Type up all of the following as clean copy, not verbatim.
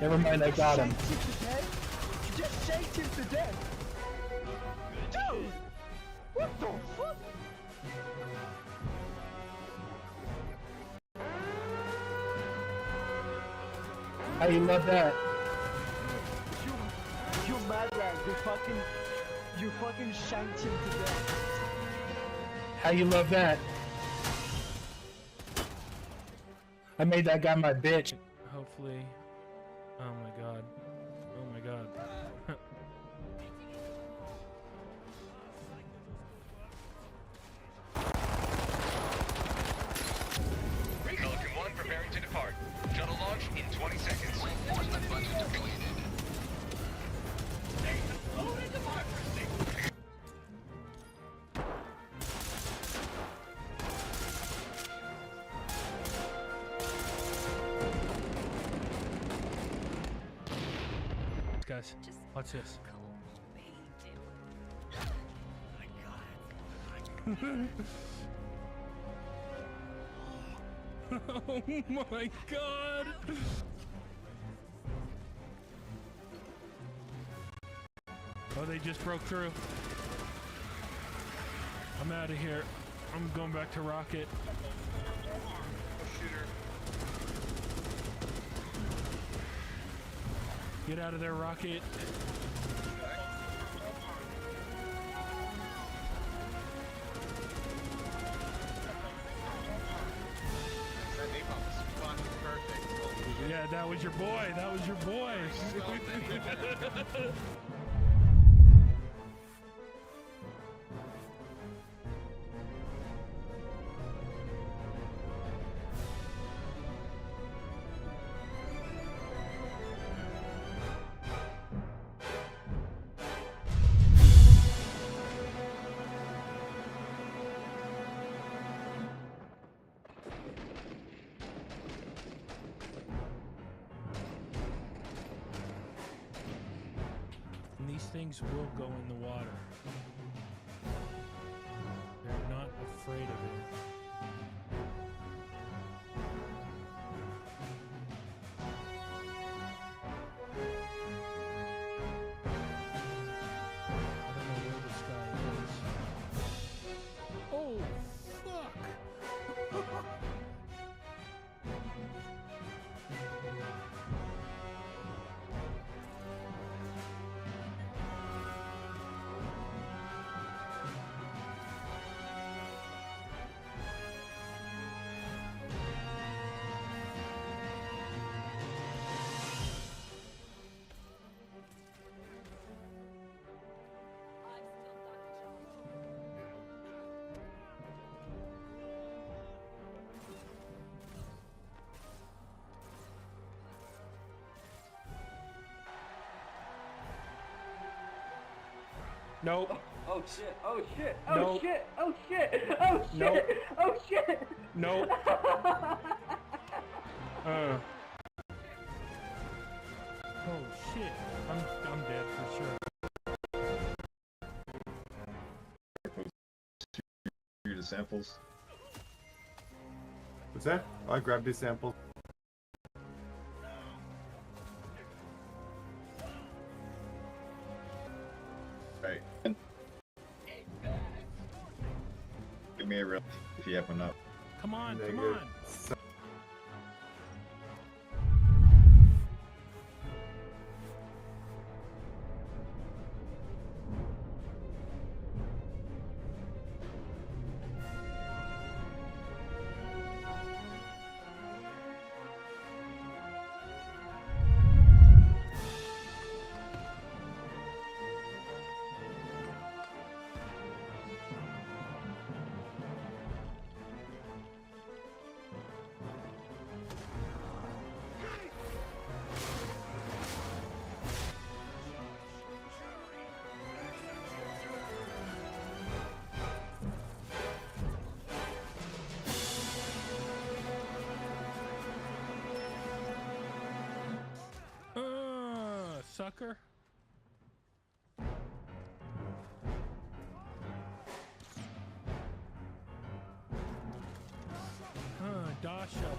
Never mind, I got him. You just shanked him to death! Dude! What the fuck? How you love that? You mad lad, you fucking shanked him to death. How you love that? I made that guy my bitch. Hopefully. Oh my god. Oh my god. Pelican 1 preparing to depart. Shuttle launch in 20 seconds. Reinforcement budget depleted. Guys, watch this. Oh my god! Oh, they just broke through. I'm out of here. I'm going back to Rocket. Get out of there, Rocket. Yeah, that was your boy. That was your boy. These things will go in the water. They're not afraid of it. I don't know where this guy is. Oh, fuck! Nope. Oh shit, oh shit, oh Nope. shit, oh shit, oh shit, Nope. oh shit! Nope. Oh shit. I'm dead for sure. The samples. What's that? I grabbed his sample. Right. Give me a real if you have one up. Come on, come Negative. on. Sucker. Dasha.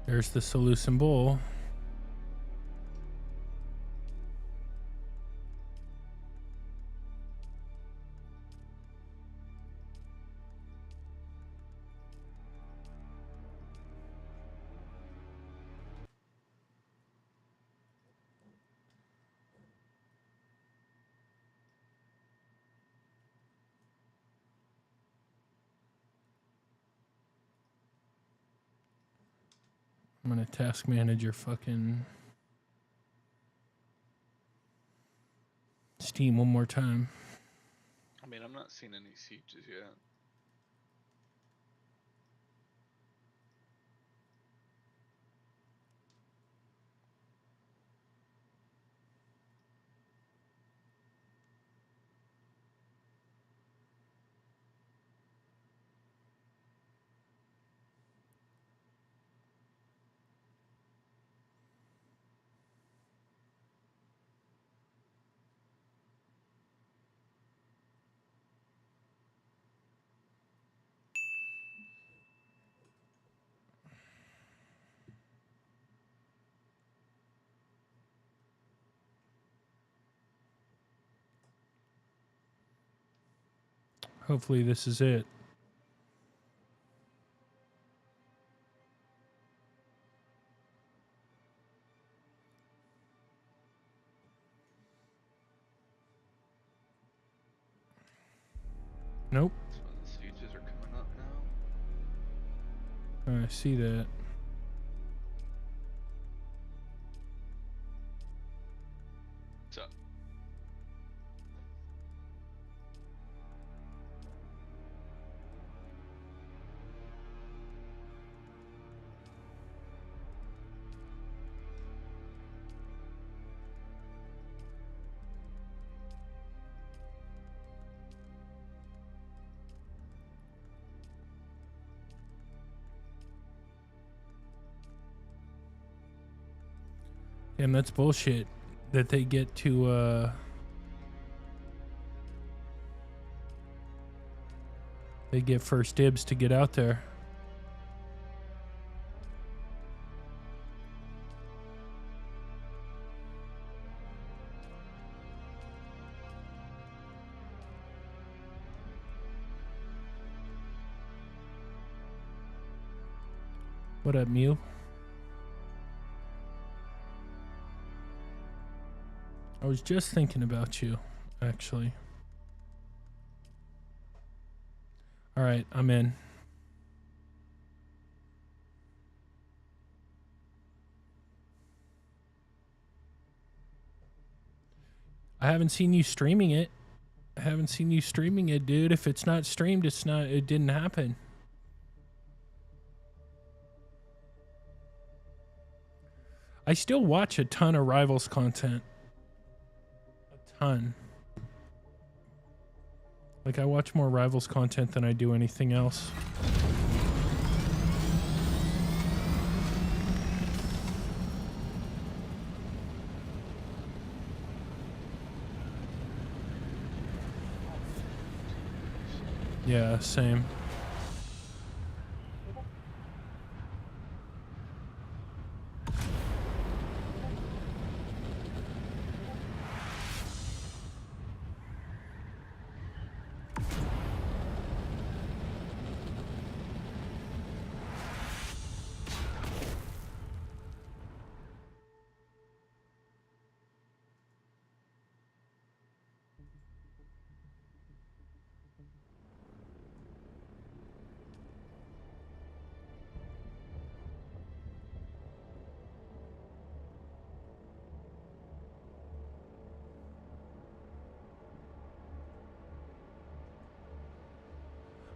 There's the Solution Bowl. I'm gonna task manager fucking Steam one more time. I mean, I'm not seeing any sieges yet. Hopefully this is it. Nope. So the sieges are coming up now. I see that. So Damn, that's bullshit that they get to they get first dibs to get out there. What up, Mew? I was just thinking about you, actually. All right, I'm in. I haven't seen you streaming it. I haven't seen you streaming it, dude. If it's not streamed, it's not. It didn't happen. I still watch a ton of Rivals content. Ton. Like, I watch more Rivals content than I do anything else. Yeah, same.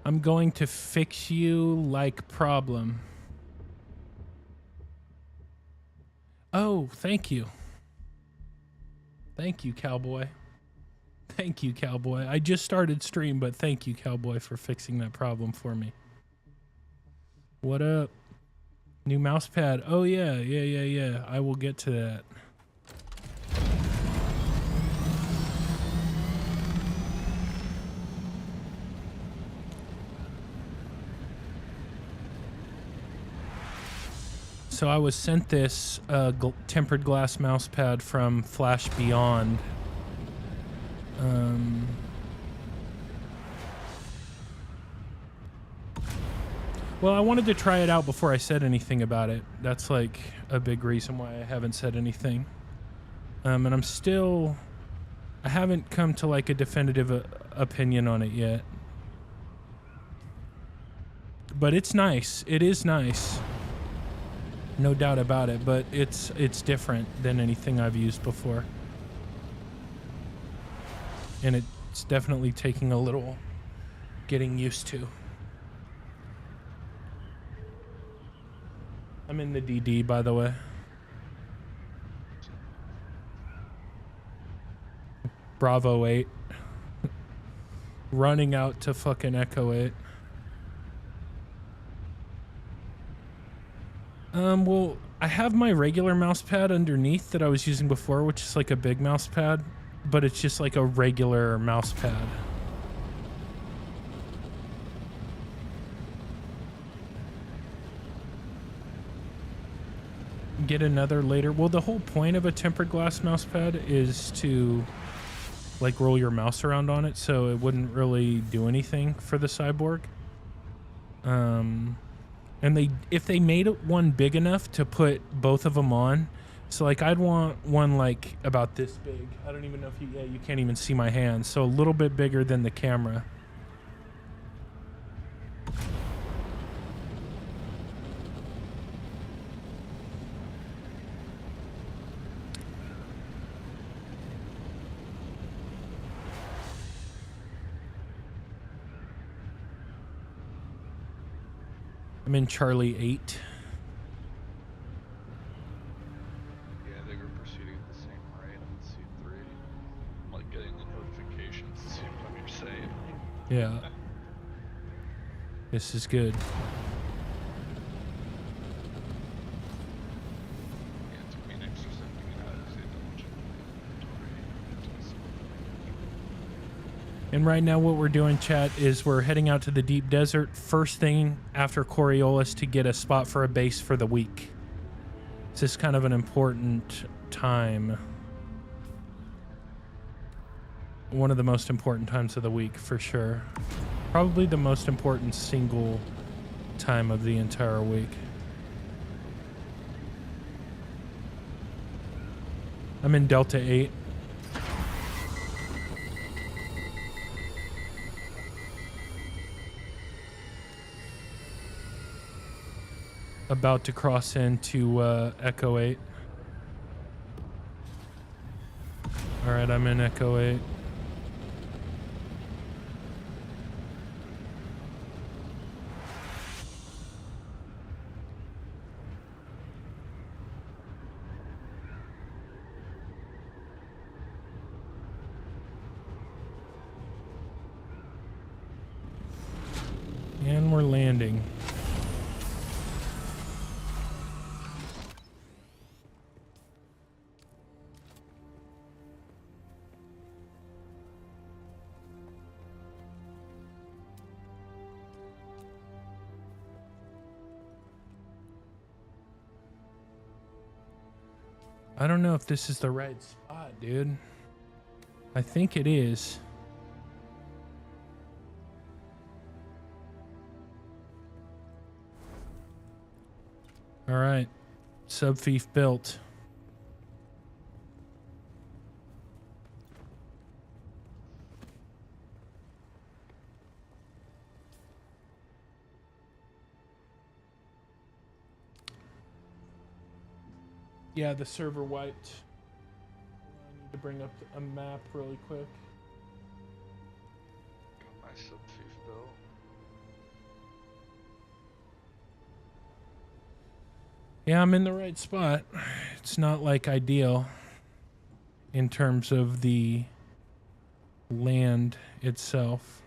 I'm going to fix you like problem. Oh, thank you. Thank you, Cowboy. Thank you, Cowboy. I just started stream, but thank you, Cowboy, for fixing that problem for me. What up? New mouse pad. Oh, yeah. I will get to that. So I was sent this tempered glass mouse pad from Flash Beyond. Well, I wanted to try it out before I said anything about it. That's like a big reason why I haven't said anything. And I haven't come to like a definitive opinion on it yet. But it's nice. It is nice. No doubt about it, but it's different than anything I've used before. And it's definitely taking a little getting used to. I'm in the DD, by the way. Bravo 8. Running out to fucking Echo 8. Well, I have my regular mouse pad underneath that I was using before, which is like a big mouse pad, but it's just like a regular mouse pad. Get another later. Well, the whole point of a tempered glass mouse pad is to like roll your mouse around on it, so it wouldn't really do anything for the Cyborg. And if they made it one big enough to put both of them on, so like I'd want one like about this big. I don't even know if you can't even see my hands, so a little bit bigger than the camera. I'm in Charlie 8. Yeah, they were proceeding at the same rate on C3. I'm like getting the notifications the same time you're saying. Yeah. This is good. Yeah, it took me an extra second to get out of the double check inventory. And right now what we're doing, chat, is we're heading out to the deep desert first thing after Coriolis to get a spot for a base for the week. This is kind of an important time. One of the most important times of the week, for sure. Probably the most important single time of the entire week. I'm in Delta 8. About to cross into Echo 8. Alright, I'm in Echo 8. And we're landing. I don't know if this is the right spot, dude. I think it is. All right. Subfief built. Yeah, the server wiped. I need to bring up a map really quick. Got my subfief built. Yeah, I'm in the right spot. It's not like ideal in terms of the land itself.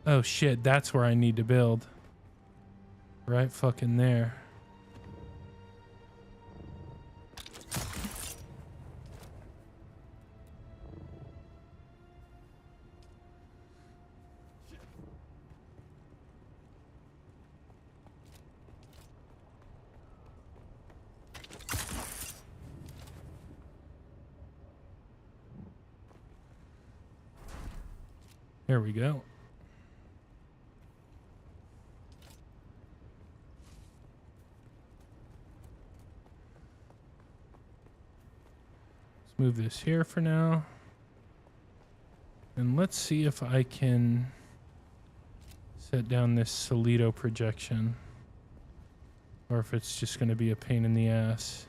Oh shit, that's where I need to build. Right fucking there. There we go. Let's move this here for now. And let's see if I can set down this Solido projection. Or if it's just going to be a pain in the ass.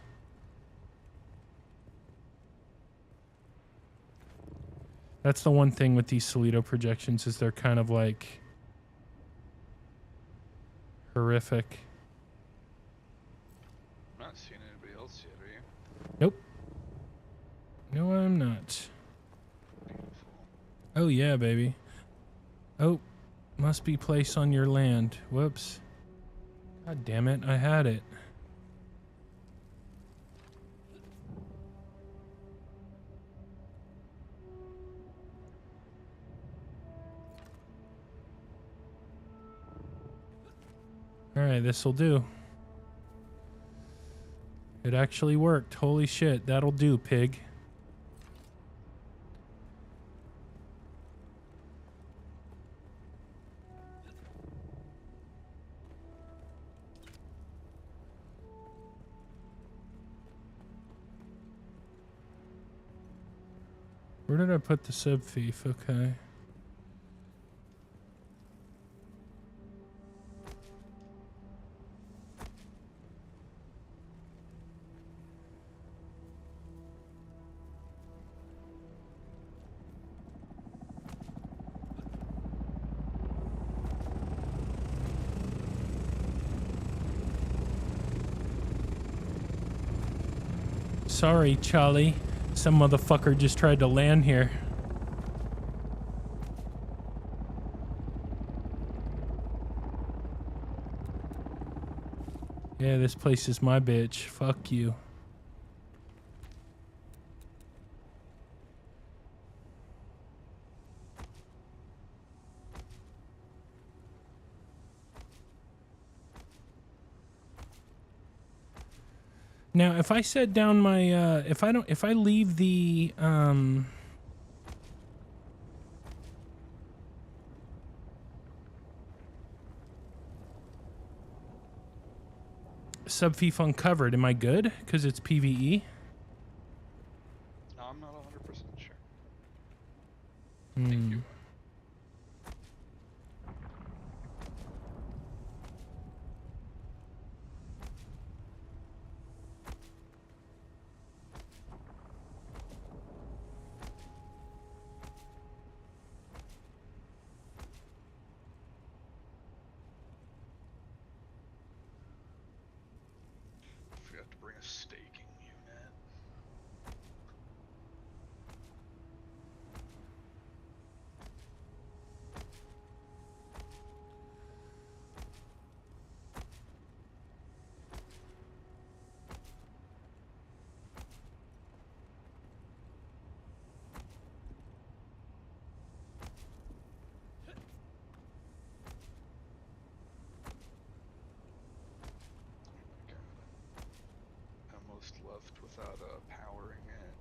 That's the one thing with these Solido projections is they're kind of like horrific. I'm not seeing anybody else yet, are you? Nope. No, I'm not. Beautiful. Oh yeah, baby. Oh, must be place on your land. Whoops. God damn it, I had it. Alright, this'll do. It actually worked. Holy shit, that'll do, pig. Where did I put the subfief? Okay. Sorry, Charlie. Some motherfucker just tried to land here. Yeah, this place is my bitch. Fuck you. Now, if I set down my, if I leave the, subfief uncovered, am I good? Because it's PvE? No, I'm not 100% sure. Hmm. Thank you. Forgot to bring a staking unit. Almost left without powering it.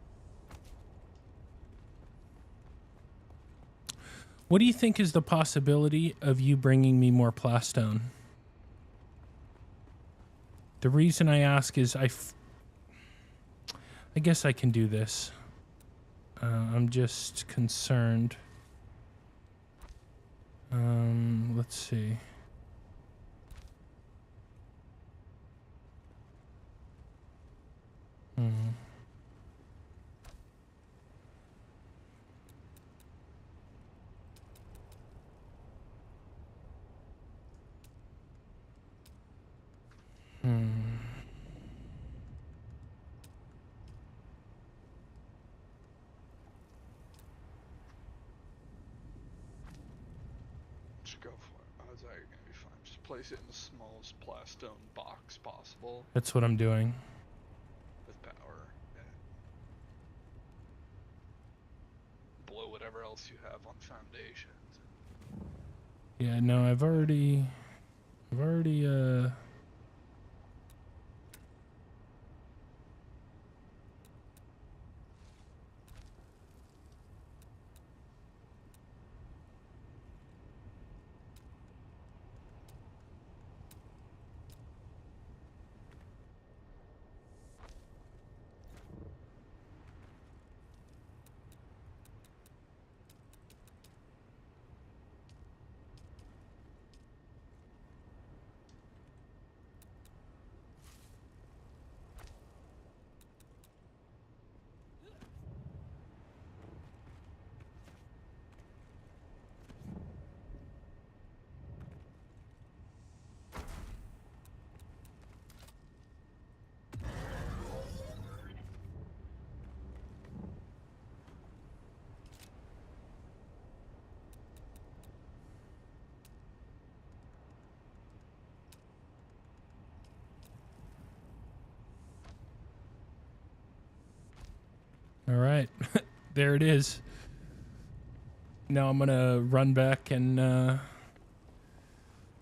What do you think is the possibility of you bringing me more plastone? The reason I ask is I guess I can do this. I'm just concerned. Let's see. Just go for it. How's that? You're gonna be fine. Just place it in the smallest plastone box possible That's what I'm doing. with power. And blow whatever else you have on foundations. Yeah, no, I've already right. There it is. Now I'm gonna run back and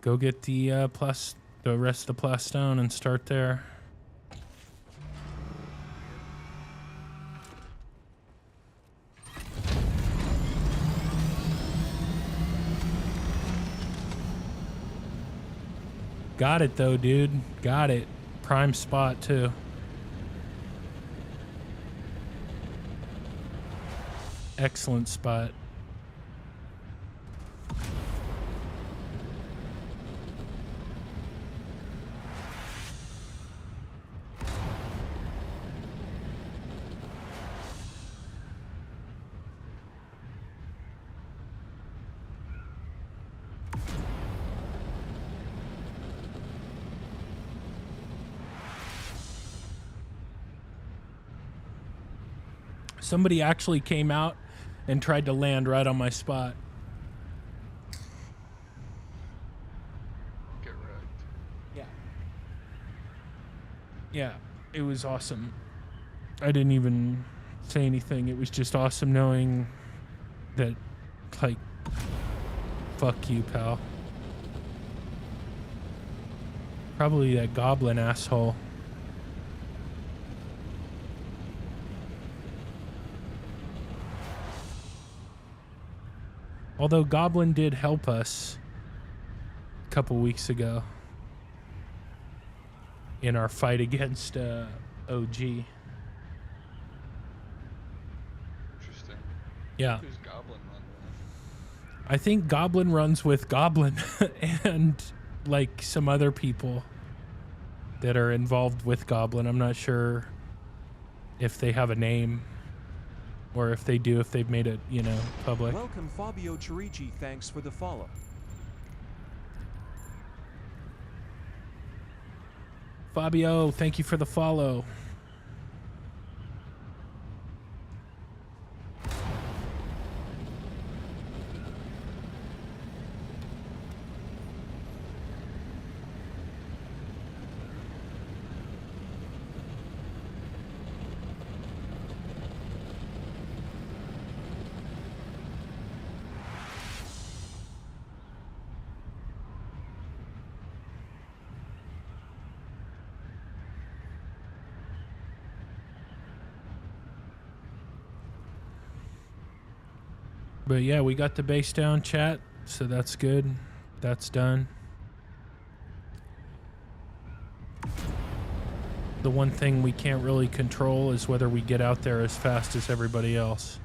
go get the the rest of the plastone and start there. Got it though, dude. Got it. Prime spot too. Excellent spot. Somebody actually came out and tried to land right on my spot. Get wrecked. Yeah. Yeah, it was awesome. I didn't even say anything. It was just awesome knowing that, like, fuck you, pal. Probably that goblin asshole. Although Goblin did help us a couple weeks ago in our fight against OG. Interesting. Yeah. Who's Goblin run with? I think Goblin runs with Goblin and like some other people that are involved with Goblin. I'm not sure if they have a name. Or if they do, if they've made it, you know, public. Welcome, Fabio Chirici. Thanks for the follow. Fabio, thank you for the follow. But yeah, we got the base down, chat, so that's good. That's done. The one thing we can't really control is whether we get out there as fast as everybody else.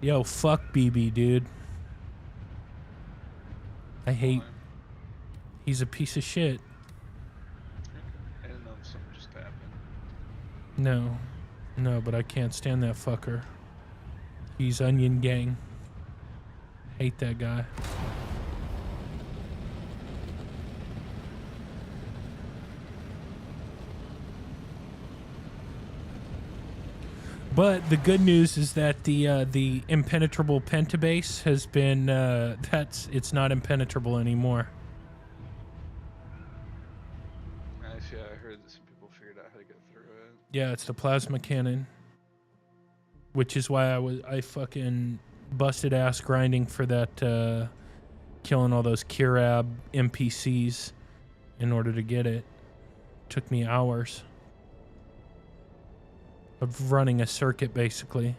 Yo, fuck BB, dude. I hate... He's a piece of shit. I didn't know if something just happened. No. No, but I can't stand that fucker. He's Onion Gang. Hate that guy. But the good news is that the impenetrable pentabase has been it's not impenetrable anymore. Nice, yeah, I heard that some people figured out how to get through it. Yeah, it's the plasma cannon, which is why I fucking busted ass grinding for that killing all those Kirab NPCs in order to get it. Took me hours of running a circuit, basically.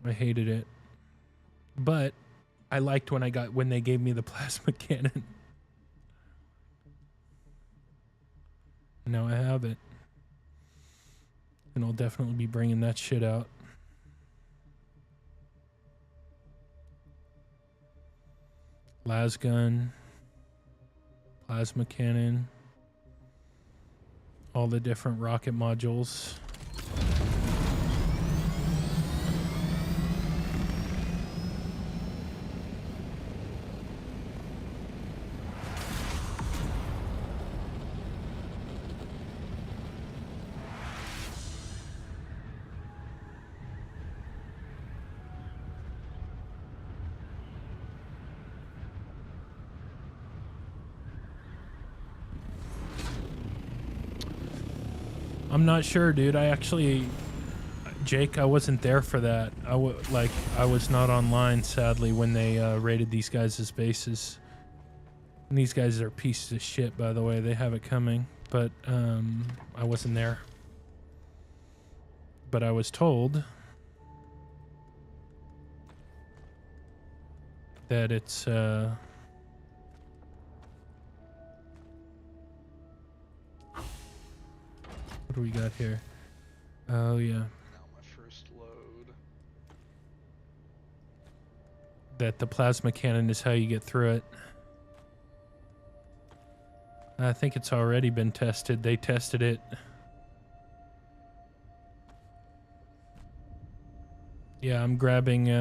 I hated it, but I liked when they gave me the plasma cannon. Now I have it, and I'll definitely be bringing that shit out. Las gun. Plasma cannon, all the different rocket modules. I'm not sure, dude. Jake, I wasn't there for that. I was not online, sadly, when they raided these guys' bases. And these guys are pieces of shit, by the way. They have it coming, but I wasn't there. But I was told that it's what do we got here? Oh yeah. Now my first load. That the plasma cannon is how you get through it. I think it's already been tested. They tested it. Yeah, I'm grabbing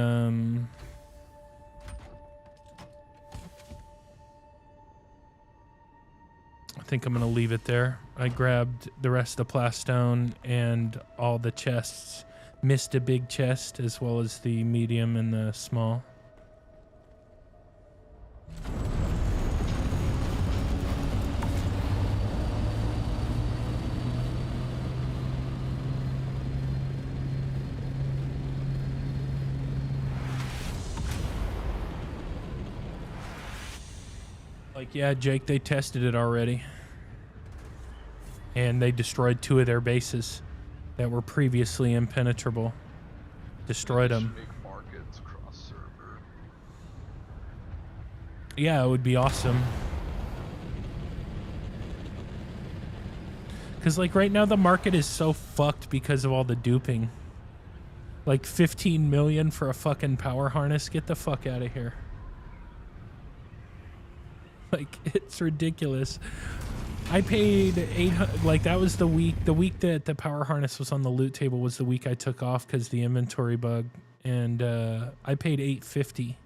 I think I'm gonna leave it there. I grabbed the rest of the plastone and all the chests. Missed a big chest as well as the medium and the small. Like, yeah, Jake, they tested it already. And they destroyed 2 of their bases that were previously impenetrable. Destroyed them. Make markets cross server. Yeah, it would be awesome. Because, like, right now the market is so fucked because of all the duping. Like, 15 million for a fucking power harness? Get the fuck out of here. Like, it's ridiculous. I paid 800, like, that was the week that the power harness was on the loot table was the week I took off because the inventory bug, and I paid 850,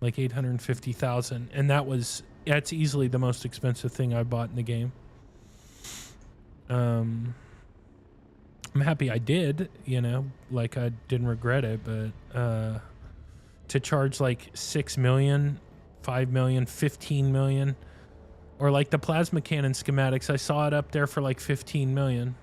like 850,000, and that's easily the most expensive thing I bought in the game. I'm happy I did, you know, like, I didn't regret it, but to charge like 6 million, 5 million, 15 million, or like the plasma cannon schematics, I saw it up there for like 15 million.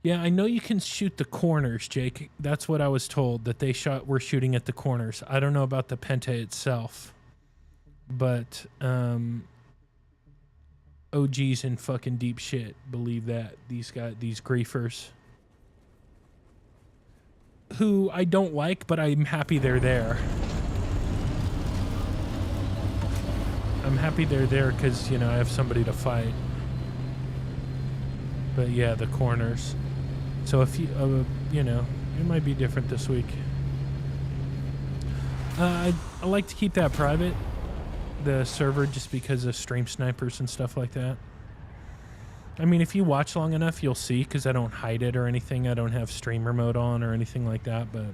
Yeah, I know you can shoot the corners, Jake. That's what I was told, that they were shooting at the corners. I don't know about the Penta itself, but OG's in fucking deep shit. Believe that. These griefers, who I don't like, but I'm happy they're there. I'm happy they're there because, you know, I have somebody to fight. But yeah, the corners. So if you, you know, it might be different this week. I like to keep that private, the server, just because of stream snipers and stuff like that. I mean, if you watch long enough, you'll see, because I don't hide it or anything. I don't have streamer mode on or anything like that, but...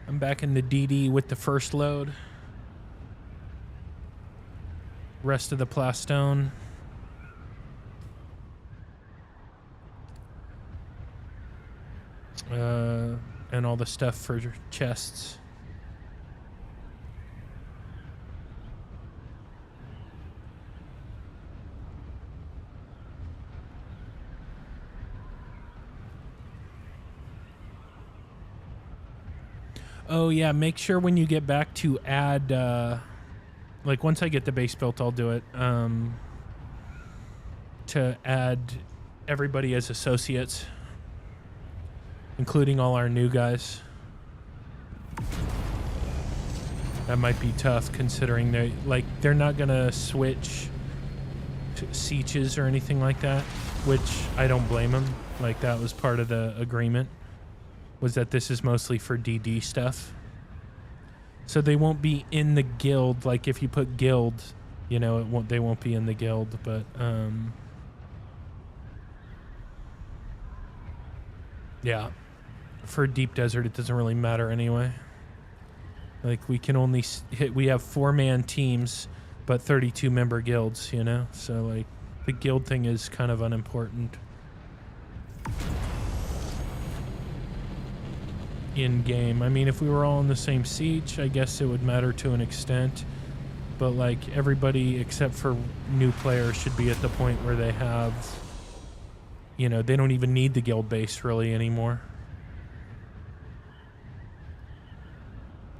I'm back in the DD with the first load. Rest of the plastone. And all the stuff for chests. Oh yeah, make sure when you get back to add, like once I get the base built, I'll do it, to add everybody as associates, including all our new guys. That might be tough considering they're not gonna switch to sieges or anything like that, which I don't blame them. Like that was part of the agreement, was that this is mostly for DD stuff. So they won't be in the guild. Like if you put guild, you know, they won't be in the guild, but yeah. For Deep Desert, it doesn't really matter anyway. Like we can only we have 4-man teams, but 32 member guilds, you know? So like the guild thing is kind of unimportant. In game. I mean, if we were all in the same siege, I guess it would matter to an extent. But like everybody except for new players should be at the point where they have, you know, they don't even need the guild base really anymore.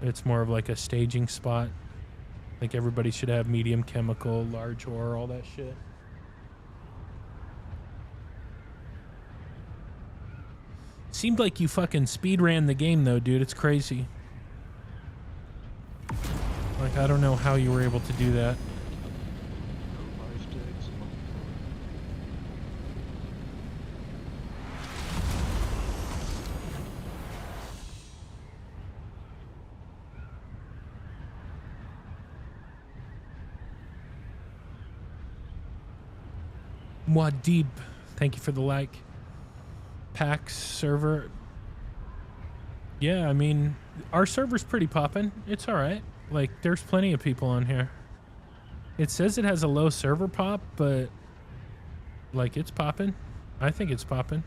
It's more of like a staging spot. Like everybody should have medium chemical, large ore, all that shit. Seemed like you fucking speed ran the game though, dude. It's crazy. Like I don't know how you were able to do that. Muad'Dib, thank you for the like. PAX server. Yeah, I mean, our server's pretty poppin'. It's alright. Like, there's plenty of people on here. It says it has a low server pop, but like, it's poppin'. I think it's poppin'.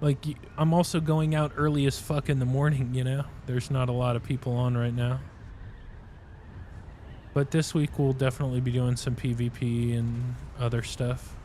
Like, I'm also going out early as fuck in the morning, you know? There's not a lot of people on right now. But this week we'll definitely be doing some PvP and other stuff.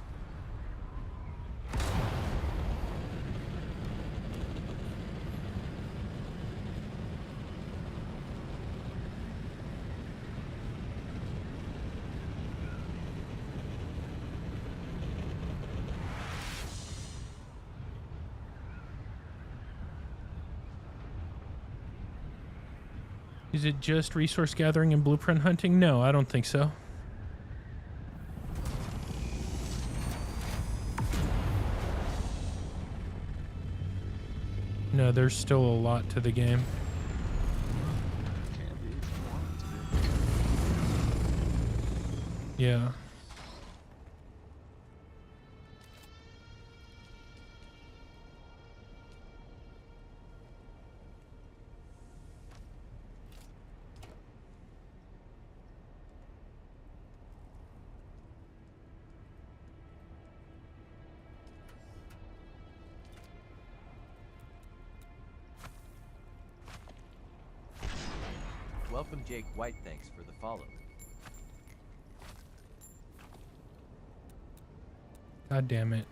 Is it just resource gathering and blueprint hunting? No, I don't think so. No, there's still a lot to the game. Yeah. Welcome, Jake White. Thanks for the follow. God damn it.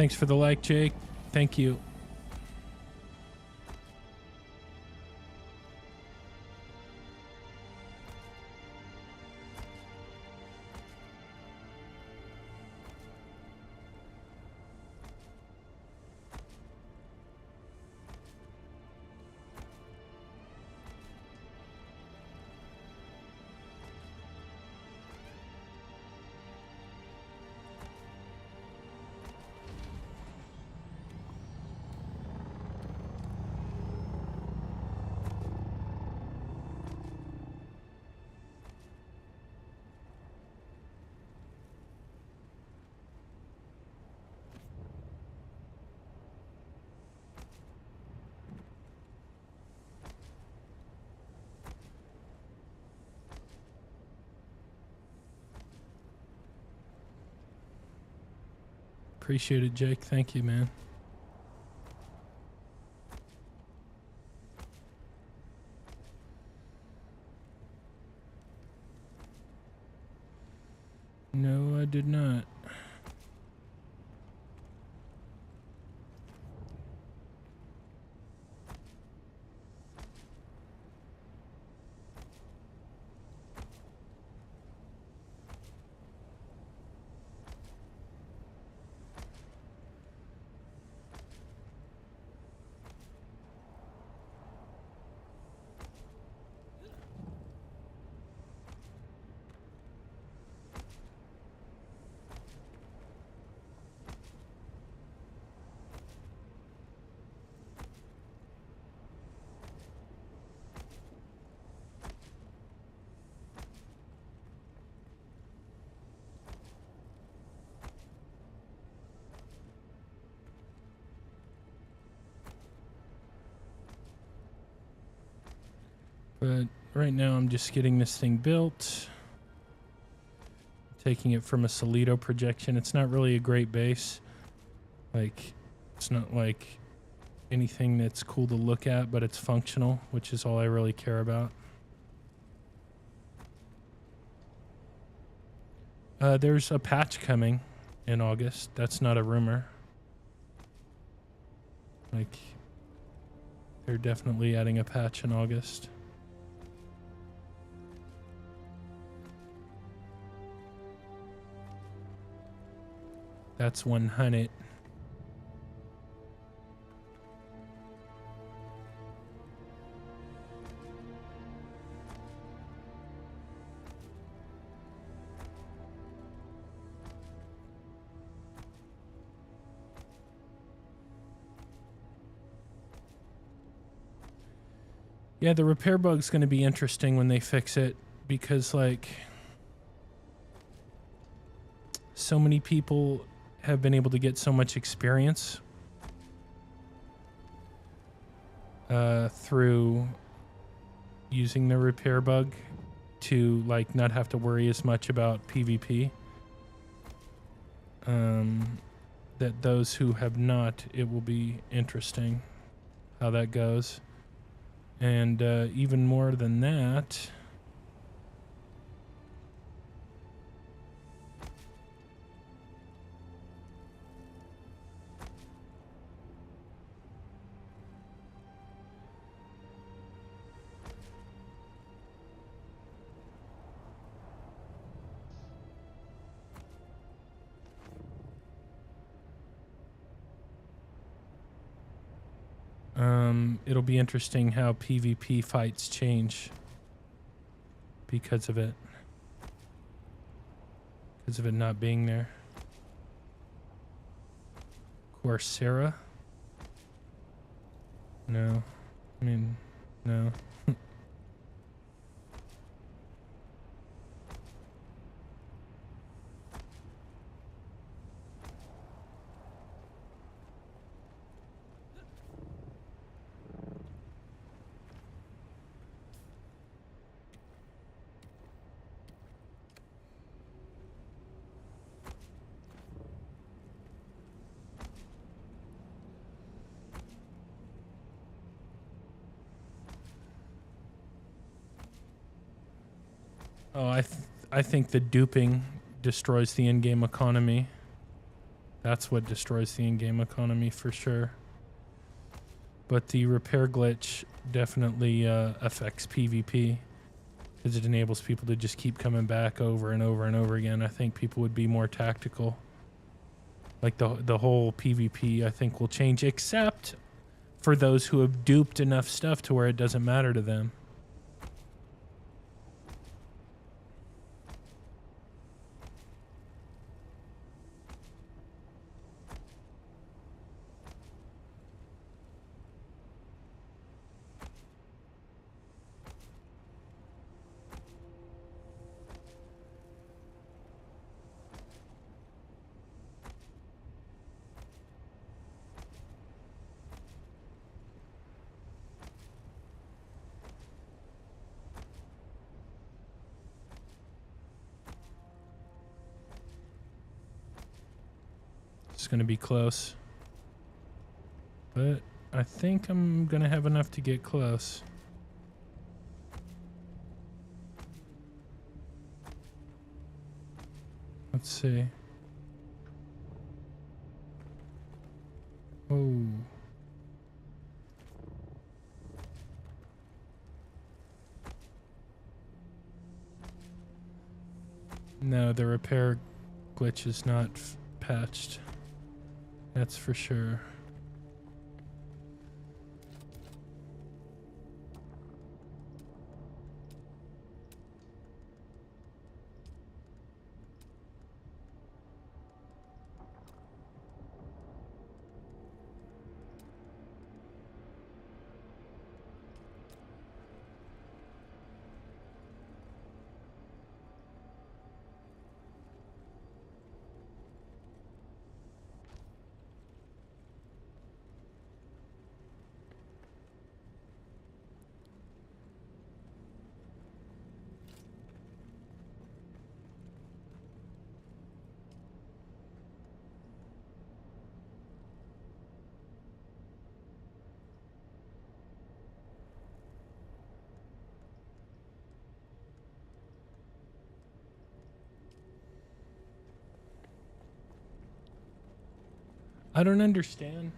Thanks for the like, Jake. Thank you. Appreciate it, Jake. Thank you, man. No, I did not. But right now I'm just getting this thing built. Taking it from a Solido projection. It's not really a great base. Like, it's not like anything that's cool to look at, but it's functional, which is all I really care about. There's a patch coming in August. That's not a rumor. Like, they're definitely adding a patch in August. That's 100. Yeah, the repair bug's going to be interesting when they fix it, because like so many people have been able to get so much experience through using the repair bug to like not have to worry as much about PvP. That those who have not, it will be interesting how that goes. And even more than that, it'll be interesting how PvP fights change because of it. Because of it not being there. Corsair? No. I mean, no. Oh, I think the duping destroys the in-game economy. That's what destroys the in-game economy for sure. But the repair glitch definitely affects PvP because it enables people to just keep coming back over and over and over again. I think people would be more tactical. Like the whole PvP, I think, will change, except for those who have duped enough stuff to where it doesn't matter to them. It's going to be close. But I think I'm going to have enough to get close. Let's see. Oh. No, the repair glitch is not patched. That's for sure. I don't understand.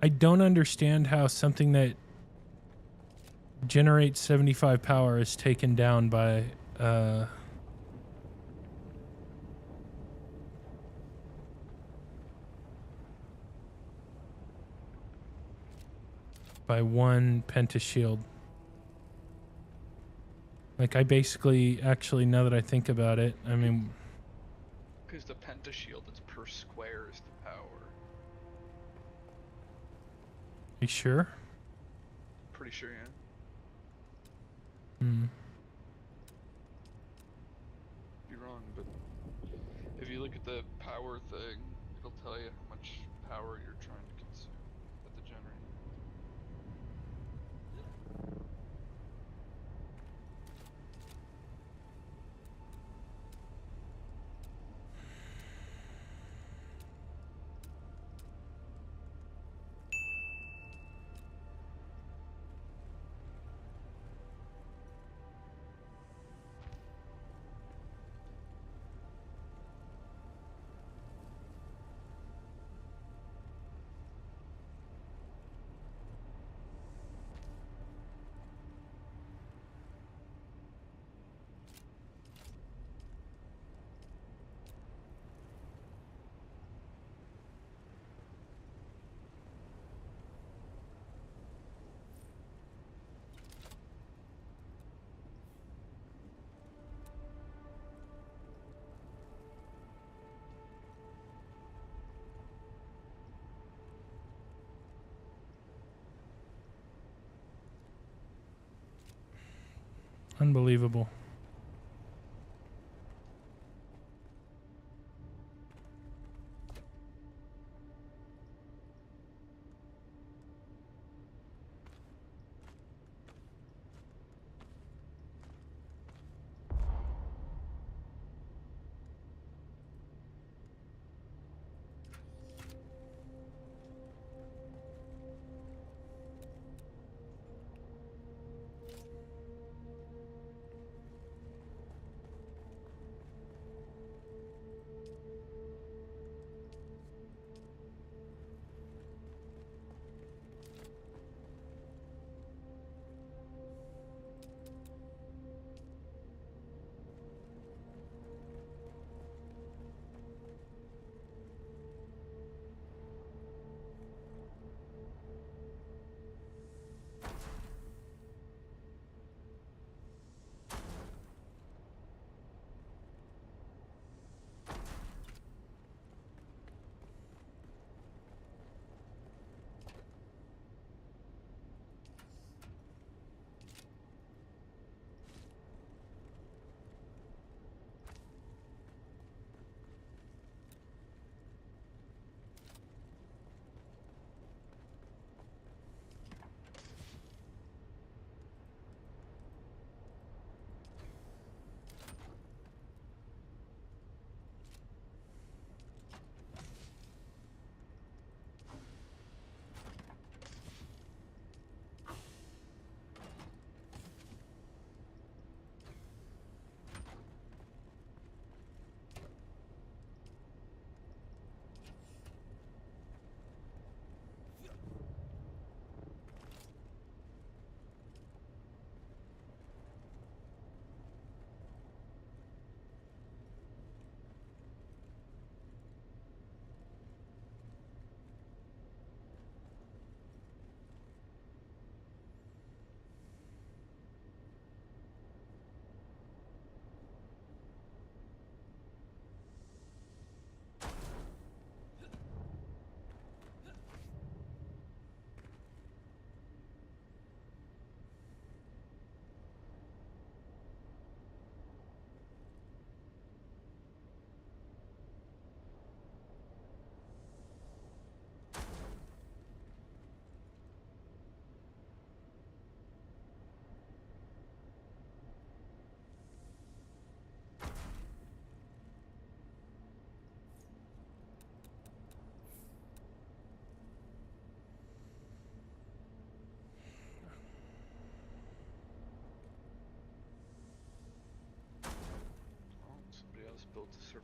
I don't understand how something that generates 75 power is taken down by one pentashield. Like, I basically, actually, now that I think about it, I mean... Because the pentashield is per square is the power. You sure? Pretty sure, yeah. Hmm. Be wrong, but if you look at the power thing, it'll tell you how much power you're trying to consume at the generator. Unbelievable.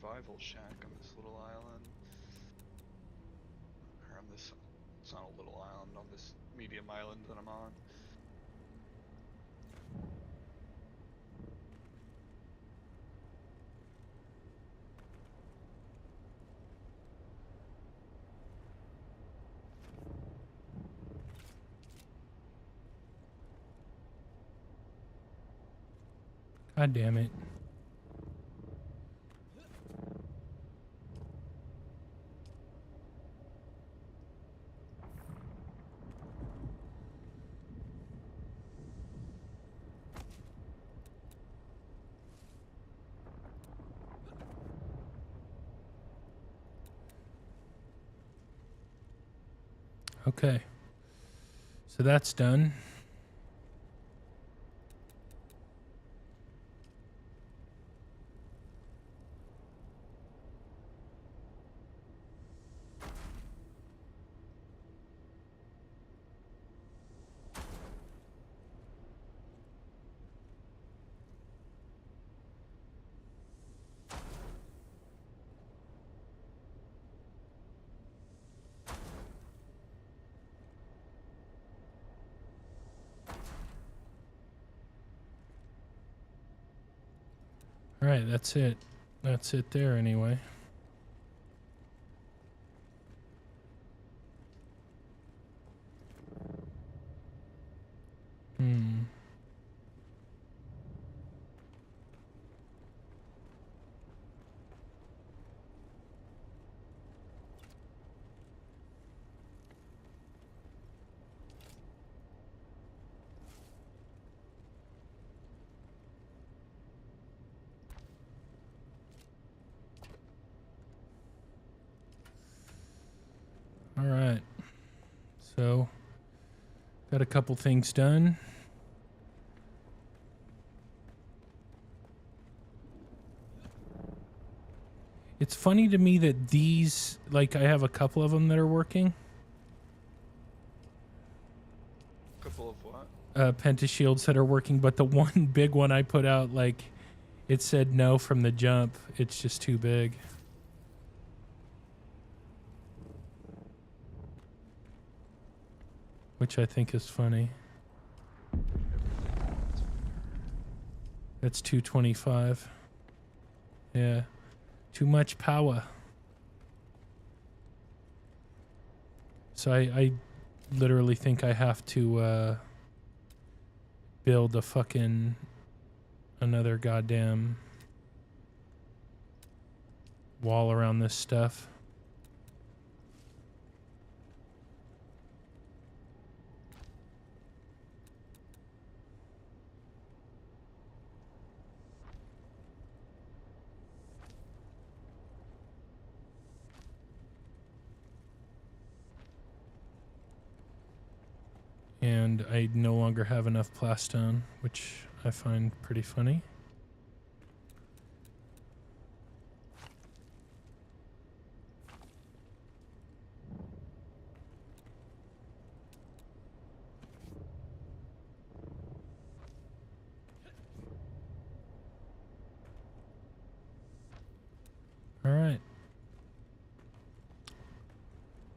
survival shack on this little island. Or on this, it's not a little island, on this medium island that I'm on. God damn it. Okay. So that's done. All right, that's it. That's it there anyway. All right. So, got a couple things done. It's funny to me that these, like, I have a couple of them that are working. Couple of what? Pentashields that are working, but the one big one I put out, like, it said no from the jump. It's just too big. Which I think is funny. That's 225. Yeah. Too much power. So I literally think I have to build a fucking another goddamn wall around this stuff. And I no longer have enough plastone, which I find pretty funny. All right.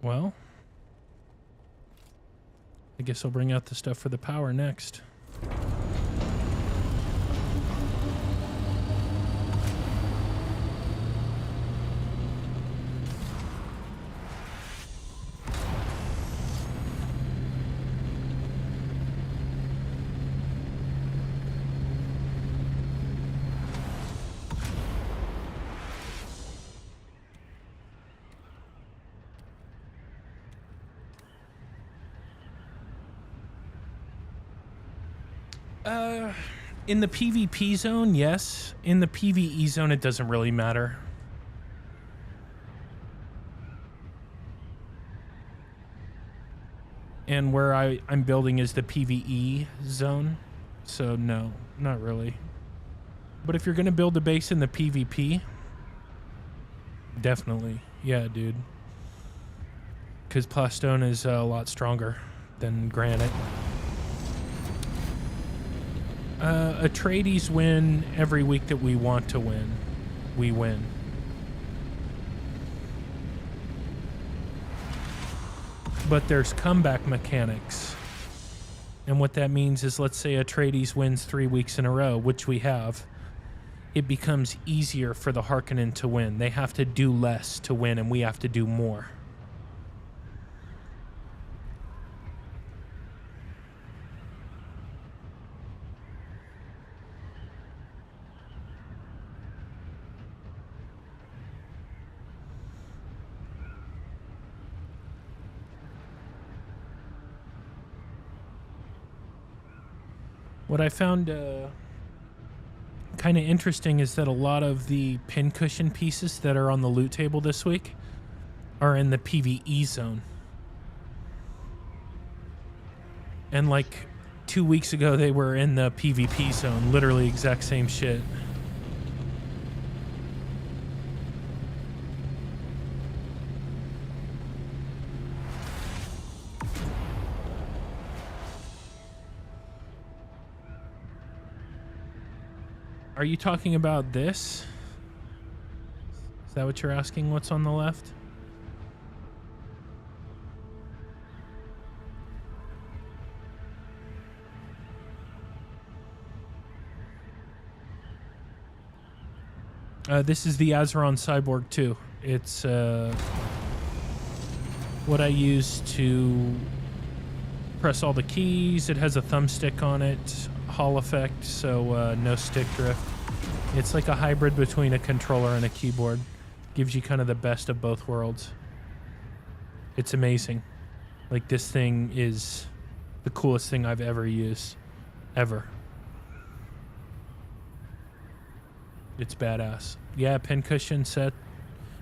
Well, I guess I'll bring out the stuff for the power next. In the PvP zone, yes. In the PvE zone, it doesn't really matter. And where I'm building is the PvE zone. So no, not really. But if you're going to build a base in the PvP, definitely. Yeah, dude. Because plastone is a lot stronger than granite. Atreides win every week that we want to win. We win. but there's comeback mechanics. And what that means is, let's say Atreides wins 3 weeks in a row, which we have. It becomes easier for the Harkonnen to win. They have to do less to win, and we have to do more. What I found kind of interesting is that a lot of the pincushion pieces that are on the loot table this week are in the PvE zone. And like 2 weeks ago, they were in the PvP zone. Literally exact same shit. Are you talking about this? Is that what you're asking? What's on the left? This is the Azeron Cyborg 2. It's what I use to press all the keys. It has a thumbstick on it. Hall effect, so no stick drift. It's like a hybrid between a controller and a keyboard. Gives you kind of the best of both worlds. It's amazing. Like, this thing is the coolest thing I've ever used. Ever. It's badass. Yeah, pincushion set.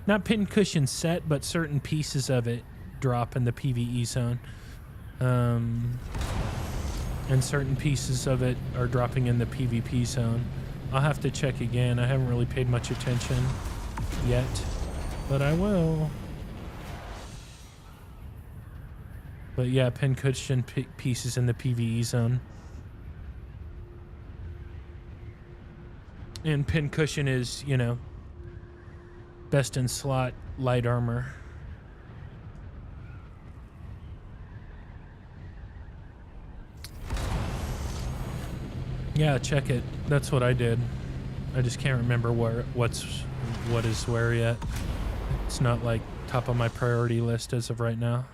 Not pincushion set, but certain pieces of it drop in the PvE zone. And certain pieces of it are dropping in the PvP zone. I'll have to check again. I haven't really paid much attention yet, but I will. But yeah, pincushion pieces in the PvE zone. And pincushion is, you know, best in slot light armor. Yeah, check it. That's what I did. I just can't remember what is where yet. It's not like top of my priority list as of right now.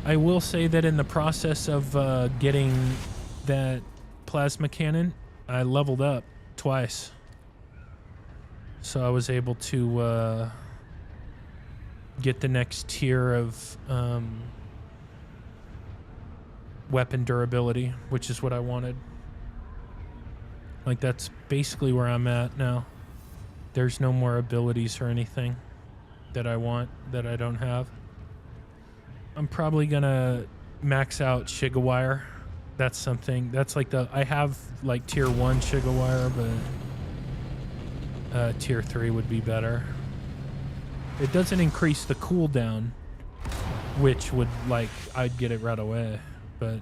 I will say that in the process of getting that plasma cannon, I leveled up twice. So I was able to get the next tier of weapon durability, which is what I wanted. Like, that's basically where I'm at now. There's no more abilities or anything that I want that I don't have. I'm probably gonna max out Shigawire. That's something. That's like I have like tier 1 Shigawire, but tier 3 would be better. It doesn't increase the cooldown, which would, like, I'd get it right away, but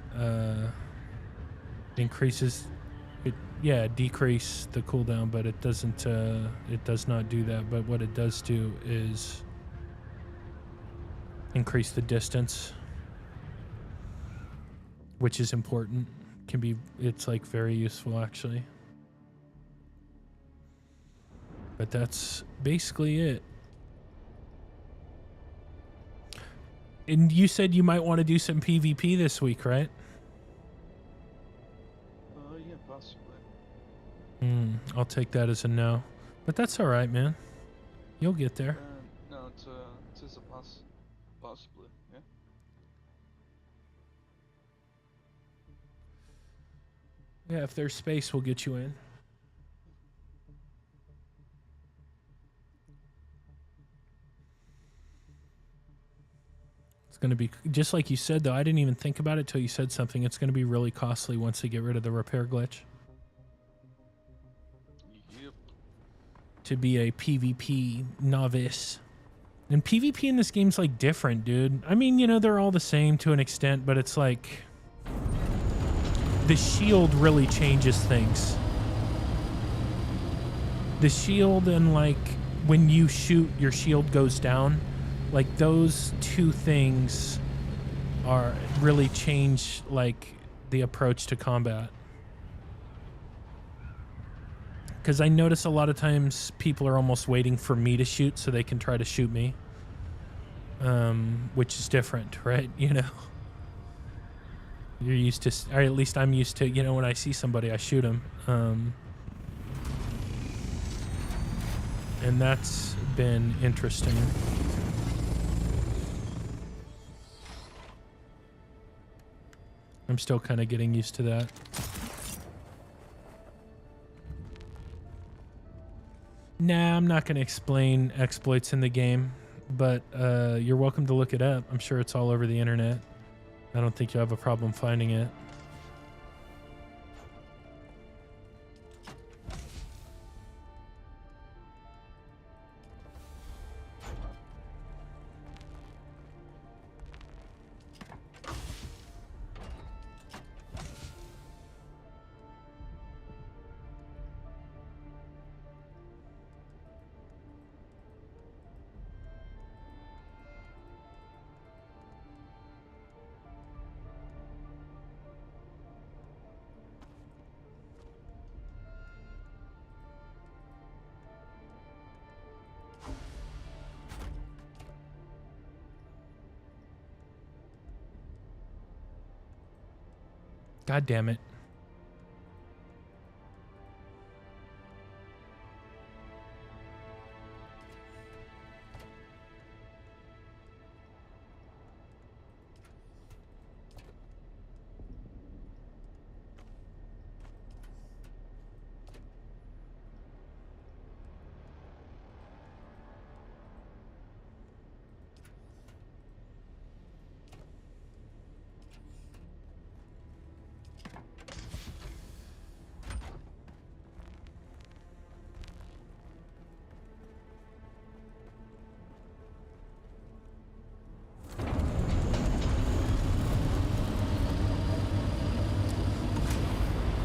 increases it. Yeah, decrease the cooldown, but it doesn't. It does not do that. But what it does do is increase the distance, which is important. It's like very useful actually. But that's basically it. And you said you might want to do some PvP this week, right? Yeah, possibly. I'll take that as a no. But that's all right, man. You'll get there. No, it is a possibly, yeah. Yeah, if there's space, we'll get you in. It's going to be, just like you said, though, I didn't even think about it till you said something. It's going to be really costly once they get rid of the repair glitch. Yep. To be a PvP novice. And PvP in this game's like different, dude. I mean, you know, they're all the same to an extent, but it's like the shield really changes things. The shield and like when you shoot, your shield goes down. Like those two things are really change like the approach to combat. Because I notice a lot of times people are almost waiting for me to shoot so they can try to shoot me. Which is different, right? You know, you're used to, or at least I'm used to, you know, when I see somebody, I shoot them. And that's been interesting. I'm still kind of getting used to that. Nah, I'm not going to explain exploits in the game, but you're welcome to look it up. I'm sure it's all over the internet. I don't think you'll have a problem finding it. God damn it.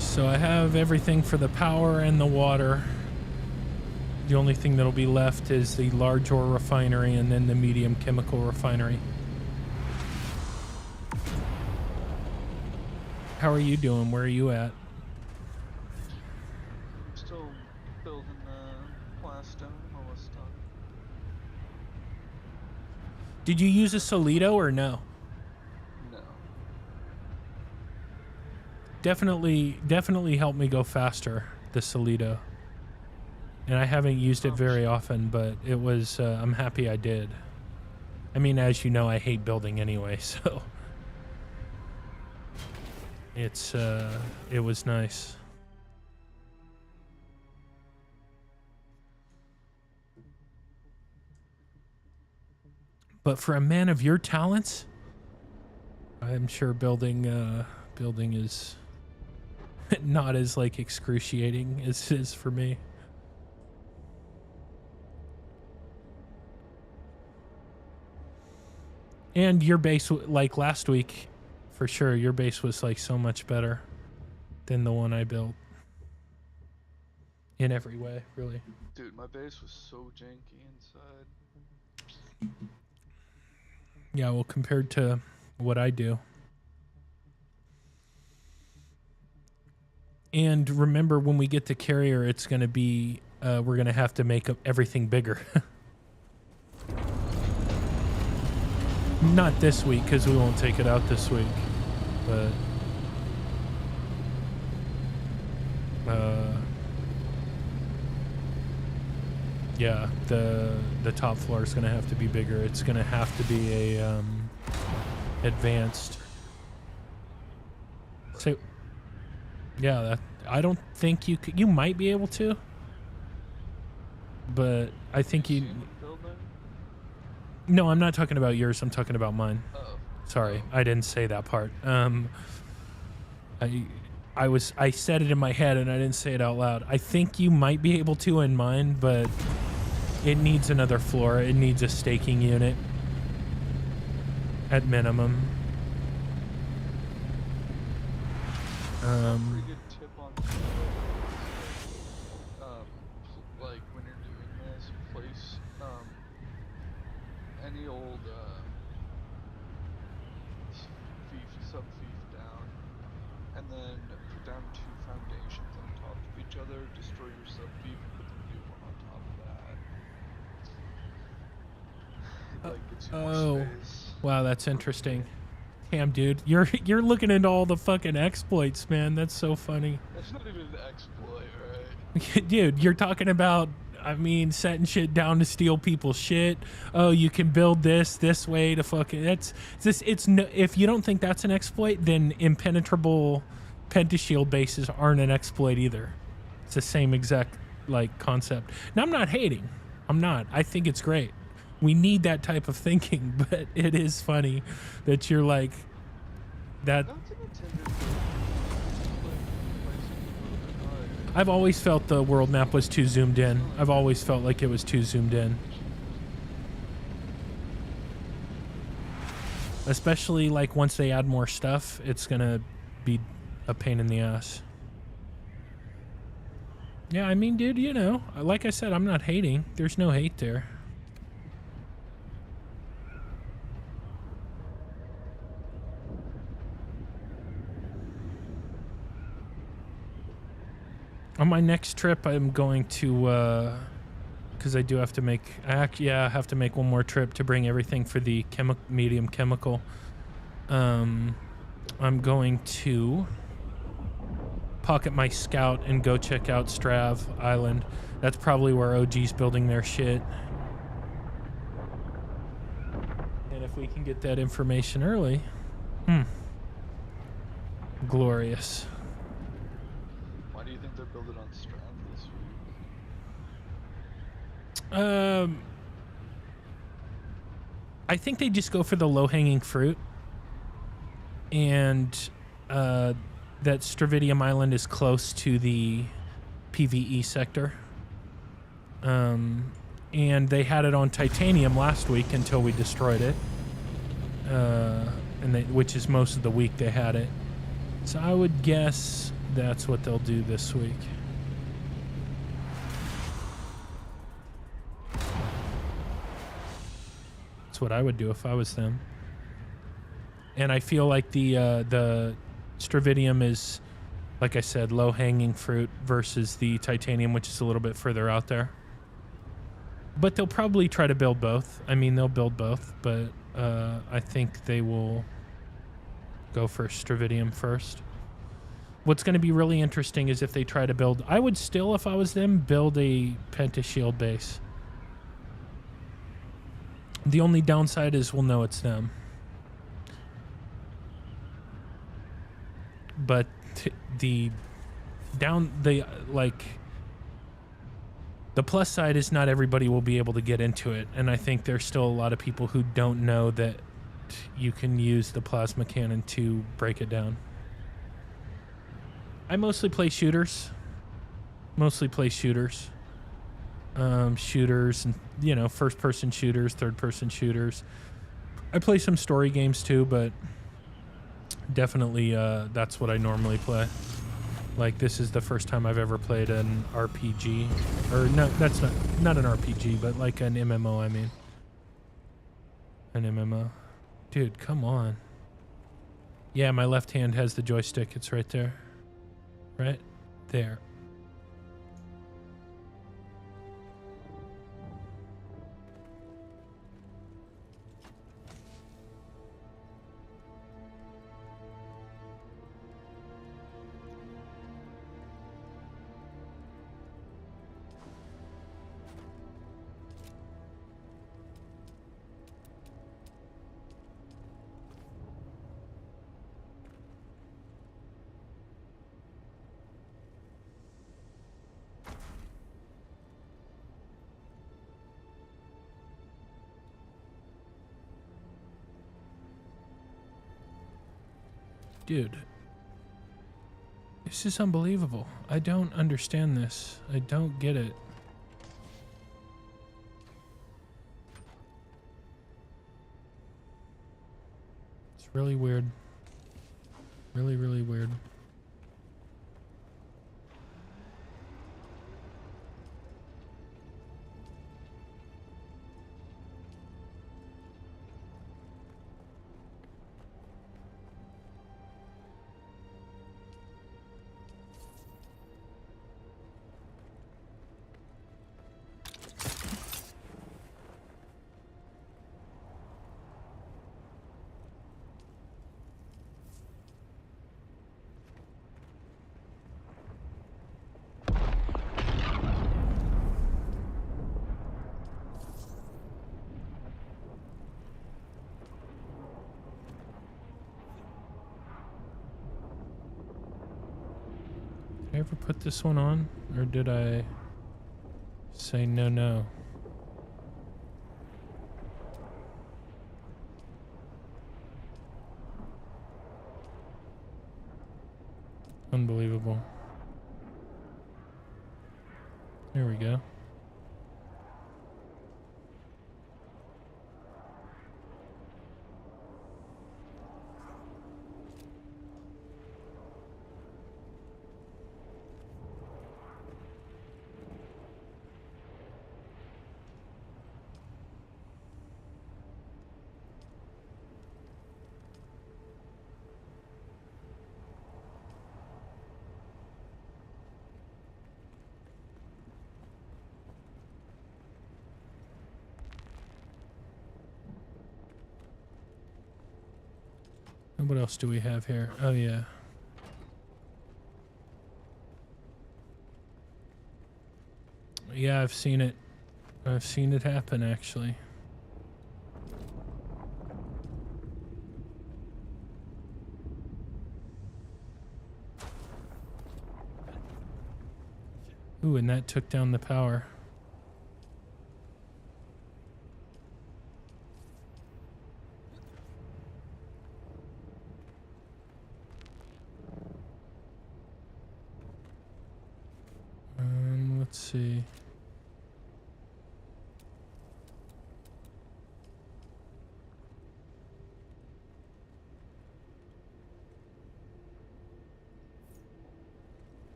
So I have everything for the power and the water. The only thing that'll be left is the large ore refinery and then the medium chemical refinery. How are you doing? Where are you at? Still building the plastone, almost done. Did you use a Solido or no? No. Definitely helped me go faster, the Solido. And I haven't used it very often, but it was, I'm happy I did. I mean, as you know, I hate building anyway, so it's, it was nice. But for a man of your talents, I'm sure building is not as like excruciating as it is for me. And your base, like last week, for sure, your base was like so much better than the one I built. In every way, really. Dude, my base was so janky inside. Yeah, well, compared to what I do. And remember, when we get the carrier, it's going to be, we're going to have to make everything bigger. Not this week, because we won't take it out this week. But yeah, the top floor is going to have to be bigger. It's going to have to be a advanced. So yeah, I don't think you could. You might be able to, but I think you. No, I'm not talking about yours. I'm talking about mine. Sorry, I didn't say that part. I said it in my head and I didn't say it out loud. I think you might be able to in mine, but it needs another floor. It needs a staking unit at minimum. Pretty good tip on like hold sub-thief down, and then put down 2 foundations on top of each other, destroy your sub-thief, and put the new one on top of that. It like gives you more space. Wow, that's interesting. Damn, dude, you're looking into all the fucking exploits, man. That's so funny. That's not even an exploit, right? Dude, you're talking about, I mean, setting shit down to steal people's shit. Oh, you can build this way to fucking, it's no, if you don't think that's an exploit, then impenetrable pentashield bases aren't an exploit either. It's the same exact like concept. Now, I'm not hating. I'm not. I think it's great. We need that type of thinking, but it is funny that you're like that. I've always felt the world map was too zoomed in. I've always felt like it was too zoomed in. Especially like once they add more stuff, it's gonna be a pain in the ass. Yeah, I mean, dude, you know, like I said, I'm not hating. There's no hate there. On my next trip, I'm going to, because I do have to make, I have to make one more trip to bring everything for the medium chemical. I'm going to pocket my scout and go check out Strav Island. That's probably where OG's building their shit. And if we can get that information early, glorious. Why do you think they're building on Strand this week? I think they just go for the low-hanging fruit, and that Stravidium Island is close to the PvE sector. And they had it on Titanium last week until we destroyed it, which is most of the week they had it. So I would guess that's what they'll do this week. That's what I would do if I was them. And I feel like the Stravidium is, like I said, low-hanging fruit versus the Titanium, which is a little bit further out there. But they'll probably try to build both. I mean, they'll build both, but I think they will go for Stravidium first. What's going to be really interesting is if they try to build... I would still, if I was them, build a pentashield base. The only downside is we'll know it's them. But the plus side is not everybody will be able to get into it, and I think there's still a lot of people who don't know that you can use the plasma cannon to break it down. I mostly play shooters. Shooters and, you know, first-person shooters, third-person shooters. I play some story games too, but definitely that's what I normally play. Like, this is the first time I've ever played an RPG. Or, no, that's not an RPG, but like an MMO, I mean. An MMO. Dude, come on. Yeah, my left hand has the joystick. It's right there. Right there. Dude, this is unbelievable. I don't understand this. I don't get it. It's really weird. Really, really weird. I ever put this one on? Or did I say no, no? Unbelievable. There we go. And what else do we have here? Oh, yeah. Yeah, I've seen it. I've seen it happen, actually. Ooh, and that took down the power. Let's see.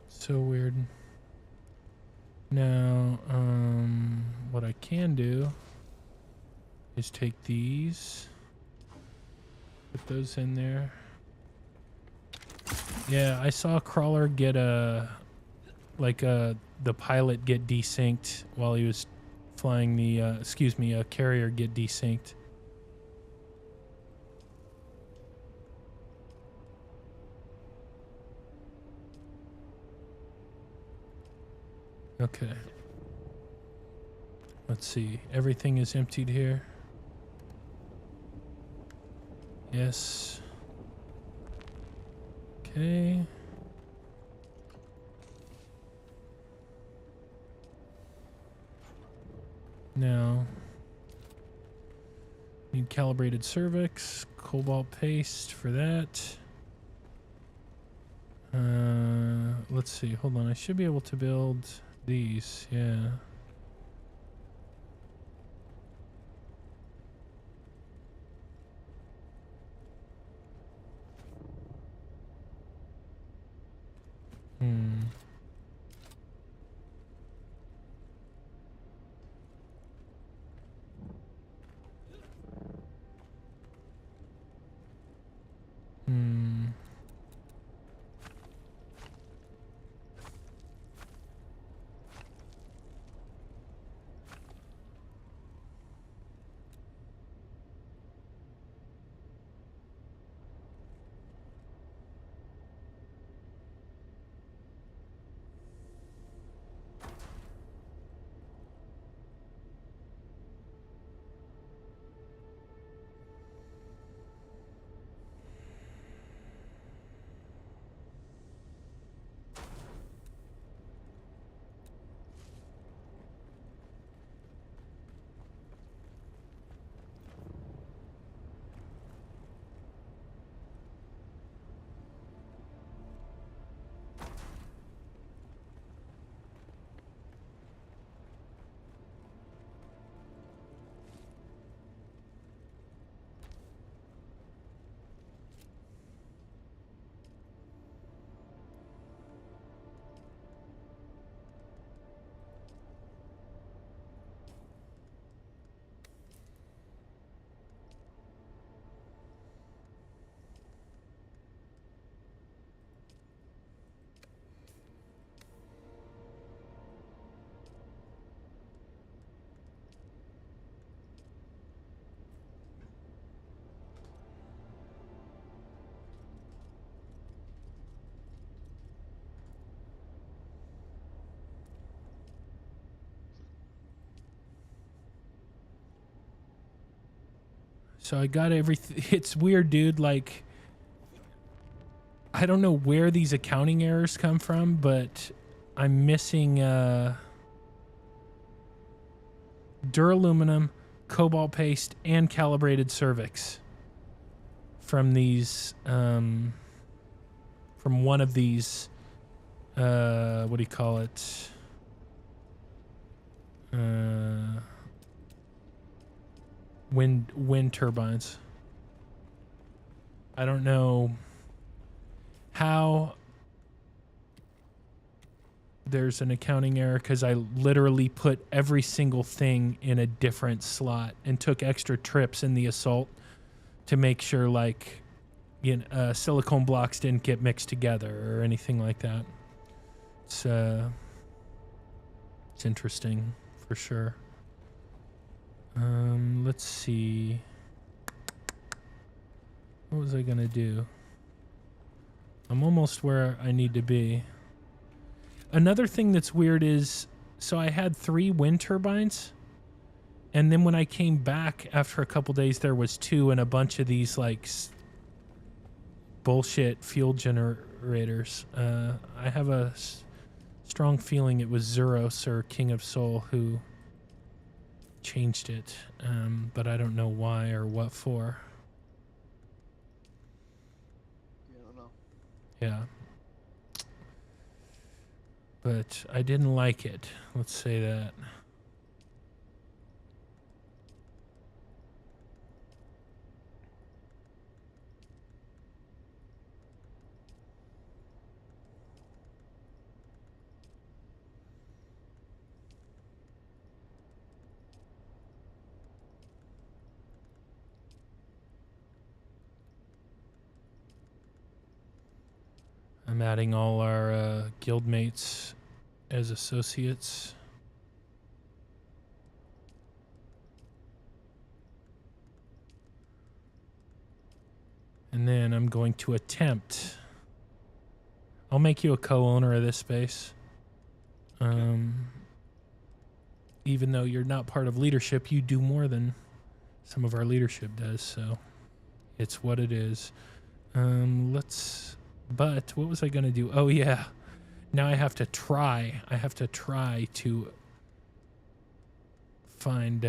So weird. Now, what I can do is take these, put those in there. Yeah, I saw a crawler get the pilot get desynced while he was flying the, a carrier get desynced. Okay. Let's see. Everything is emptied here. Yes. Okay. Now, need calibrated cervix, cobalt paste for that. Let's see. Hold on. I should be able to build these. Yeah. So I got everything. It's weird, dude. Like, I don't know where these accounting errors come from, but I'm missing duraluminum, cobalt paste, and calibrated cervix from these, from one of these, what do you call it? Wind turbines. I don't know how there's an accounting error because I literally put every single thing in a different slot and took extra trips in the assault to make sure, like, you know, silicone blocks didn't get mixed together or anything like that. It's interesting for sure. Let's see. What was I gonna do? I'm almost where I need to be. Another thing that's weird is, so I had 3 wind turbines, and then when I came back after a couple days, there was 2 and a bunch of these like bullshit fuel generators. I have a strong feeling it was Zuros or King of Soul who changed it, but I don't know why or what for. Yeah, I don't know. Yeah. But I didn't like it. Let's say that. I'm adding all our guildmates as associates. And then I'm going to attempt. I'll make you a co-owner of this space. Even though you're not part of leadership, you do more than some of our leadership does, so it's what it is. But what was I gonna do? Oh yeah. Now I have to try. I have to try to find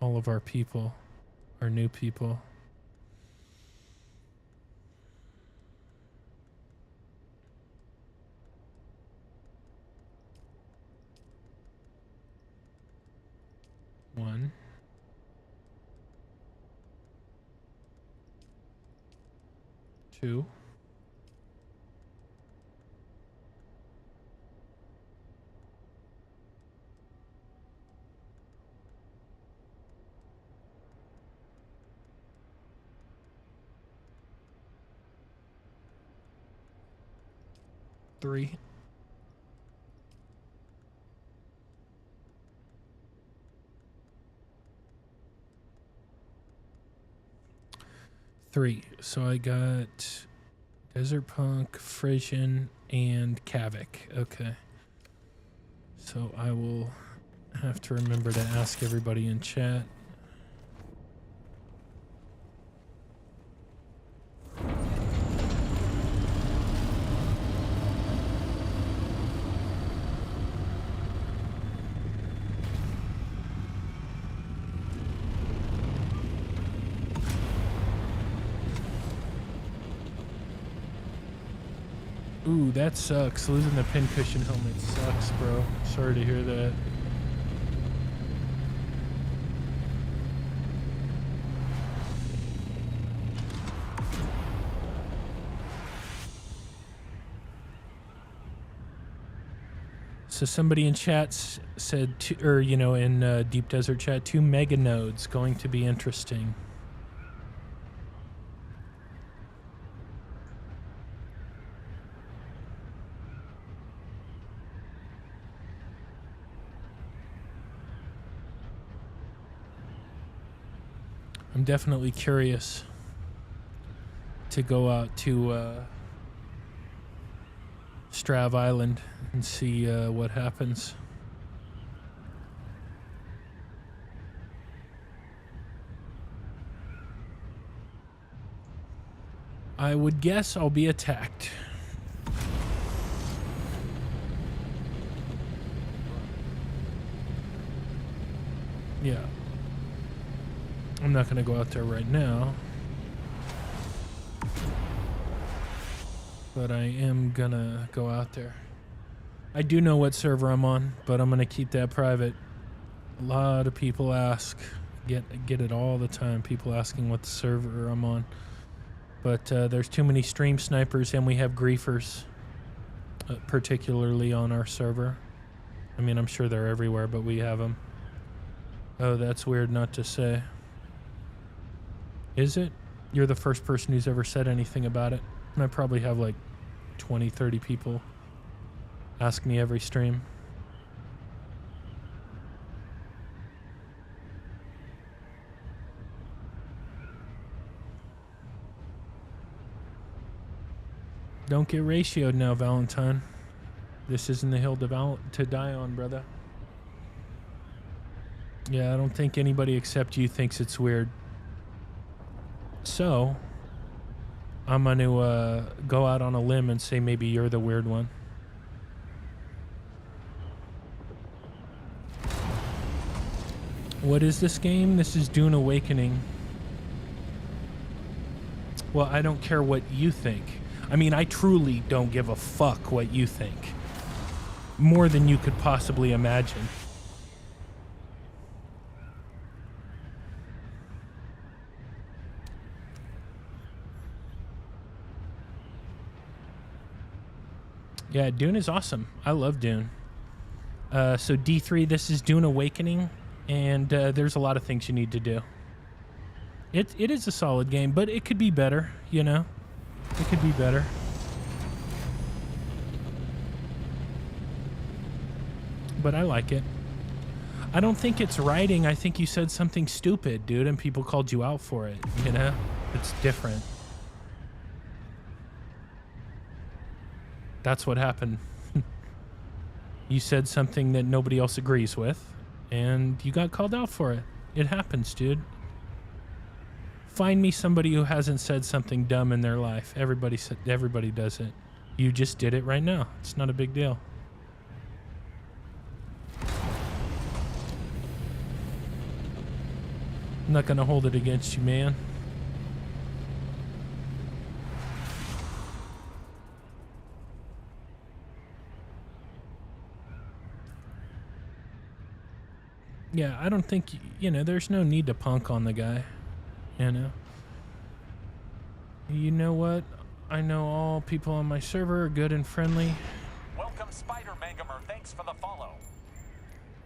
all of our people, our new people. One. 2. 3. 3. So I got Desert Punk, Frisian, and Kavik. Okay. So I will have to remember to ask everybody in chat. Ooh, that sucks. Losing the pincushion helmet sucks, bro. Sorry to hear that. So somebody in chat said, in Deep Desert chat, 2 mega nodes going to be interesting. I'm definitely curious to go out to Strav Island and see what happens. I would guess I'll be attacked. Yeah. I'm not gonna go out there right now. But I am gonna go out there. I do know what server I'm on, but I'm gonna keep that private. A lot of people ask, get it all the time, people asking what the server I'm on. But there's too many stream snipers and we have griefers, particularly on our server. I mean, I'm sure they're everywhere, but we have them. Oh, that's weird not to say. Is it? You're the first person who's ever said anything about it. And I probably have like 20, 30 people ask me every stream. Don't get ratioed now, Valentine. This isn't the hill to die on, brother. Yeah, I don't think anybody except you thinks it's weird. So, I'm going to go out on a limb and say maybe you're the weird one. What is this game? This is Dune Awakening. Well, I don't care what you think. I mean, I truly don't give a fuck what you think. More than you could possibly imagine. Yeah, Dune is awesome. I love Dune. So D3, this is Dune Awakening, and there's a lot of things you need to do. It is a solid game, but it could be better, you know? It could be better. But I like it. I don't think it's writing. I think you said something stupid, dude, and people called you out for it, you know? It's different. That's what happened. You said something that nobody else agrees with, and you got called out for it. It happens, dude. Find me somebody who hasn't said something dumb in their life. Everybody does it. You just did it right now. It's not a big deal. I'm not gonna hold it against you, man. Yeah, I don't think, you know, there's no need to punk on the guy, you know? You know what? I know all people on my server are good and friendly. Welcome, Spider-Man-gamer. Thanks for the follow.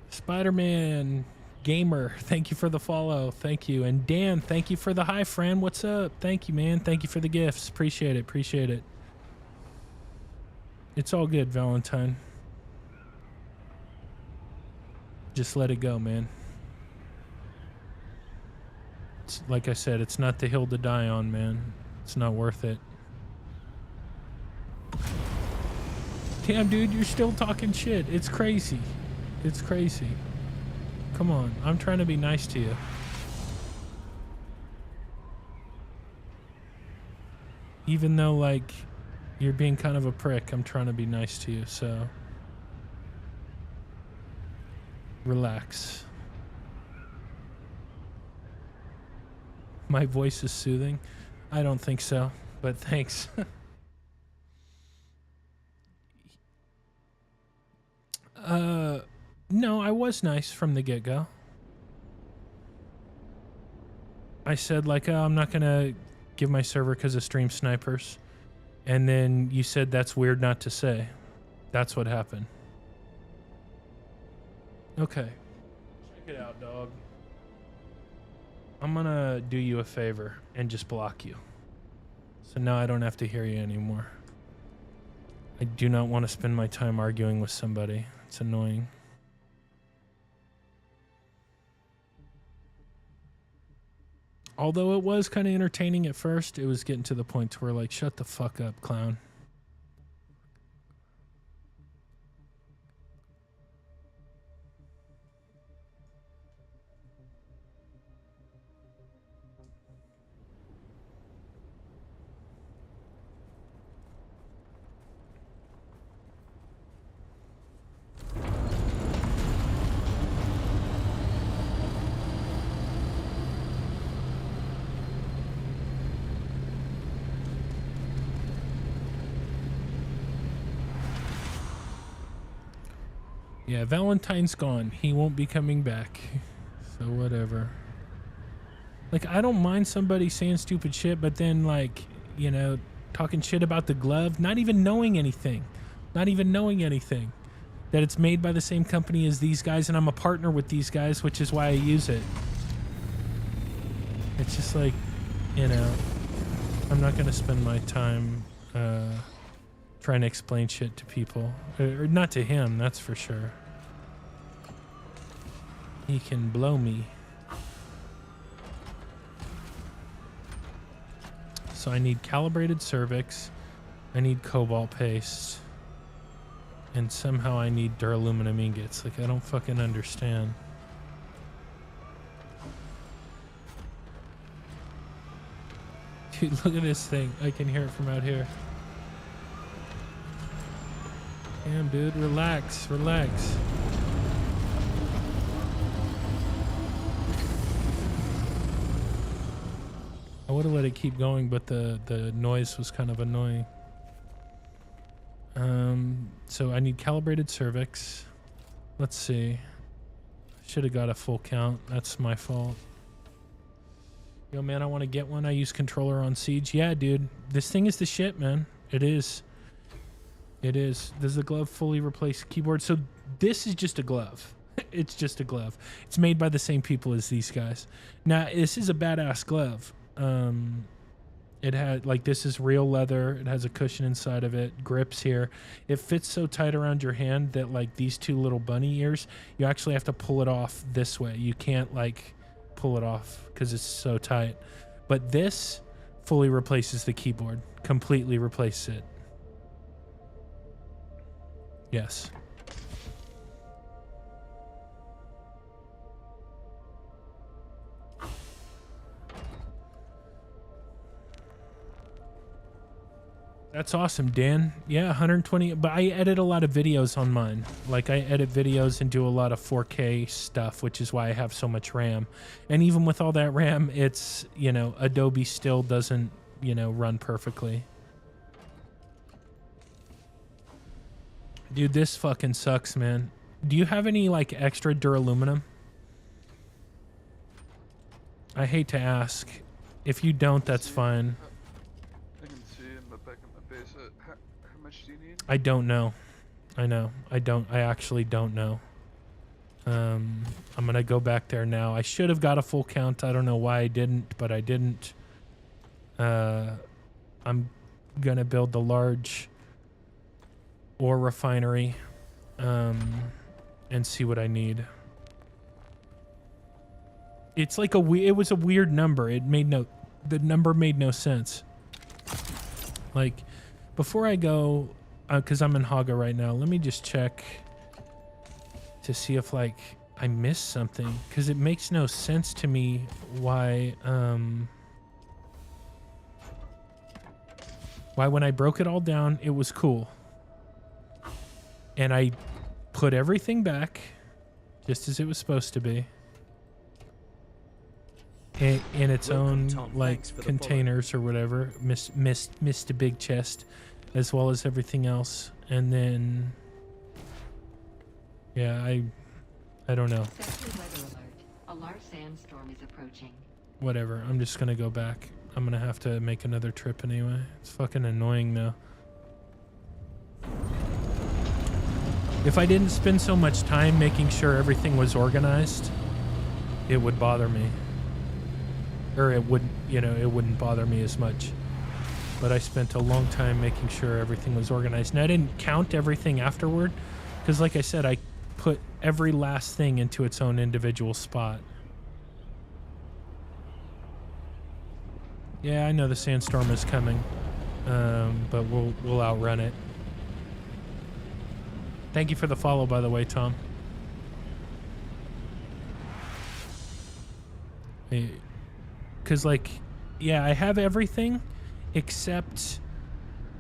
Spider-Man Gamer, thank you for the follow. Thank you. And Dan, thank you for the hi, friend. What's up? Thank you, man. Thank you for the gifts. Appreciate it. Appreciate it. It's all good, Valentine. Just let it go, man. It's, like I said, it's not the hill to die on, man. It's not worth it. Damn, dude, you're still talking shit. It's crazy. It's crazy. Come on, I'm trying to be nice to you. Even though, like, you're being kind of a prick, I'm trying to be nice to you, so... relax. My voice is soothing? I don't think so, but thanks. No, I was nice from the get-go. I said, like, oh, I'm not gonna give my server because of stream snipers. And then you said that's weird not to say. That's what happened. Okay. Check it out, dog. I'm gonna do you a favor and just block you. So now I don't have to hear you anymore. I do not want to spend my time arguing with somebody. It's annoying. Although it was kind of entertaining at first, it was getting to the point where, like, shut the fuck up, clown. Yeah, Valentine's gone. He won't be coming back. So whatever. Like, I don't mind somebody saying stupid shit, but then, like, you know, talking shit about the glove, not even knowing anything. Not even knowing anything. That it's made by the same company as these guys, and I'm a partner with these guys, which is why I use it. It's just like, you know, I'm not going to spend my time trying to explain shit to people. Or not to him, that's for sure. He can blow me. So I need calibrated cervix. I need cobalt paste. And somehow I need duraluminum ingots. Like, I don't fucking understand. Dude, look at this thing. I can hear it from out here. Damn, dude, relax, relax. I would have let it keep going, but the noise was kind of annoying. So I need calibrated cervix. Let's see. Should have got a full count. That's my fault. Yo, man, I want to get one. I use controller on Siege. Yeah, dude. This thing is the shit, man. It is. It is. Does the glove fully replace keyboard? So this is just a glove. It's just a glove. It's made by the same people as these guys. Now, this is a badass glove. It had, like, this is real leather. It has a cushion inside of it, grips here. It fits so tight around your hand that, like, these two little bunny ears, you actually have to pull it off this way. You can't, like, pull it off because it's so tight. But this fully replaces the keyboard, completely replaces it. Yes. That's awesome, Dan. Yeah, 120. But I edit a lot of videos on mine. Like, I edit videos and do a lot of 4K stuff, which is why I have so much RAM. And even with all that RAM, it's, you know, Adobe still doesn't, you know, run perfectly. Dude, this fucking sucks, man. Do you have any, like, extra duraluminum? I hate to ask. If you don't, that's fine. I can see in the back of my base. How much do you need? I don't know. I know. I actually don't know. I'm gonna go back there now. I should have got a full count. I don't know why I didn't, but I didn't. I'm gonna build the large ore refinery, and see what I need. It's like it was a weird number. The number made no sense. Like, before I go, because I'm in Haga right now, let me just check to see if, like, I missed something, because it makes no sense to me why when I broke it all down, it was cool. And I put everything back just as it was supposed to be. In its own, like, containers or whatever. Missed a big chest, as well as everything else. And then, yeah, I don't know. A large sandstorm is approaching. Whatever, I'm just gonna go back. I'm gonna have to make another trip anyway. It's fucking annoying though. If I didn't spend so much time making sure everything was organized, it would bother me. Or it wouldn't, you know, it wouldn't bother me as much. But I spent a long time making sure everything was organized. And I didn't count everything afterward, because like I said, I put every last thing into its own individual spot. Yeah, I know the sandstorm is coming, but we'll outrun it. Thank you for the follow, by the way, Tom. Because, like, yeah, I have everything except,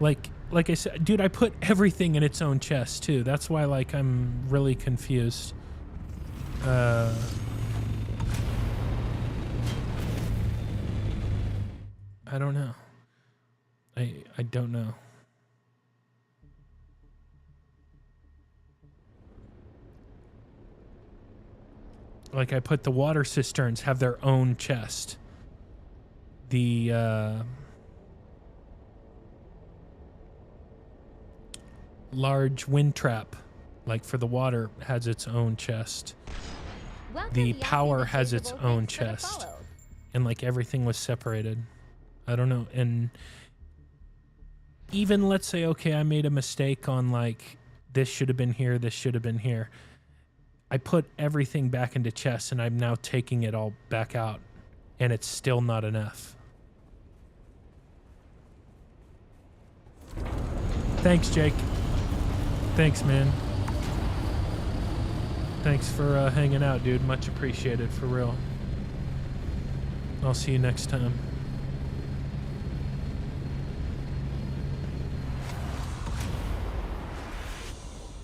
like I said, dude, I put everything in its own chest, too. That's why, like, I'm really confused. I don't know. I don't know. like I put the water cisterns have their own chest. The large wind trap, like for the water, has its own chest. The power has its own chest. And like everything was separated. I don't know. And even let's say, okay, I made a mistake on like, this should have been here, this should have been here. I put everything back into chests and I'm now taking it all back out. And it's still not enough. Thanks, Jake. Thanks, man. Thanks for hanging out, dude. Much appreciated, for real. I'll see you next time.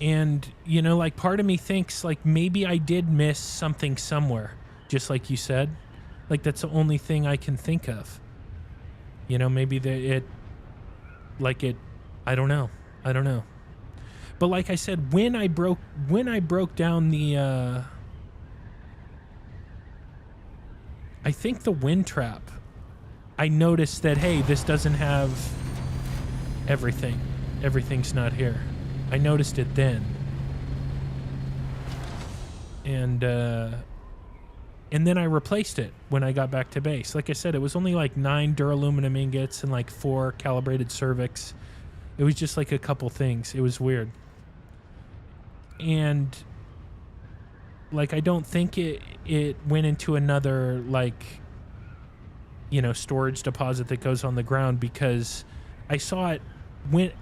And, you know, like part of me thinks like maybe I did miss something somewhere, just like you said. Like that's the only thing I can think of. You know, maybe I don't know. I don't know. But like I said, when I broke down the I think the wind trap, I noticed that, hey, this doesn't have everything. Everything's not here. I noticed it then. And then I replaced it when I got back to base. Like I said, it was only like 9 duraluminum ingots and like 4 calibrated cervix. It was just like a couple things. It was weird. And like I don't think it went into another like, you know, storage deposit that goes on the ground, because I saw it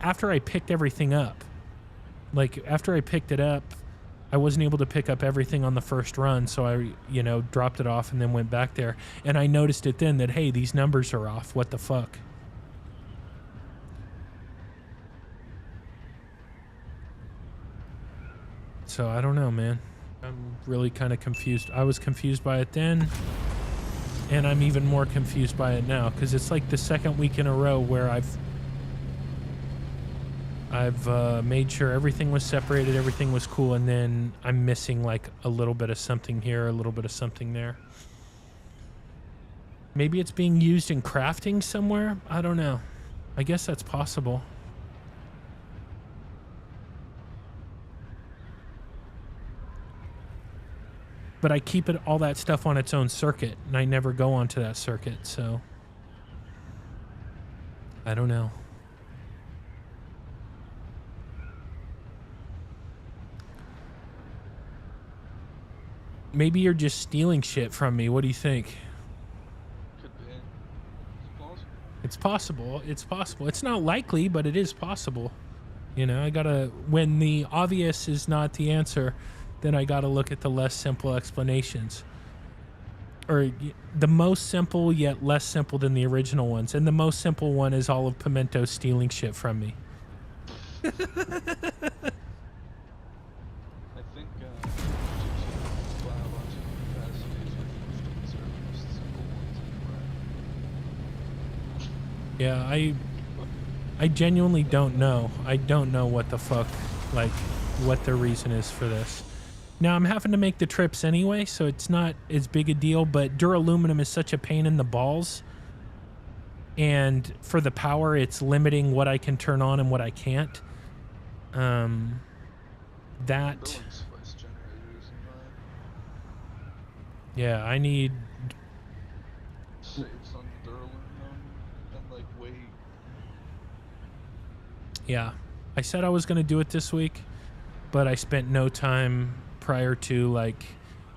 after I picked everything up. Like after I picked it up, I wasn't able to pick up everything on the first run, so I, you know, dropped it off and then went back there. And I noticed it then that, hey, these numbers are off. What the fuck? So I don't know, man. I'm really kind of confused. I was confused by it then, and I'm even more confused by it now, because it's like the second week in a row where I've made sure everything was separated, everything was cool, and then I'm missing like a little bit of something here, a little bit of something there. Maybe it's being used in crafting somewhere? I don't know. I guess that's possible. But I keep all that stuff on its own circuit, and I never go onto that circuit, so I don't know. Maybe you're just stealing shit from me. What do you think? Could be. It's possible. It's possible. It's not likely, but it is possible. You know, I gotta, when the obvious is not the answer, then I gotta look at the less simple explanations. Or the most simple yet less simple than the original ones. And the most simple one is all of Pimento stealing shit from me. I think biological capacities are most simple ones anyway. Yeah, I genuinely don't know. I don't know what the fuck, like, what the reason is for this. Now, I'm having to make the trips anyway, so it's not as big a deal, but duraluminum is such a pain in the balls. And for the power, it's limiting what I can turn on and what I can't. Yeah, I need... Saves on duraluminum and, like, weight. Yeah. I said I was going to do it this week, but I spent no time prior to, like...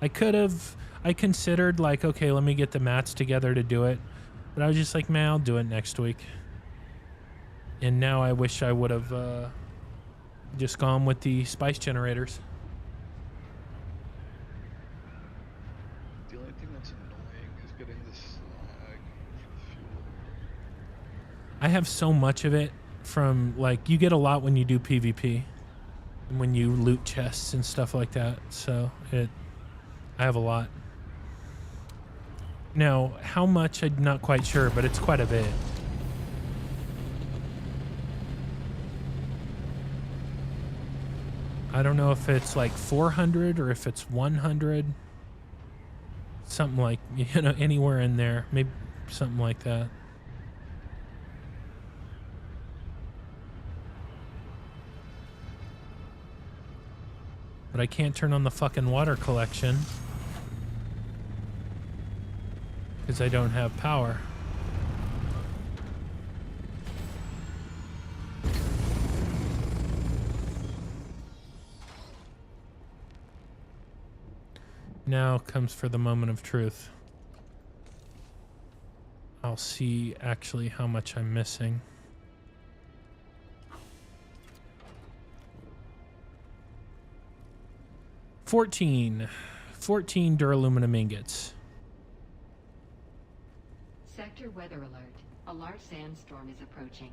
I considered, like, okay, let me get the mats together to do it. But I was just like, man, I'll do it next week. And now I wish I would have just gone with the spice generators. The only thing that's annoying is getting the slag for the fuel. I have so much of it from, like, you get a lot when you do PvP. And when you loot chests and stuff like that. So, I have a lot. Now, how much, I'm not quite sure, but it's quite a bit. I don't know if it's like 400 or if it's 100. Something like, you know, anywhere in there. Maybe something like that. But I can't turn on the fucking water collection because I don't have power. Now comes for the moment of truth. I'll see actually how much I'm missing. $14 duraluminum ingots. Sector weather alert. A large sandstorm is approaching.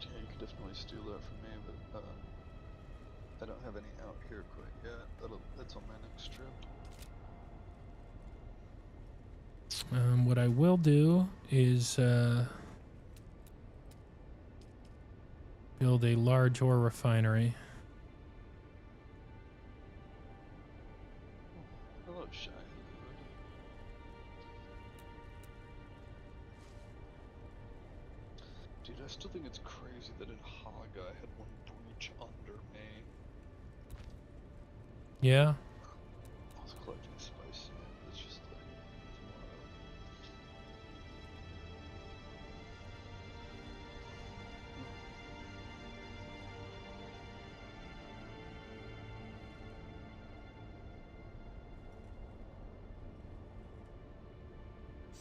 Yeah, you could definitely steal that from me, but I don't have any out here quite yet. That's on my next trip. What I will do is build a large ore refinery. Hello, Shy. Dude, I still think it's crazy that in Haga I had one breach under me. Yeah. I was collecting spice sand. It's just like, it's wild.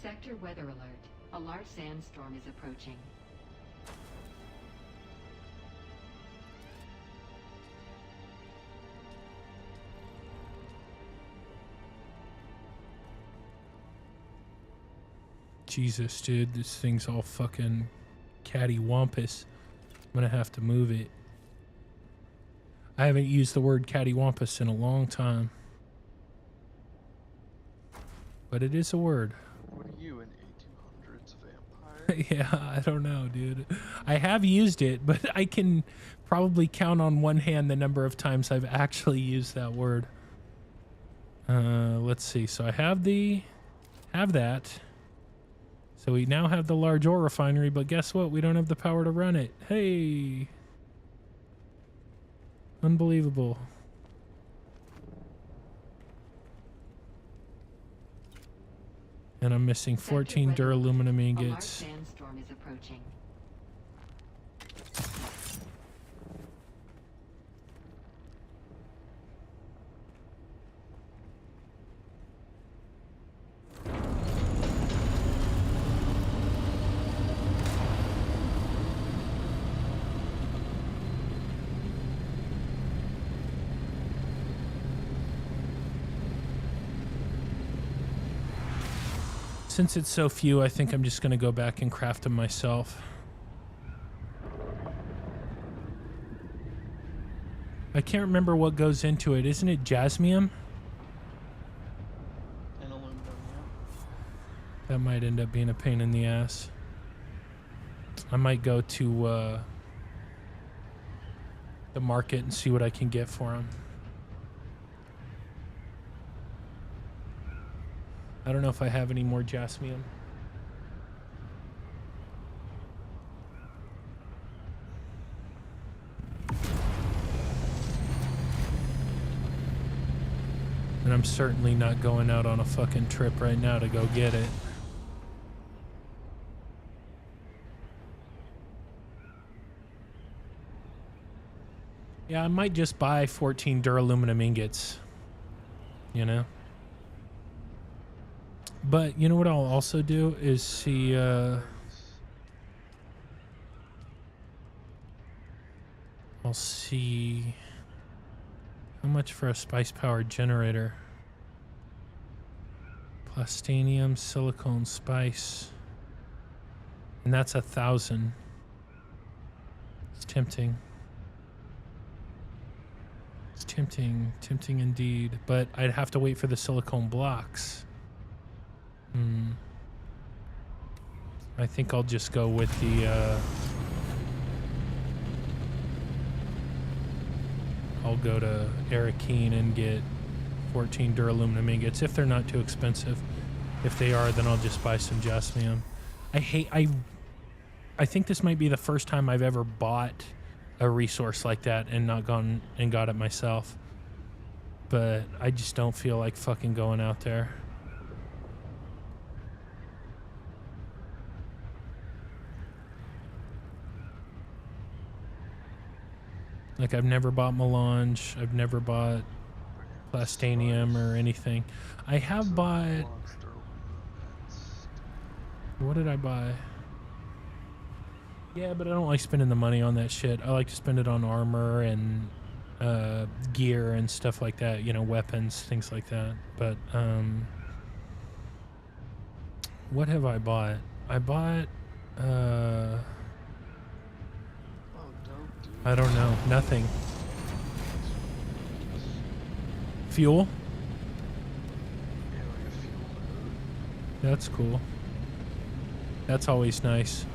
Sector weather alert. A large sandstorm is approaching. Jesus, dude, this thing's all fucking cattywampus. I'm gonna have to move it. I haven't used the word cattywampus in a long time. But it is a word. What are you, an 1800s vampire? Yeah, I don't know, dude. I have used it, but I can probably count on one hand the number of times I've actually used that word. Let's see. So I have that. So we now have the large ore refinery, but guess what? We don't have the power to run it. Hey. Unbelievable. And I'm missing 14 duraluminum ingots. A large sandstorm is approaching. Since it's so few, I think I'm just going to go back and craft them myself. I can't remember what goes into it. Isn't it jasmium? And aluminum, yeah. That might end up being a pain in the ass. I might go to the market and see what I can get for them. I don't know if I have any more jasmium. And I'm certainly not going out on a fucking trip right now to go get it. Yeah, I might just buy 14 duraluminum ingots. You know? But you know what I'll also do is see I'll see how much for a spice powered generator. Plastinium, silicone, spice. And that's 1,000. It's tempting. It's tempting indeed. But I'd have to wait for the silicone blocks. I think I'll just go with the I'll go to Arakeen and get 14 duraluminum ingots if they're not too expensive. If they are, then I'll just buy some jasmium. I think this might be the first time I've ever bought a resource like that and not gone and got it myself. But I just don't feel like fucking going out there. Like, I've never bought melange. I've never bought plastanium or anything. I have bought... What did I buy? Yeah, but I don't like spending the money on that shit. I like to spend it on armor and gear and stuff like that. You know, weapons, things like that. But, what have I bought? I bought, I don't know. Nothing. Fuel? That's cool. That's always nice.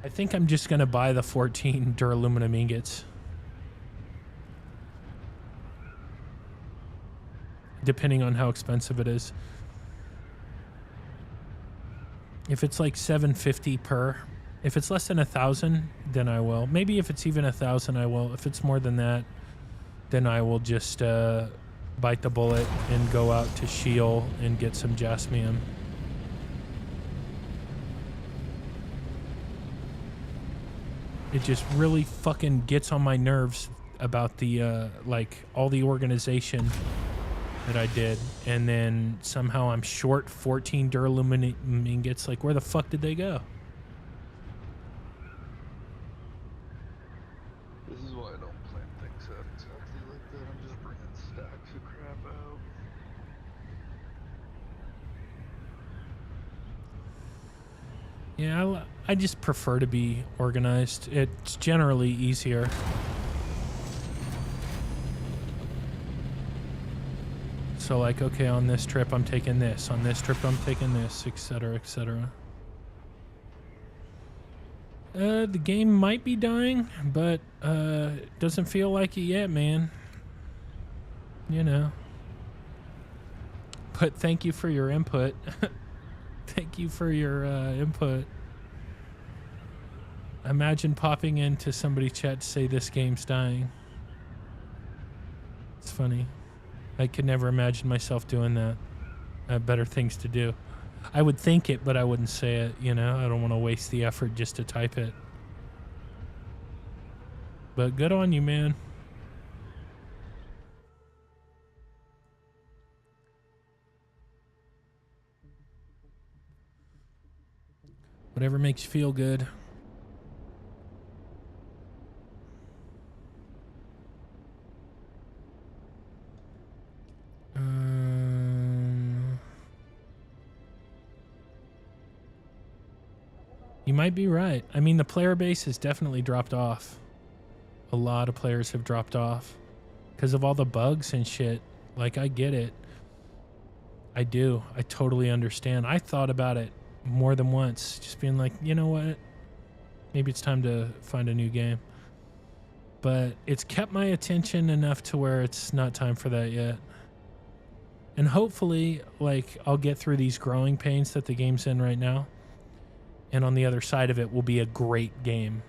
I think I'm just gonna buy the 14 duraluminum ingots. Depending on how expensive it is. If it's like $750 per, if it's less than 1,000, then I will. Maybe if it's even 1,000, I will. If it's more than that, then I will just bite the bullet and go out to Sheol and get some jasmium. It just really fucking gets on my nerves about the like all the organization that I did, and then somehow I'm short 14 duraluminum ingots. Like, where the fuck did they go? This is why I don't plan things out exactly like that. I'm just bringing stacks of crap out. Yeah, I just prefer to be organized. It's generally easier. So like, okay, on this trip I'm taking this, on this trip I'm taking this, etc., etc. The game might be dying, but it doesn't feel like it yet, man. You know. But thank you for your input. Thank you for your input. Imagine popping into somebody's chat to say this game's dying. It's funny. I could never imagine myself doing that. I have better things to do. I would think it, but I wouldn't say it, you know? I don't want to waste the effort just to type it. But good on you, man. Whatever makes you feel good. You might be right. I mean, the player base has definitely dropped off. A lot of players have dropped off because of all the bugs and shit. Like, I get it. I do. I totally understand. I thought about it more than once, just being like, you know what? Maybe it's time to find a new game. But it's kept my attention enough to where it's not time for that yet. And hopefully, like, I'll get through these growing pains that the game's in right now. And on the other side of it will be a great game.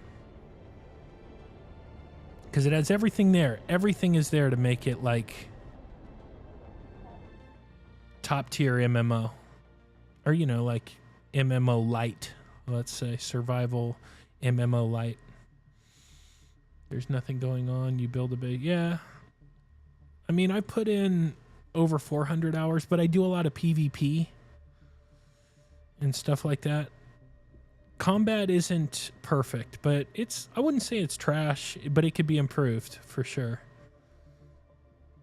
Because it has everything there. Everything is there to make it like top tier MMO. Or, you know, like MMO light. Let's say survival MMO light. There's nothing going on. You build a base. Yeah. I mean, I put in over 400 hours, but I do a lot of PvP and stuff like that. Combat isn't perfect, but I wouldn't say it's trash, but it could be improved for sure.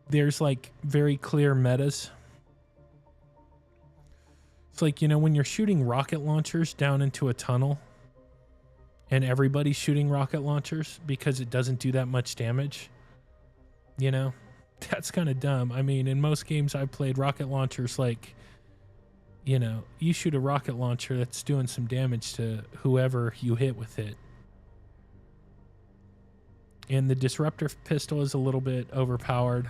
There's like very clear metas. It's like, you know, when you're shooting rocket launchers down into a tunnel and everybody's shooting rocket launchers because it doesn't do that much damage, you know, that's kind of dumb. I mean, in most games I've played, rocket launchers, like, you know, you shoot a rocket launcher that's doing some damage to whoever you hit with it. And the disruptor pistol is a little bit overpowered.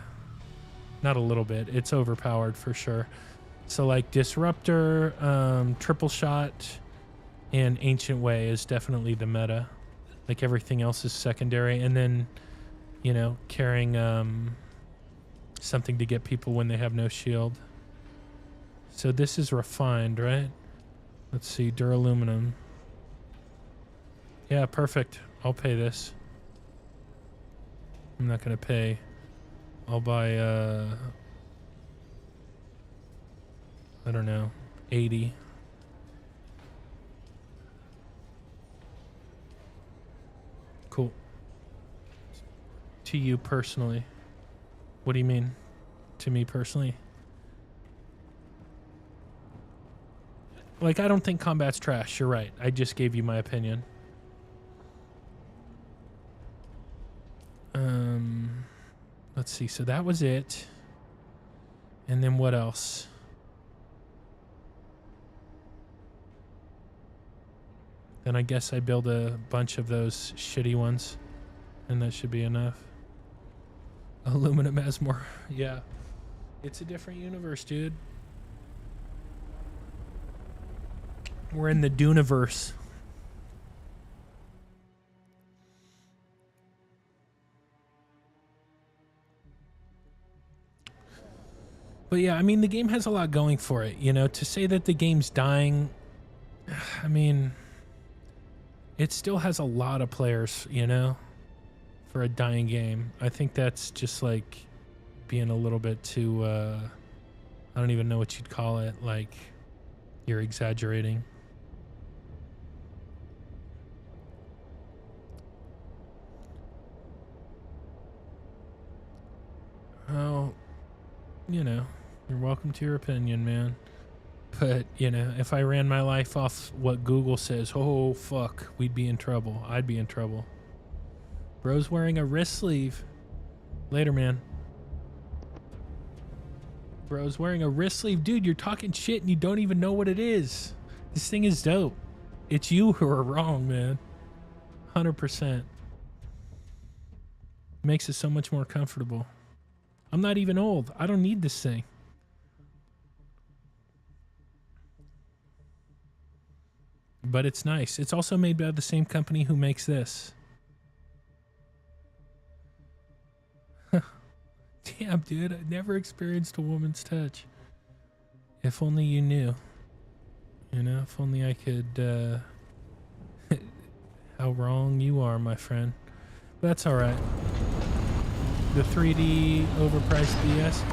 Not a little bit, it's overpowered for sure. So like disruptor, triple shot, and ancient way is definitely the meta. Like everything else is secondary. And then, you know, carrying something to get people when they have no shield. So this is refined, right? Let's see, duraluminum. Yeah, perfect. I'll pay this. I'm not gonna pay. I'll buy I don't know, 80. Cool. To you personally. What do you mean? To me personally? Like, I don't think combat's trash. You're right. I just gave you my opinion. Let's see. So that was it. And then what else? Then I guess I build a bunch of those shitty ones. And that should be enough. Aluminum has more. Yeah. It's a different universe, dude. We're in the Duneverse. But yeah, I mean, the game has a lot going for it, you know. To say that the game's dying, I mean, it still has a lot of players, you know, for a dying game. I think that's just like being a little bit too, I don't even know what you'd call it. Like, you're exaggerating. Oh, you know, you're welcome to your opinion, man. But, you know, if I ran my life off what Google says, oh, fuck, we'd be in trouble. I'd be in trouble. Bro's wearing a wrist sleeve. Later, man. Bro's wearing a wrist sleeve. Dude, you're talking shit and you don't even know what it is. This thing is dope. It's you who are wrong, man. 100%. Makes it so much more comfortable. I'm not even old. I don't need this thing. But it's nice. It's also made by the same company who makes this. Damn, dude. I never experienced a woman's touch. If only you knew. You know, if only I could... How wrong you are, my friend. That's alright. The 3D overpriced BS.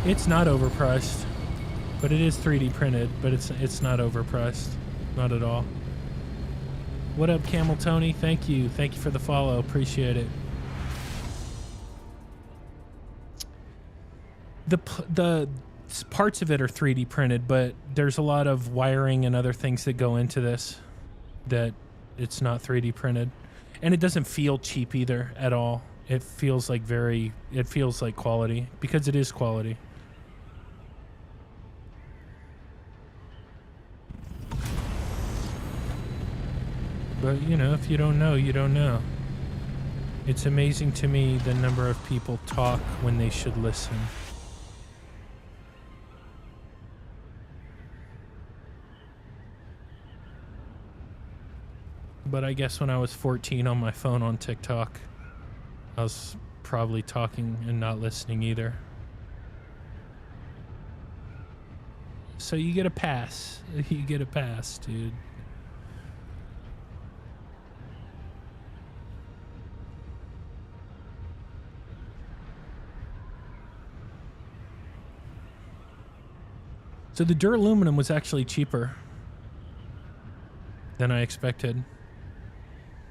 It's not overpriced, but it is 3D printed, but it's not overpriced. Not at all. What up, Camel Tony? Thank you. Thank you for the follow. Appreciate it. The parts of it are 3D printed, but there's a lot of wiring and other things that go into this that it's not 3D printed. And it doesn't feel cheap either at all. It feels like it feels like quality because it is quality. But, you know, if you don't know, you don't know. It's amazing to me the number of people talk when they should listen. But I guess when I was 14 on my phone on TikTok, I was probably talking and not listening either. So you get a pass. You get a pass, dude. So the duraluminum was actually cheaper than I expected.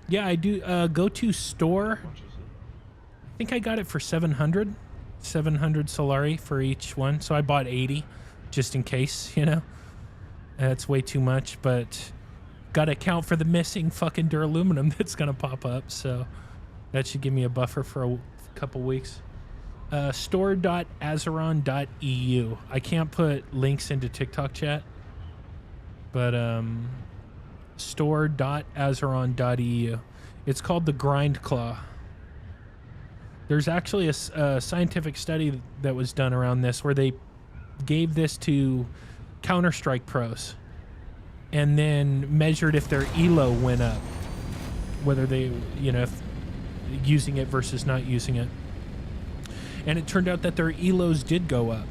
Yeah, I do. Go to store. I think I got it for 700 Solari for each one. So I bought 80 just in case, you know. That's way too much, but got to account for the missing fucking duraluminum that's going to pop up. So that should give me a buffer for a couple weeks. Store.azeron.eu. I can't put links into TikTok chat but store.azeron.eu. It's called the Grind Claw. There's actually a scientific study that was done around this where they gave this to Counter-Strike pros and then measured if their elo went up, whether they, you know, if using it versus not using it. And it turned out that their elos did go up.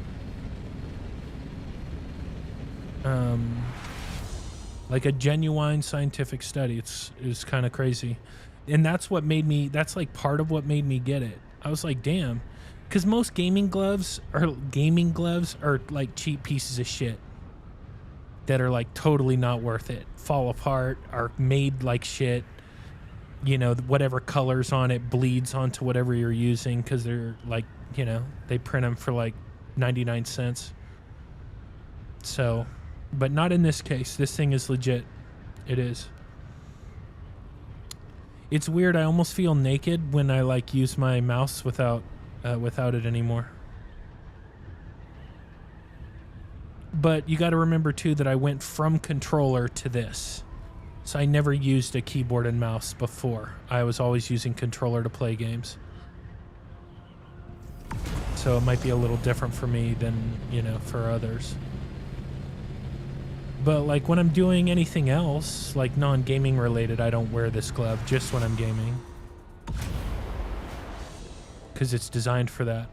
Like a genuine scientific study. It's kind of crazy. And that's what made me, that's like part of what made me get it. I was like, damn. Because most gaming gloves are like cheap pieces of shit that are like totally not worth it. Fall apart, are made like shit. You know, whatever colors on it bleeds onto whatever you're using because they're like, you know, they print them for like 99 cents. So, but not in this case. This thing is legit. It is. It's weird. I almost feel naked when I like use my mouse without it anymore. But you got to remember too that I went from controller to this. So I never used a keyboard and mouse before. I was always using controller to play games. So it might be a little different for me than, you know, for others. But like when I'm doing anything else, like non-gaming related, I don't wear this glove just when I'm gaming. Because it's designed for that.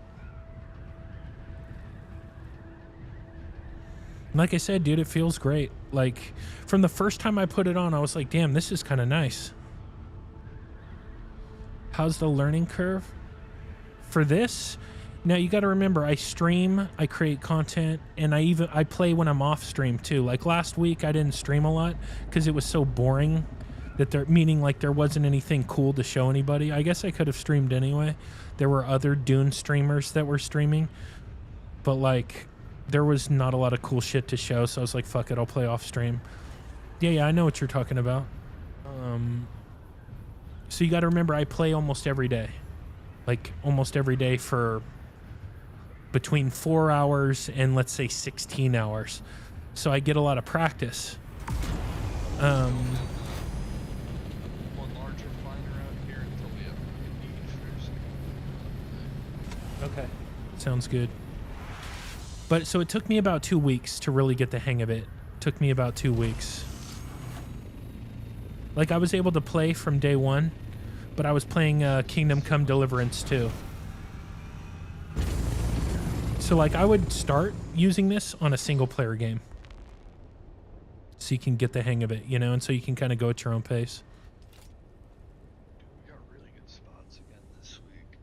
Like I said, dude, it feels great. Like, from the first time I put it on, I was like, damn, this is kind of nice. How's the learning curve? For this, now you got to remember, I stream, I create content, and I play when I'm off stream too. Like last week, I didn't stream a lot because it was so boring that meaning like there wasn't anything cool to show anybody. I guess I could have streamed anyway. There were other Dune streamers that were streaming, but like, there was not a lot of cool shit to show, so I was like, fuck it, I'll play off stream. Yeah, I know what you're talking about. So you got to remember, I play almost every day. Like, almost every day for between 4 hours and, let's say, 16 hours. So I get a lot of practice. One larger finder out here until we have need first. Okay. Sounds good. But so it took me about 2 weeks to really get the hang of it. Took me about 2 weeks. Like I was able to play from day one, but I was playing Kingdom Come Deliverance too. So like I would start using this on a single player game. So you can get the hang of it, you know, and so you can kind of go at your own pace. Dude, we got really good spots again this week.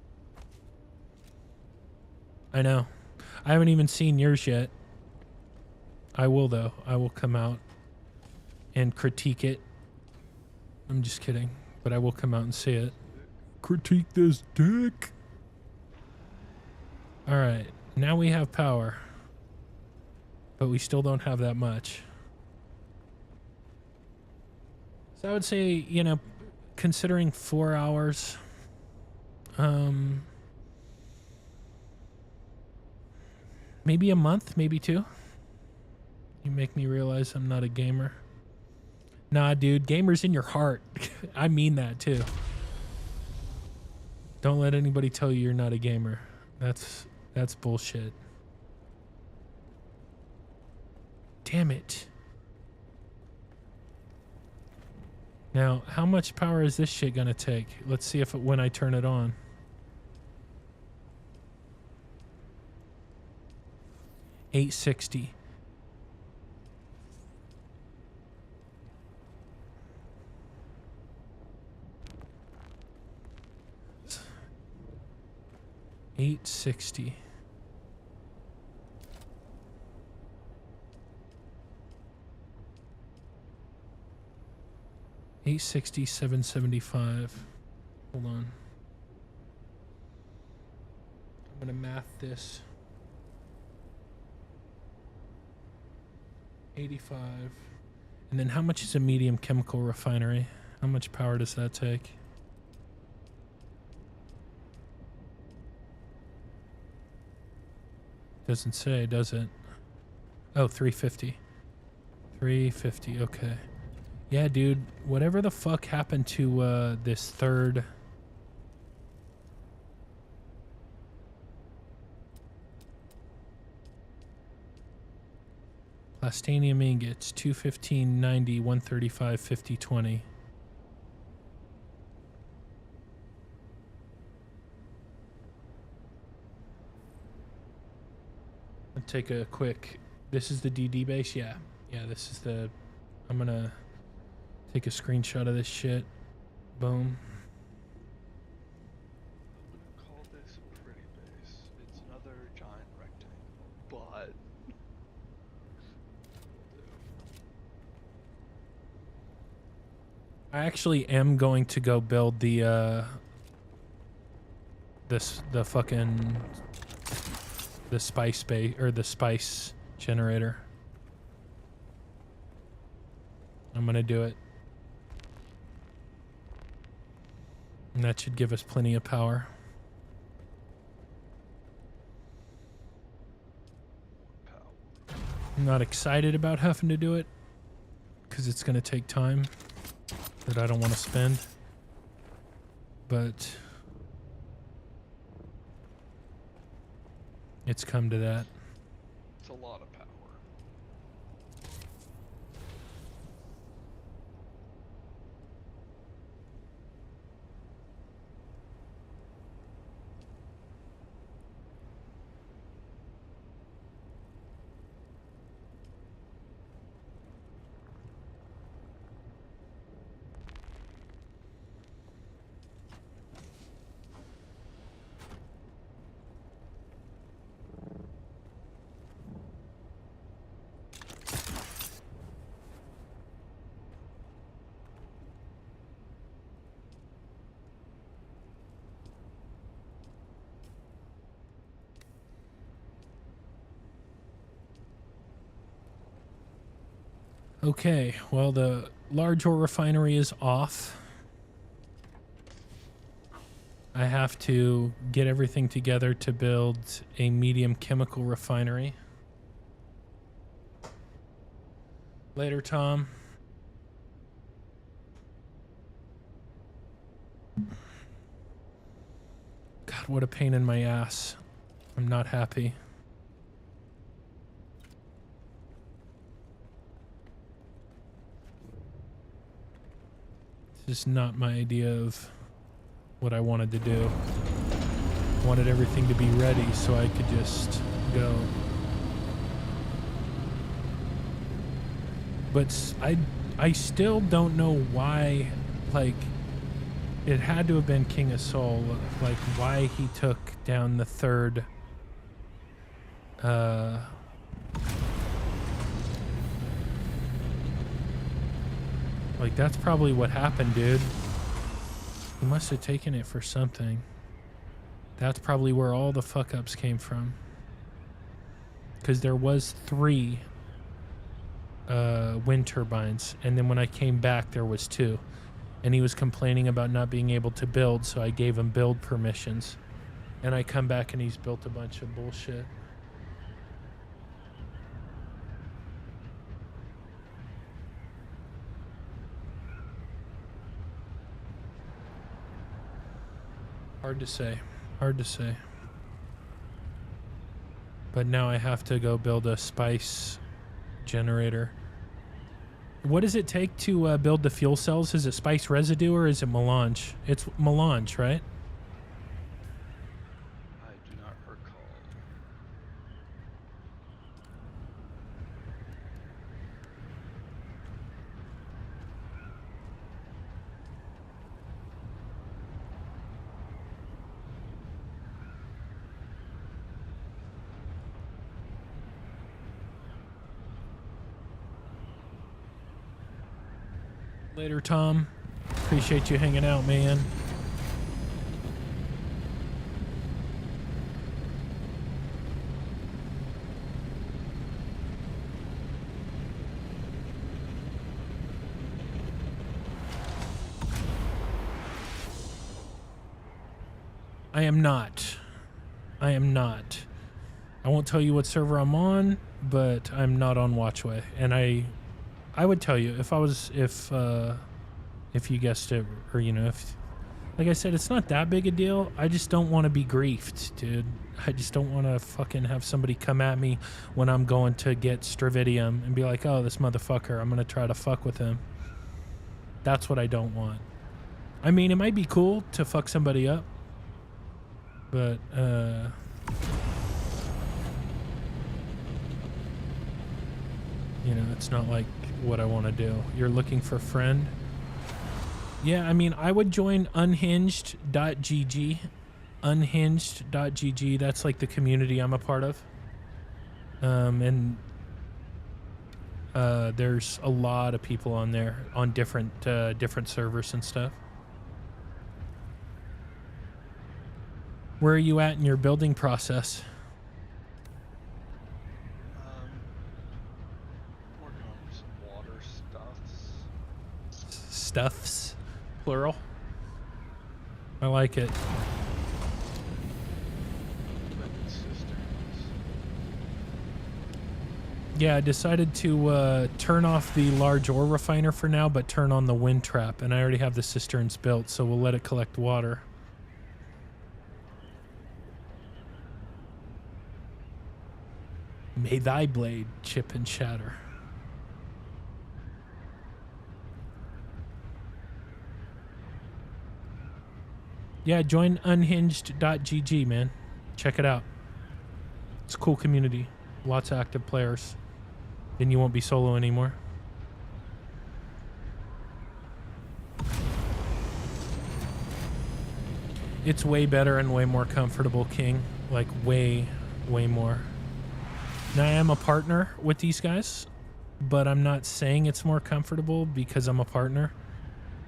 I know. I haven't even seen yours yet. I will, though. I will come out and critique it. I'm just kidding. But I will come out and see it. Critique this dick. Alright. Now we have power. But we still don't have that much. So I would say, you know, considering 4 hours... maybe a month, maybe 2. You make me realize I'm not a gamer. Nah, dude, gamer's in your heart. I mean that too. Don't let anybody tell you you're not a gamer. That's bullshit. Damn it. Now, how much power is this shit gonna take? Let's see if when I turn it on. 860. $860. $860, $775. Hold on. I'm gonna math this. 85. And then how much is a medium chemical refinery? How much power does that take? Doesn't say, does it? Oh, 350. 350. Okay. Yeah, dude. Whatever the fuck happened to this third? Plastanium ingots, 215, 90, 135, 50, 20. I'll take a quick, this is the DD base? Yeah. Yeah, this is the, I'm gonna take a screenshot of this shit. Boom. I wouldn't call this a pretty base. It's another giant rectangle, but I actually am going to go build the fucking the spice base or the spice generator. I'm gonna do it. And that should give us plenty of power. I'm not excited about having to do it because it's gonna take time that I don't want to spend, but it's come to that. it's a lot of power. Okay, well, the large ore refinery is off. I have to get everything together to build a medium chemical refinery. Later, Tom. God, what a pain in my ass. I'm not happy. This is not my idea of what I wanted to do. I wanted everything to be ready so I could just go. But I still don't know why, like, it had to have been King of Soul, like, why he took down the third, like, that's probably what happened, dude. He must have taken it for something. That's probably where all the fuck-ups came from. Because there was 3 wind turbines, and then when I came back, there was 2. And he was complaining about not being able to build, so I gave him build permissions. And I come back and he's built a bunch of bullshit. Hard to say. Hard to say. But now I have to go build a spice generator. What does it take to build the fuel cells? Is it spice residue or is it melange? It's melange, right? I do not recall. Later, Tom. Appreciate you hanging out, man. I am not. I am not. I won't tell you what server I'm on, but I'm not on Watchway. And I would tell you if you guessed it, or you know, if like I said, it's not that big a deal. I just don't want to be griefed, dude. I just don't want to fucking have somebody come at me when I'm going to get Stravidium and be like, oh, this motherfucker, I'm gonna try to fuck with him. That's what I don't want. I mean, it might be cool to fuck somebody up, but you know, it's not like what I want to do. You're looking for a friend? Yeah, I mean, I would join unhinged.gg. Unhinged.gg, that's like the community I'm a part of. And there's a lot of people on there on different servers and stuff. Where are you at in your building process? Working on some water stuffs. Stuffs, plural. I like it. Yeah, I decided to turn off the large ore refiner for now, but turn on the wind trap, and I already have the cisterns built, so we'll let it collect water. May thy blade chip and shatter. Yeah, join unhinged.gg, man. Check it out. It's a cool community. Lots of active players. Then you won't be solo anymore. It's way better and way more comfortable, King. Like, way, way more. Now, I am a partner with these guys, but I'm not saying it's more comfortable because I'm a partner.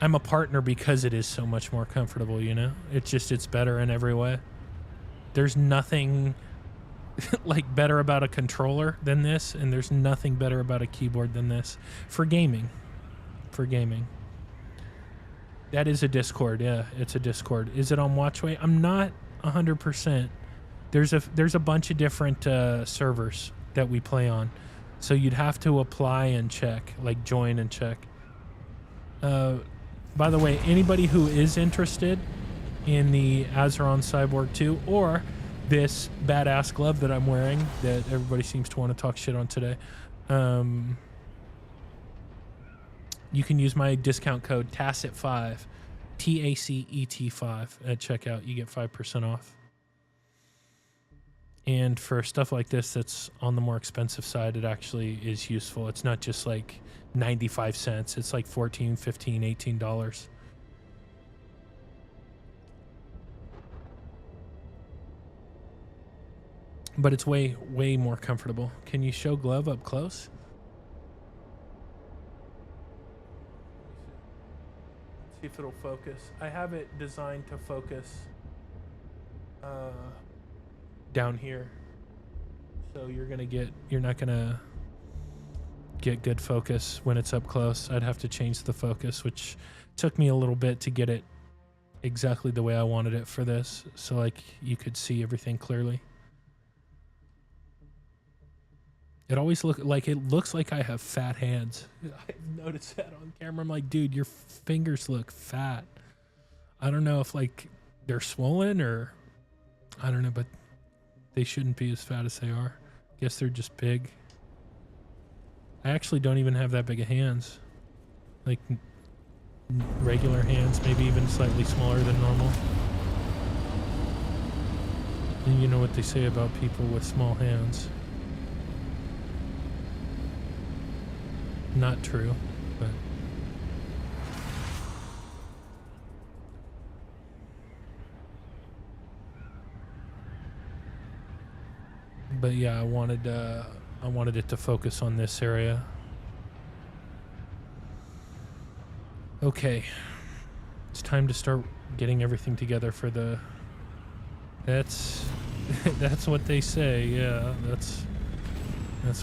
I'm a partner because it is so much more comfortable, you know? It's better in every way. There's nothing like better about a controller than this, and there's nothing better about a keyboard than this for gaming. That is a Discord. Yeah, it's a Discord. Is it on Watchway? I'm not 100%. There's a bunch of different servers that we play on, so you'd have to apply and check, like join and check. By the way, anybody who is interested in the Azeron Cyborg 2 or this badass glove that I'm wearing that everybody seems to want to talk shit on today, you can use my discount code TACET5, TACET5 at checkout. You get 5% off. And for stuff like this that's on the more expensive side, it actually is useful. It's not just like 95 cents. It's like $14, $15, $18. But it's way, way more comfortable. Can you show glove up close? Let's see if it'll focus. I have it designed to focus down here. So you're not gonna get good focus when it's up close. I'd have to change the focus, which took me a little bit to get it exactly the way I wanted it for this. So like you could see everything clearly. It always looks like I have fat hands. I've noticed that on camera. I'm like, dude, your fingers look fat. I don't know if like they're swollen or I don't know, but they shouldn't be as fat as they are. Guess they're just big. I actually don't even have that big of hands. Like regular hands, maybe even slightly smaller than normal. And you know what they say about people with small hands. Not true, but yeah, I wanted it to focus on this area. Okay, it's time to start getting everything together for the. That's what they say. Yeah, that's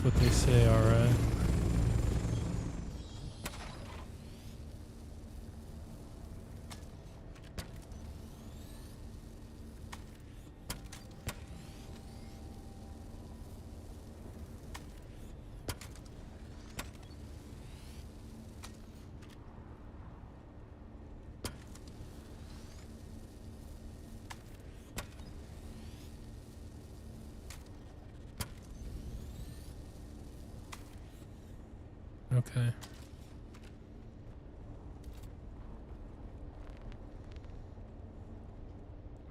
what they say. All right. Okay.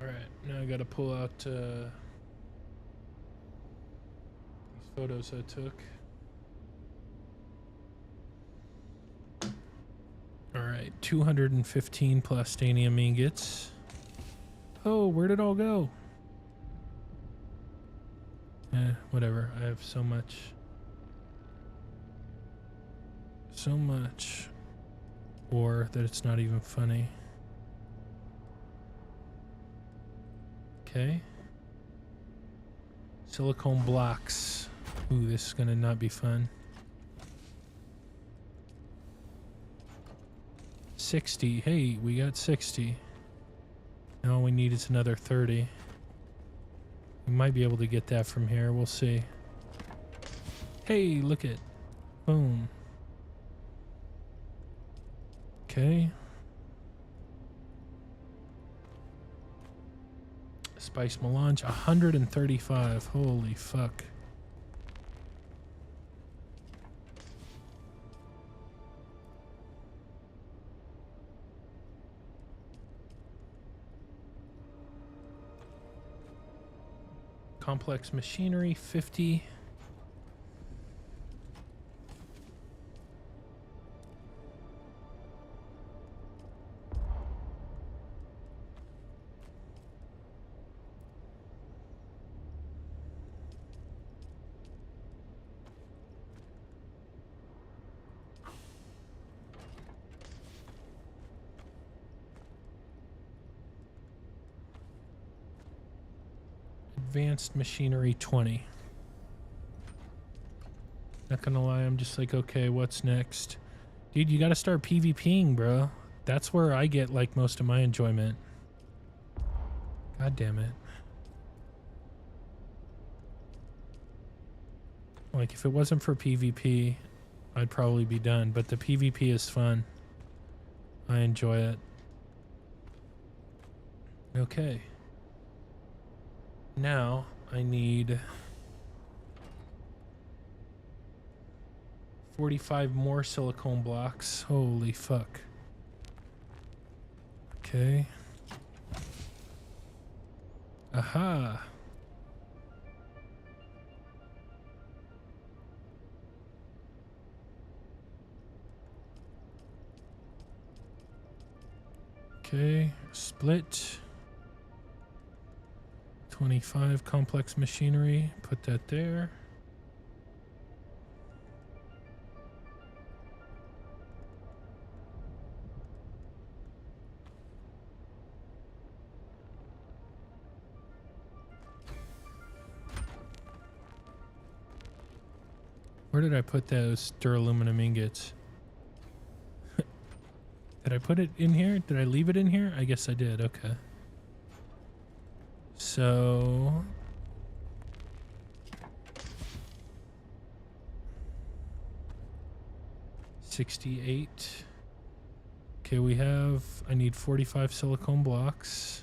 Alright, now I gotta pull out these photos I took. Alright, 215 plastinium ingots. Oh, where'd it all go? Whatever. I have so much ore that it's not even funny. Okay. Silicone blocks. Ooh, this is gonna not be fun. 60. Hey, we got 60. Now all we need is another 30. We might be able to get that from here. We'll see. Hey, look at. Boom. Okay. Spice melange, 135. Holy fuck. Complex machinery, 50. Advanced machinery, 20. Not gonna lie, I'm just like, okay, what's next? Dude, you gotta start PvPing, bro. That's where I get like most of my enjoyment. God damn it. Like, if it wasn't for PvP, I'd probably be done, but the PvP is fun. I enjoy it. Okay. Now I need 45 more silicone blocks. Holy fuck. Okay. Aha. Okay, split. 25 complex machinery, put that there. Where did I put those duraluminum ingots? Did I put it in here? Did I leave it in here? I guess I did, okay. So 68. Okay, I need 45 silicone blocks.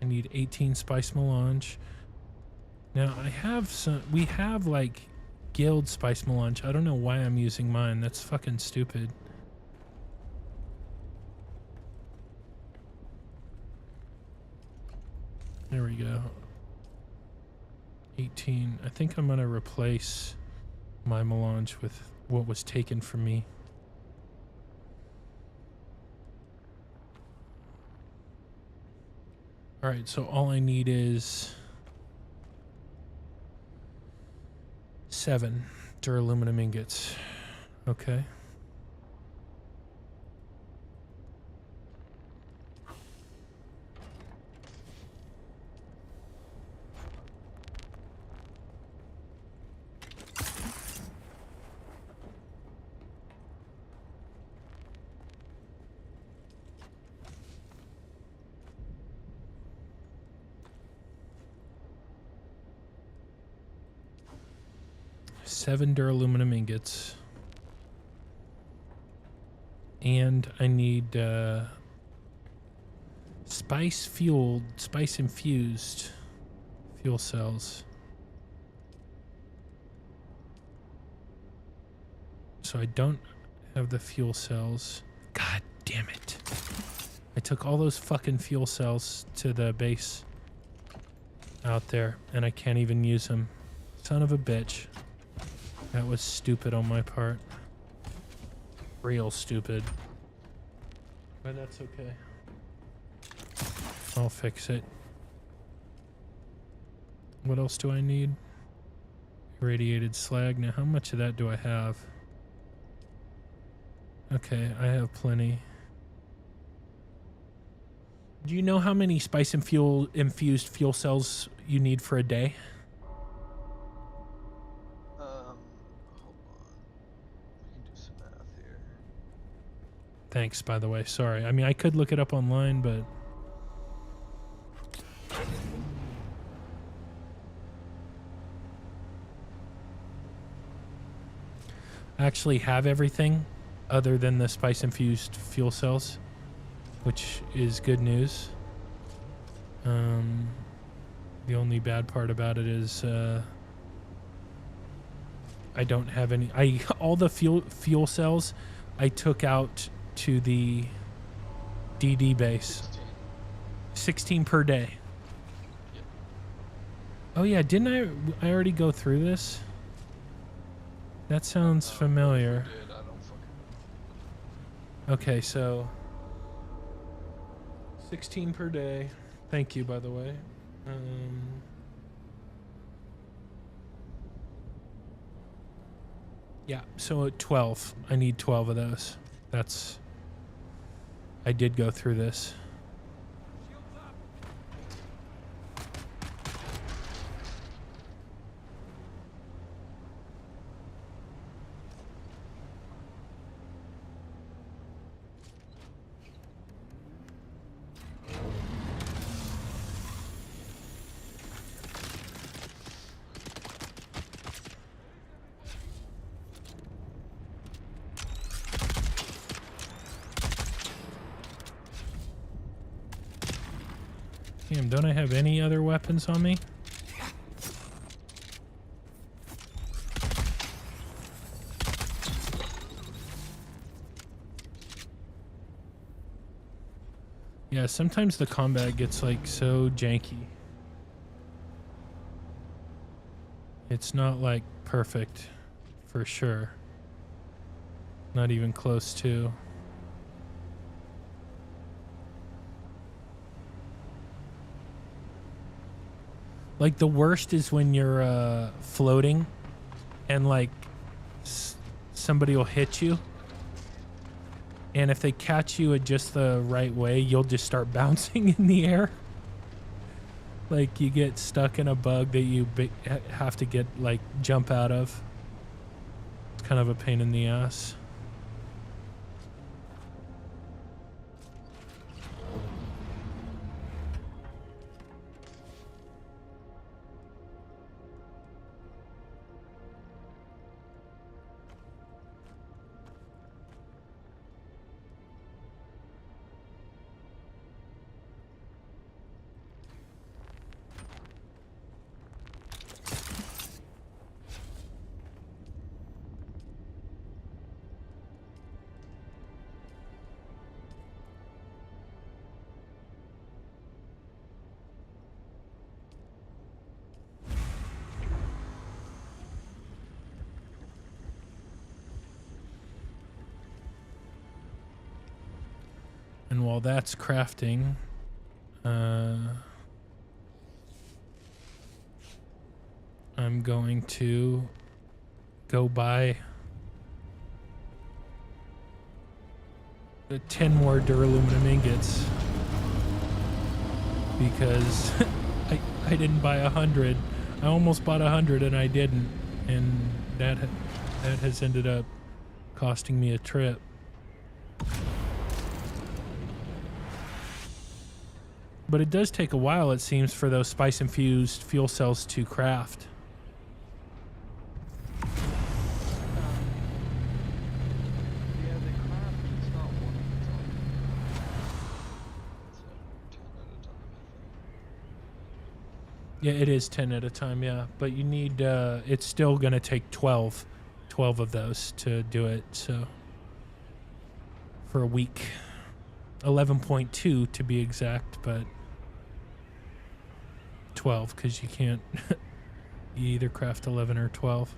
I need 18 spice melange. Now we have like guild spice melange. I don't know why I'm using mine. That's fucking stupid. There we go. 18. I think I'm gonna replace my melange with what was taken from me. Alright, so all I need is 7 duraluminum ingots. Okay. Seven duraluminum ingots. And I need spice infused fuel cells. So I don't have the fuel cells. God damn it. I took all those fucking fuel cells to the base out there, and I can't even use them. Son of a bitch. That was stupid on my part. Real stupid. But that's okay. I'll fix it. What else do I need? Irradiated slag. Now, how much of that do I have? Okay, I have plenty. Do you know how many spice and fuel infused fuel cells you need for a day? Hold on. We can do some math here. Thanks, by the way. Sorry. I mean, I could look it up online, but... I actually have everything other than the spice infused fuel cells, which is good news. The only bad part about it is I don't have any. All the fuel cells I took out to the DD base. 16 per day. Yep. Oh yeah, didn't I already go through this? That sounds familiar. Did, I don't fucking... Okay, so 16 per day. Thank you, by the way. Yeah, so at 12. I need 12 of those. That's... I did go through this. Damn, don't I have any other weapons on me? Yeah, sometimes the combat gets like so janky. It's not like perfect, for sure. Not even close to. Like, the worst is when you're floating and, like, somebody will hit you. And if they catch you at just the right way, you'll just start bouncing in the air. Like, you get stuck in a bug that you have to get, like, jump out of. It's kind of a pain in the ass. And while that's crafting, I'm going to go buy the 10 more duraluminum ingots because I didn't buy 100. I almost bought 100 and I didn't, and that has ended up costing me a trip. But it does take a while, it seems, for those spice-infused fuel cells to craft. Yeah, they craft, but it's not one at a time. It's like 10 at a time, I think. Yeah, it is 10 at a time, yeah. But you need, it's still going to take 12 12 of those to do it. So for a week, 11.2 to be exact, but 12 because you can't. You either craft 11 or 12.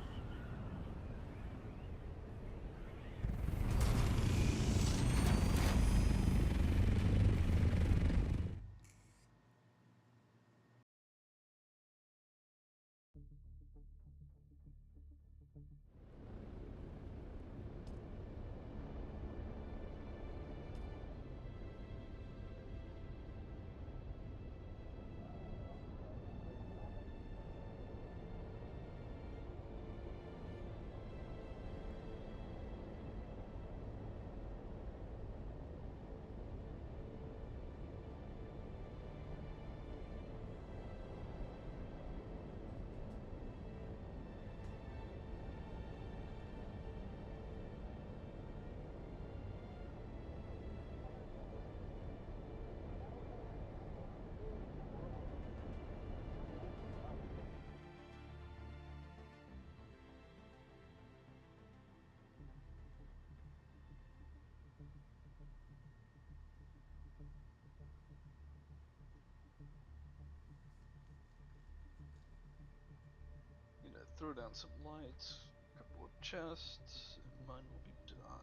Gonna throw down some lights, a couple of chests, and mine will be done.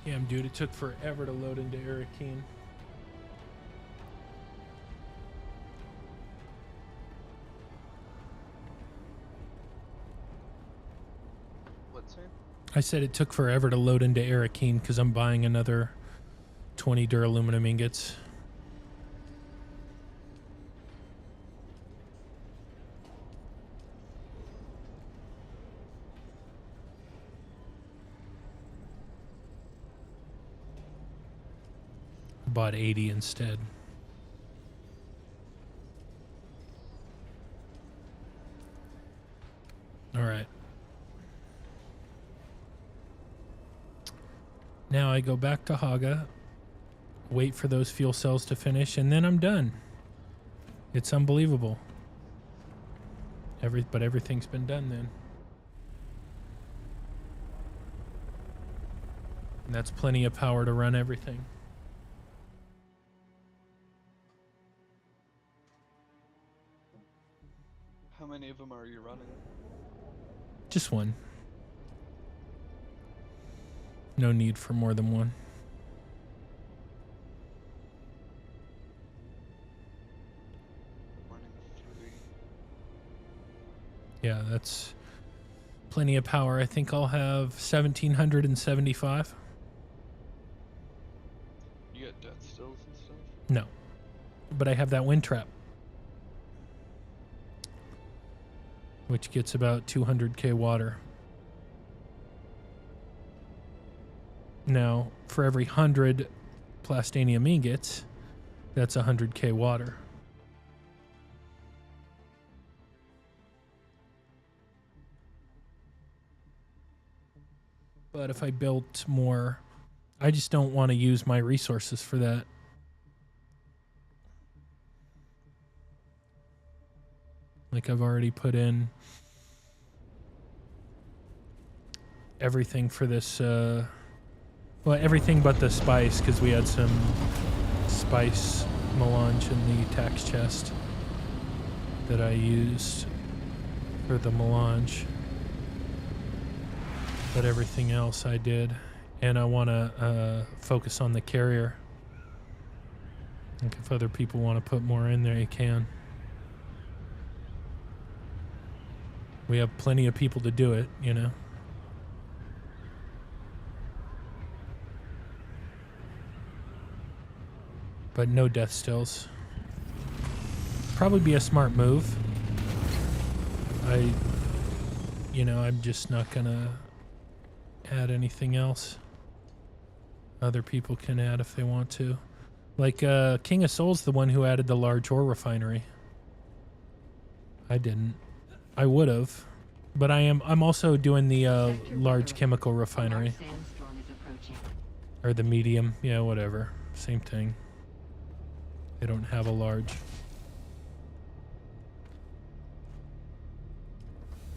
Damn, dude, it took forever to load into Arakeen. What's that? I said it took forever to load into Arakeen because I'm buying another 20 duraluminum ingots. Bought 80 instead. All right. Now I go back to Haga, wait for those fuel cells to finish, and then I'm done. It's unbelievable. But everything's been done then. And that's plenty of power to run everything. How many of them are you running? Just one. No need for more than one. Running 3. Yeah, that's plenty of power. I think I'll have 1775. You got death stills and stuff? No. But I have that wind trap, which gets about 200k water. Now, for every 100 plastanium ingots, that's 100k water. But if I built more, I just don't want to use my resources for that. Like I've already put in everything for this, well, everything but the spice, because we had some spice melange in the tax chest that I used for the melange. But everything else I did. And I want to focus on the carrier. Like if other people want to put more in there, you can. We have plenty of people to do it, you know. but no death stills. Probably be a smart move. I'm just not gonna add anything else. Other people can add if they want to. Like, King of Souls, the one who added the large ore refinery. I didn't. I would have, but I'm also doing the large chemical refinery. Sandstorm is approaching. Or the medium, yeah, whatever. Same thing. They don't have a large.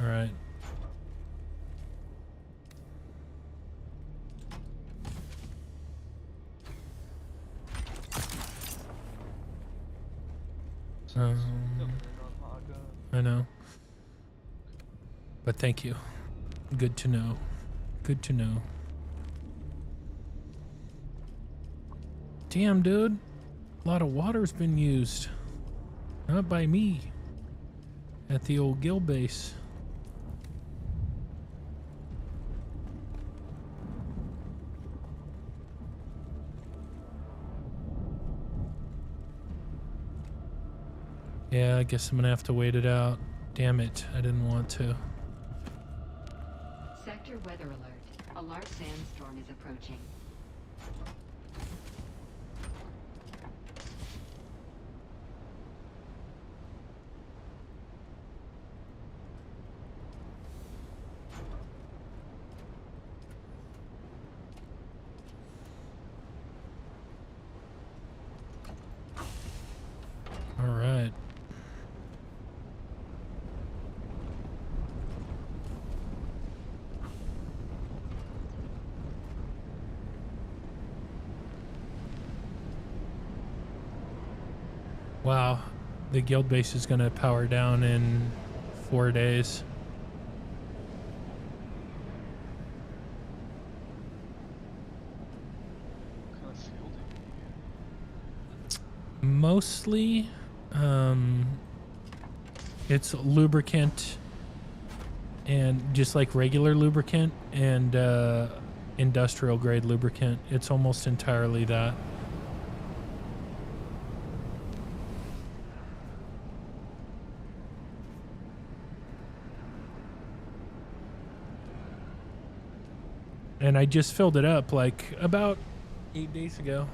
All right. I know. But thank you. Good to know. Good to know. Damn, dude. A lot of water's been used. Not by me. At the old guild base. Yeah, I guess I'm gonna have to wait it out. Damn it, I didn't want to. Sector weather alert. A large sandstorm is approaching. All right. Wow, the guild base is gonna power down in 4 days. What kind of fuel do you need? Mostly, it's lubricant and just like regular lubricant and industrial grade lubricant. It's almost entirely that. And I just filled it up like about 8 days ago.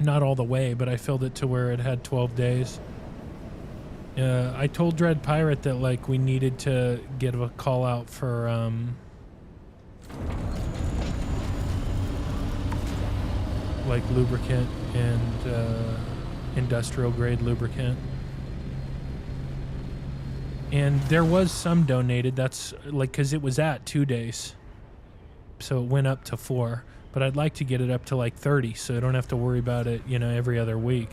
Not all the way, but I filled it to where it had 12 days. I told Dread Pirate that like we needed to get a call out for like lubricant and industrial grade lubricant. And there was some donated. That's like because it was at 2 days, so it went up to 4. But I'd like to get it up to like 30, so I don't have to worry about it, every other week.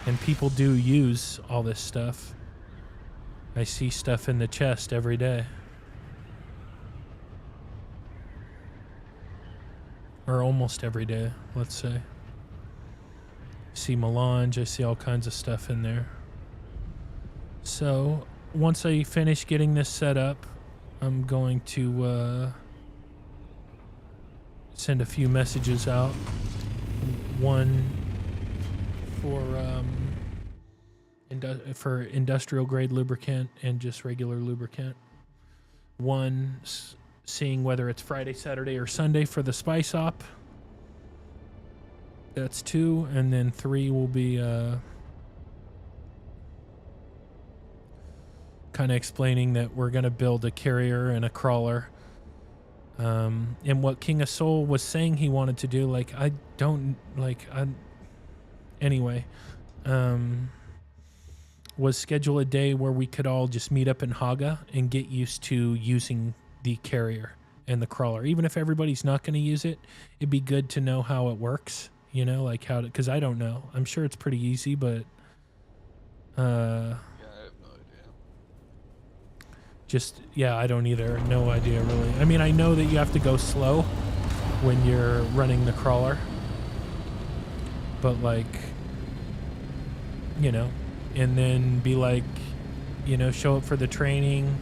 And people do use all this stuff. I see stuff in the chest every day. Or almost every day, let's say. I see melange, I see all kinds of stuff in there. So, once I finish getting this set up, I'm going to send a few messages out. One for industrial grade lubricant and just regular lubricant. One seeing whether it's Friday, Saturday, or Sunday for the spice op. That's 2, and then 3 will be kind of explaining that we're going to build a carrier and a crawler. And what King of Soul was saying he wanted to do, was schedule a day where we could all just meet up in Haga and get used to using the carrier and the crawler. Even if everybody's not going to use it, it'd be good to know how it works, like how to, because I don't know. I'm sure it's pretty easy, but Yeah, I have no idea. I don't either. No idea, really. I mean, I know that you have to go slow when you're running the crawler. But, and then be show up for the training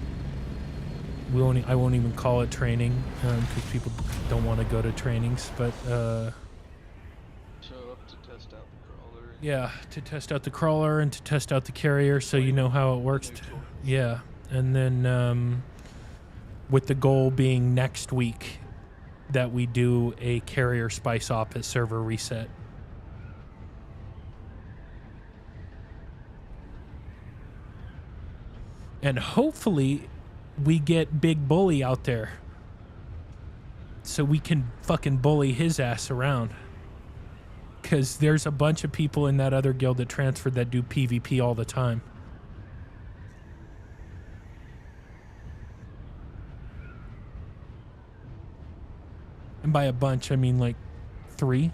I won't even call it training because people don't want to go to trainings, but Show up to test out the crawler. yeah, to test out the crawler and to test out the carrier so you know how it works. Yeah, and then with the goal being next week that we do a carrier spice op at server reset. And hopefully we get Big Bully out there so we can fucking bully his ass around. Because there's a bunch of people in that other guild that transferred that do PvP all the time. And by a bunch, I mean like 3.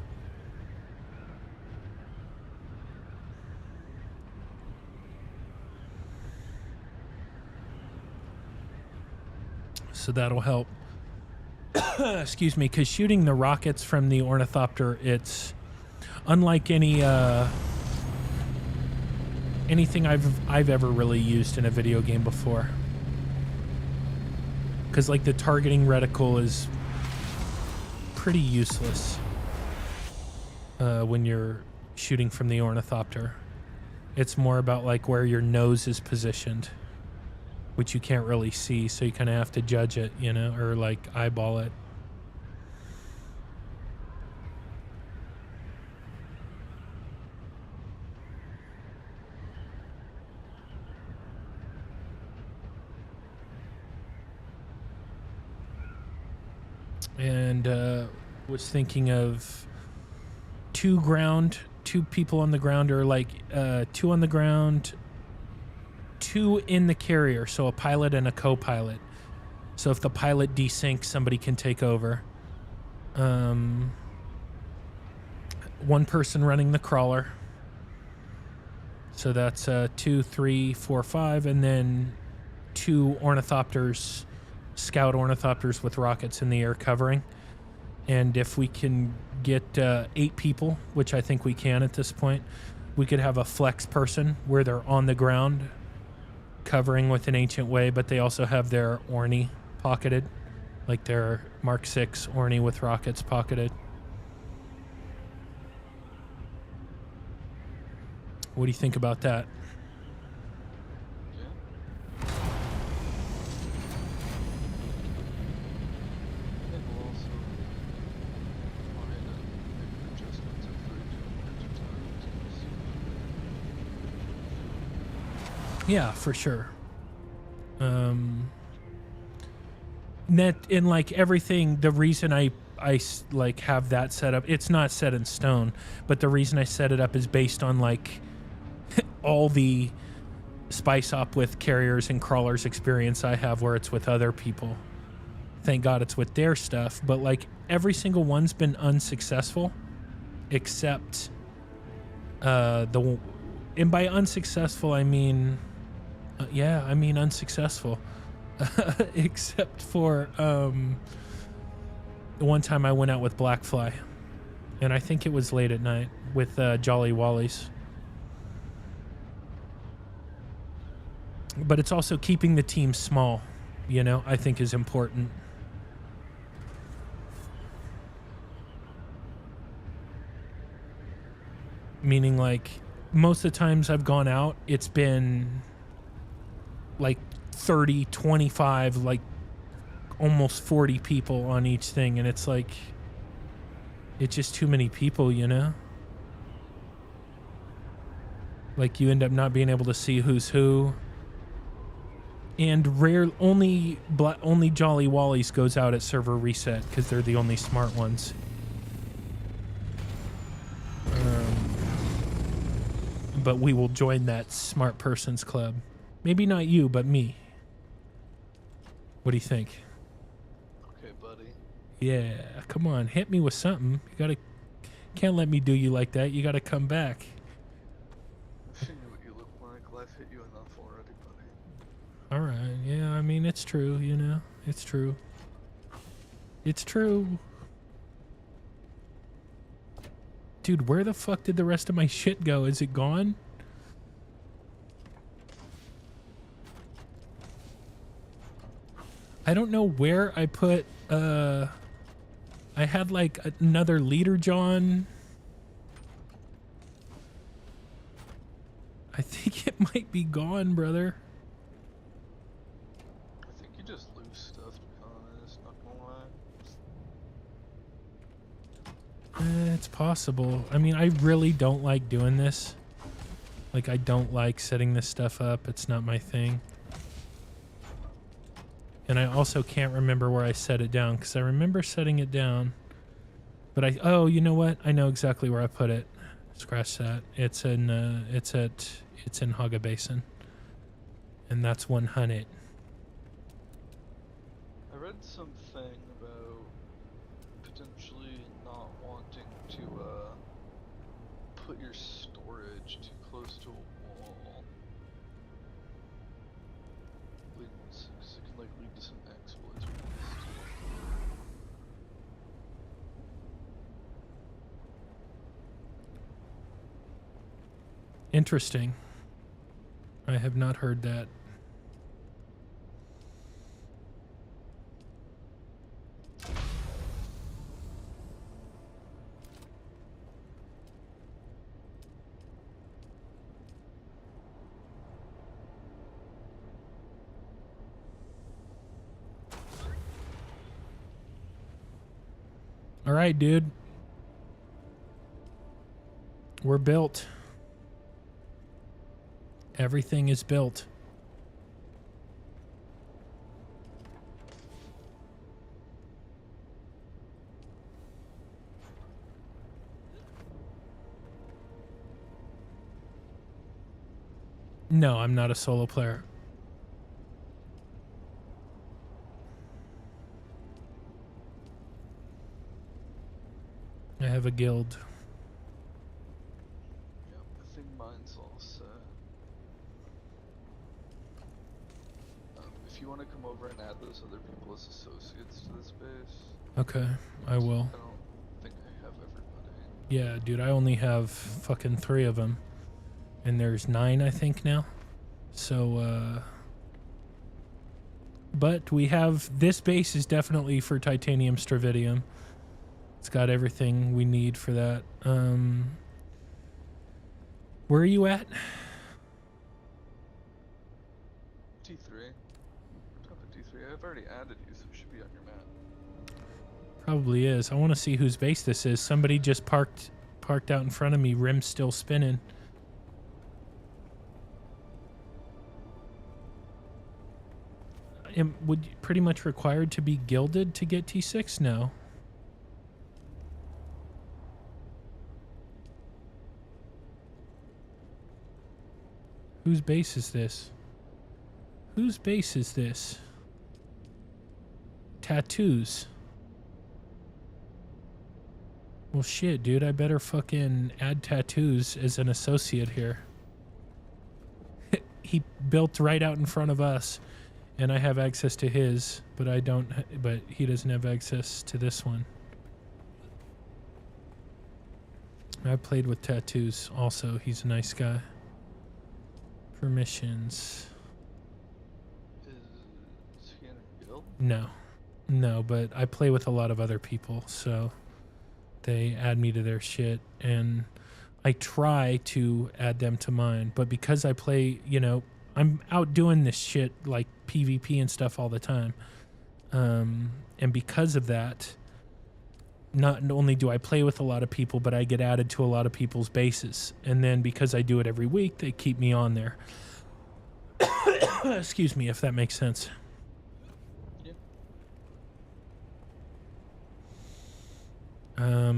So that'll help. Excuse me, because shooting the rockets from the ornithopter, it's unlike any anything I've ever really used in a video game before. Because like the targeting reticle is pretty useless when you're shooting from the ornithopter. It's more about like where your nose is positioned, which you can't really see, so you kind of have to judge it, you know, or like eyeball it. And was thinking of 2 people on the ground, or like 2 on the ground, 2 in the carrier, so a pilot and a co-pilot. So if the pilot desinks, somebody can take over. 1 person running the crawler. So that's 2, 3, 4, 5, and then 2 ornithopters, scout ornithopters with rockets in the air covering. And if we can get 8 people, which I think we can at this point, we could have a flex person where they're on the ground covering with an ancient way, but they also have their Orni pocketed, like their Mark 6 Orni with rockets pocketed. What do you think about that? Yeah, for sure. Net in like everything, the reason I like have that set up, it's not set in stone, but the reason I set it up is based on like all the spice op with carriers and crawlers experience I have where it's with other people. Thank God it's with their stuff, but like every single one's been unsuccessful except and by unsuccessful I mean unsuccessful. Except for the one time I went out with Blackfly, and I think it was late at night with Jolly Wallies. But it's also keeping the team small, you know, I think is important. Meaning like most of the times I've gone out, it's been like 30, 25, like almost 40 people on each thing, and it's like it's just too many people, you know? Like you end up not being able to see who's who. And only Jolly Wallies goes out at server reset because they're the only smart ones. But we will join that smart person's club. Maybe not you, but me. What do you think? Okay, buddy. Yeah, come on, hit me with something. Can't let me do you like that. You gotta come back. I've seen what you look like. Life hit you enough already, buddy. All right, yeah, I mean it's true, you know, it's true. It's true. Dude, where the fuck did the rest of my shit go? Is it gone? I don't know where I put, I had like another leader John. I think it might be gone, brother. I think you just lose stuff, to be honest, not gonna lie. It's possible. I mean, I really don't like doing this. Like, I don't like setting this stuff up. It's not my thing. And I also can't remember where I set it down, because I remember setting it down. But oh, you know what? I know exactly where I put it. Scratch that. It's in Haga Basin. And that's 100. I read something about potentially not wanting to put your storage too close to a wall. Because it can like lead to some exploits. Interesting. I have not heard that. All right, dude. We're built. Everything is built. No, I'm not a solo player. I have a guild. Yep, I think mine's all set. If you want to come over and add those other people as associates to this base. Okay, I will. I don't think I have everybody. Yeah, dude, I only have fucking 3 of them. And there's 9, I think, now. So, but we have, this base is definitely for titanium stravidium. It's got everything we need for that. Where are you at? T3. Top of T3. I've already added you, so it should be on your map. Probably is. I want to see whose base this is. Somebody just parked out in front of me, rim still spinning. Would you pretty much required to be gilded to get T6? No. Whose base is this? Whose base is this? Tattoos. Well, shit, dude. I better fucking add tattoos as an associate here. He built right out in front of us. And I have access to his, but I don't, but he doesn't have access to this one. I played with tattoos also. He's a nice guy. Permissions. Is he in a guild? No. No, but I play with a lot of other people, so they add me to their shit, and I try to add them to mine, but because I play, you know, I'm out doing this shit like PvP and stuff all the time. And because of that, not only do I play with a lot of people, but I get added to a lot of people's bases. And then because I do it every week, they keep me on there. Excuse me, if that makes sense. Yeah.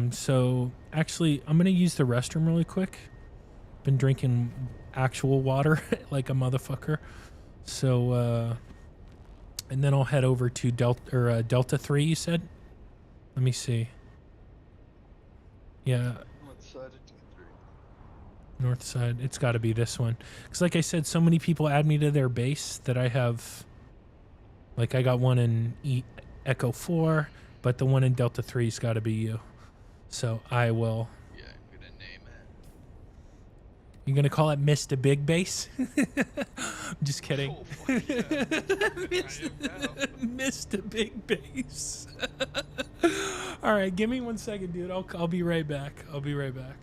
So actually, I'm going to use the restroom really quick. Been drinking actual water like a motherfucker. So, and then I'll head over to Delta 3, you said? Let me see. Yeah. North side of T3. North side. It's got to be this one. Because like I said, so many people add me to their base that I have... Like, I got one in Echo 4, but the one in Delta 3's got to be you. So I will... Yeah, I'm gonna name You gonna call it Mr. Big Bass? I'm just kidding. Oh, fuck yeah. Mr. Big Bass. All right, give me 1 second, dude. I'll be right back. I'll be right back.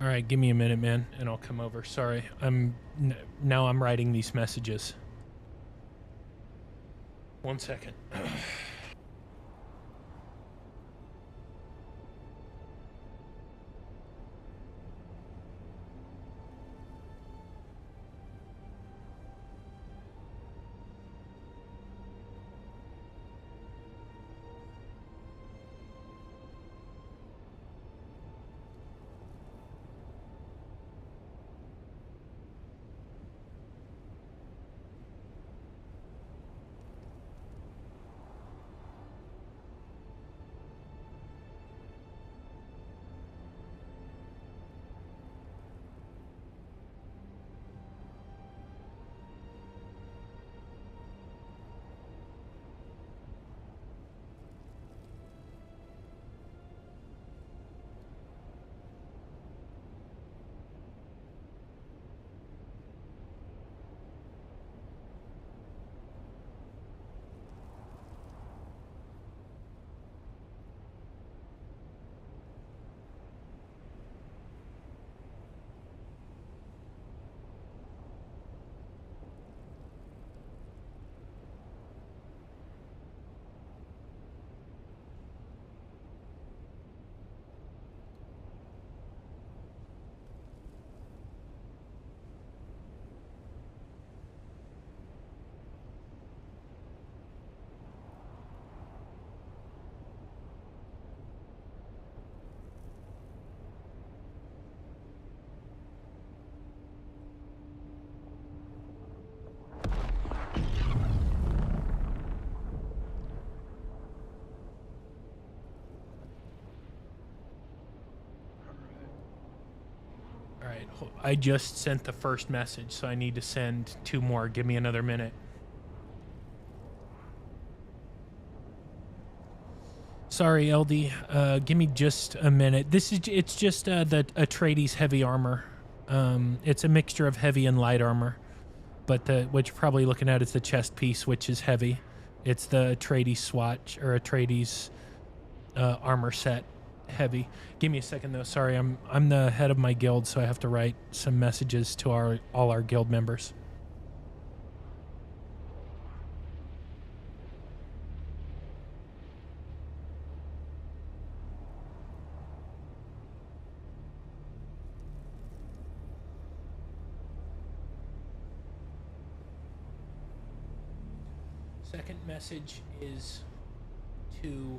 All right, give me a minute, man, and I'll come over. Sorry, now I'm writing these messages. 1 second. All right, I just sent the first message, so I need to send 2 more. Give me another minute. Sorry, LD. Give me just a minute. It's just the Atreides heavy armor. It's a mixture of heavy and light armor, but what you're probably looking at is the chest piece, which is heavy. It's the Atreides swatch or Atreides armor set. Heavy. Give me a second though. Sorry, I'm the head of my guild, so I have to write some messages to all our guild members. Second message is to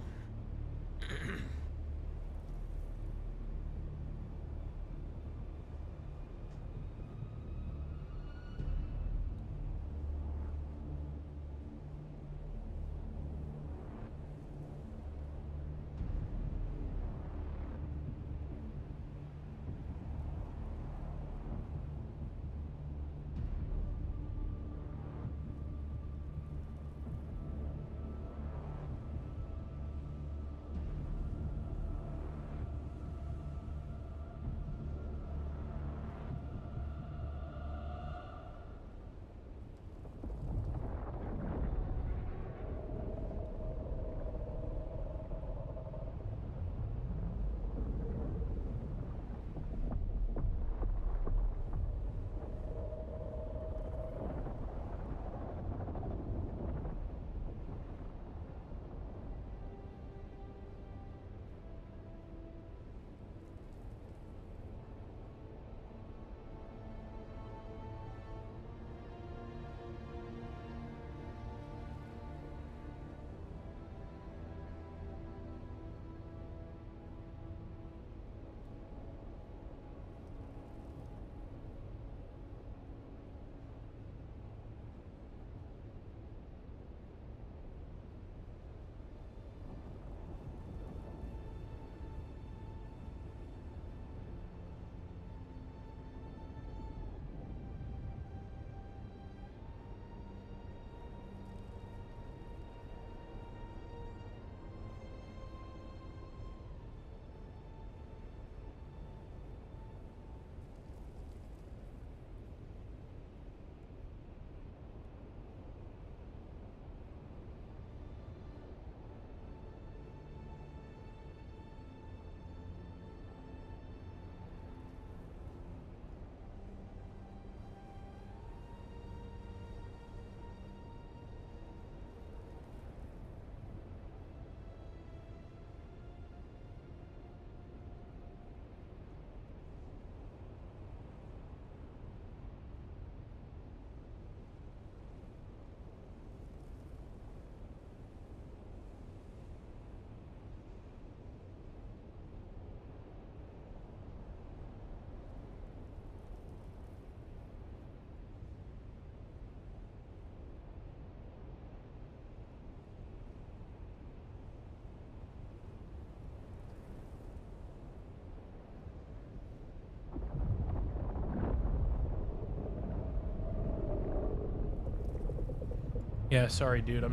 yeah, sorry, dude.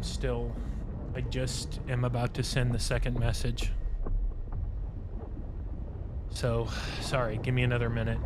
I just am about to send the second message. So, sorry. Give me another minute.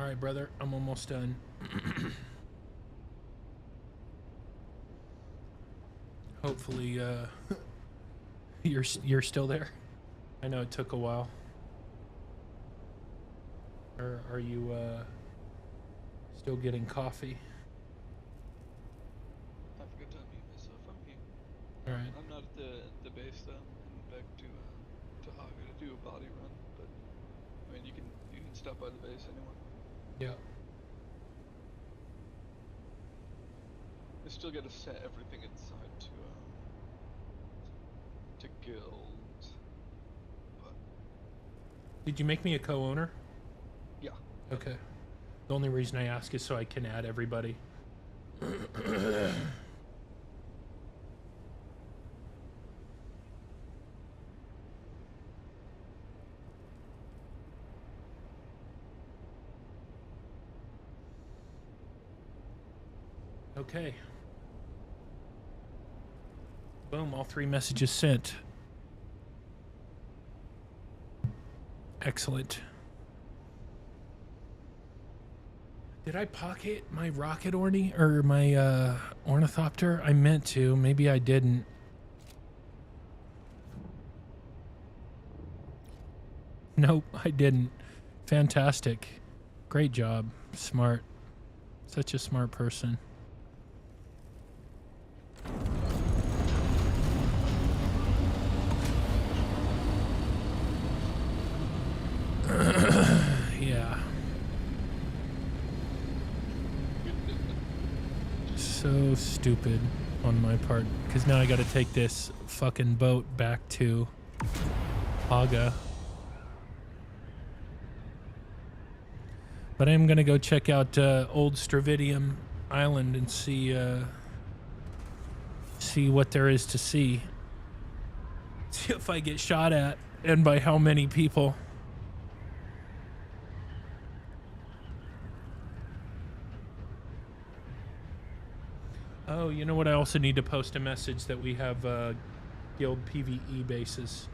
right, brother. I'm almost done. Hopefully, you're still there. I know it took a while. Or are you still getting coffee? I forgot to unmute myself. I'm here. All right. I'm not at the base though. I'm heading back to Haga to do a body run. But I mean, you can stop by the base anyway. Yeah. I still got to set everything inside to guild. But Did you make me a co-owner? yeah. Okay. The only reason I ask is so I can add everybody. Okay. Boom, all 3 messages sent. Excellent. Did I pocket my rocket or my ornithopter? I meant to. Maybe I didn't. Nope, I didn't. Fantastic. Great job. Smart. Such a smart person. Yeah. So stupid on my part, because now I got to take this fucking boat back to Haga. But I'm gonna go check out old Stravidium Island and see what there is to see. See if I get shot at, and by how many people. Oh, you know what? I also need to post a message that we have guild PvE bases.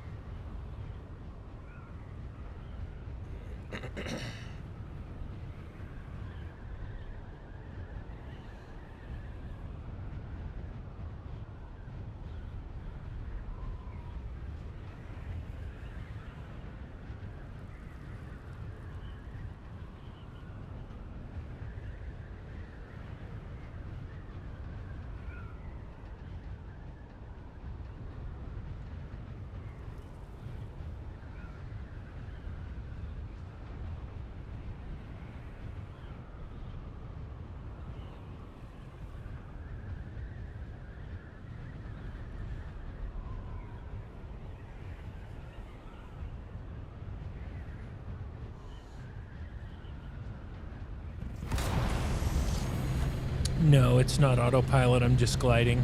No, it's not autopilot. I'm just gliding.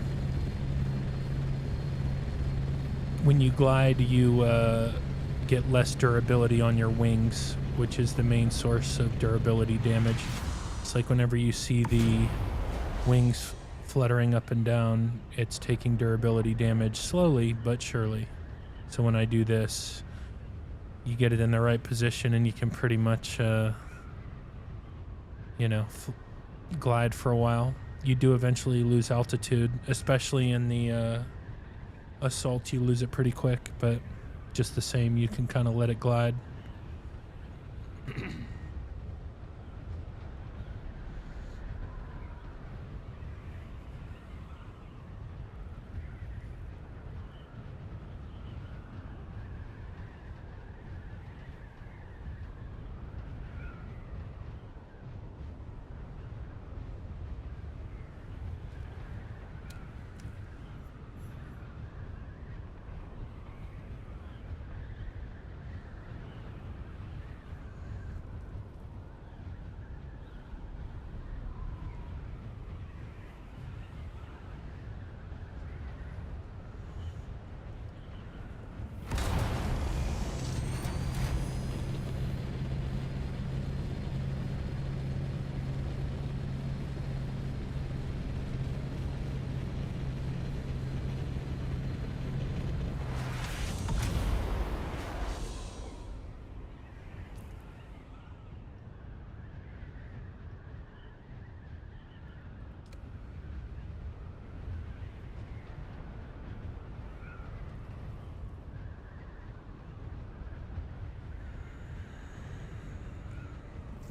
When you glide, you get less durability on your wings, which is the main source of durability damage. It's like whenever you see the wings fluttering up and down, it's taking durability damage slowly but surely. So when I do this, you get it in the right position and you can pretty much, glide for a while. You do eventually lose altitude, especially in the assault. You lose it pretty quick, but just the same, you can kind of let it glide.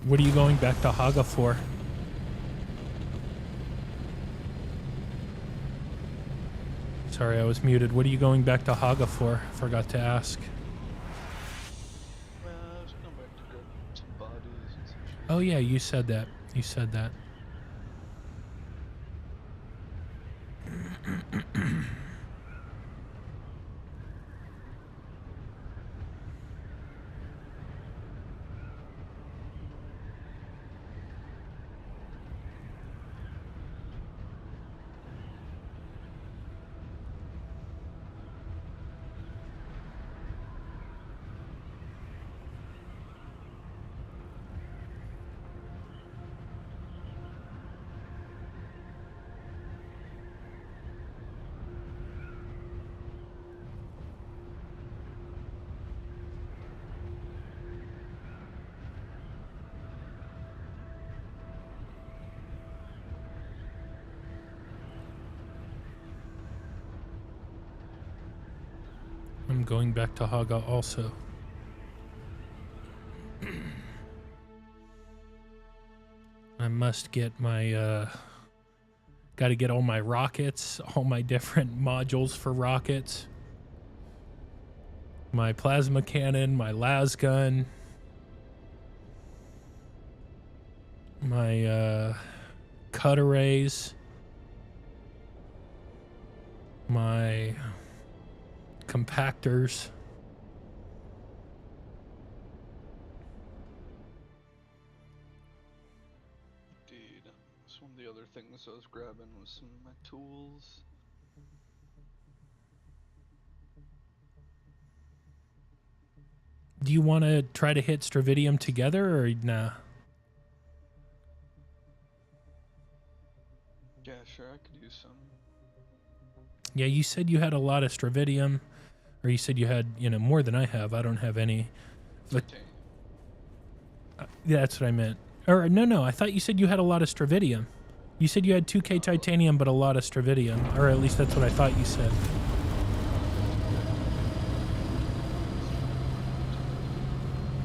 What are you going back to Haga for? Sorry, I was muted. What are you going back to Haga for? Forgot to ask. I was going back to grab some bodies and some shit. Oh yeah, you said that. You said that. I'm going back to Haga also. I must get my, gotta get all my rockets, all my different modules for rockets. My plasma cannon, my las gun. My, cut arrays. My compactors. Indeed. So one of the other things I was grabbing was some of my tools. Do you want to try to hit Stravidium together or nah? Yeah, sure, I could use some. Yeah, you said you had a lot of Stravidium, or you said you had, you know, more than I have. I don't have any. But yeah, that's what I meant. Or no, I thought you said you had a lot of Stravidium. You said you had 2K titanium, but a lot of Stravidium, or at least that's what I thought you said.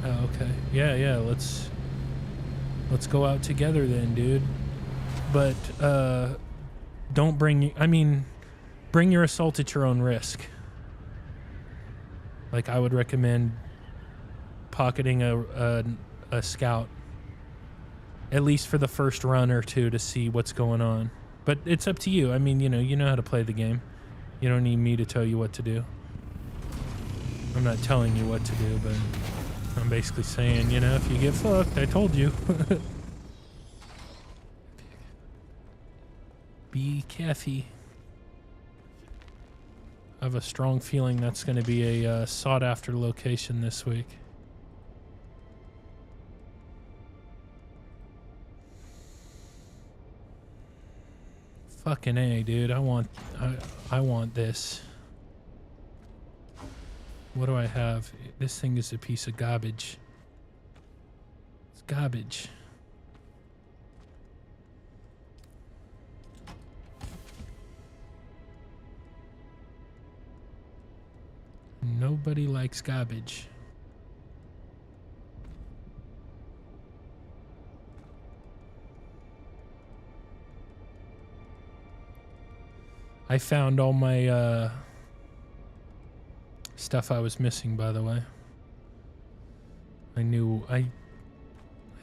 Oh, okay. Yeah. Let's go out together then, dude. But don't bring. I mean, bring your assault at your own risk. Like, I would recommend pocketing a scout, at least for the first run or two, to see what's going on. But it's up to you. I mean, you know how to play the game. You don't need me to tell you what to do. I'm not telling you what to do, but I'm basically saying, you know, if you get fucked, I told you. Be careful. I have a strong feeling that's going to be a sought-after location this week. Fucking A, dude. I want this. What do I have? This thing is a piece of garbage. It's garbage. Nobody likes garbage. I found all my stuff I was missing, by the way. I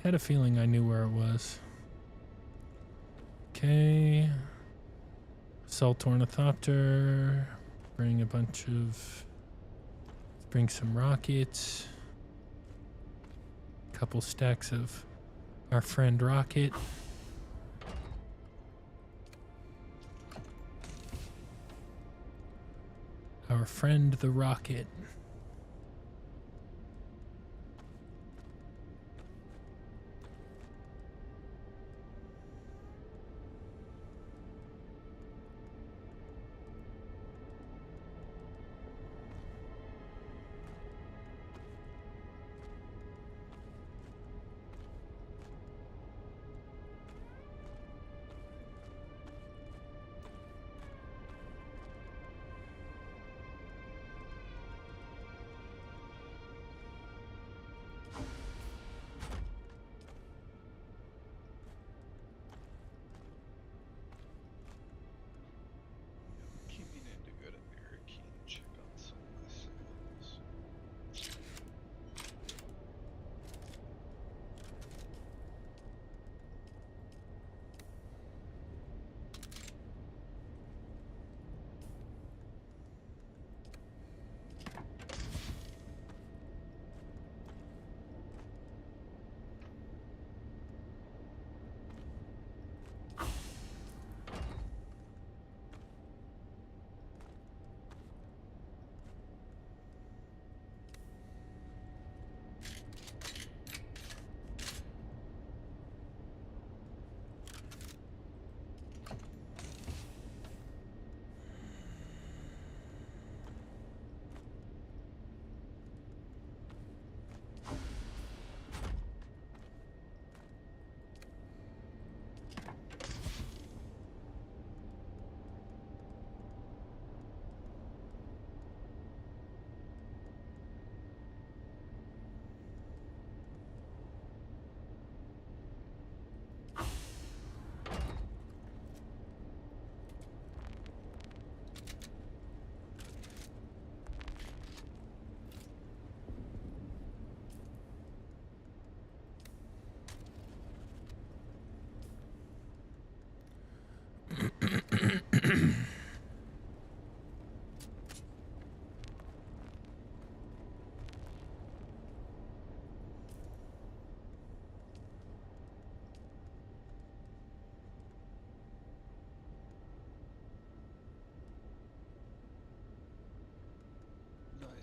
had a feeling I knew where it was. Okay. Assault Ornithopter. Bring a bunch of... Bring some rockets. Couple stacks of our friend Rocket. Our friend the Rocket.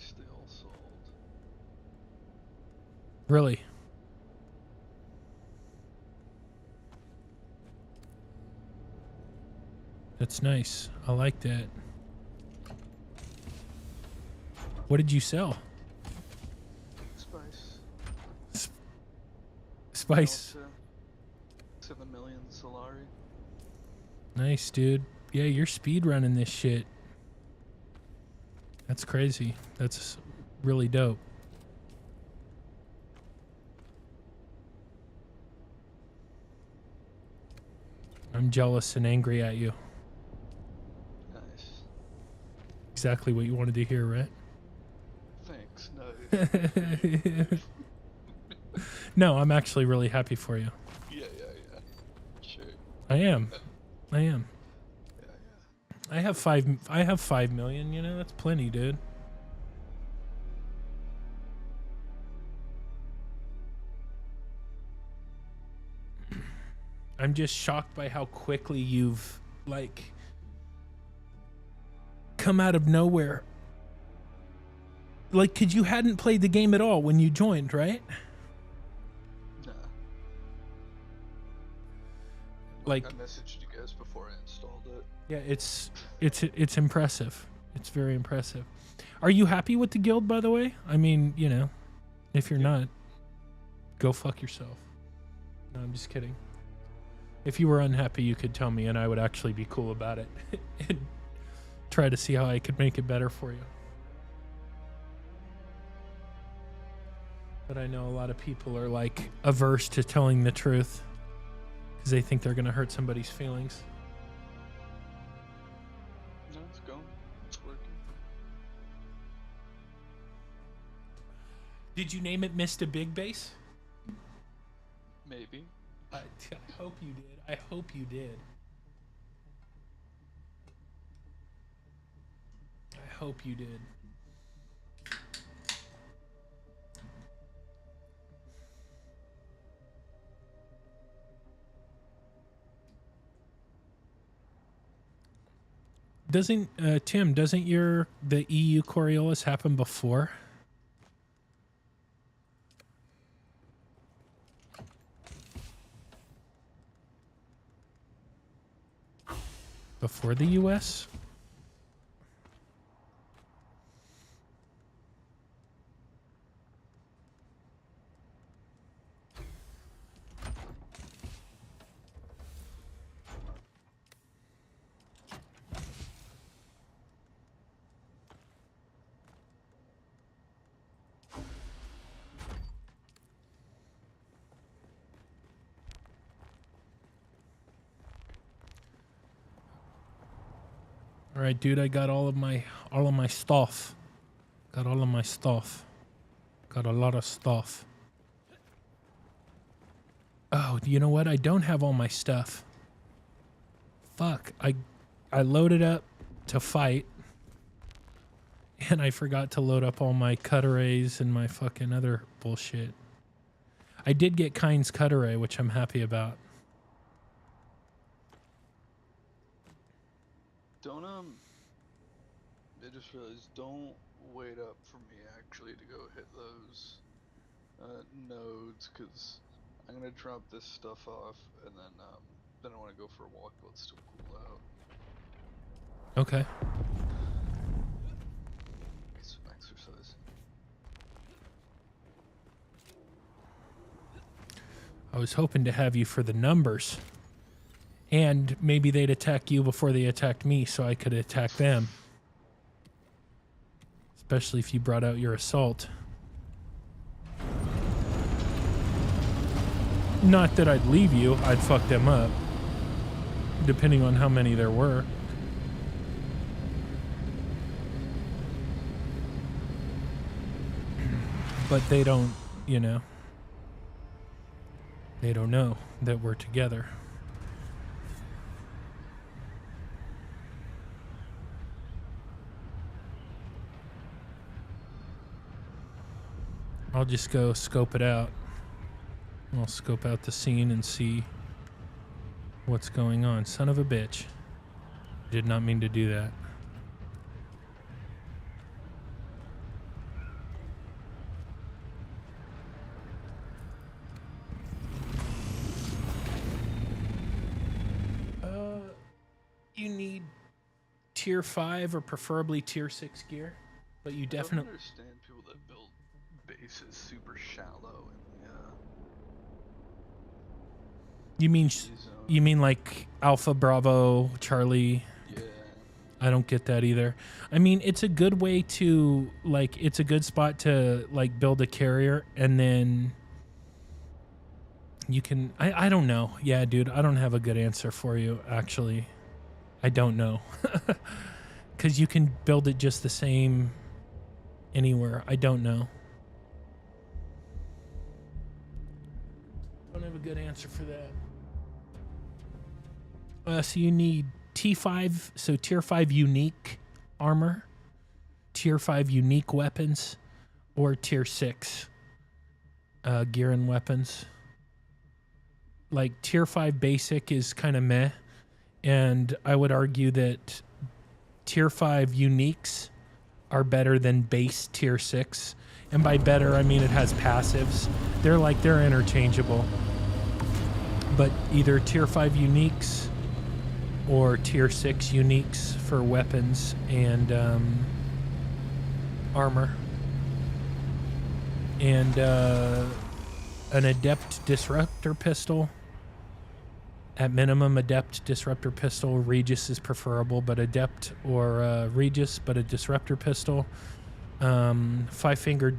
Nice, they all sold. Really? That's nice. I like that. What did you sell? Spice. Spice. 7 million Solari. Nice, dude. Yeah, you're speed running this shit. That's crazy. That's really dope. I'm jealous and angry at you. Nice. Exactly what you wanted to hear, right? Thanks. No. No, I'm actually really happy for you. Yeah. Sure. I am. Yeah. I have 5 million, you know, that's plenty, dude. I'm just shocked by how quickly you've like come out of nowhere. Like, 'cause you hadn't played the game at all when you joined, right? Nah. Like, I messaged you guys before I installed it. yeah, it's impressive. It's very impressive. Are you happy with the guild, by the way? I mean, you know, if you're not, go fuck yourself. No, I'm just kidding. If you were unhappy, you could tell me and I would actually be cool about it and try to see how I could make it better for you. But I know a lot of people are like averse to telling the truth because they think they're going to hurt somebody's feelings. No, it's going. It's working. Did you name it Mr. Big Bass? Maybe. I hope you did. I hope you did. I hope you did. Doesn't Tim, doesn't the EU Coriolis happen before? Before the US? All right, dude, I got all of my stuff. Got all of my stuff. Got a lot of stuff. Oh, you know what? I don't have all my stuff. Fuck. I loaded up to fight and I forgot to load up all my cut arrays and my fucking other bullshit. I did get Kind's cut array, which I'm happy about. Don't I just realized, don't wait up for me actually to go hit those nodes, because I'm gonna drop this stuff off and then I want to go for a walk while it's still cool out. Okay. Get some exercise. I was hoping to have you for the numbers. And maybe they'd attack you before they attacked me so I could attack them. Especially if you brought out your assault. Not that I'd leave you, I'd fuck them up. Depending on how many there were. But they don't, you know. They don't know that we're together. I'll just go scope it out. I'll scope out the scene and see what's going on. Son of a bitch. Did not mean to do that. you need tier 5 or preferably tier 6 gear, but you I don't definitely understand people that build bases super shallow in the you mean like Alpha Bravo Charlie. yeah. I don't get that either. I mean, it's a good way to like it's a good spot to like build a carrier, and then you can I don't know. Yeah, dude, I don't have a good answer for you actually. I don't know. Cuz you can build it just the same anywhere. I don't know. Don't have a good answer for that. So you need T5, so tier 5 unique armor, tier 5 unique weapons, or tier 6 gear and weapons. Like tier 5 basic is kind of meh, and I would argue that tier 5 uniques are better than base tier 6. And by better, I mean it has passives. They're interchangeable. But either tier 5 uniques or tier 6 uniques for weapons and armor. And an adept disruptor pistol. At minimum, adept disruptor pistol. Regis is preferable, but adept or Regis, but a disruptor pistol. 5-fingered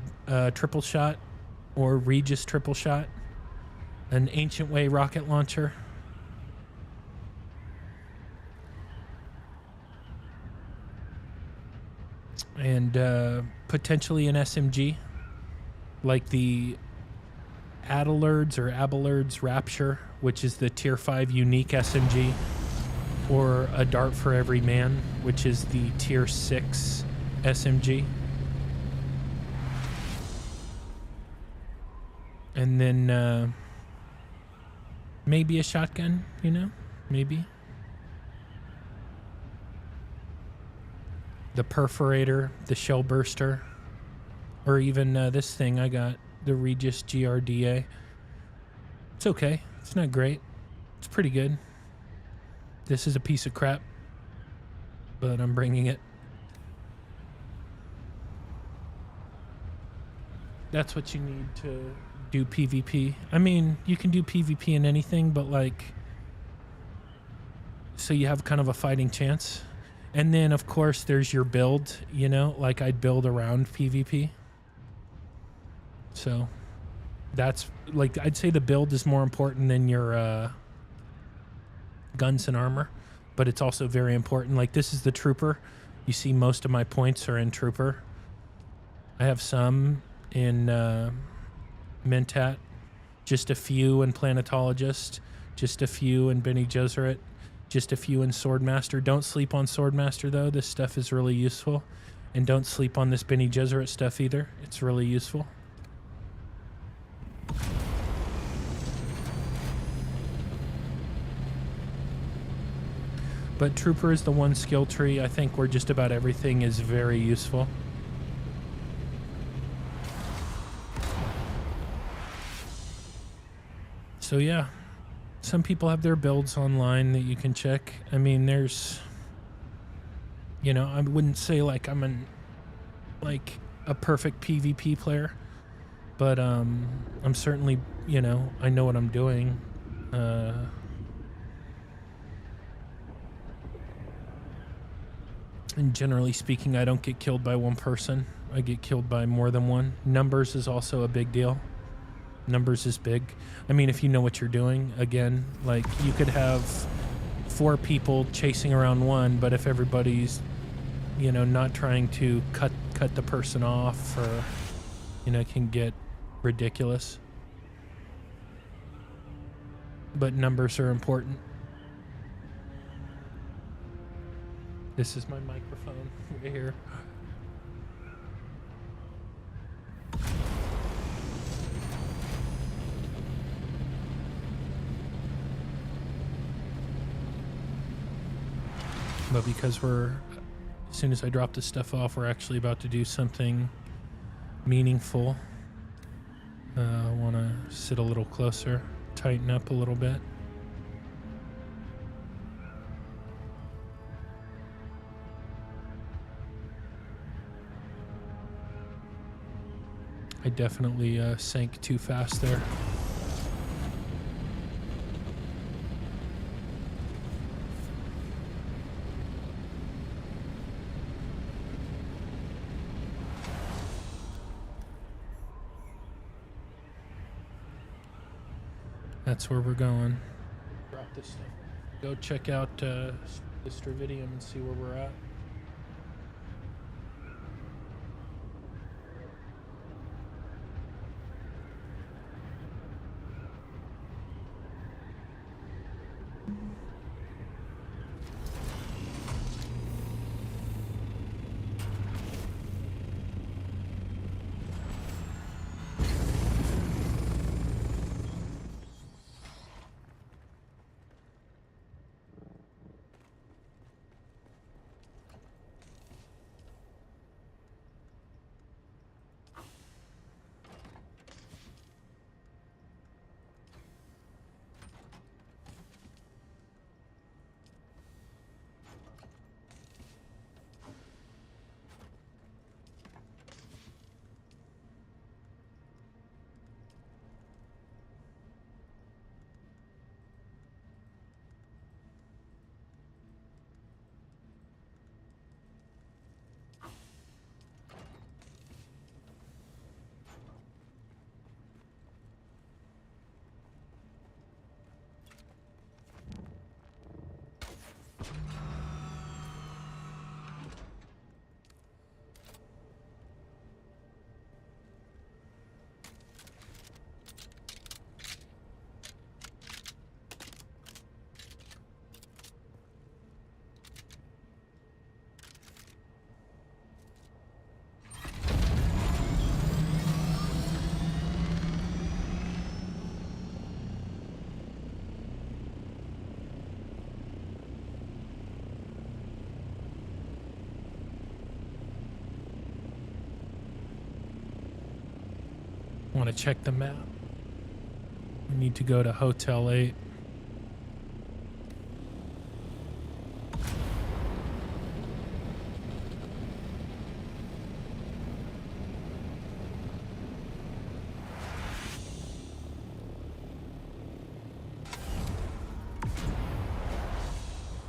triple shot or Regis triple shot. An Ancient Way rocket launcher. And potentially an SMG, like the Abelard's Rapture, which is the tier 5 unique SMG, or a Dart for Every Man, which is the tier 6 SMG. And then maybe a shotgun, you know, maybe. The Perforator, the Shell Burster, or even this thing I got, the Regis GRDA. It's okay. It's not great. It's pretty good. This is a piece of crap, but I'm bringing it. That's what you need to do PvP. I mean, you can do PvP in anything, but like, so you have kind of a fighting chance. And then, of course, there's your build, you know, like I'd build around PvP. So that's like, I'd say the build is more important than your guns and armor, but it's also very important. Like, this is the Trooper. You see most of my points are in Trooper. I have some in Mentat, just a few in Planetologist, just a few in Bene Gesserit, just a few in Swordmaster. Don't sleep on Swordmaster, though. This stuff is really useful. And don't sleep on this Bene Gesserit stuff either. It's really useful. But Trooper is the one skill tree, I think, where just about everything is very useful. So yeah, some people have their builds online that you can check. I mean, there's, you know, I wouldn't say like I'm a perfect PvP player, but I'm certainly, you know, I know what I'm doing. And generally speaking, I don't get killed by one person. I get killed by more than one. Numbers is also a big deal. Numbers is big. I mean, if you know what you're doing, again, like you could have 4 people chasing around one, but if everybody's, you know, not trying to cut the person off, or, you know, it can get ridiculous. But numbers are important. This is my microphone right here. But because as soon as I drop this stuff off, we're actually about to do something meaningful. I want to sit a little closer, tighten up a little bit. I definitely sank too fast there. That's where we're going. Drop this stuff. Go check out the Stravidium and see where we're at. Want to check the map. We need to go to Hotel 8.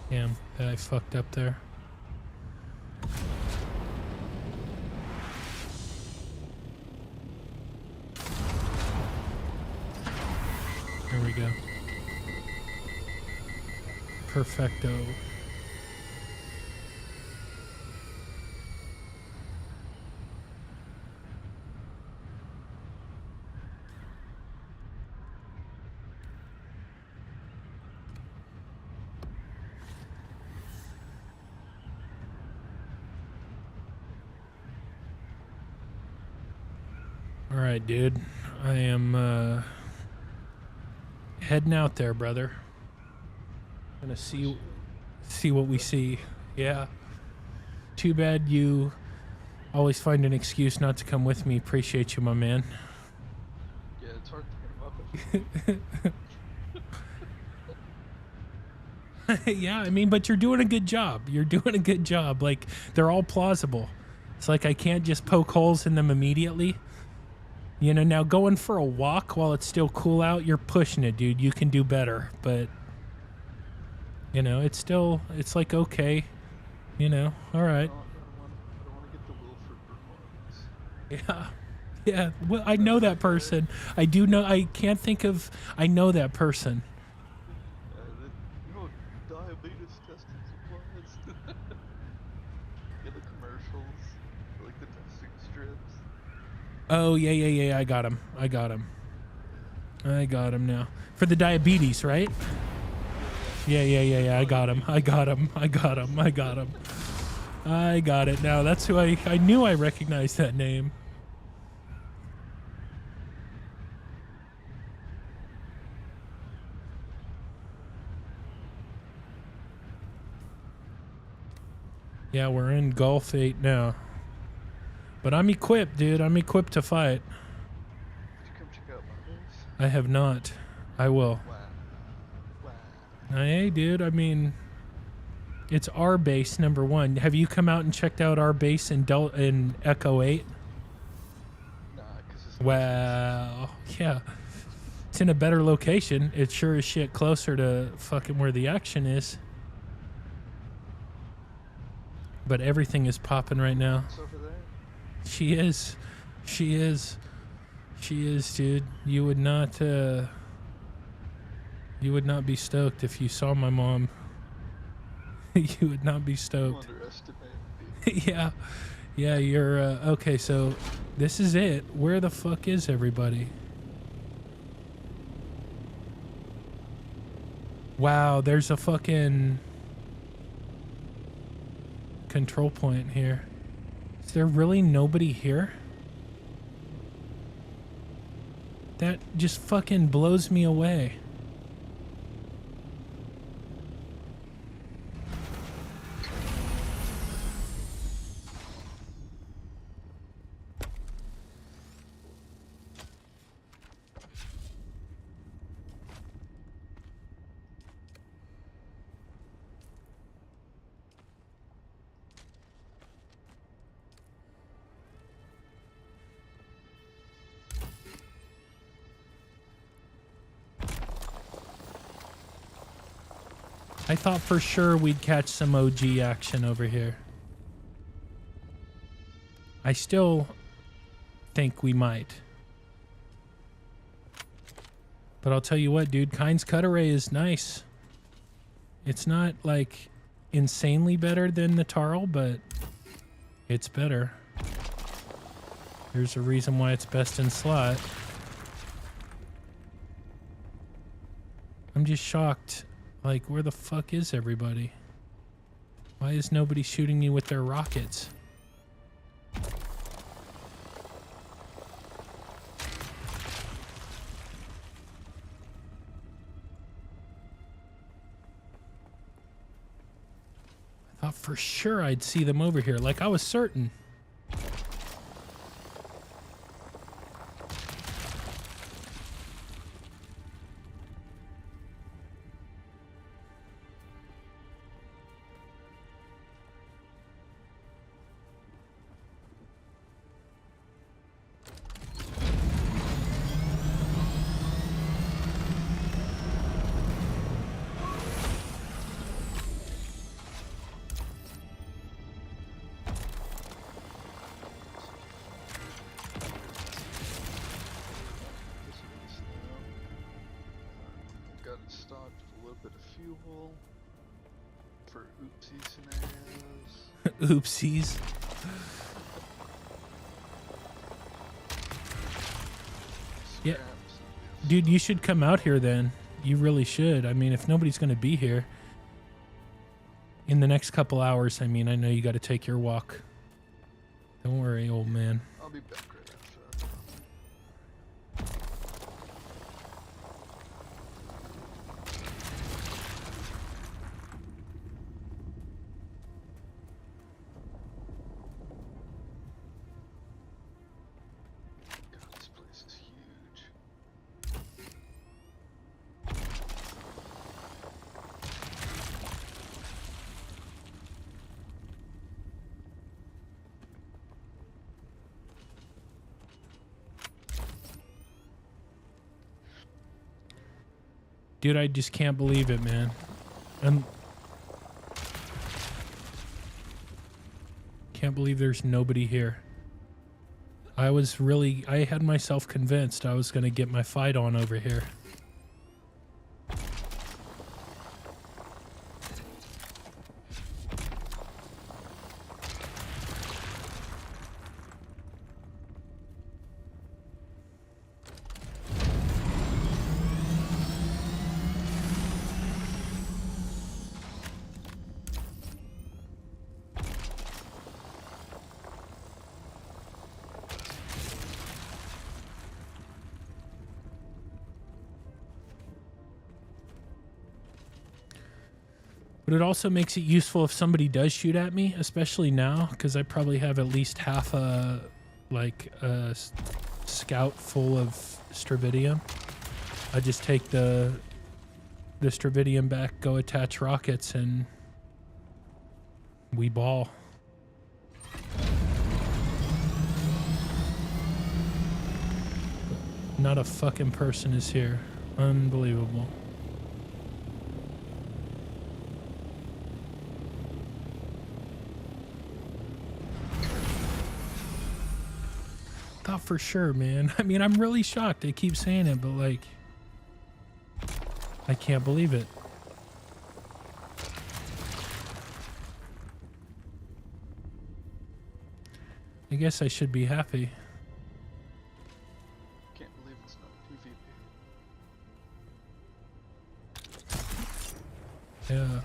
Damn, I fucked up there. There we go. Perfecto. All right, dude. I am heading out there, brother. Gonna see what we see. Yeah. Too bad you always find an excuse not to come with me. Appreciate you, my man. Yeah, it's hard to get up. Yeah, I mean, but you're doing a good job. You're doing a good job. Like, they're all plausible. It's like I can't just poke holes in them immediately. You know, now going for a walk while it's still cool out, you're pushing it, dude. You can do better, but you know, it's like, okay, you know, all right. I don't want to get the Wilford ones. Yeah. Well, I know that person. I do know. I can't think of. I know that person. You know, diabetes testing supplies. Yeah, the commercials, like the testing strips. Oh yeah. I got him now for the diabetes, right? Yeah. I got him. I got it now. That's who I knew. I recognized that name. Yeah, we're in Gulf 8 now. But I'm equipped, dude. I'm equipped to fight. Did you come check out my base? I have not. I will. Wow. Hey, dude. I mean, it's our base, number one. Have you come out and checked out our base in Echo 8? Nah, because it's Wow. Yeah. It's in a better location. It's sure as shit closer to fucking where the action is. But everything is popping right now. It's over there. She is. She is. She is, dude. You would not be stoked if you saw my mom. You would not be You stoked. underestimate me. Yeah. Yeah, you're okay, so this is it. Where the fuck is everybody? Wow, there's a fucking control point here. Is there really nobody here? That just fucking blows me away. I thought for sure we'd catch some OG action over here. I still think we might. But I'll tell you what, dude, Kind's cut array is nice. It's not like insanely better than the Tarl, but it's better. There's a reason why it's best in slot. I'm just shocked. Like, where the fuck is everybody? Why is nobody shooting me with their rockets? I thought for sure I'd see them over here. Like, I was certain. For oopsie scenarios. Oopsies. Yeah. Dude, you should come out here then. You really should. I mean, if nobody's going to be here in the next couple hours, I mean, I know you got to take your walk. Don't worry, old man. I'll be back right after that. God, this place is huge. Dude, I just can't believe it, man. Can't believe there's nobody here. I had myself convinced I was going to get my fight on over here. But it also makes it useful if somebody does shoot at me, especially now, because I probably have at least half a scout full of Stravidium. I just take the Stravidium back, go attach rockets, and we ball. Not a fucking person is here. Unbelievable. Thought for sure, man. I mean, I'm really shocked. I keep saying it, but like, I can't believe it. I guess I should be happy. Can't believe it's not PvP. Yeah.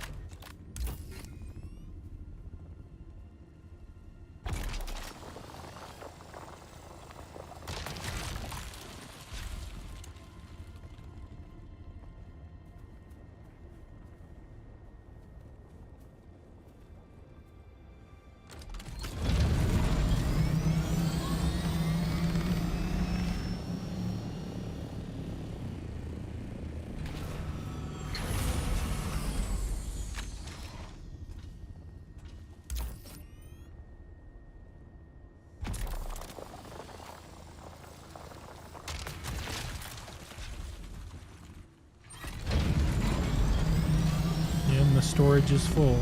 And the storage is full.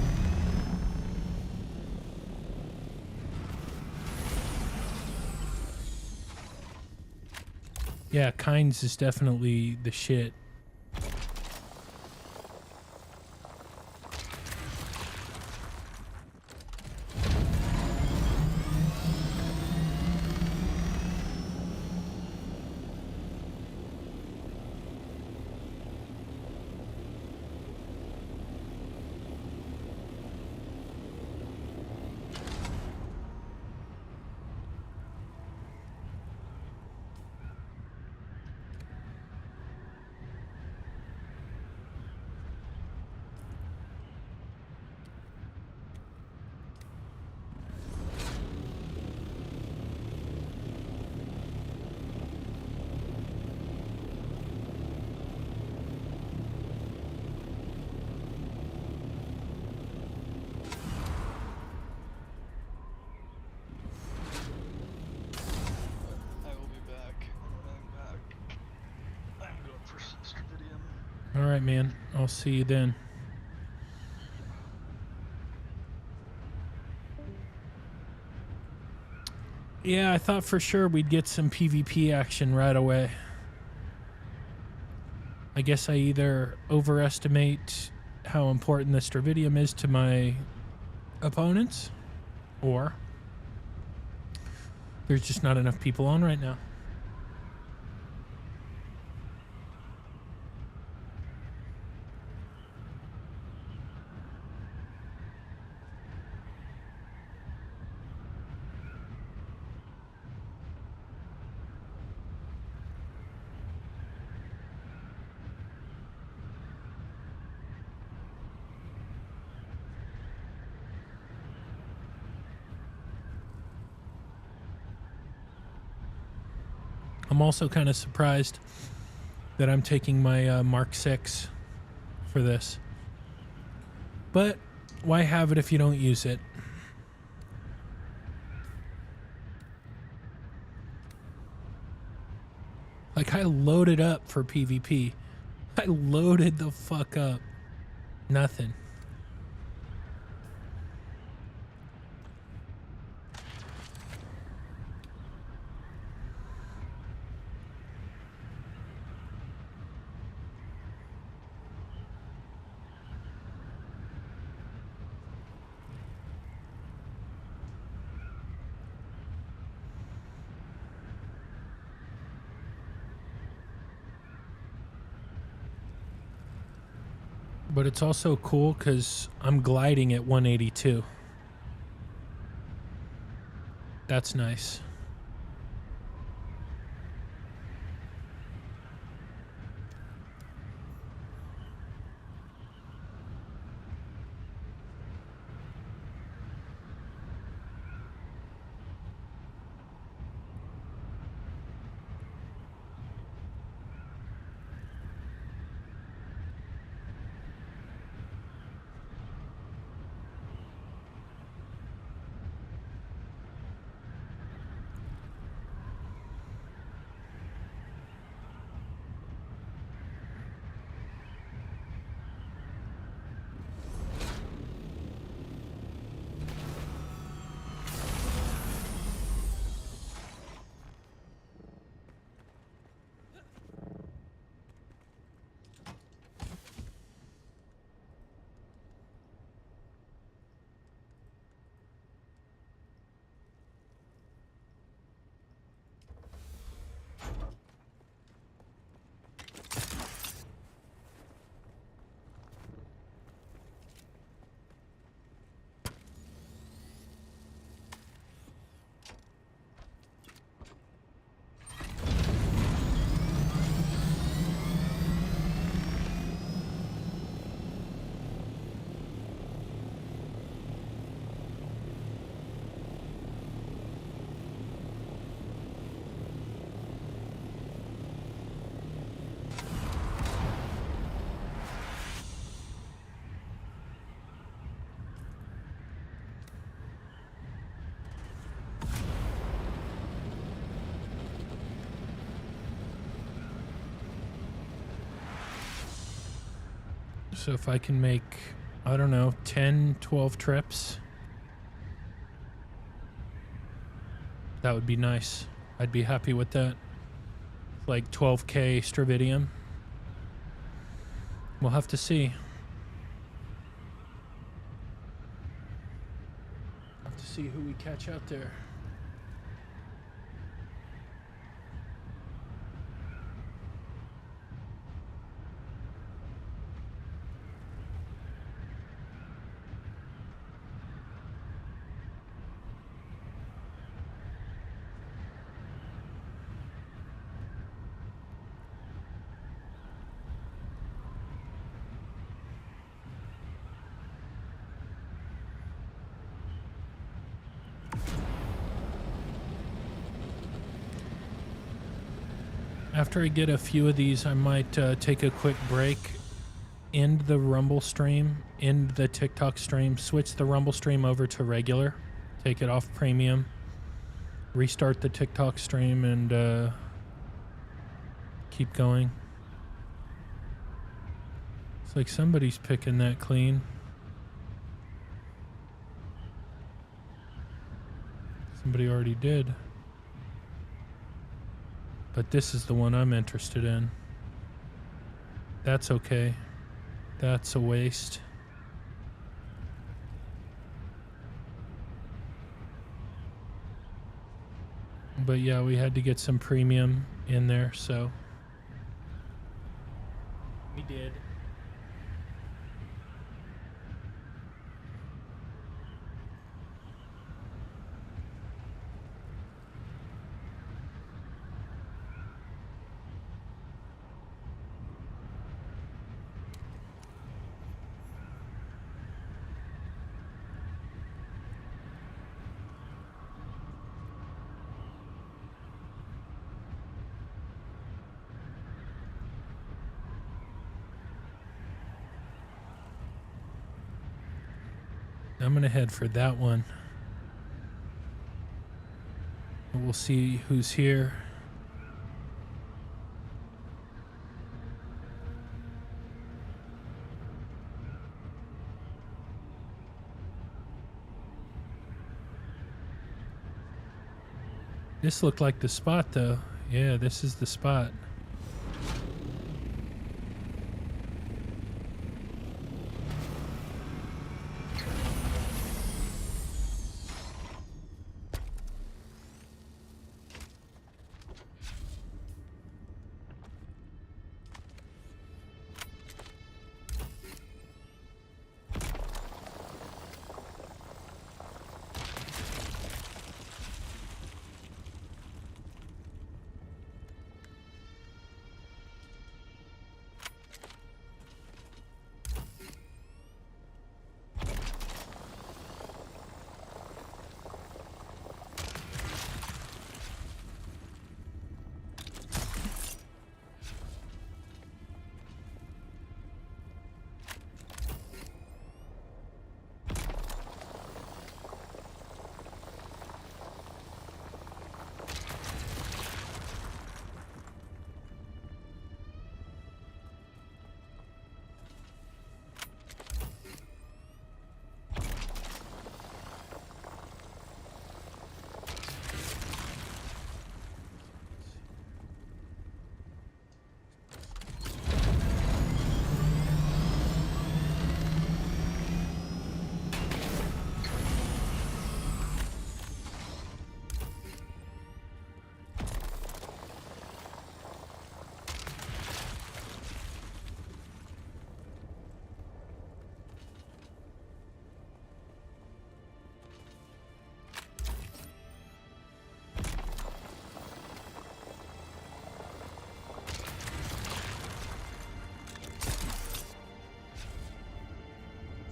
Yeah, Kynes is definitely the shit. I will be back. I'm back. I'm going for Sister Vidium. All right, man. I'll see you then. Yeah, I thought for sure we'd get some PvP action right away. I guess I either overestimate how important the Stravidium is to my opponents, or there's just not enough people on right now. I'm also kind of surprised that I'm taking my Mark 6 for this. But why have it if you don't use it? Like, I loaded up for PvP. I loaded the fuck up. Nothing. But it's also cool because I'm gliding at 182. That's nice. So if I can make, I don't know, 10, 12 trips, that would be nice. I'd be happy with that. Like 12K Stravidium. We'll have to see. Have to see who we catch out there. After I get a few of these, I might take a quick break, end the Rumble stream, end the TikTok stream, switch the Rumble stream over to regular, take it off premium, restart the TikTok stream, and keep going. It's like somebody's picking that clean. Somebody already did. But this is the one I'm interested in. That's okay. That's a waste. But yeah, we had to get some premium in there, so we did. I'm gonna head for that one. We'll see who's here. This looked like the spot though. Yeah, this is the spot.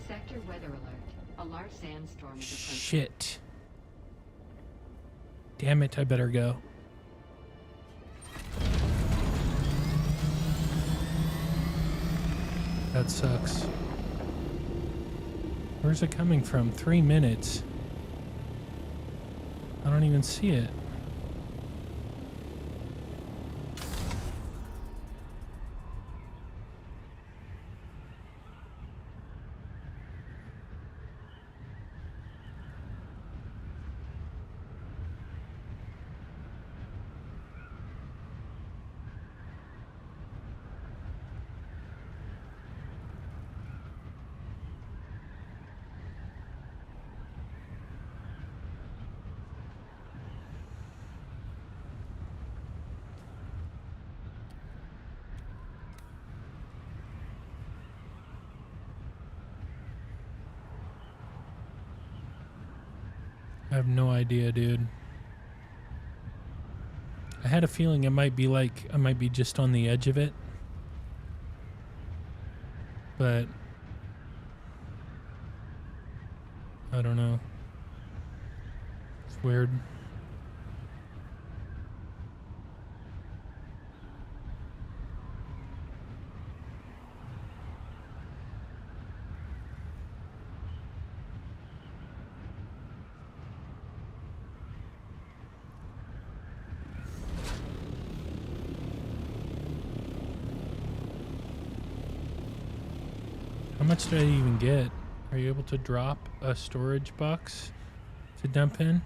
Sector weather alert. A large sandstorm is approaching. Shit. Damn it, I better go. That sucks. Where's it coming from? 3 minutes. I don't even see it. I have no idea, dude. I had a feeling it might be like I might be just on the edge of it. But I don't know. It's weird. How much did I even get? Are you able to drop a storage box to dump in?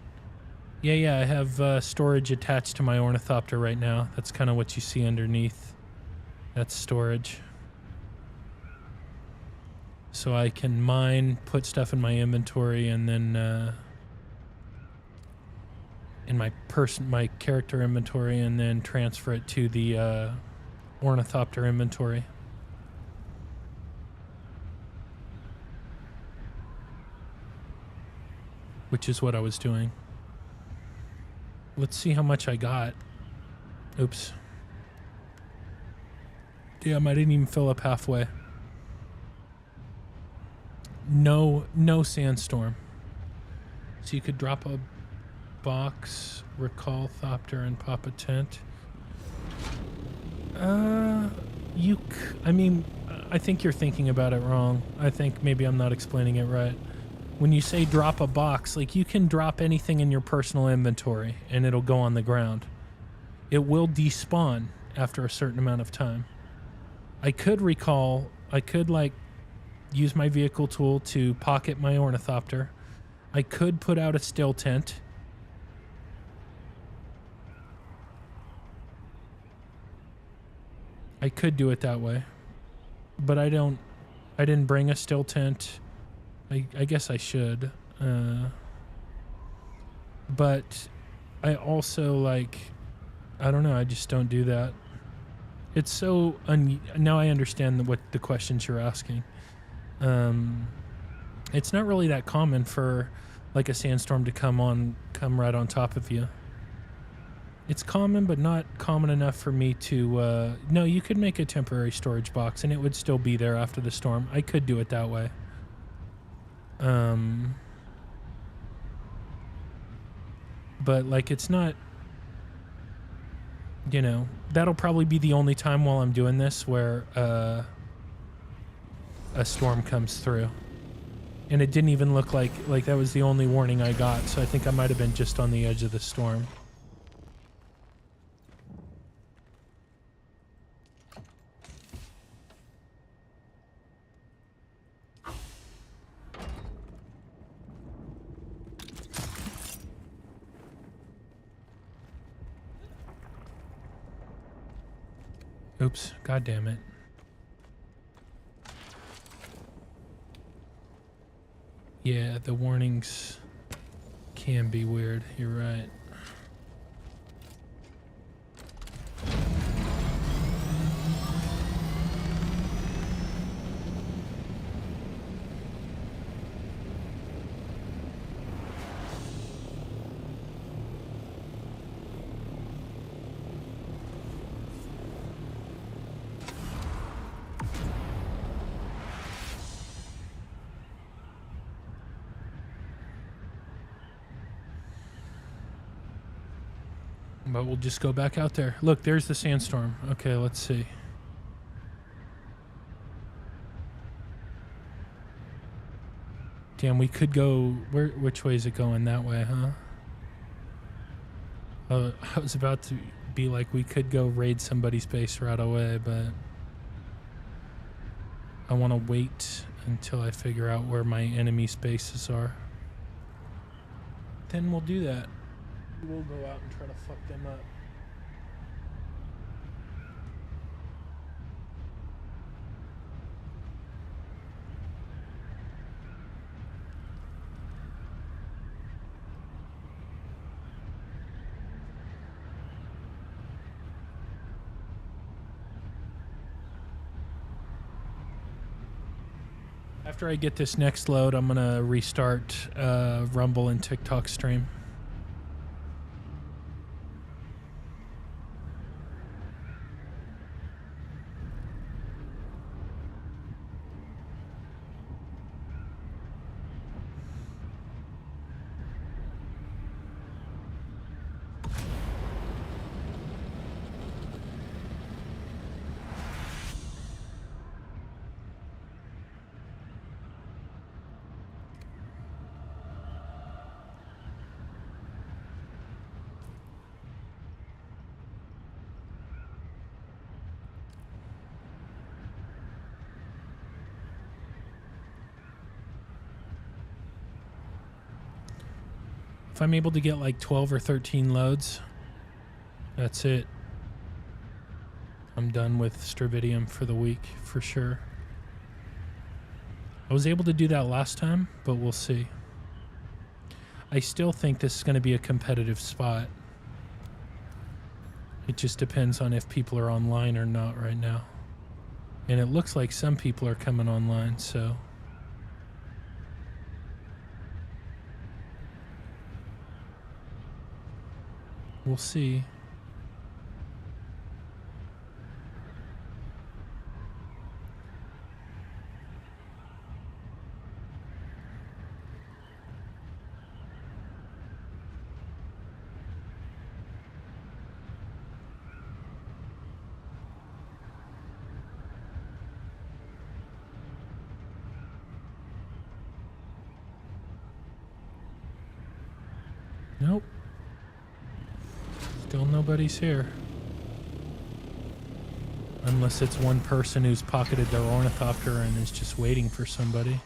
Yeah, I have storage attached to my ornithopter right now. That's kind of what you see underneath. That's storage. So I can mine, put stuff in my inventory, and then in my character inventory, and then transfer it to the ornithopter inventory. Which is what I was doing. Let's see how much I got. Oops. Damn, I didn't even fill up halfway. No sandstorm. So you could drop a box, recall Thopter, and pop a tent. I mean, I think you're thinking about it wrong. I think maybe I'm not explaining it right. When you say drop a box, like you can drop anything in your personal inventory and it'll go on the ground. It will despawn after a certain amount of time. I could like use my vehicle tool to pocket my ornithopter. I could put out a still tent. I could do it that way. But I didn't bring a still tent. I guess I should. But I also I don't know, I just don't do that. It's so now I understand what the questions you're asking. It's not really that common for like a sandstorm to come right on top of you. It's common, but not common enough for me to no, you could make a temporary storage box and it would still be there after the storm. I could do it that way. But like it's not, you know, that'll probably be the only time while I'm doing this where a storm comes through. And it didn't even look like that was the only warning I got, so I think I might have been just on the edge of the storm. Oops, god damn it. Yeah, the warnings can be weird. You're right. But we'll just go back out there. Look, there's the sandstorm. Okay, let's see. Damn, we could go... Which way is it going? That way, huh? I was about to be like, we could go raid somebody's base right away, but... I want to wait until I figure out where my enemy's bases are. Then we'll do that. We'll go out and try to fuck them up. I After I get this next load, I'm gonna restart Rumble and TikTok stream. If I'm able to get like 12 or 13 loads, that's it. I'm done with Stravidium for the week, for sure. I was able to do that last time, but we'll see. I still think this is going to be a competitive spot. It just depends on if people are online or not right now. And it looks like some people are coming online, so... we'll see. Nope. Still nobody's here. Unless it's one person who's pocketed their ornithopter and is just waiting for somebody.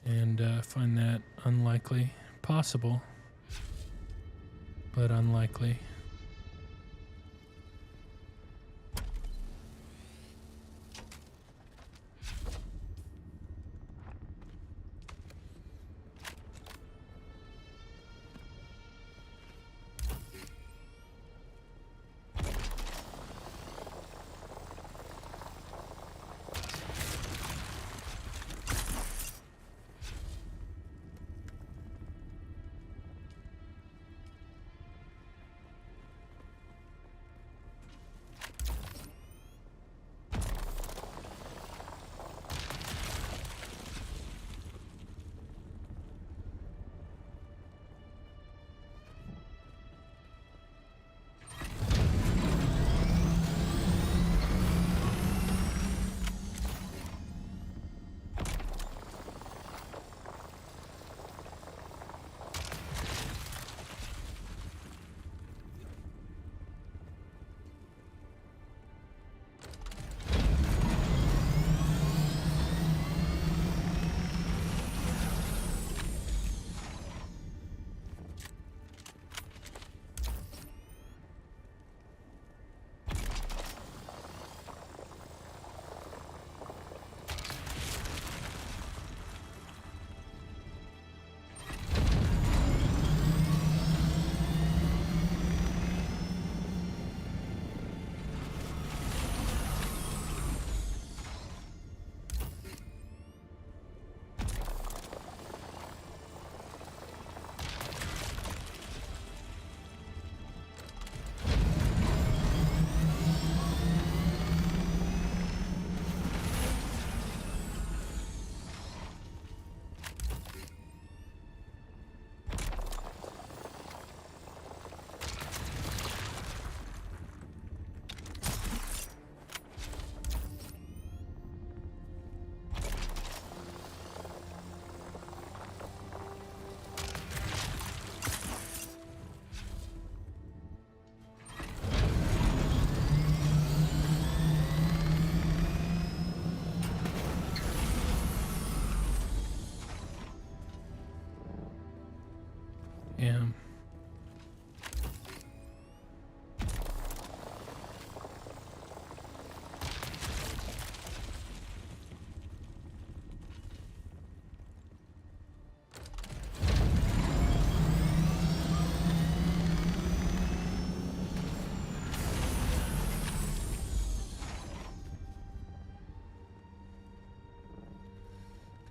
And find that unlikely. Possible, but unlikely.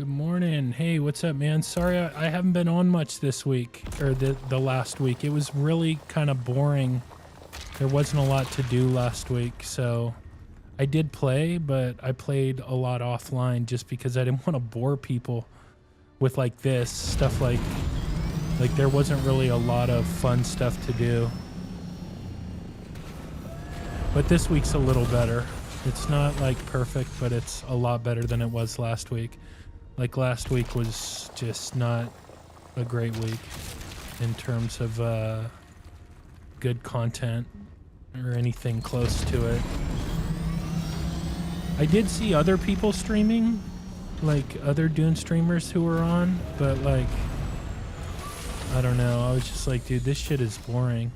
Good morning. Hey, what's up, man? Sorry, I haven't been on much this week, or the last week. It was really kind of boring. There wasn't a lot to do last week, so I did play, but I played a lot offline just because I didn't want to bore people with like this stuff. Like there wasn't really a lot of fun stuff to do. But this week's a little better. It's not like perfect, but it's a lot better than it was last week. Like last week was just not a great week in terms of good content or anything close to it. I did see other people streaming, like other Dune streamers who were on, but like, I don't know. I was just like, dude, this shit is boring.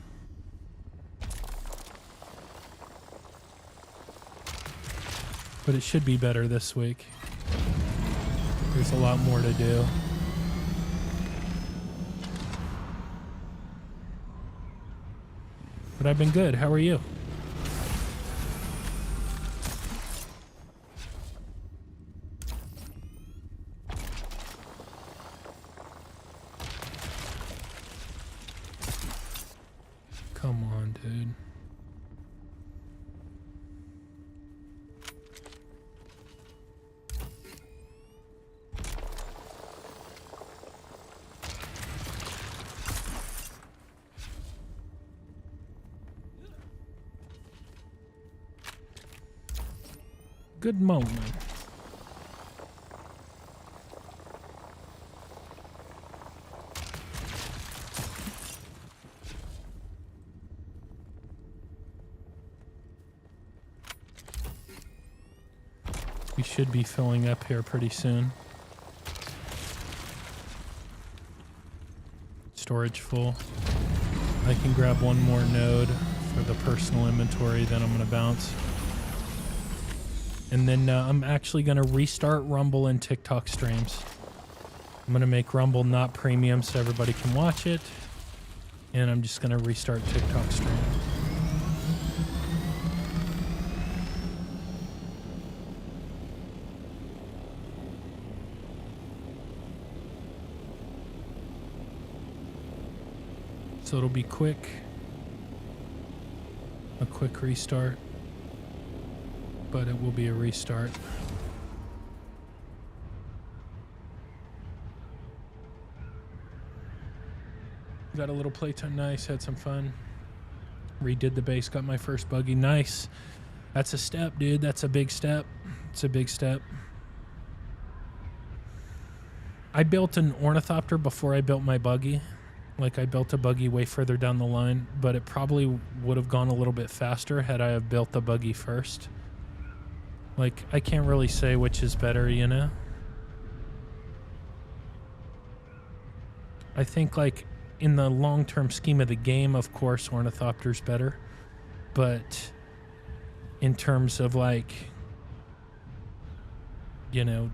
But it should be better this week. There's a lot more to do. But I've been good. How are you? Come on, dude. Good moment. We should be filling up here pretty soon. Storage full. I can grab one more node for the personal inventory, then I'm gonna bounce. And then I'm actually going to restart Rumble and TikTok streams. I'm going to make Rumble not premium so everybody can watch it. And I'm just going to restart TikTok stream. So it'll be quick. A quick restart. But it will be a restart. Got a little playtime, nice, had some fun. Redid the base, got my first buggy, nice. That's a step, dude, that's a big step. It's a big step. I built an ornithopter before I built my buggy. Like I built a buggy way further down the line, but it probably would have gone a little bit faster had I have built the buggy first. Like, I can't really say which is better, you know? I think, like, in the long-term scheme of the game, of course, Ornithopter's better. But in terms of, like, you know,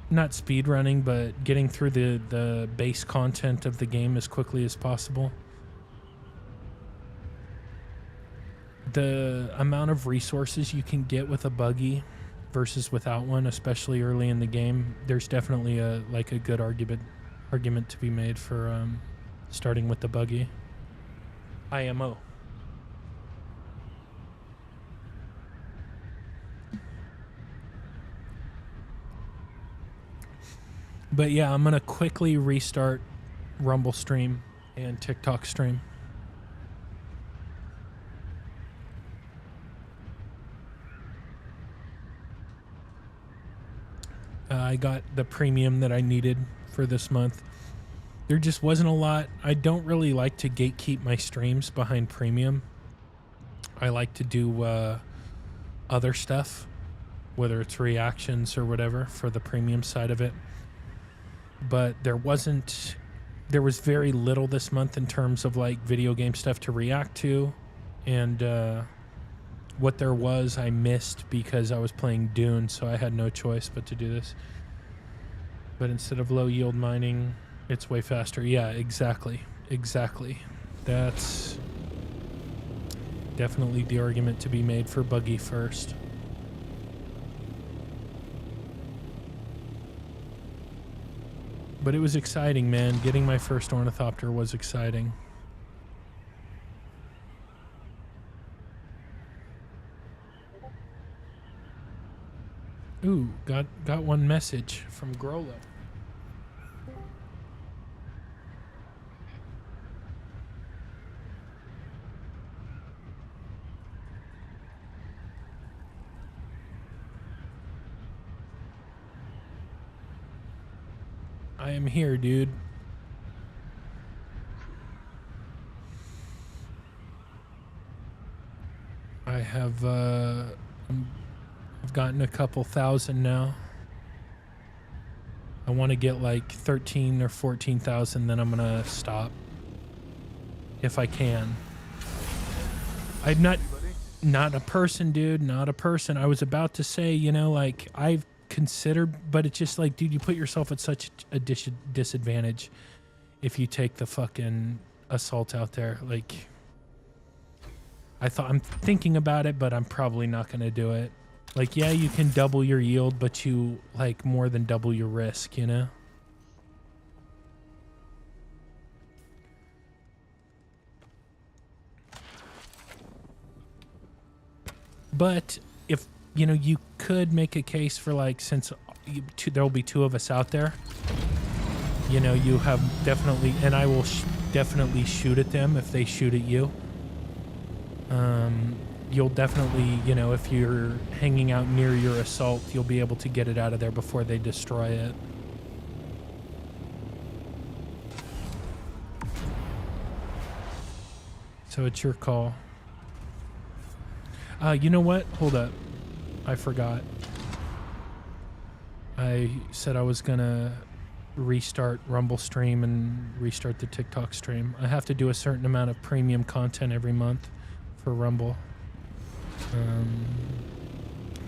not speedrunning, but getting through the base content of the game as quickly as possible. The amount of resources you can get with a buggy versus without one, especially early in the game, there's definitely a good argument to be made for starting with the buggy. IMO. But yeah, I'm gonna quickly restart Rumble stream and TikTok stream. I got the premium that I needed for this month. There just wasn't a lot. I don't really like to gatekeep my streams behind premium. I like to do other stuff, whether it's reactions or whatever, for the premium side of it. But there was very little this month in terms of like video game stuff to react to, and what there was I missed because I was playing Dune, so I had no choice but to do this. But instead of low yield mining, it's way faster. Yeah, exactly. That's definitely the argument to be made for buggy first. But it was exciting, man. Getting my first ornithopter was exciting. Ooh, got one message from Grolo. I am here, dude. I have I've gotten a couple thousand now. I want to get like 13 or 14,000, then I'm gonna stop if I can. I'm not a person, dude, not a person. I was about to say, you know, like I've considered, but it's just like, dude, you put yourself at such a disadvantage if you take the fucking assault out there. Like, I'm thinking about it, but I'm probably not gonna do it. Like, yeah, you can double your yield, but you like more than double your risk, you know? But if, you know, you could make a case for like, since there'll be two of us out there, you know, you have definitely, and I will definitely shoot at them if they shoot at you. You'll definitely, you know, if you're hanging out near your assault, you'll be able to get it out of there before they destroy it. So it's your call. You know what? Hold up. I forgot. I said I was gonna restart Rumble stream and restart the TikTok stream. I have to do a certain amount of premium content every month for Rumble.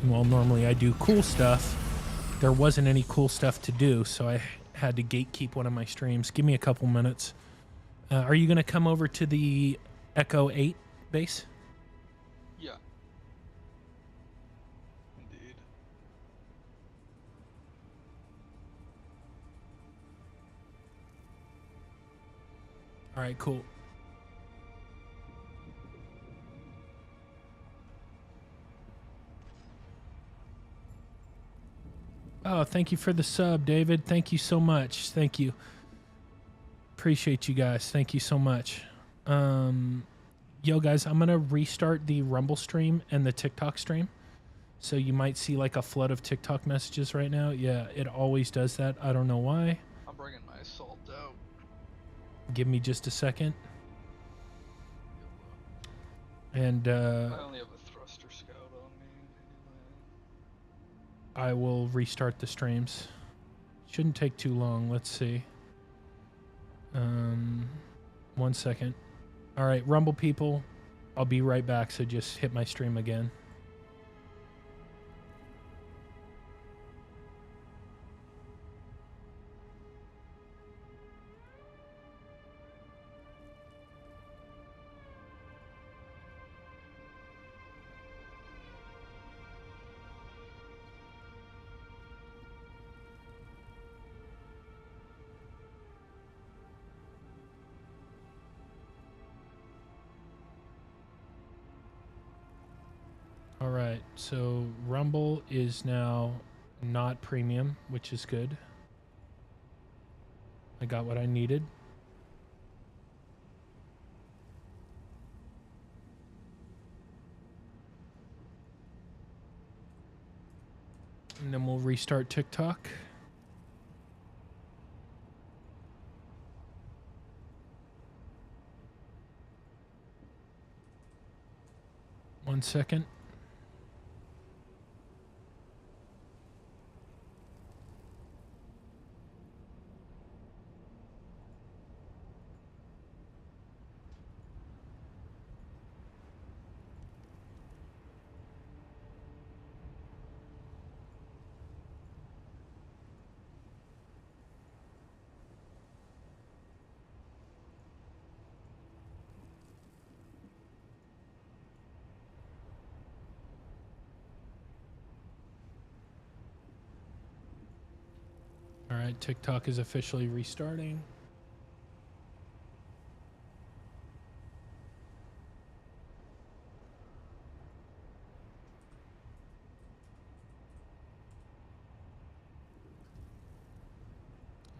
Well, normally I do cool stuff. There wasn't any cool stuff to do, so I had to gatekeep one of my streams. Give me a couple minutes. Are you gonna come over to the Echo 8 base? Yeah. Indeed. All right, cool. Oh, thank you for the sub, David. Thank you so much. Thank you. Appreciate you guys. Thank you so much. Yo, guys, I'm going to restart the Rumble stream and the TikTok stream. So you might see like a flood of TikTok messages right now. Yeah, it always does that. I don't know why. I'm bringing my assault out. Give me just a second. And I only have a thruster scout on me. I will restart the streams. Shouldn't take too long. Let's see. 1 second. All right, Rumble people, I'll be right back. So just hit my stream again. All right, so Rumble is now not premium, which is good. I got what I needed. And then we'll restart TikTok. One second. right, TikTok is officially restarting.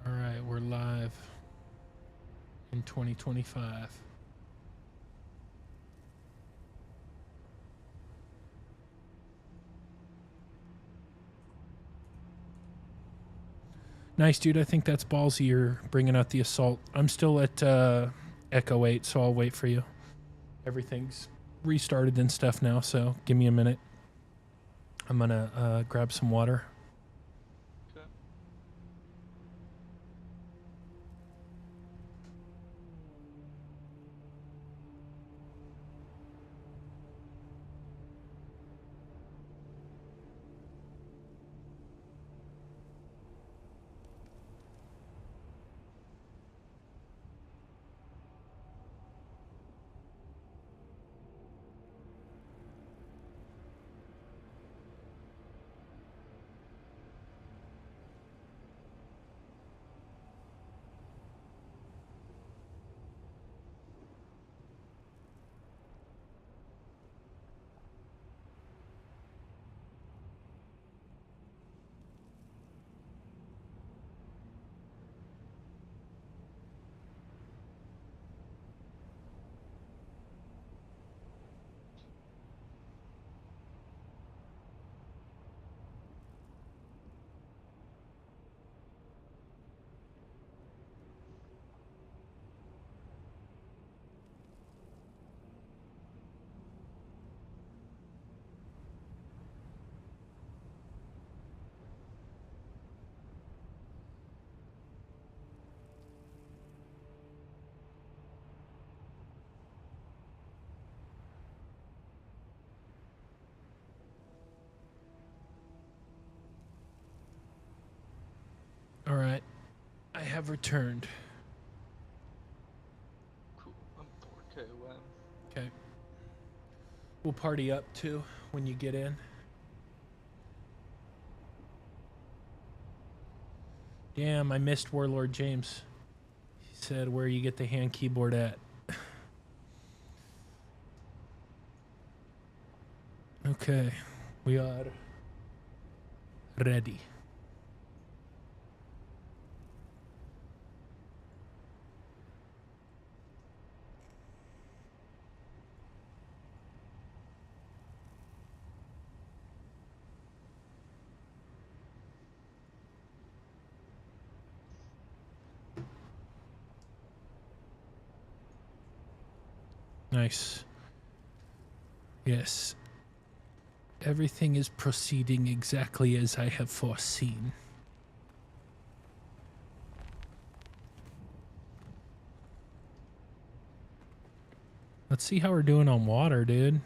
All right, we're live in 2025. Nice, dude. I think that's ballsy. You're bringing out the assault. I'm still at Echo 8, so I'll wait for you. Everything's restarted and stuff now, so give me a minute. I'm going to grab some water. Okay. All right. I have returned. Cool. I'm 4K away. Okay. We'll party up, too, when you get in. Damn, I missed Warlord James. He said, where you get the hand keyboard at. Okay. We are ready. Nice. Yes. Everything is proceeding exactly as I have foreseen. Let's see how we're doing on water, dude.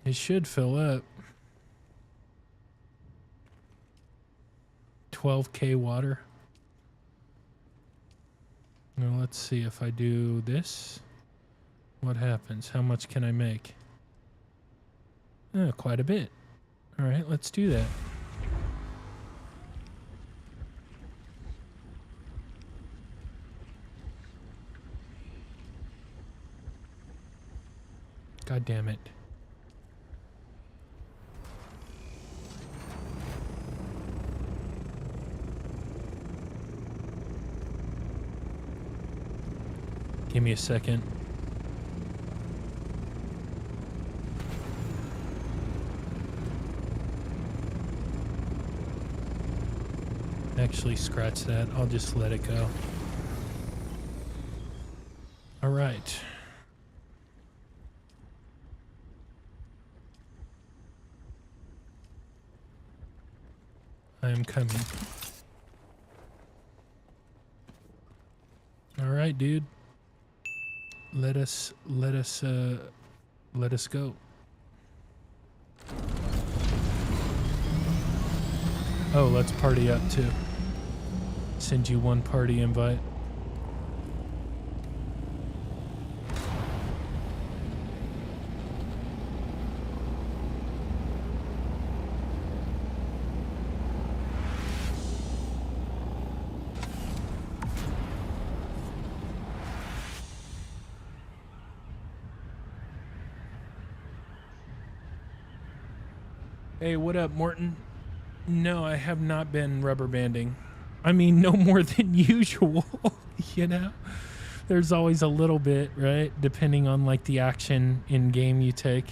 It should fill up. 12K water. Now let's see if I do this. What happens? How much can I make? Oh, quite a bit. All right, let's do that. God damn it. Give me a second. Actually, scratch that. I'll just let it go. All right. I am coming. All right, dude. Let us go. Oh, let's party up too. Send you one party invite. Hey, what up, Morton? No, I have not been rubber banding. I mean, no more than usual, you know? There's always a little bit, right? Depending on like the action in game you take.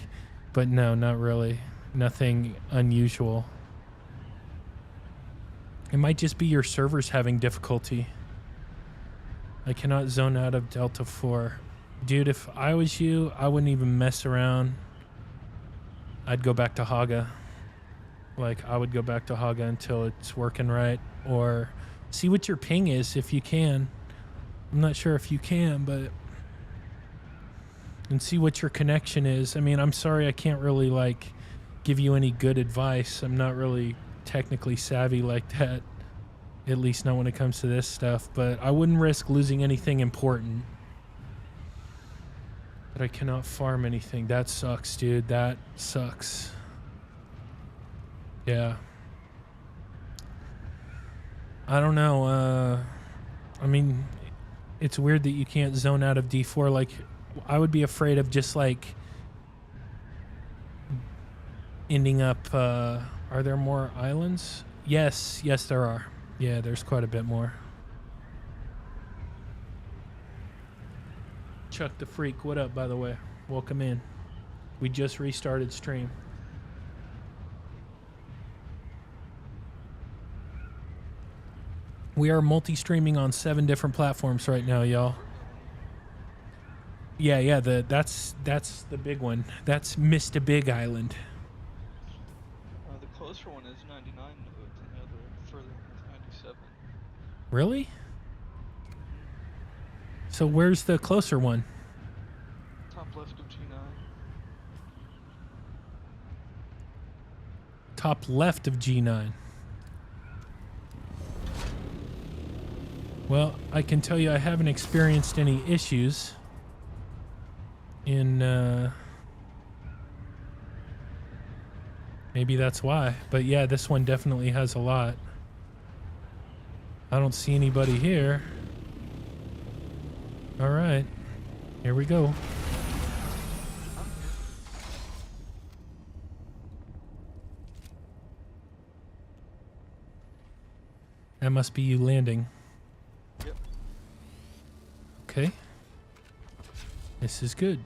But no, not really. Nothing unusual. It might just be your servers having difficulty. I cannot zone out of Delta 4. Dude, if I was you, I wouldn't even mess around. I'd go back to Haga. Like, I would go back to Haga until it's working right. Or see what your ping is if you can. I'm not sure if you can, but... And see what your connection is. I mean, I'm sorry I can't really, like, give you any good advice. I'm not really technically savvy like that. At least not when it comes to this stuff. But I wouldn't risk losing anything important. But I cannot farm anything. That sucks, dude. That sucks. Yeah. I don't know. I mean, it's weird that you can't zone out of D4. Like, I would be afraid of just, like, ending up... are there more islands? Yes. Yes, there are. Yeah, there's quite a bit more. Chuck the Freak, what up, by the way? Welcome in. We just restarted stream. We are multi-streaming on 7 different platforms right now, y'all. Yeah, that's the big one. That's Mr. Big Island. The closer one is 99 nodes, and the other further is 97. Really? So where's the closer one? Top left of G9. Top left of G9. Well, I can tell you I haven't experienced any issues in, maybe that's why. But yeah, this one definitely has a lot. I don't see anybody here. All right, here we go. That must be you landing. Yep. Okay. This is good.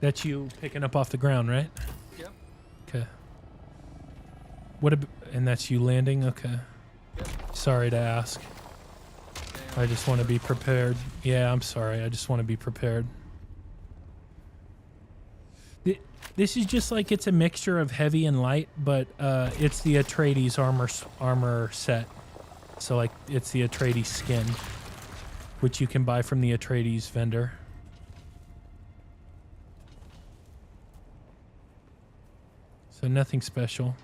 That's you picking up off the ground, right? Yep. Okay. And that's you landing? Okay. Yep. Sorry to ask. I just want to be prepared. Yeah, I'm sorry. I just want to be prepared. This is just like it's a mixture of heavy and light, but it's the Atreides armor set. So like it's the Atreides skin, which you can buy from the Atreides vendor. So nothing special.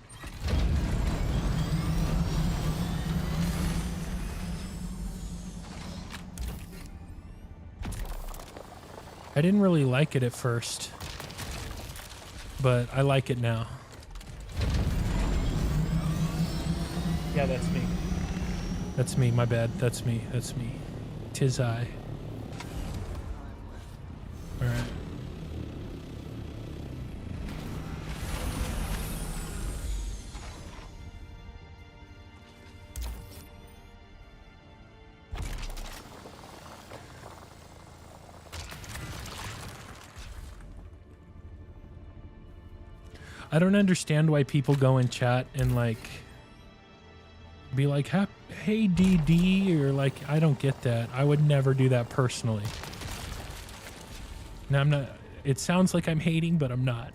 I didn't really like it at first, but I like it now. Yeah, that's me. That's me, my bad. That's me. That's me. 'Tis I. All right. I don't understand why people go in chat and like be like, hey DD, or like, I don't get that. I would never do that personally. Now I'm not, it sounds like I'm hating, but I'm not.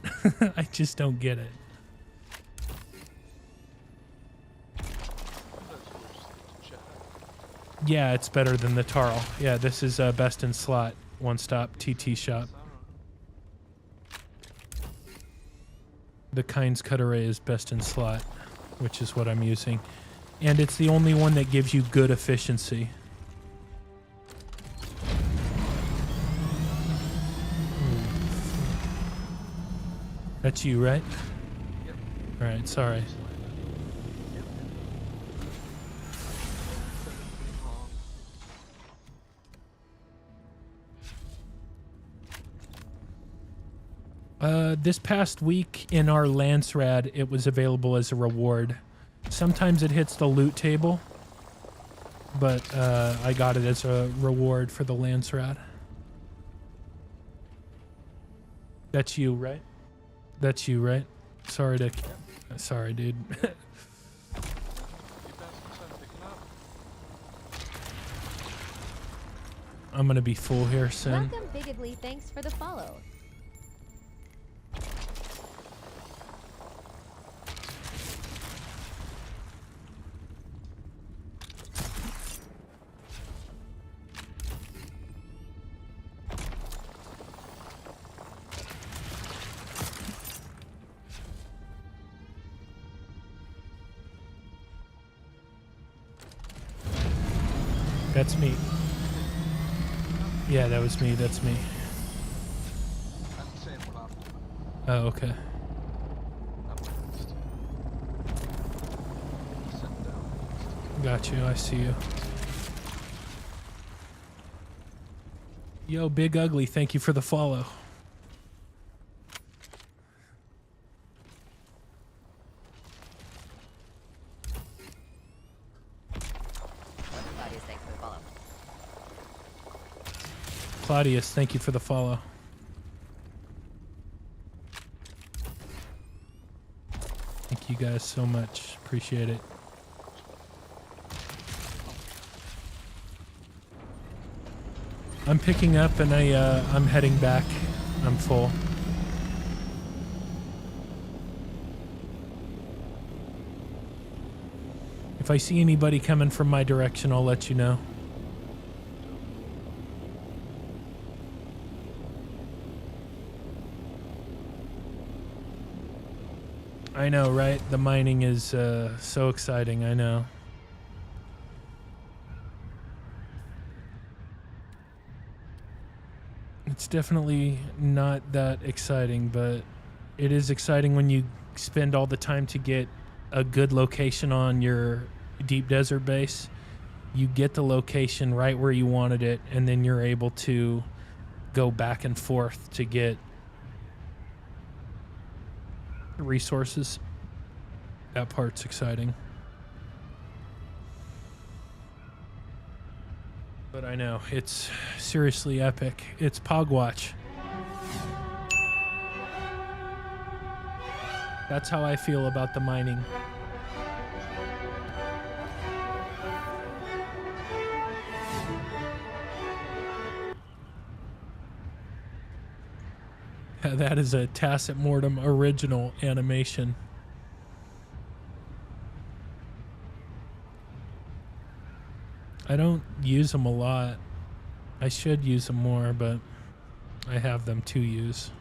I just don't get it. Yeah, it's better than the Tarl. Yeah, this is best in slot, one-stop TT shop. The Kynes cut array is best in slot, which is what I'm using. And it's the only one that gives you good efficiency. That's you, right? Yep. All right, sorry. Just landed. Yep. 7 feet long. This past week in our Lance Rad, it was available as a reward. Sometimes it hits the loot table, but I got it as a reward for the Lance Rad. That's you, right? That's you, right? Sorry to... Sorry, dude. You passed the sun picking up. I'm gonna be full here soon. Welcome, Bigidly. Thanks for the follow. That's me. Yeah, that was me. That's me. I'm saying what I'm doing. Oh, okay. I'm next. Sitting down. Got you. I see you. Yo, Big Ugly, thank you for the follow. Claudius, thanks for the follow. Claudius, thank you for the follow. Thank you guys so much. Appreciate it. I'm picking up and I'm heading back. I'm full. If I see anybody coming from my direction, I'll let you know. I know, right? The mining is so exciting, I know. It's definitely not that exciting, but it is exciting when you spend all the time to get a good location on your deep desert base. You get the location right where you wanted it, and then you're able to go back and forth to get resources. That part's exciting. But I know, it's seriously epic. It's Pogwatch. That's how I feel about the mining. That is a Tacit Mortem original animation. I don't use them a lot. I should use them more, but I have them to use.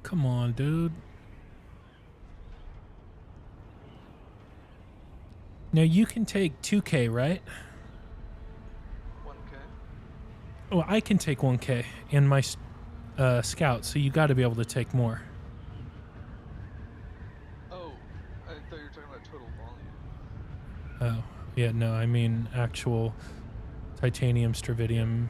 Come on, dude. Now you can take 2K, right? 1K. Oh, I can take 1K in my scout, so you got to be able to take more. Oh, I thought you were talking about total volume. Oh, yeah, no, I mean actual titanium, stravidium.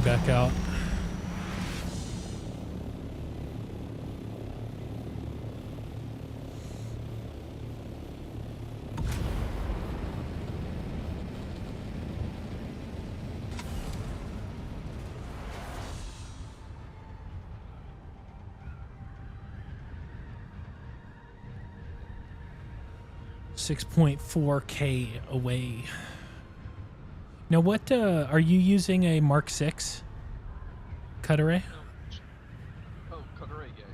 back out. $6.4K away. Now, what are you using? A Mark 6 cut array? Oh, cut array, yeah.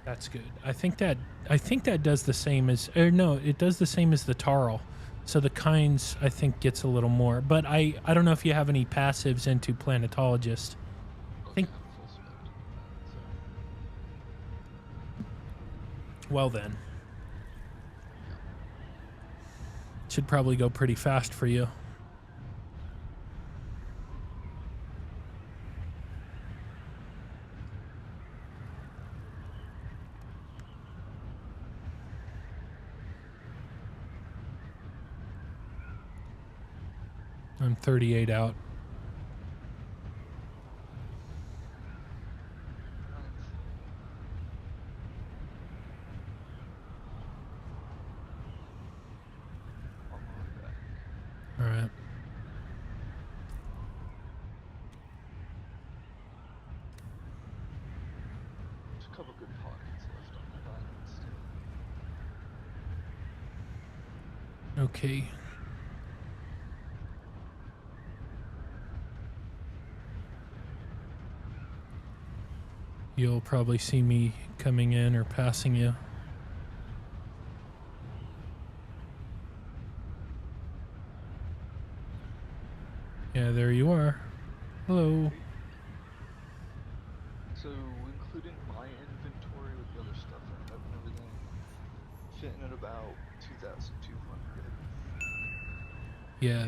That's good. I think that does the same as, or no, it does the same as the Tarl. So the Kinds, I think, gets a little more. But I don't know if you have any passives into Planetologist. I think. Well then. Should probably go pretty fast for you. I'm 38 out. All right. There's a couple good pockets left on the island still. Okay. You'll probably see me coming in or passing you. Yeah, there you are. Hello. So, including my inventory with the other stuff and everything, fitting at about 2,200. Yeah,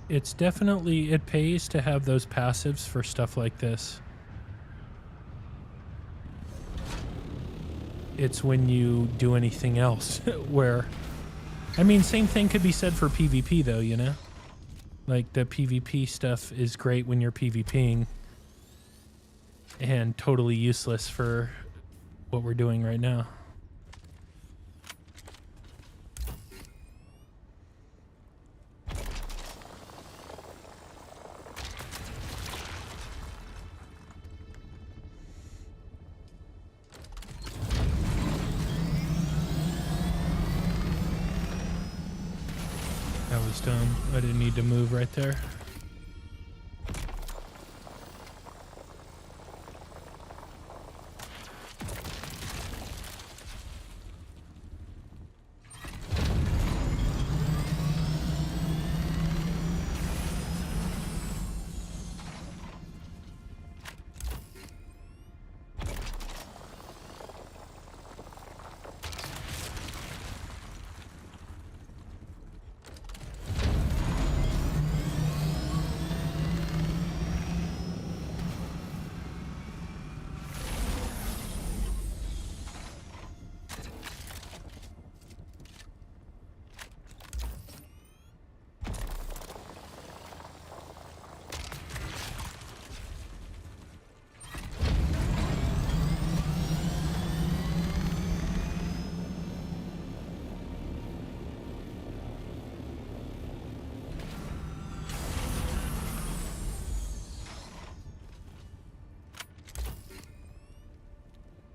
it's definitely, it pays to have those passives for stuff like this. It's when you do anything else where, I mean, same thing could be said for PvP though, you know? Like the PvP stuff is great when you're PvPing and totally useless for what we're doing right now. That was dumb. I didn't need to move right there.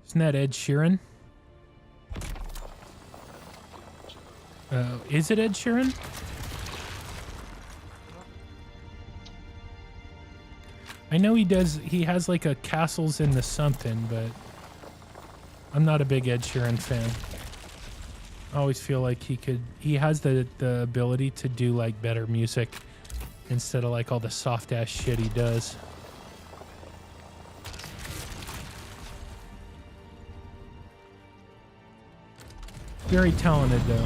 Isn't that Ed Sheeran? Is it Ed Sheeran? I know he has like a Castles in the something, but I'm not a big Ed Sheeran fan. I always feel like he has the ability to do like better music instead of like all the soft ass shit he does. Very talented though.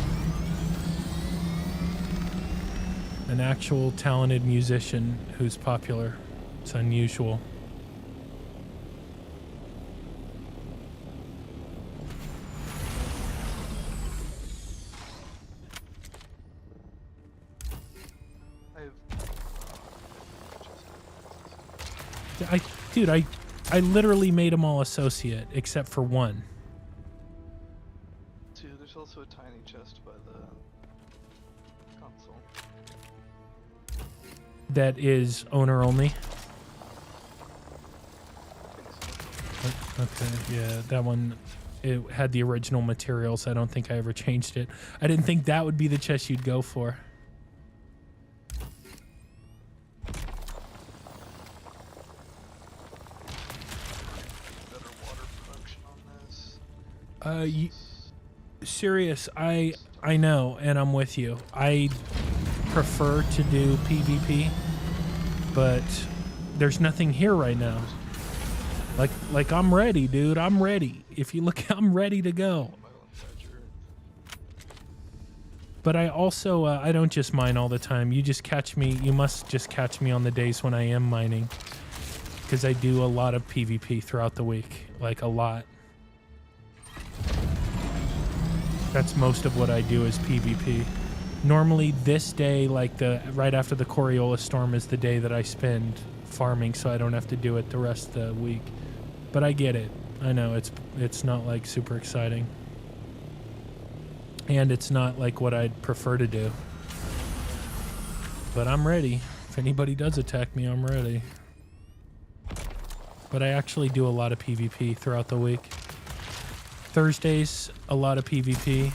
An actual talented musician who's popular. It's unusual. I have Dude, I literally made them all associate except for one. Dude, there's also a tiny chest by the console. That is owner only. Okay, yeah, that one, it had the original materials. I don't think I ever changed it. I didn't think that would be the chest you'd go for. Better water production on this. Serious, I know, and I'm with you. I prefer to do PvP, but there's nothing here right now. Like I'm ready, dude. I'm ready. If you look, I'm ready to go. But I also, I don't just mine all the time. You must just catch me on the days when I am mining. Because I do a lot of PvP throughout the week. Like, a lot. That's most of what I do is PvP. Normally, this day, like right after the Coriolis storm, is the day that I spend farming, so I don't have to do it the rest of the week. But I get it. I know it's not like super exciting. And it's not like what I'd prefer to do. But I'm ready. If anybody does attack me, I'm ready. But I actually do a lot of PvP throughout the week. Thursdays, a lot of PvP.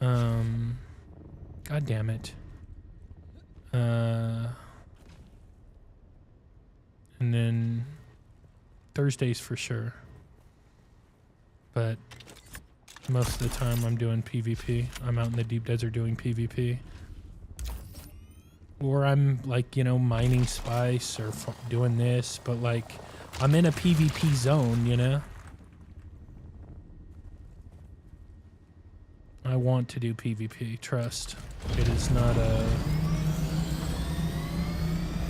God damn it. And then Thursdays for sure. But most of the time I'm doing PvP. I'm out in the deep desert doing PvP. Or I'm like, you know, mining spice or doing this, but like I'm in a PvP zone, you know? I want to do PvP, trust. It is not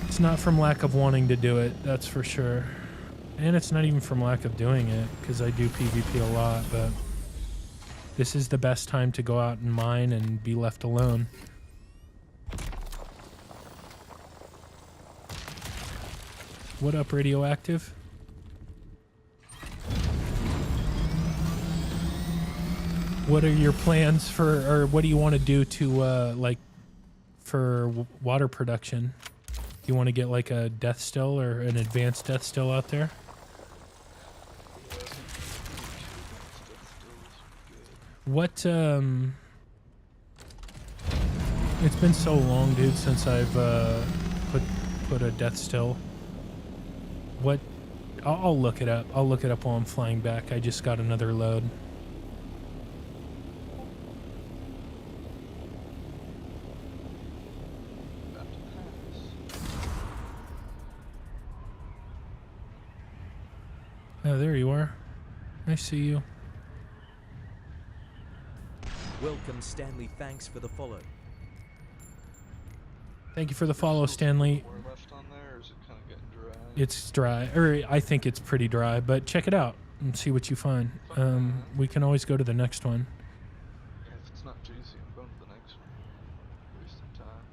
it's not from lack of wanting to do it, that's for sure. And it's not even from lack of doing it, because I do PvP a lot, but this is the best time to go out and mine and be left alone. What up, Radioactive? What are your plans for, or what do you want to do to, like, for water production? You want to get like a death still or an advanced death still out there? What, it's been so long, dude, since I've, put a death still. What, I'll look it up. I'll look it up while I'm flying back. I just got another load. Oh, there you are. I see you. Welcome, Stanley. Thanks for the follow. Thank you for the follow, Stanley. More left on there, or is it kind of getting dry? It's dry, or I think it's pretty dry, but check it out and see what you find. We can always go to the next one. Yeah, if it's not juicy, I'm going to the next one. Wasting time.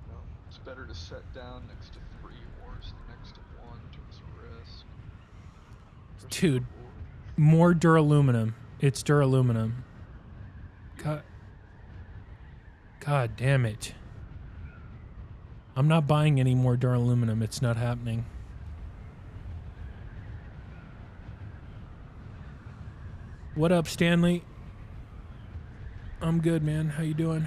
You know, it's better to set down next to 3 ores than next to 1 in terms of risk. Dude, more duraluminum. It's duraluminum. God damn it. I'm not buying any more duraluminum. It's not happening. What up, Stanley? I'm good, man. How you doing?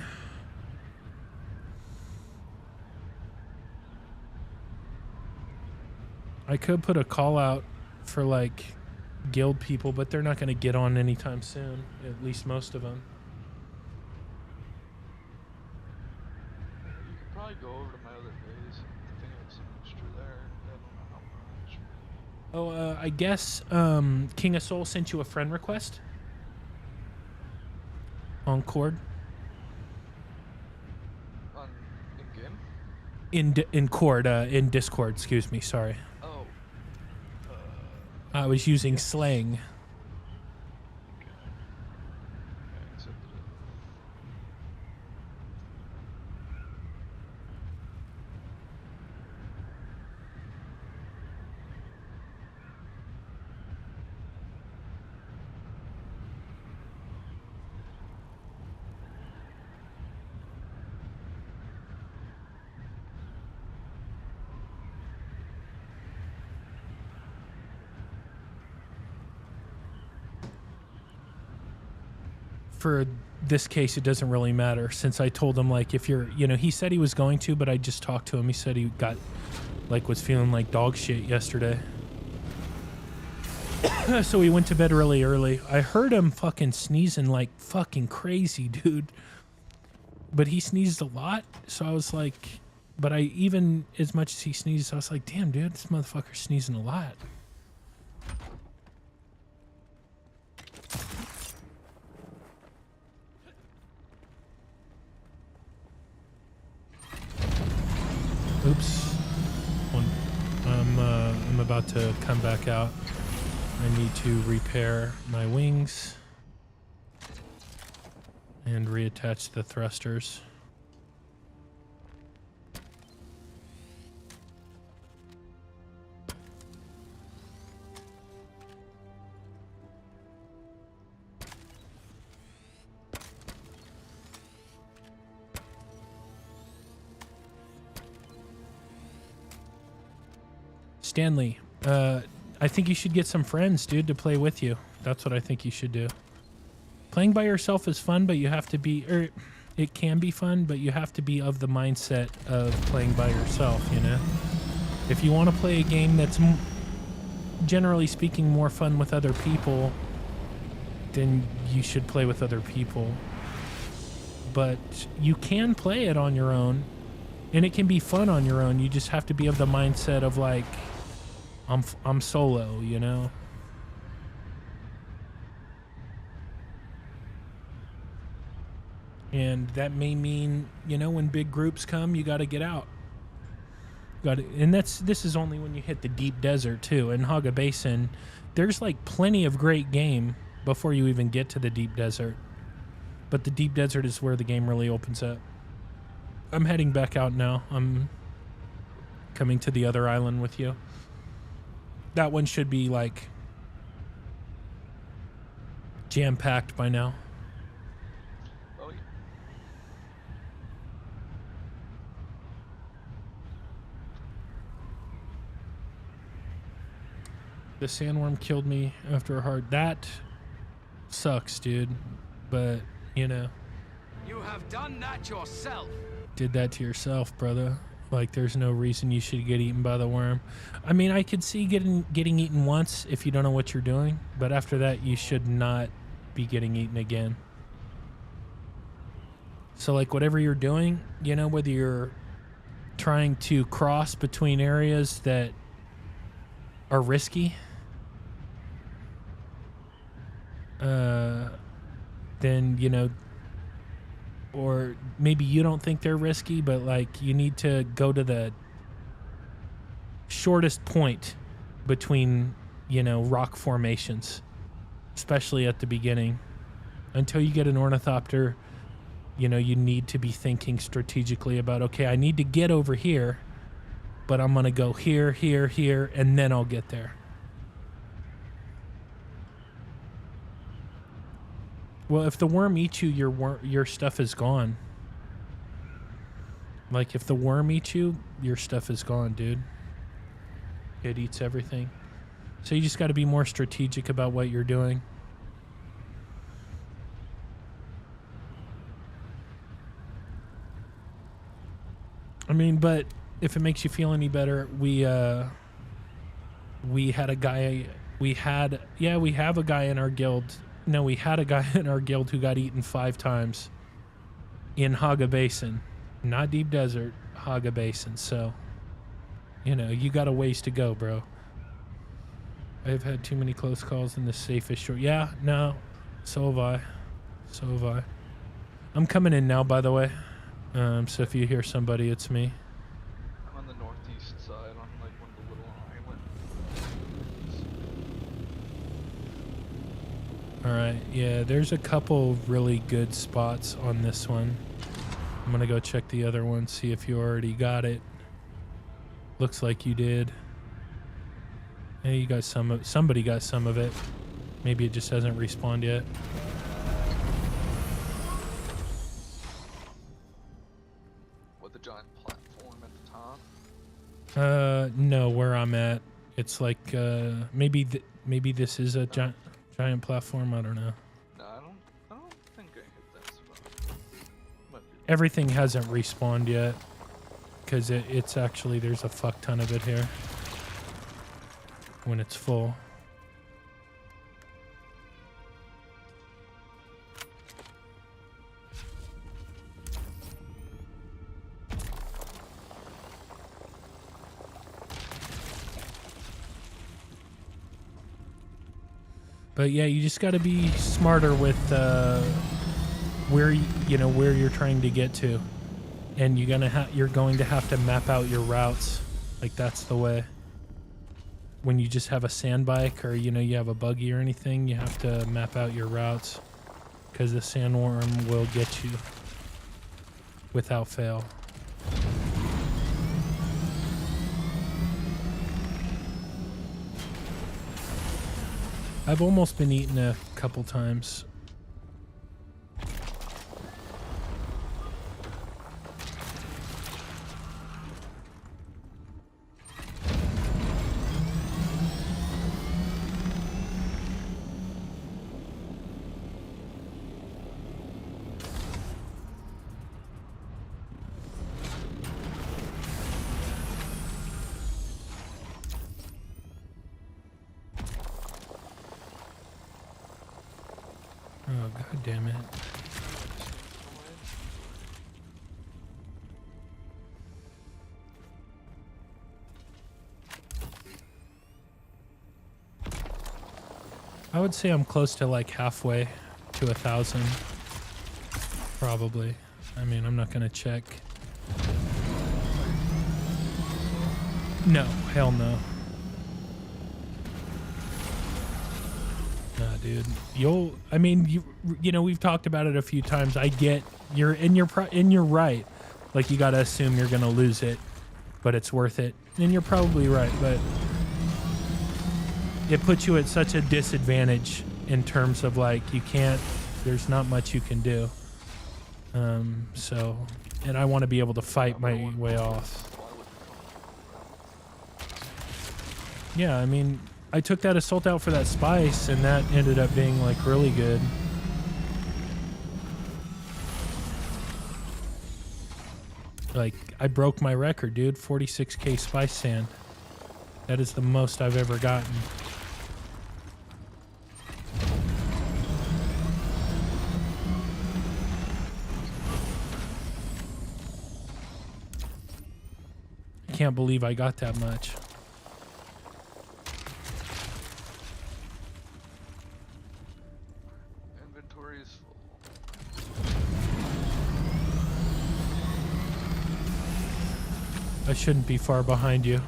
I could put a call out for like guild people, but they're not going to get on anytime soon. At least most of them. You could probably go over to my other base. I think I have some extra there. I don't know how much. Oh, I guess King of Soul sent you a friend request on Cord. In game? In Cord, in Discord. Excuse me. Sorry. Oh. I was using slang. Okay. I accepted it. for this case, it doesn't really matter, since I told him, like, if you're, you know, he said he was going to, but I just talked to him. He said he got, like, was feeling like dog shit yesterday. So he went to bed really early. I heard him fucking sneezing like fucking crazy, dude. But he sneezed a lot, so I was like, but I, even as much as he sneezed, I was like, damn, dude, this motherfucker's sneezing a lot. Oops. I'm about to come back out. I need to repair my wings and reattach the thrusters. Stanley, I think you should get some friends, dude, to play with you. That's what I think you should do. Playing by yourself is fun, but you have to be, or it can be fun, but you have to be of the mindset of playing by yourself, you know? If you want to play a game that's, generally speaking, more fun with other people, then you should play with other people. But you can play it on your own, and it can be fun on your own. You just have to be of the mindset of, like, I'm solo, you know? And that may mean, you know, when big groups come, you got to get out. And this is only when you hit the deep desert too. In Haga Basin, there's like plenty of great game before you even get to the deep desert. But the deep desert is where the game really opens up. I'm heading back out now. I'm coming to the other island with you. That one should be like jam-packed by now. Oh, yeah. The sandworm killed me after a hard... That sucks, dude. But, you know. You have done that yourself. Did that to yourself, brother. Like, there's no reason you should get eaten by the worm. I mean, I could see getting eaten once if you don't know what you're doing, but after that, you should not be getting eaten again. So, like, whatever you're doing, you know, whether you're trying to cross between areas that are risky, then, you know, or maybe you don't think they're risky, but like you need to go to the shortest point between, you know, rock formations, especially at the beginning. Until you get an ornithopter, you know, you need to be thinking strategically about, okay, I need to get over here, but I'm going to go here, here, here, and then I'll get there. Well, if the worm eats you, your stuff is gone. Like, if the worm eats you, your stuff is gone, dude. It eats everything. So you just got to be more strategic about what you're doing. I mean, but if it makes you feel any better, we had a guy, we have a guy in our guild. No, we had a guy in our guild who got eaten 5 times in Haga Basin. Not deep desert, Haga Basin. So, you know, you got a ways to go, bro. I've had too many close calls in the safest short. Yeah, no, so have I. So have I. I'm coming in now, by the way. So if you hear somebody, it's me. I'm on the northeast side, on like one of the little islands. Alright, yeah, there's a couple really good spots on this one. I'm gonna go check the other one, see if you already got it. Looks like you did. Hey, you got somebody got some of it. Maybe it just hasn't respawned yet. With the giant platform at the top? No, where I'm at, it's like, maybe this is a giant platform, I don't know. No, I don't think Everything hasn't respawned yet. Because it's actually, there's a fuck ton of it here. When it's full. But yeah, you just got to be smarter with where where you're trying to get to, and you're going to have to map out your routes. Like that's the way. When you just have a sand bike or you have a buggy or anything, you have to map out your routes because the sandworm will get you without fail. I've almost been eaten a couple times. Oh, god damn it. I would say I'm close to like halfway to 1,000. Probably. I mean, I'm not gonna check. No, hell no. Nah, dude. We've talked about it a few times. I get you're right. Like you gotta assume you're gonna lose it, but it's worth it. And you're probably right, but it puts you at such a disadvantage in terms of like there's not much you can do. And I want to be able to fight my way off. Yeah, I mean, I took that assault out for that spice, and that ended up being like really good. Like, I broke my record, dude. 46k spice sand. That is the most I've ever gotten. I can't believe I got that much. Inventory is full. I shouldn't be far behind you.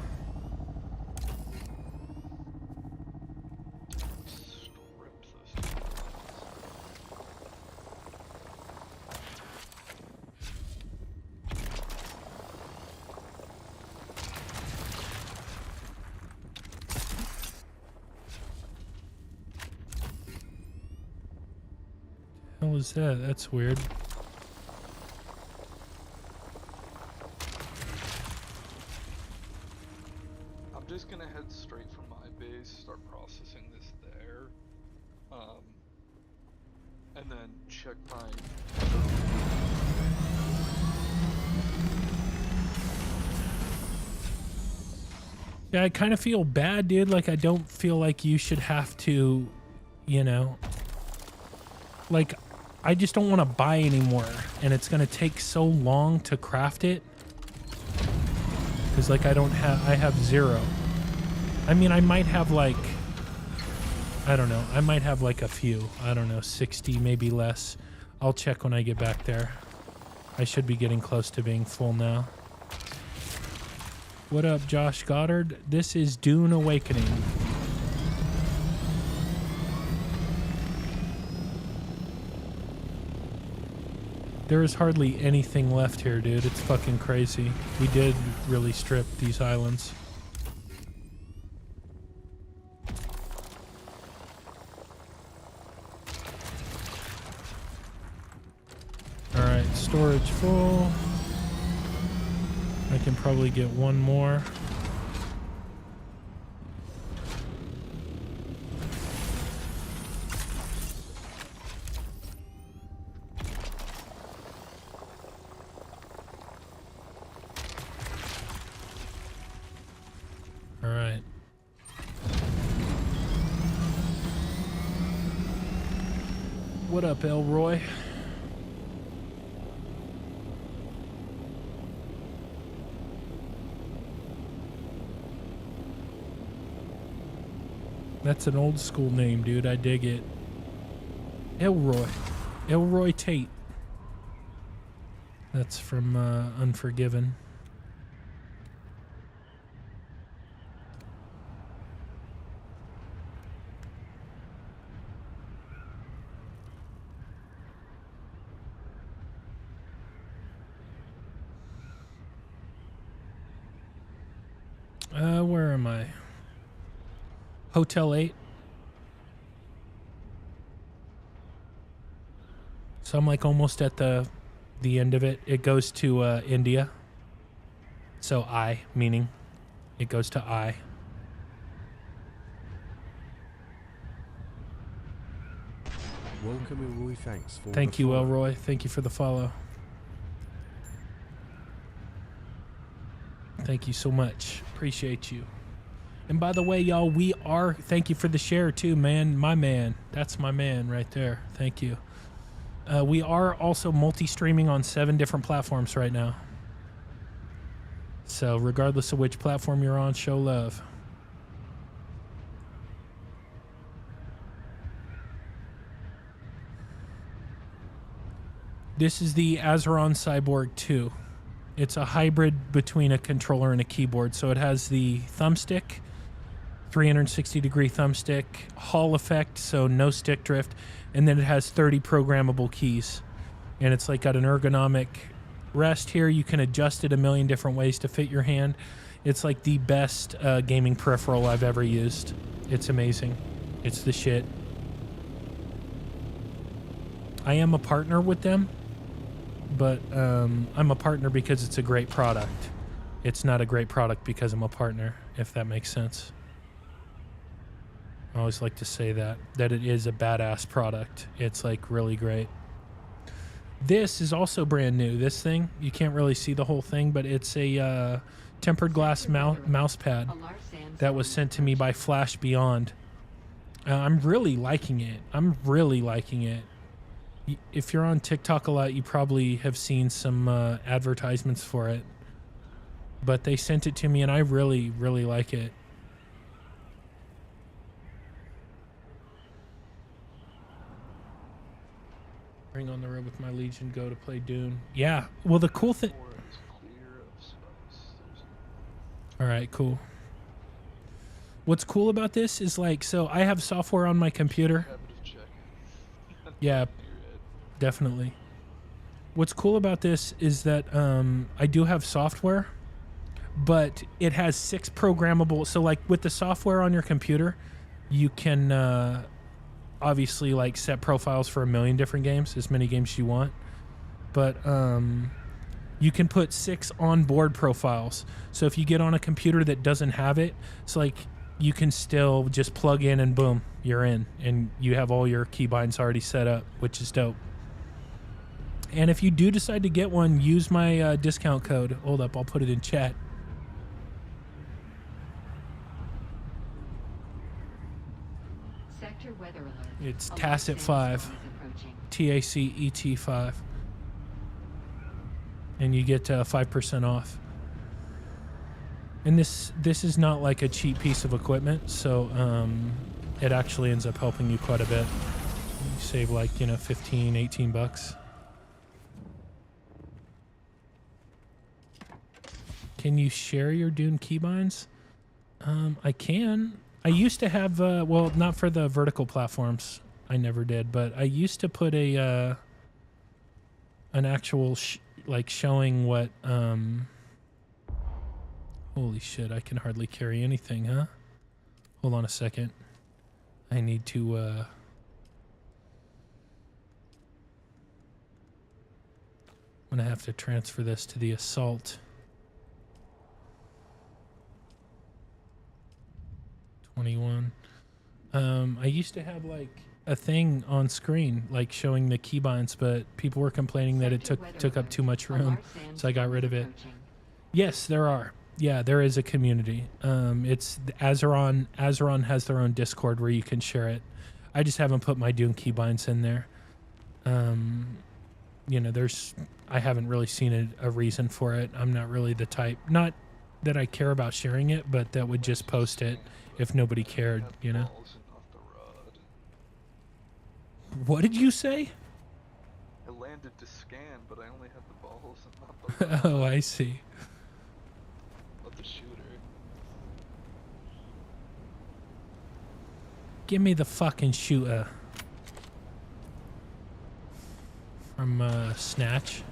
What is that? That's weird. I'm just gonna head straight from my base, start processing this there, and then check my. Yeah, I kind of feel bad, dude. Like, I don't feel like you should have to, like, I just don't want to buy anymore, and it's gonna take so long to craft it. Cause like I have 0. I mean, I might have like, I don't know. I might have like a few, I don't know, 60, maybe less. I'll check when I get back there. I should be getting close to being full now. What up, Josh Goddard? This is Dune Awakening. There is hardly anything left here, dude. It's fucking crazy. We did really strip these islands. Alright, storage full. I can probably get one more. What up, Elroy? That's an old school name, dude. I dig it. Elroy. Elroy Tate. That's from Unforgiven. Where am I? Hotel 8. So I'm like almost at the end of it. It goes to India. So meaning it goes to I. Welcome, Elroy. Thanks for Thank the you, follow. Elroy. Thank you for the follow. Thank you so much. Appreciate you. And by the way, y'all, thank you for the share too, man. My man. That's my man right there. Thank you. We are also multi-streaming on 7 different platforms right now. So regardless of which platform you're on, show love. This is the Azeron Cyborg 2. It's a hybrid between a controller and a keyboard. So it has the thumbstick, 360-degree thumbstick, Hall effect, so no stick drift, and then it has 30 programmable keys. And it's like got an ergonomic rest here. You can adjust it a million different ways to fit your hand. It's like the best gaming peripheral I've ever used. It's amazing. It's the shit. I am a partner with them, but I'm a partner because it's a great product. It's not a great product because I'm a partner, if that makes sense. I always like to say that it is a badass product. It's like really great. This is also brand new. This thing, you can't really see the whole thing, but it's a tempered glass mouse pad that was sent to me by Flash Beyond. I'm really liking it. If you're on TikTok a lot, you probably have seen some advertisements for it. But they sent it to me, and I really, really like it. Bring on the road with my Legion, go to play Dune. Yeah, well, the cool thing... Alright, cool. What's cool about this is like, so I have software on my computer. Yeah, definitely. What's cool about this is that I do have software, but it has 6 programmable. So like with the software on your computer, you can obviously like set profiles for a million different games, as many games as you want. But you can put 6 onboard profiles. So if you get on a computer that doesn't have it, it's like you can still just plug in and boom, you're in. And you have all your keybinds already set up, which is dope. And if you do decide to get one, use my discount code. Hold up, I'll put it in chat. Sector weather alert. It's Tacet 5. TACET 5. And you get 5% off. And this is not like a cheap piece of equipment, so it actually ends up helping you quite a bit. You save like, 15, 18 bucks. Can you share your Dune keybinds? I can. I used to have, well, not for the vertical platforms. I never did, but I used to put an actual, like showing what, holy shit, I can hardly carry anything, huh? Hold on a second. I need to, I'm gonna have to transfer this to the assault. 21. I used to have like a thing on screen like showing the keybinds, but people were complaining that it took up too much room, so I got rid of it. Yes, there are. Yeah, there is a community. It's Azeron. Azeron has their own Discord where you can share it. I just haven't put my Dune keybinds in there. You know, I haven't really seen a reason for it. I'm not really the type, not that I care about sharing it, but that would just post it if nobody cared, you know? What did you say? I landed to scan, but I only had the balls and not the rod. Oh, I see. Not the shooter. Give me the fucking shooter. From Snatch.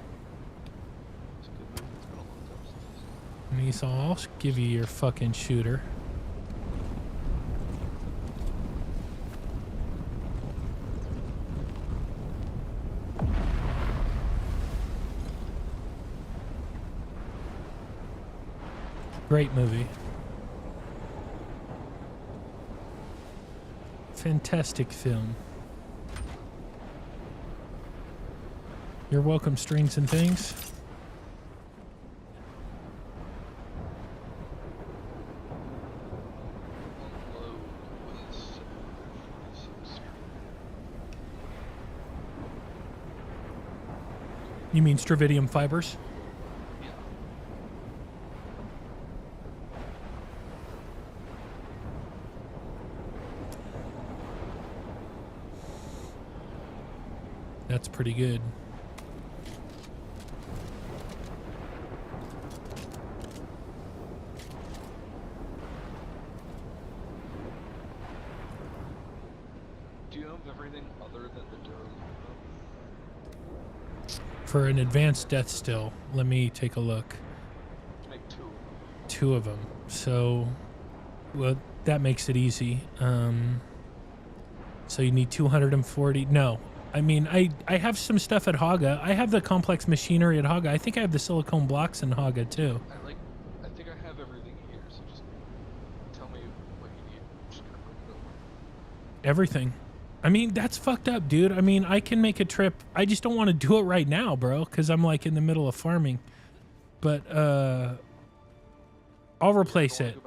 And he's all, I'll give you your fucking shooter. Great movie. Fantastic film. You're welcome, Strings and Things. You mean Stravidium fibers? That's pretty good. Do you have everything other than the durability? For an advanced death still, let me take a look. Make two. Two of them. So, well, that makes it easy. So you need 240. No. I mean, I have some stuff at Haga. I have the complex machinery at Haga. I think I have the silicone blocks in Haga too. I think I have everything here, so just tell me what you need. I'm just gonna bring it over. Everything. I mean, that's fucked up, dude. I mean, I can make a trip. I just don't want to do it right now, bro, because I'm like in the middle of farming. But I'll replace it.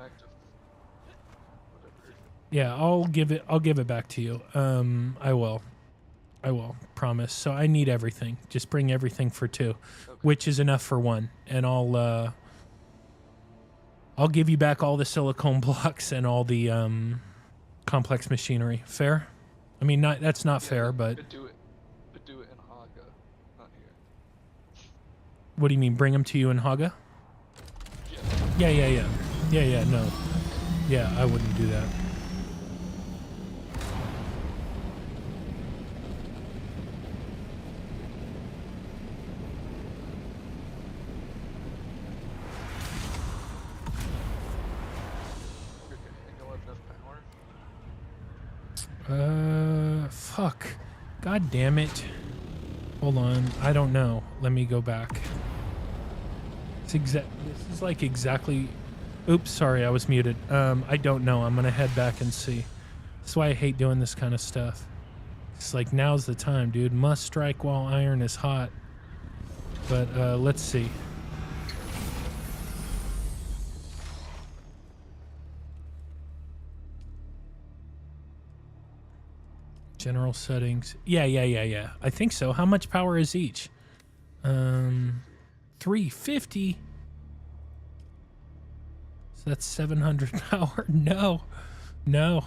Yeah, I'll give it back to you. I will, promise. So I need everything. Just bring everything for two, okay. Which is enough for one, and I'll give you back all the silicone blocks and all the complex machinery. Fair? I mean, that's not fair, but do it in Haga, not here. What do you mean? Bring them to you in Haga? Yeah. No, yeah, I wouldn't do that. Fuck. God damn it. Hold on. I don't know. Let me go back. This is like exactly... Oops, sorry, I was muted. I don't know. I'm gonna head back and see. That's why I hate doing this kind of stuff. It's like, now's the time, dude. Must strike while iron is hot. But, let's see. General settings. Yeah. I think so. How much power is each? 350. So that's 700 power. No. Nope.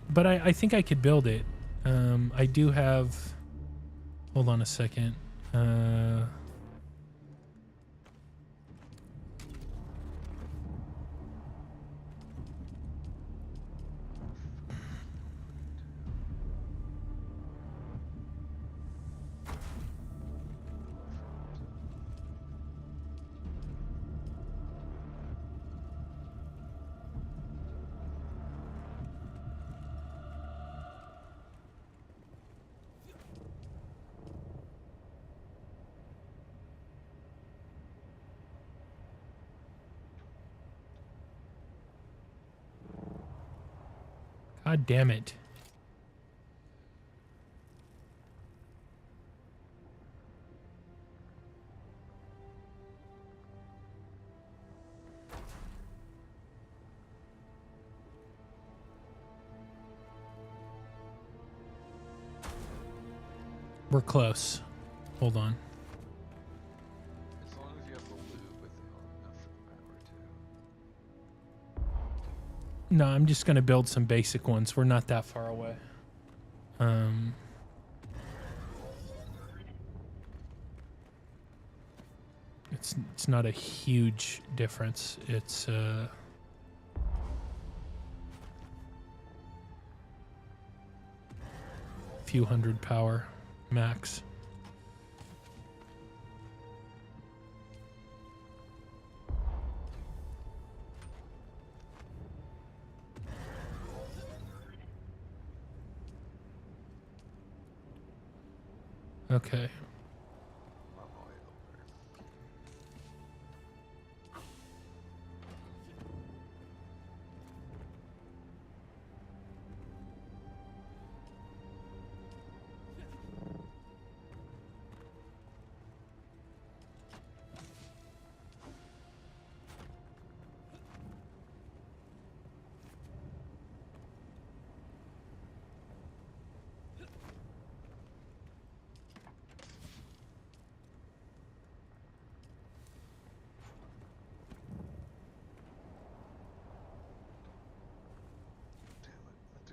But I think I could build it. I do have... Hold on a second. God damn it. We're close. Hold on. As long as you have the loot with enough for the power too. No, I'm just gonna build some basic ones. We're not that far away. It's not a huge difference. It's few hundred power max. Okay.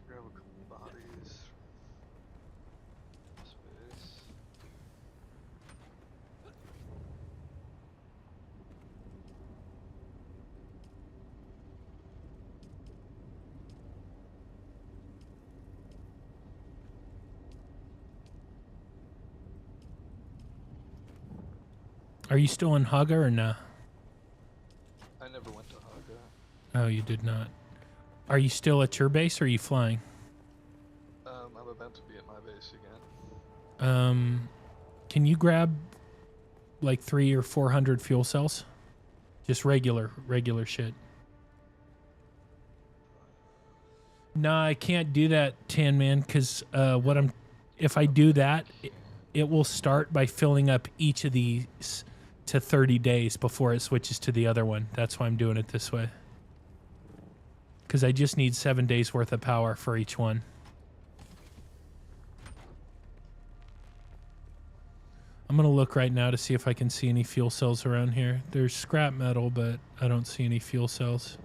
Grab a couple bodies. Space. Are you still in Haga or no? I never went to Haga. Oh, you did not. Are you still at your base or are you flying? I'm about to be at my base again. Can you grab like 300 or 400 fuel cells? Just regular shit. No, I can't do that, Tan Man, because if I do that, it will start by filling up each of these to 30 days before it switches to the other one. That's why I'm doing it this way. Because I just need 7 days worth of power for each one. I'm going to look right now to see if I can see any fuel cells around here. There's scrap metal, but I don't see any fuel cells.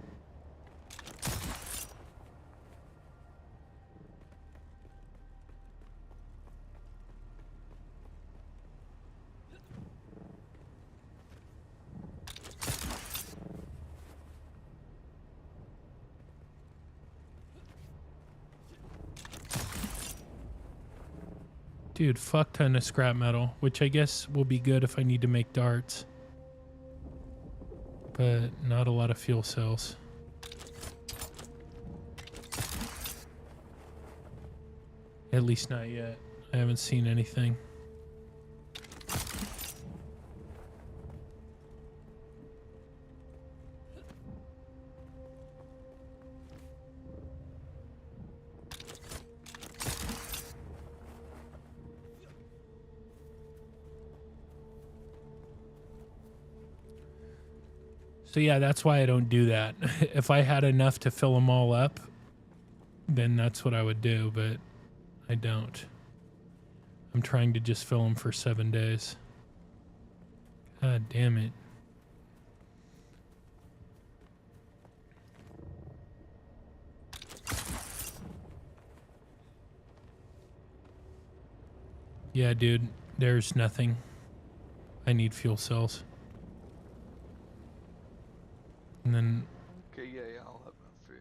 Dude, fuck ton of scrap metal, which I guess will be good if I need to make darts. But not a lot of fuel cells. At least not yet. I haven't seen anything. So yeah, that's why I don't do that. If I had enough to fill them all up, then that's what I would do, but I don't. I'm trying to just fill them for 7 days. God damn it. Yeah, dude, there's nothing. I need fuel cells. And then Okay, yeah, I'll have enough for you.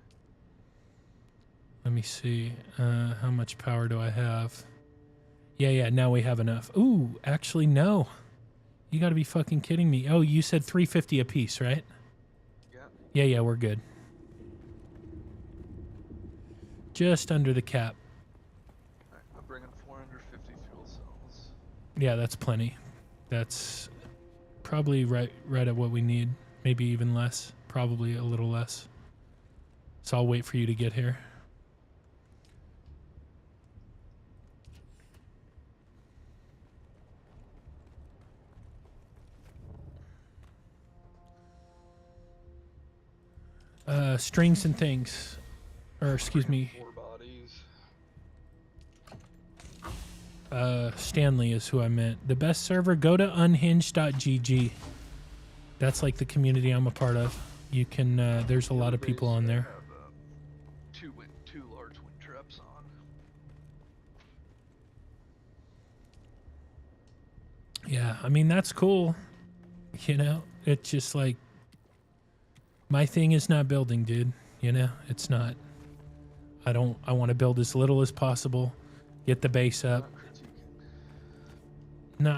let me see. How much power do I have? Yeah, now we have enough. Ooh, actually, no. You gotta be fucking kidding me. Oh, you said 350 a piece, right? Yeah. Yeah, we're good. Just under the cap. Alright, I'm bringing 450 fuel cells. Yeah, that's plenty. That's probably right at what we need. Maybe even less. Probably a little less. So I'll wait for you to get here. Strings and things. Or excuse me. 4 bodies. Stanley is who I meant. The best server, go to unhinged.gg. That's like the community I'm a part of. You can, there's a lot of people on there. Have, two large wind traps on. Yeah, I mean, that's cool. You know, it's just like, my thing is not building, dude. You know, it's not. I want to build as little as possible, get the base up. No,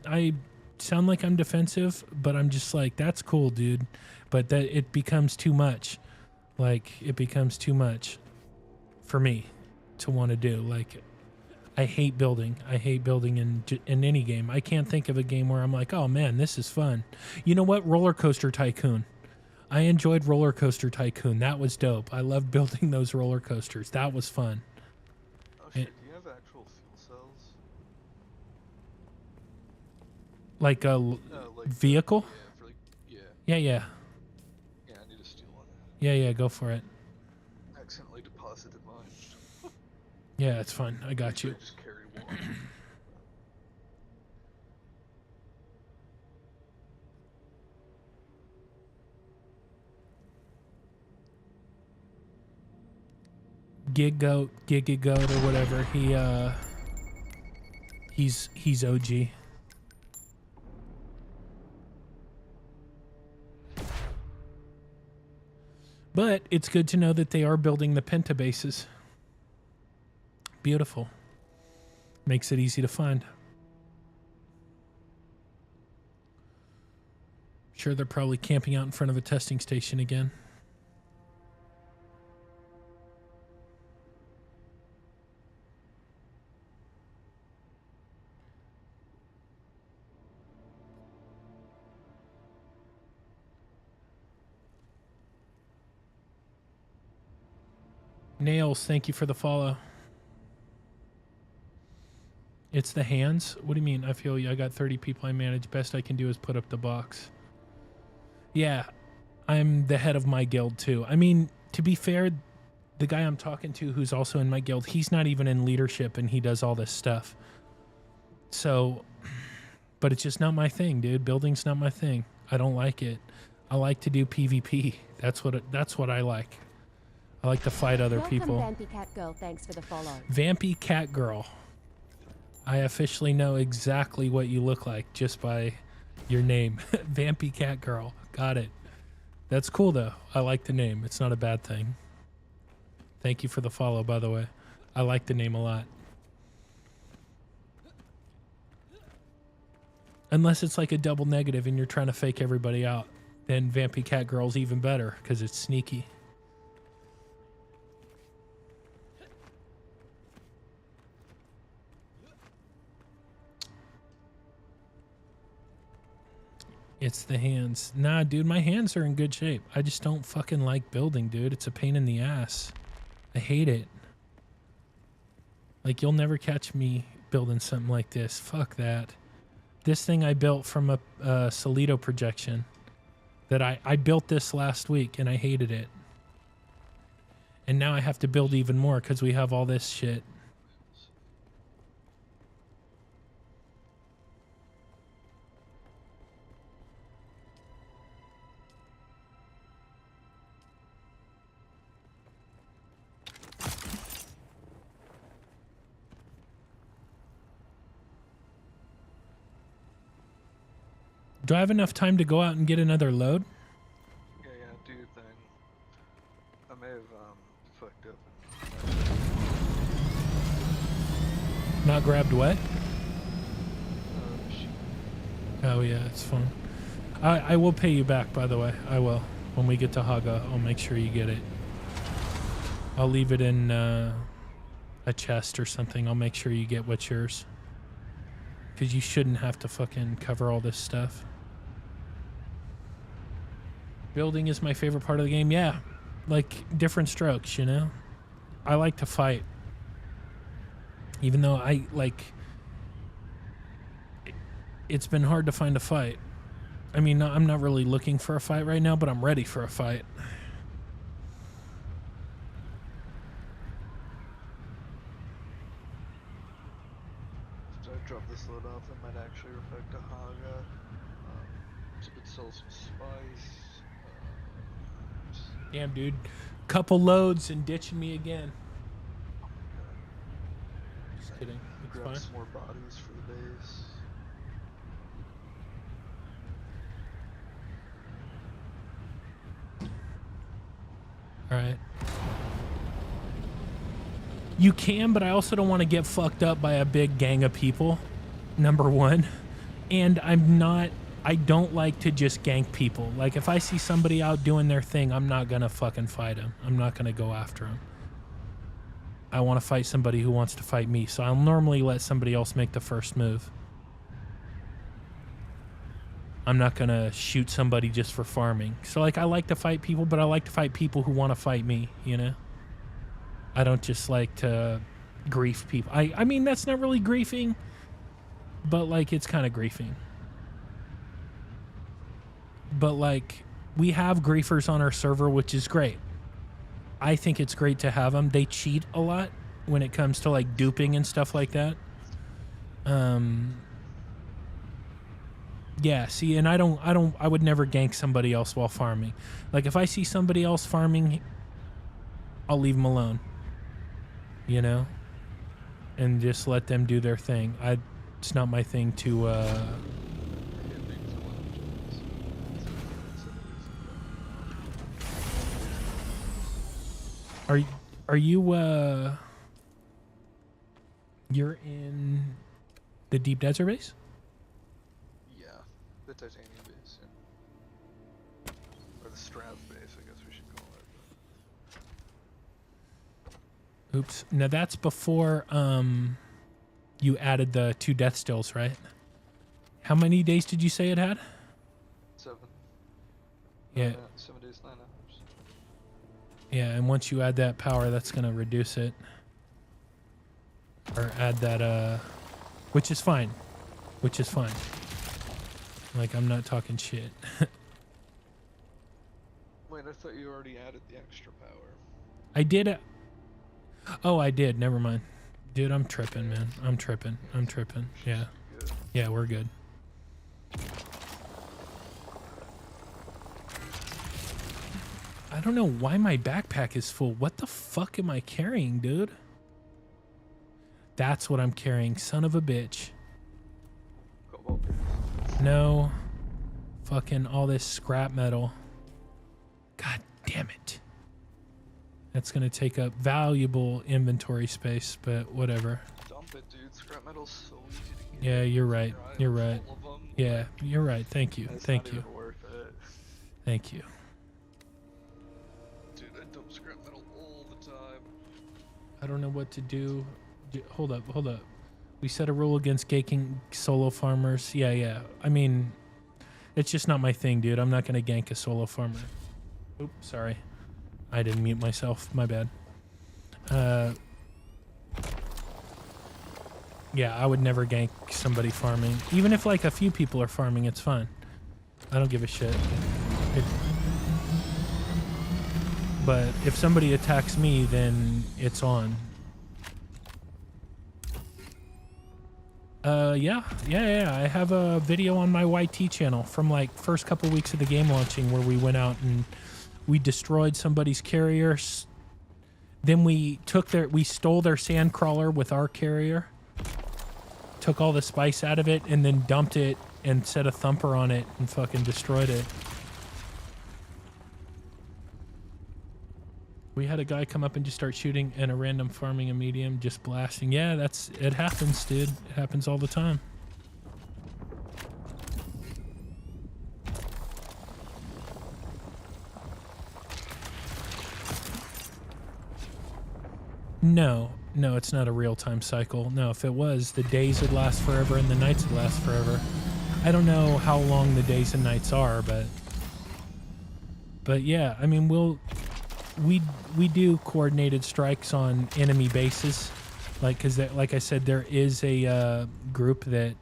I sound like I'm defensive, but I'm just like, that's cool, dude. But that it becomes too much. Like, it becomes too much for me to want to do. Like, I hate building. I hate building in any game. I can't think of a game where I'm like, oh man, this is fun. You know what? Roller Coaster Tycoon. I enjoyed Roller Coaster Tycoon. That was dope. I loved building those roller coasters. That was fun. Oh shit, do you have actual fuel cells? Like a like vehicle? Yeah, for like, yeah. Yeah, yeah. Yeah, I need to steal one. Yeah, yeah, go for it. I accidentally deposited mine. Yeah, it's fine. I got you. I just carry one. Gig Goat or whatever. He's OG. But it's good to know that they are building the Penta bases. Beautiful. Makes it easy to find. Sure, they're probably camping out in front of a testing station again. Nails, thank you for the follow. It's the hands? What do you mean? I feel you. I got 30 people I manage. Best I can do is put up the box. Yeah, I'm the head of my guild too. I mean, to be fair, the guy I'm talking to who's also in my guild, he's not even in leadership and he does all this stuff. So, but it's just not my thing, dude. Building's not my thing. I don't like it. I like to do PvP. That's what I like. I like to fight other people. Vampy Cat Girl, thanks for the follow. Vampy Cat Girl. I officially know exactly what you look like just by your name. Vampy Cat Girl. Got it. That's cool though. I like the name. It's not a bad thing. Thank you for the follow, by the way. I like the name a lot. Unless it's like a double negative and you're trying to fake everybody out, then Vampy Cat Girl's even better because it's sneaky. It's the hands. Nah, dude, my hands are in good shape. I just don't fucking like building, dude. It's a pain in the ass. I hate it. Like, you'll never catch me building something like this. Fuck that. This thing I built from a Solido projection. That I built this last week, and I hated it. And now I have to build even more because we have all this shit. Do I have enough time to go out and get another load? Yeah, do your thing. I may have fucked up. Not grabbed what? Machine. Oh yeah, it's fine. I will pay you back, by the way. I will. When we get to Haga, I'll make sure you get it. I'll leave it in a chest or something. I'll make sure you get what's yours. Because you shouldn't have to fucking cover all this stuff. Building is my favorite part of the game. Yeah, like different strokes, you know? I like to fight. Even though it's been hard to find a fight. I mean, I'm not really looking for a fight right now, but I'm ready for a fight. drop this load off, it might actually affect a Haga. So we could sell some spice. Damn, dude. Couple loads and ditching me again. Just kidding. It's Grab fine. some more bodies for the base. Alright. You can, but I also don't want to get fucked up by a big gang of people, number one. And I don't like to just gank people. Like, if I see somebody out doing their thing, I'm not gonna fucking fight him. I'm not gonna go after him. I want to fight somebody who wants to fight me, so I'll normally let somebody else make the first move. I'm not gonna shoot somebody just for farming. So, like, I like to fight people, but I like to fight people who want to fight me, you know? I don't just like to grief people. I mean, that's not really griefing, but, like, it's kind of griefing. But, like, we have griefers on our server, which is great. I think it's great to have them. They cheat a lot when it comes to, like, duping and stuff like that. Yeah, see, and I would never gank somebody else while farming. Like, if I see somebody else farming, I'll leave them alone. You know? And just let them do their thing. It's not my thing to, Are you, you're in the Deep Desert base? Yeah, the Titanium base, yeah. Or the Strav base, I guess we should call it. Oops. Now that's before, you added the 2 death stills, right? How many days did you say it had? 7. Yeah. 7 days, 9 hours. Yeah, and once you add that power, that's going to reduce it. Or add that, which is fine. Which is fine. Like, I'm not talking shit. Wait, I thought you already added the extra power. I did. Oh, I did. Never mind. Dude, I'm tripping, man. I'm tripping. Yeah. Yeah, we're good. I don't know why my backpack is full. What the fuck am I carrying, dude? That's what I'm carrying, son of a bitch. No. Fucking all this scrap metal. God damn it. That's gonna take up valuable inventory space, but whatever. Dump it, dude. Scrap metal's so easy to get. Yeah, you're right. You're right. All of them. Yeah, you're right. Thank you. It's Thank not you. even worth it. Thank you. Dude, I dump scrap metal all the time. I don't know what to do. Hold up. We set a rule against ganking solo farmers. Yeah. I mean, it's just not my thing, dude. I'm not gonna gank a solo farmer. Oops, sorry. I didn't mute myself. My bad. Yeah, I would never gank somebody farming. Even if, like, a few people are farming, it's fine. I don't give a shit. But if somebody attacks me, then it's on. Yeah. I have a video on my YT channel from, like, first couple weeks of the game launching where we went out and we destroyed somebody's carrier. Then we stole their sand crawler with our carrier. Took all the spice out of it and then dumped it and set a thumper on it and fucking destroyed it. We had a guy come up and just start shooting and a random farming a medium, just blasting. Yeah, it happens, dude. It happens all the time. No, it's not a real-time cycle. No, if it was, the days would last forever and the nights would last forever. I don't know how long the days and nights are, but yeah, I mean, we do coordinated strikes on enemy bases, like, because like I said, there is a group that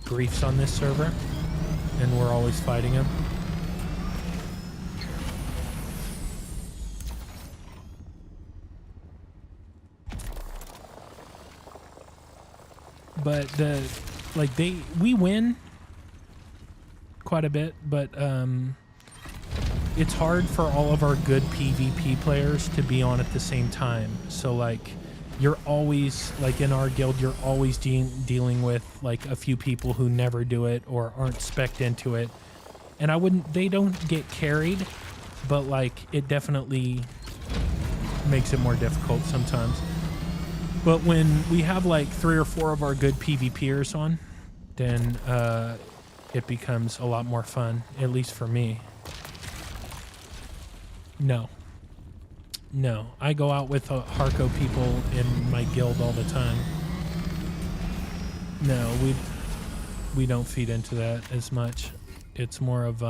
griefs on this server, and we're always fighting them. but we win quite a bit, but it's hard for all of our good PvP players to be on at the same time. So like you're always, like in our guild, you're always dealing with like a few people who never do it or aren't spec'd into it. And they don't get carried, but like it definitely makes it more difficult sometimes. But when we have like 3 or 4 of our good PvPers on, then it becomes a lot more fun, at least for me. No, I go out with Harco people in my guild all the time. No, we don't feed into that as much. It's more of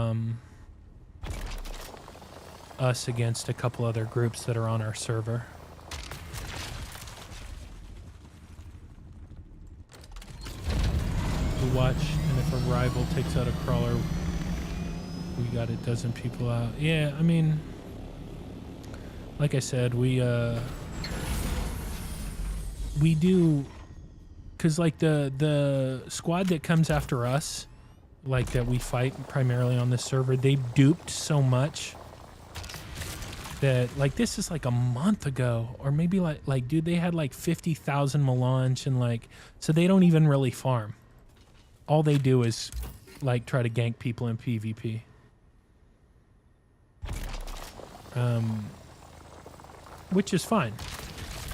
us against a couple other groups that are on our server. We watch, and if a rival takes out a crawler, we got a dozen people out. Yeah, I mean, like I said, we do, because like the squad that comes after us, like that we fight primarily on this server, they duped so much that like this is like a month ago, or maybe like dude, they had like 50,000 melange, and like, so they don't even really farm. All they do is like try to gank people in PvP. Which is fine.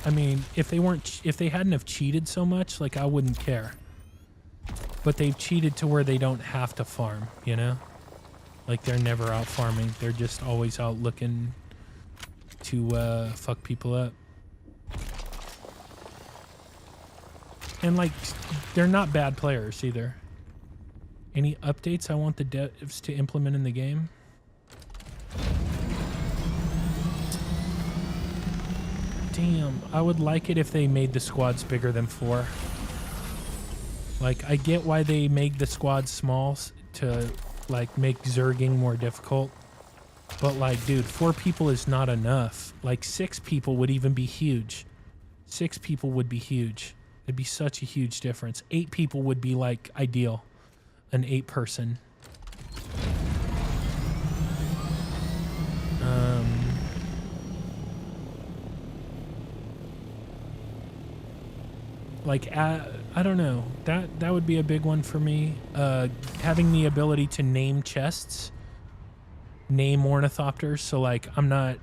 I mean, if they hadn't have cheated so much, like I wouldn't care. But they've cheated to where they don't have to farm, you know? Like they're never out farming. They're just always out looking to fuck people up. And like, they're not bad players either. Any updates I want the devs to implement in the game? Damn, I would like it if they made the squads bigger than 4. Like, I get why they make the squads small to, like, make zerging more difficult. But, like, dude, 4 people is not enough. Like, 6 people would even be huge. 6 people would be huge. It'd be such a huge difference. 8 people would be, like, ideal. An 8-person. Like, I don't know. That would be a big one for me. Having the ability to name chests, name ornithopters. So, like, I'm not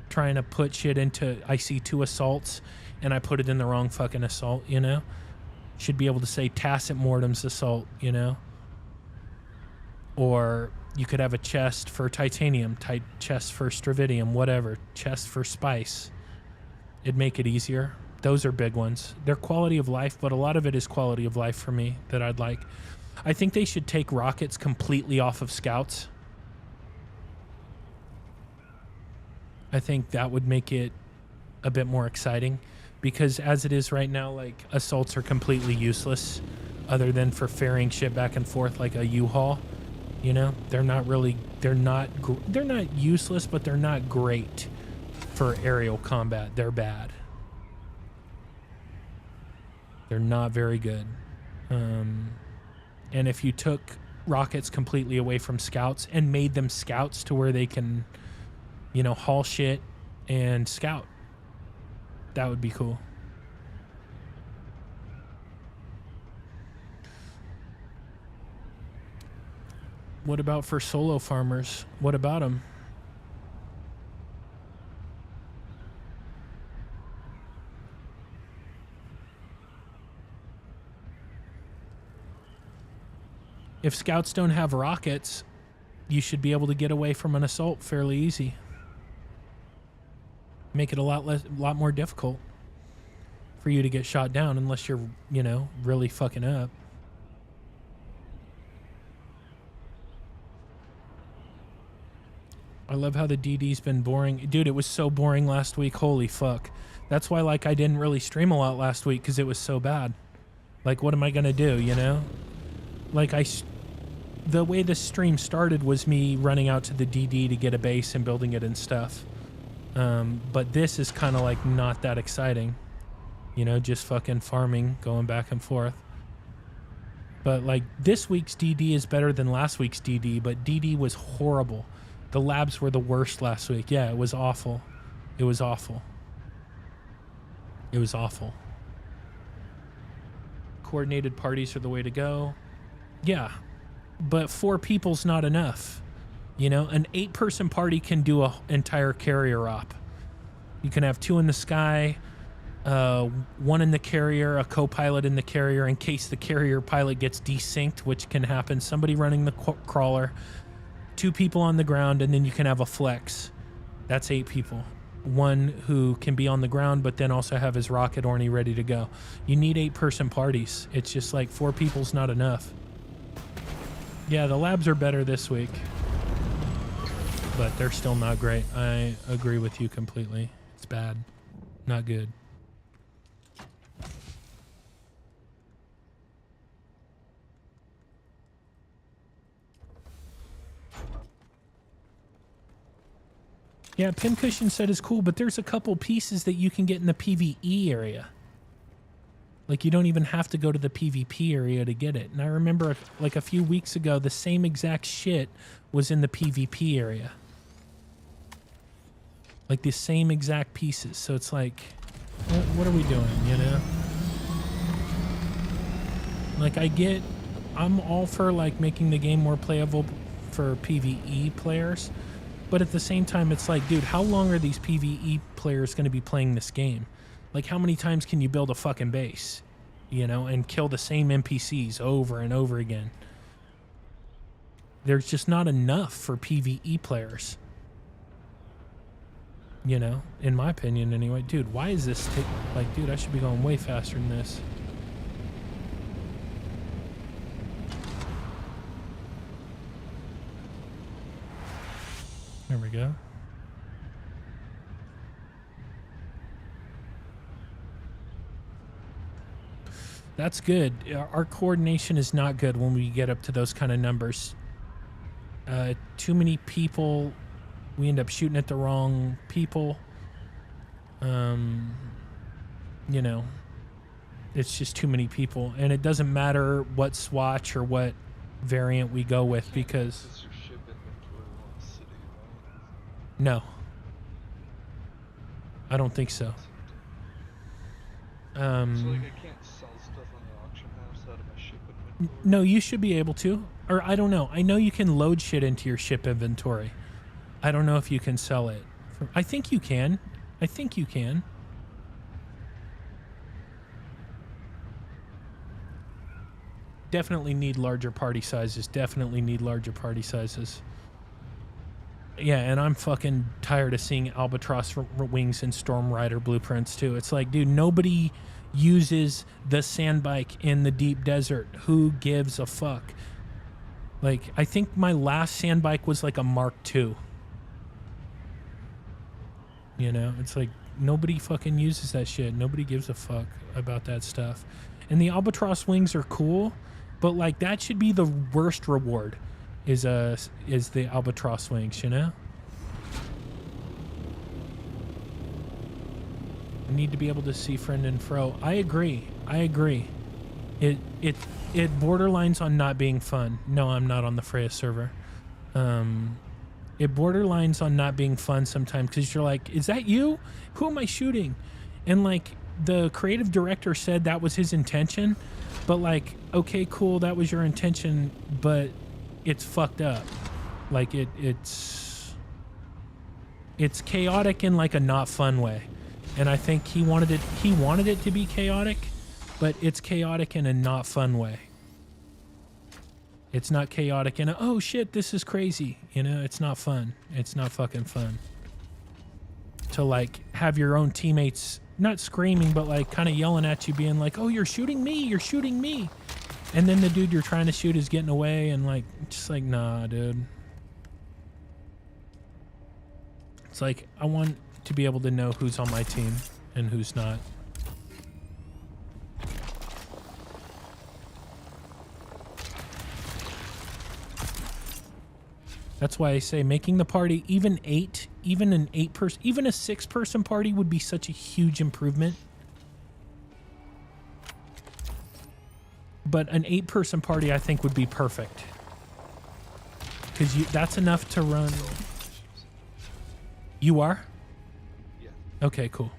trying to put shit into, I see 2 assaults and I put it in the wrong fucking assault, you know? Should be able to say Tacit Mortem's assault, you know? Or you could have a chest for titanium, chest for stravidium, whatever, chest for spice. It'd make it easier. Those are big ones. They're quality of life, but a lot of it is quality of life for me that I'd like. I think they should take rockets completely off of scouts. I think that would make it a bit more exciting, because as it is right now, like, assaults are completely useless other than for ferrying shit back and forth like a U-Haul. You know, they're not useless, but they're not great for aerial combat. They're bad. They're not very good. And if you took rockets completely away from scouts and made them scouts to where they can, you know, haul shit and scout, that would be cool. What about for solo farmers? What about them? If scouts don't have rockets, you should be able to get away from an assault fairly easy. Make it a lot more difficult for you to get shot down unless you're, you know, really fucking up. I love how the DD's been boring. Dude, it was so boring last week. Holy fuck. That's why, like, I didn't really stream a lot last week, because it was so bad. Like, what am I gonna do, you know? Like, the way the stream started was me running out to the DD to get a base and building it and stuff. But this is kind of like not that exciting. You know, just fucking farming, going back and forth. But like this week's DD is better than last week's DD, but DD was horrible. The labs were the worst last week. Yeah, it was awful. It was awful. It was awful. Coordinated parties are the way to go. Yeah, but 4 people's not enough. You know, an 8-person party can do an entire carrier op. You can have 2 in the sky, 1 in the carrier, a co-pilot in the carrier in case the carrier pilot gets desynced, which can happen. Somebody running the crawler, 2 people on the ground, and then you can have a flex. That's 8 people. 1 who can be on the ground, but then also have his rocket orney ready to go. You need 8-person parties. It's just like 4 people's not enough. Yeah, the labs are better this week, but they're still not great. I agree with you completely. It's bad. Not good. Yeah, Pincushion said it's cool, but there's a couple pieces that you can get in the PvE area. Like, you don't even have to go to the PvP area to get it. And I remember, like, a few weeks ago, the same exact shit was in the PvP area. Like, the same exact pieces. So it's like, what are we doing, you know? Like, I'm all for, like, making the game more playable for PvE players. But at the same time, it's like, dude, how long are these PvE players going to be playing this game? Like, how many times can you build a fucking base, you know, and kill the same NPCs over and over again? There's just not enough for PvE players. You know, in my opinion anyway. Dude, why is this like, dude, I should be going way faster than this. There we go. That's good. Our coordination is not good when we get up to those kind of numbers. Too many people. We end up shooting at the wrong people. You know, it's just too many people. And it doesn't matter what swatch or what variant we go with because... No. I don't think so. So like I can't sell stuff on the auction house out of my ship inventory? No, you should be able to. Or I don't know. I know you can load shit into your ship inventory. I don't know if you can sell it. I think you can. I think you can. Definitely need larger party sizes. Definitely need larger party sizes. Yeah, and I'm fucking tired of seeing Albatross wings and Storm Rider blueprints too. It's like, dude, nobody uses the sandbike in the deep desert. Who gives a fuck? Like, I think my last sandbike was like a Mark II. You know, it's like nobody fucking uses that shit. Nobody gives a fuck about that stuff. And the Albatross wings are cool, but like that should be the worst reward. Is the Albatross wings, you know? I need to be able to see friend and fro. I agree. I agree. It borderlines on not being fun. No, I'm not on the Freya server. It borderlines on not being fun sometimes because you're like, is that you? Who am I shooting? And like the creative director said that was his intention, but like, okay, cool, that was your intention, but it's fucked up. Like it's chaotic in like a not fun way. And I think he wanted it to be chaotic, but it's chaotic in a not fun way. It's not chaotic in a, oh shit, this is crazy. You know, it's not fun. It's not fucking fun. To like have your own teammates not screaming, but like kind of yelling at you, being like, oh, you're shooting me, you're shooting me. And then the dude you're trying to shoot is getting away and like, just like, nah, dude. It's like, I want to be able to know who's on my team and who's not. That's why I say making the party even a 6-person party would be such a huge improvement. but an 8-person party I think would be perfect. Because that's enough to run. You are? Yeah. Okay, cool.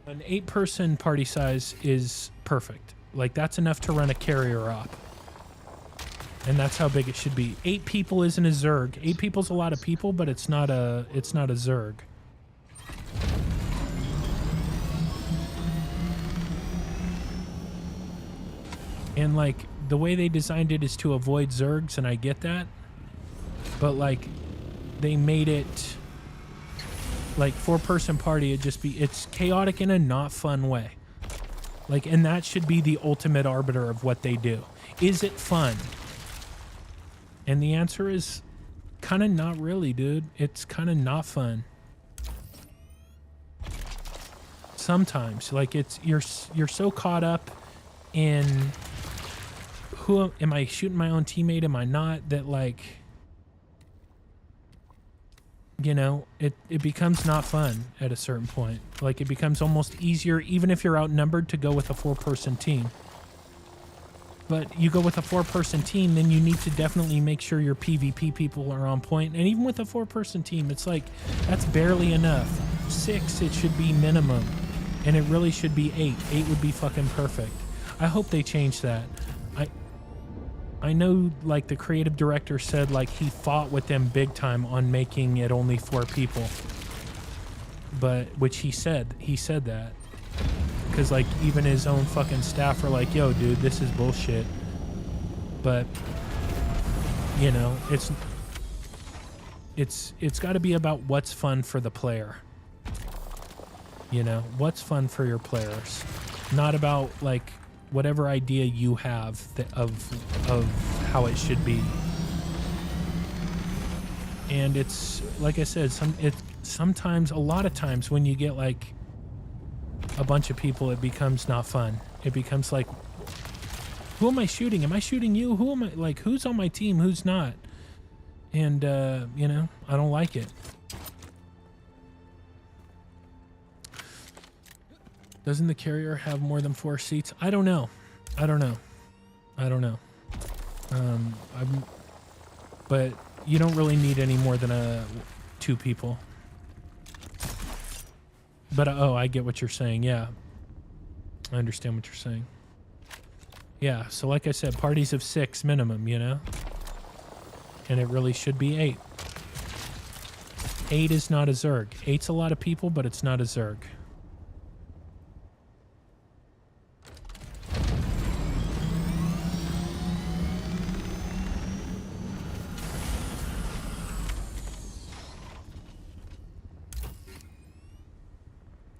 An 8-person party size is perfect. Like, that's enough to run a carrier op. And that's how big it should be. 8 people isn't a Zerg. 8 people's a lot of people, but it's not a Zerg. And like the way they designed it is to avoid Zergs, and I get that. But like they made it like 4-person party, it's chaotic in a not fun way. Like, and that should be the ultimate arbiter of what they do. Is it fun? And the answer is kind of not really, dude. It's kind of not fun. Sometimes, like you're so caught up in who am I shooting my own teammate? Am I not? That like, you know, it becomes not fun at a certain point. Like it becomes almost easier, even if you're outnumbered, to go with a 4-person team. But you go with a 4-person team, then you need to definitely make sure your PvP people are on point. And even with a 4-person team, it's like, that's barely enough. 6, it should be minimum. And it really should be 8. 8 would be fucking perfect. I hope they change that. I know, like, the creative director said, like, he fought with them big time on making it only 4 people. But, which he said that. Because, like, even his own fucking staff are like, yo, dude, this is bullshit. But, you know, it's got to be about what's fun for the player. You know, what's fun for your players. Not about, like, whatever idea you have of how it should be. And it's, like I said, sometimes, a lot of times when you get, like, a bunch of people, it becomes not fun. It becomes like, who am I shooting? Am I shooting you? Who am I, like, who's on my team? Who's not? And, you know, I don't like it. Doesn't the carrier have more than 4 seats? I don't know. But you don't really need any more than 2 people. But, oh, I get what you're saying. Yeah. I understand what you're saying. Yeah, so like I said, parties of 6 minimum, you know? And it really should be 8. 8 is not a Zerg. 8's a lot of people, but it's not a Zerg.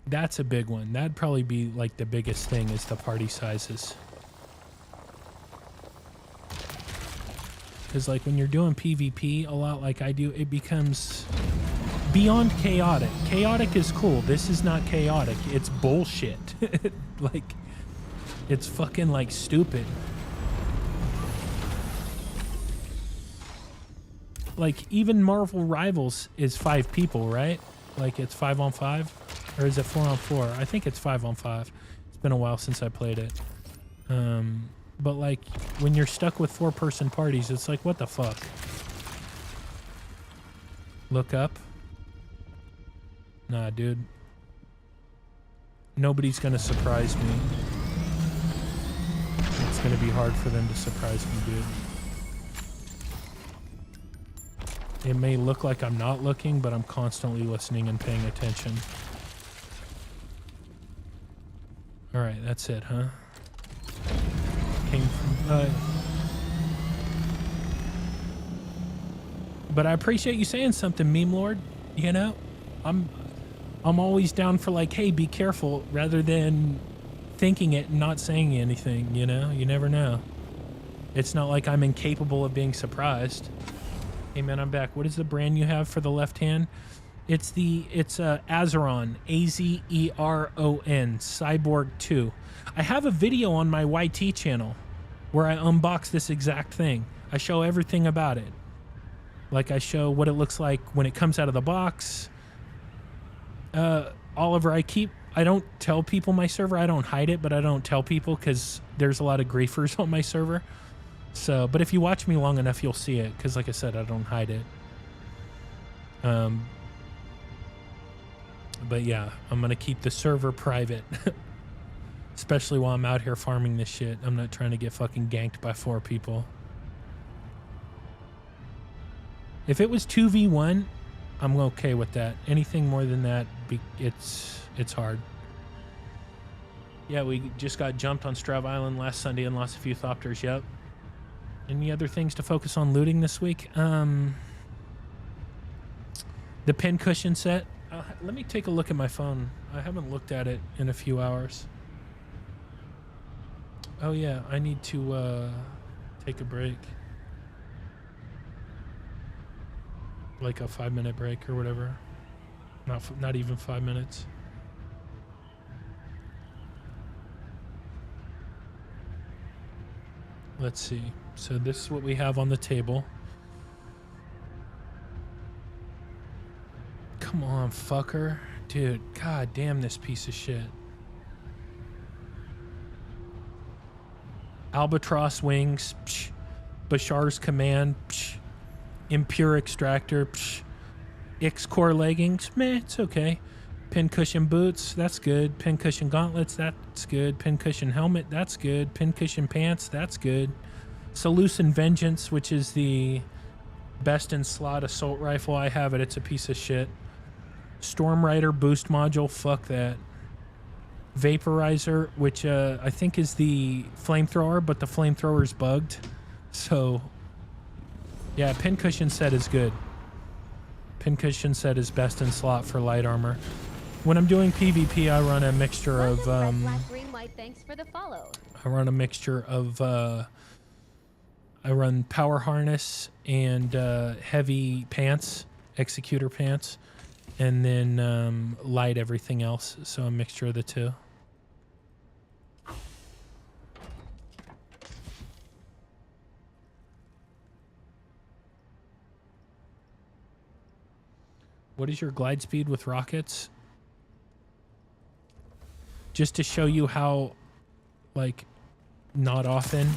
That's a big one. That'd probably be like the biggest thing, is the party sizes. Because like when you're doing PvP a lot like I do, it becomes beyond chaotic. Chaotic is cool. This is not chaotic. It's bullshit. Like, it's fucking like stupid. Like even Marvel Rivals is 5 people, right? Like it's 5-on-5. Or is it 4-on-4? I think it's 5-on-5. It's been a while since I played it. But like when you're stuck with 4-person parties, it's like, what the fuck? Look up. Nah, dude. Nobody's gonna surprise me. It's gonna be hard for them to surprise me, dude. It may look like I'm not looking, but I'm constantly listening and paying attention. All right, that's it, huh? Came from, but I appreciate you saying something, Meme Lord. You know, I'm always down for like, hey, be careful, rather than thinking it and not saying anything. You know, you never know. It's not like I'm incapable of being surprised. Hey man, I'm back. What is the brand you have for the left hand? It's Azeron, A-Z-E-R-O-N, Cyborg 2. I have a video on my YT channel where I unbox this exact thing. I show everything about it. Like I show what it looks like when it comes out of the box. Oliver, I keep I don't tell people my server. I don't hide it, but I don't tell people because there's a lot of griefers on my server. So, but if you watch me long enough, you'll see it because, like I said, I don't hide it. But yeah, I'm gonna keep the server private, especially while I'm out here farming this shit. I'm not trying to get fucking ganked by 4 people. If it was 2v1, I'm okay with that. Anything more than that, it's hard. Yeah, we just got jumped on Strav Island last Sunday and lost a few Thopters. Yep. Any other things to focus on looting this week? The pincushion set. Let me take a look at my phone. I haven't looked at it in a few hours. Oh yeah, I need to take a break. Like a 5-minute break or whatever. Not even 5 minutes. Let's see. So this is what we have on the table. Come on, fucker. Dude, god damn this piece of shit. Albatross wings. Psh. Bashar's command. Psh. Impure extractor. Psh. X-core leggings. Meh, it's okay. Pincushion boots. That's good. Pincushion gauntlets. That's good. Pincushion helmet. That's good. Pincushion pants. That's good. Seleucid Vengeance, which is the best in slot assault rifle. I have it. It's a piece of shit. Storm Rider boost module. Fuck that. Vaporizer, which I think is the flamethrower, but the flamethrower's bugged. So, yeah, pincushion set is good. Pincushion set is best in slot for light armor. When I'm doing PvP, I run a mixture of Thanks for the follow. I run a mixture of I run power harness and heavy pants, executor pants, and then light everything else. So a mixture of the two. What is your glide speed with rockets? Just to show you how, like, not often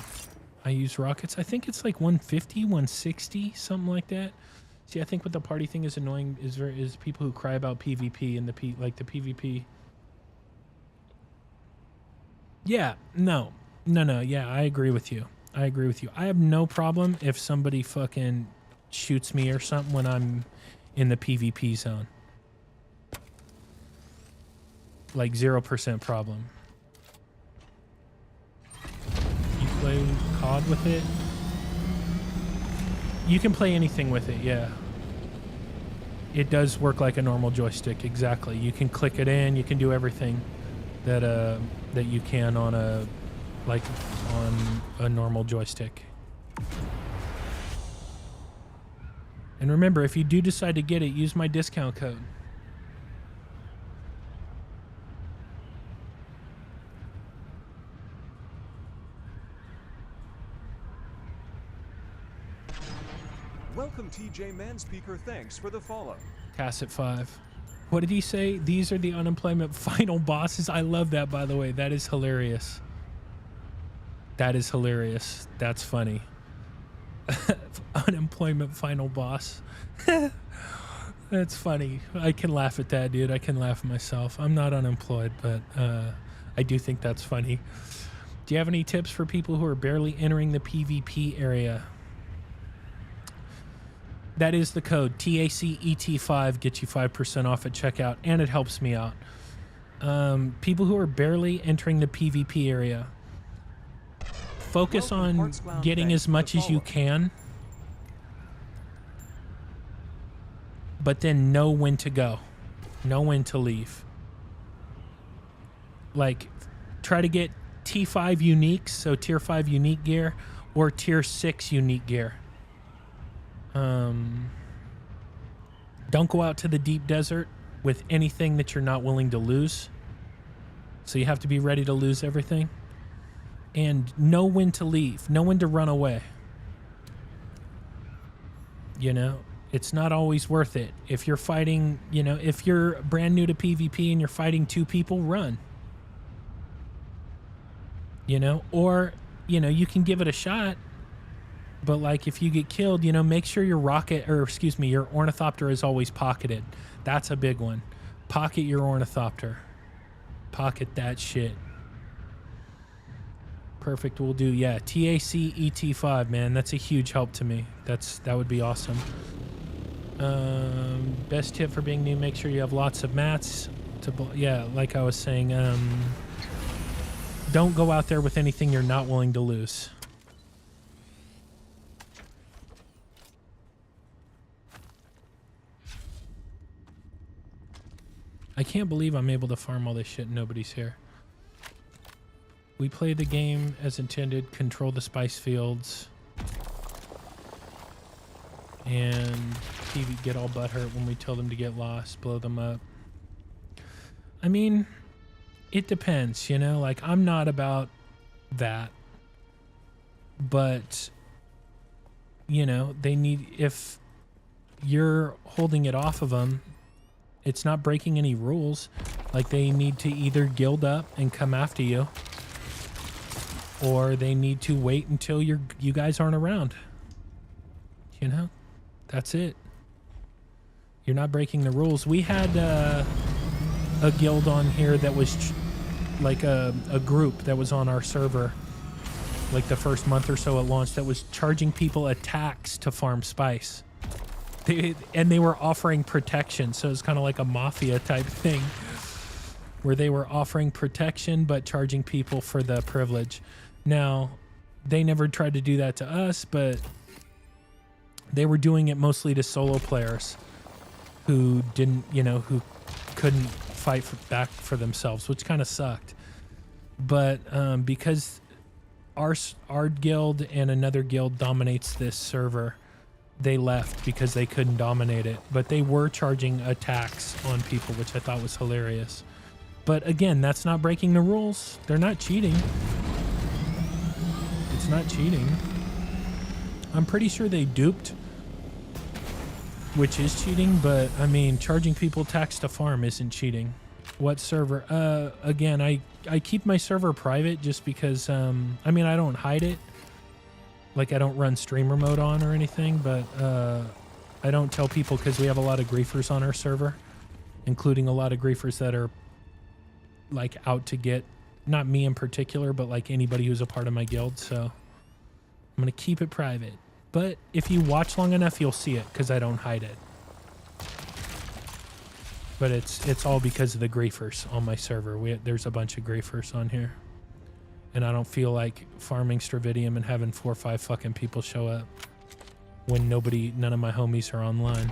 I use rockets. I think it's like 150, 160, something like that. See, I think what the party thing is annoying is people who cry about PvP and the PvP. Yeah, no, yeah, I agree with you. I have no problem if somebody fucking shoots me or something when I'm in the PvP zone. Like 0% problem. You play COD with it? You can play anything with it, yeah. It does work like a normal joystick, exactly. You can click it in, you can do everything that that you can on a normal joystick. And remember, if you do decide to get it, use my discount code. Welcome, TJ Manspeaker. Thanks for the follow. Cass at 5. What did he say? These are the unemployment final bosses. I love that, by the way. That is hilarious. That is hilarious. That's funny. Unemployment final boss. That's funny. I can laugh at that, dude. I can laugh at myself. I'm not unemployed, but I do think that's funny. Do you have any tips for people who are barely entering the PvP area? That is the code. TACET5 gets you 5% off at checkout, and it helps me out. People who are barely entering the PvP area, focus on getting as much as you can, but then know when to go. Know when to leave. Like, try to get T5 uniques, so tier 5 unique gear, or tier 6 unique gear. Don't go out to the deep desert with anything that you're not willing to lose. So you have to be ready to lose everything. And know when to leave. Know when to run away. You know? It's not always worth it. If you're fighting, you know, if you're brand new to PvP and you're fighting 2 people, run. You know, or, you know, you can give it a shot. But like if you get killed, you know, make sure your your ornithopter is always pocketed. That's a big one. Pocket your ornithopter. Pocket that shit. Perfect will do. Yeah, TAC ET5, man. That's a huge help to me. That would be awesome. Best tip for being new, make sure you have lots of mats. Yeah, like I was saying, don't go out there with anything you're not willing to lose. I can't believe I'm able to farm all this shit and nobody's here. We play the game as intended, control the spice fields, and TV get all butthurt when we tell them to get lost, blow them up. I mean, it depends, you know? Like, I'm not about that. But, you know, they need... If you're holding it off of them, it's not breaking any rules. Like, they need to either guild up and come after you, or they need to wait until you guys aren't around. You know? That's it. You're not breaking the rules. We had a guild on here that was like a group that was on our server like the first month or so it launched that was charging people a tax to farm spice. They were offering protection, so it's kind of like a mafia type thing where they were offering protection but charging people for the privilege. Now, they never tried to do that to us, but they were doing it mostly to solo players who didn't, you know, who couldn't fight back for themselves, which kind of sucked. But because our guild and another guild dominates this server, they left because they couldn't dominate it. But they were charging a tax on people, which I thought was hilarious. But again, that's not breaking the rules. They're not cheating. It's not cheating. I'm pretty sure they duped, which is cheating, but I mean, charging people tax to farm isn't cheating. What server? Again, I keep my server private just because, I mean, I don't hide it. Like, I don't run streamer mode on or anything, but I don't tell people because we have a lot of griefers on our server, including a lot of griefers that are like out to get, not me in particular, but like anybody who's a part of my guild. So I'm going to keep it private. But if you watch long enough, you'll see it because I don't hide it. But it's all because of the griefers on my server. There's a bunch of griefers on here. And I don't feel like farming Stravidium and having 4 or 5 fucking people show up when none of my homies are online.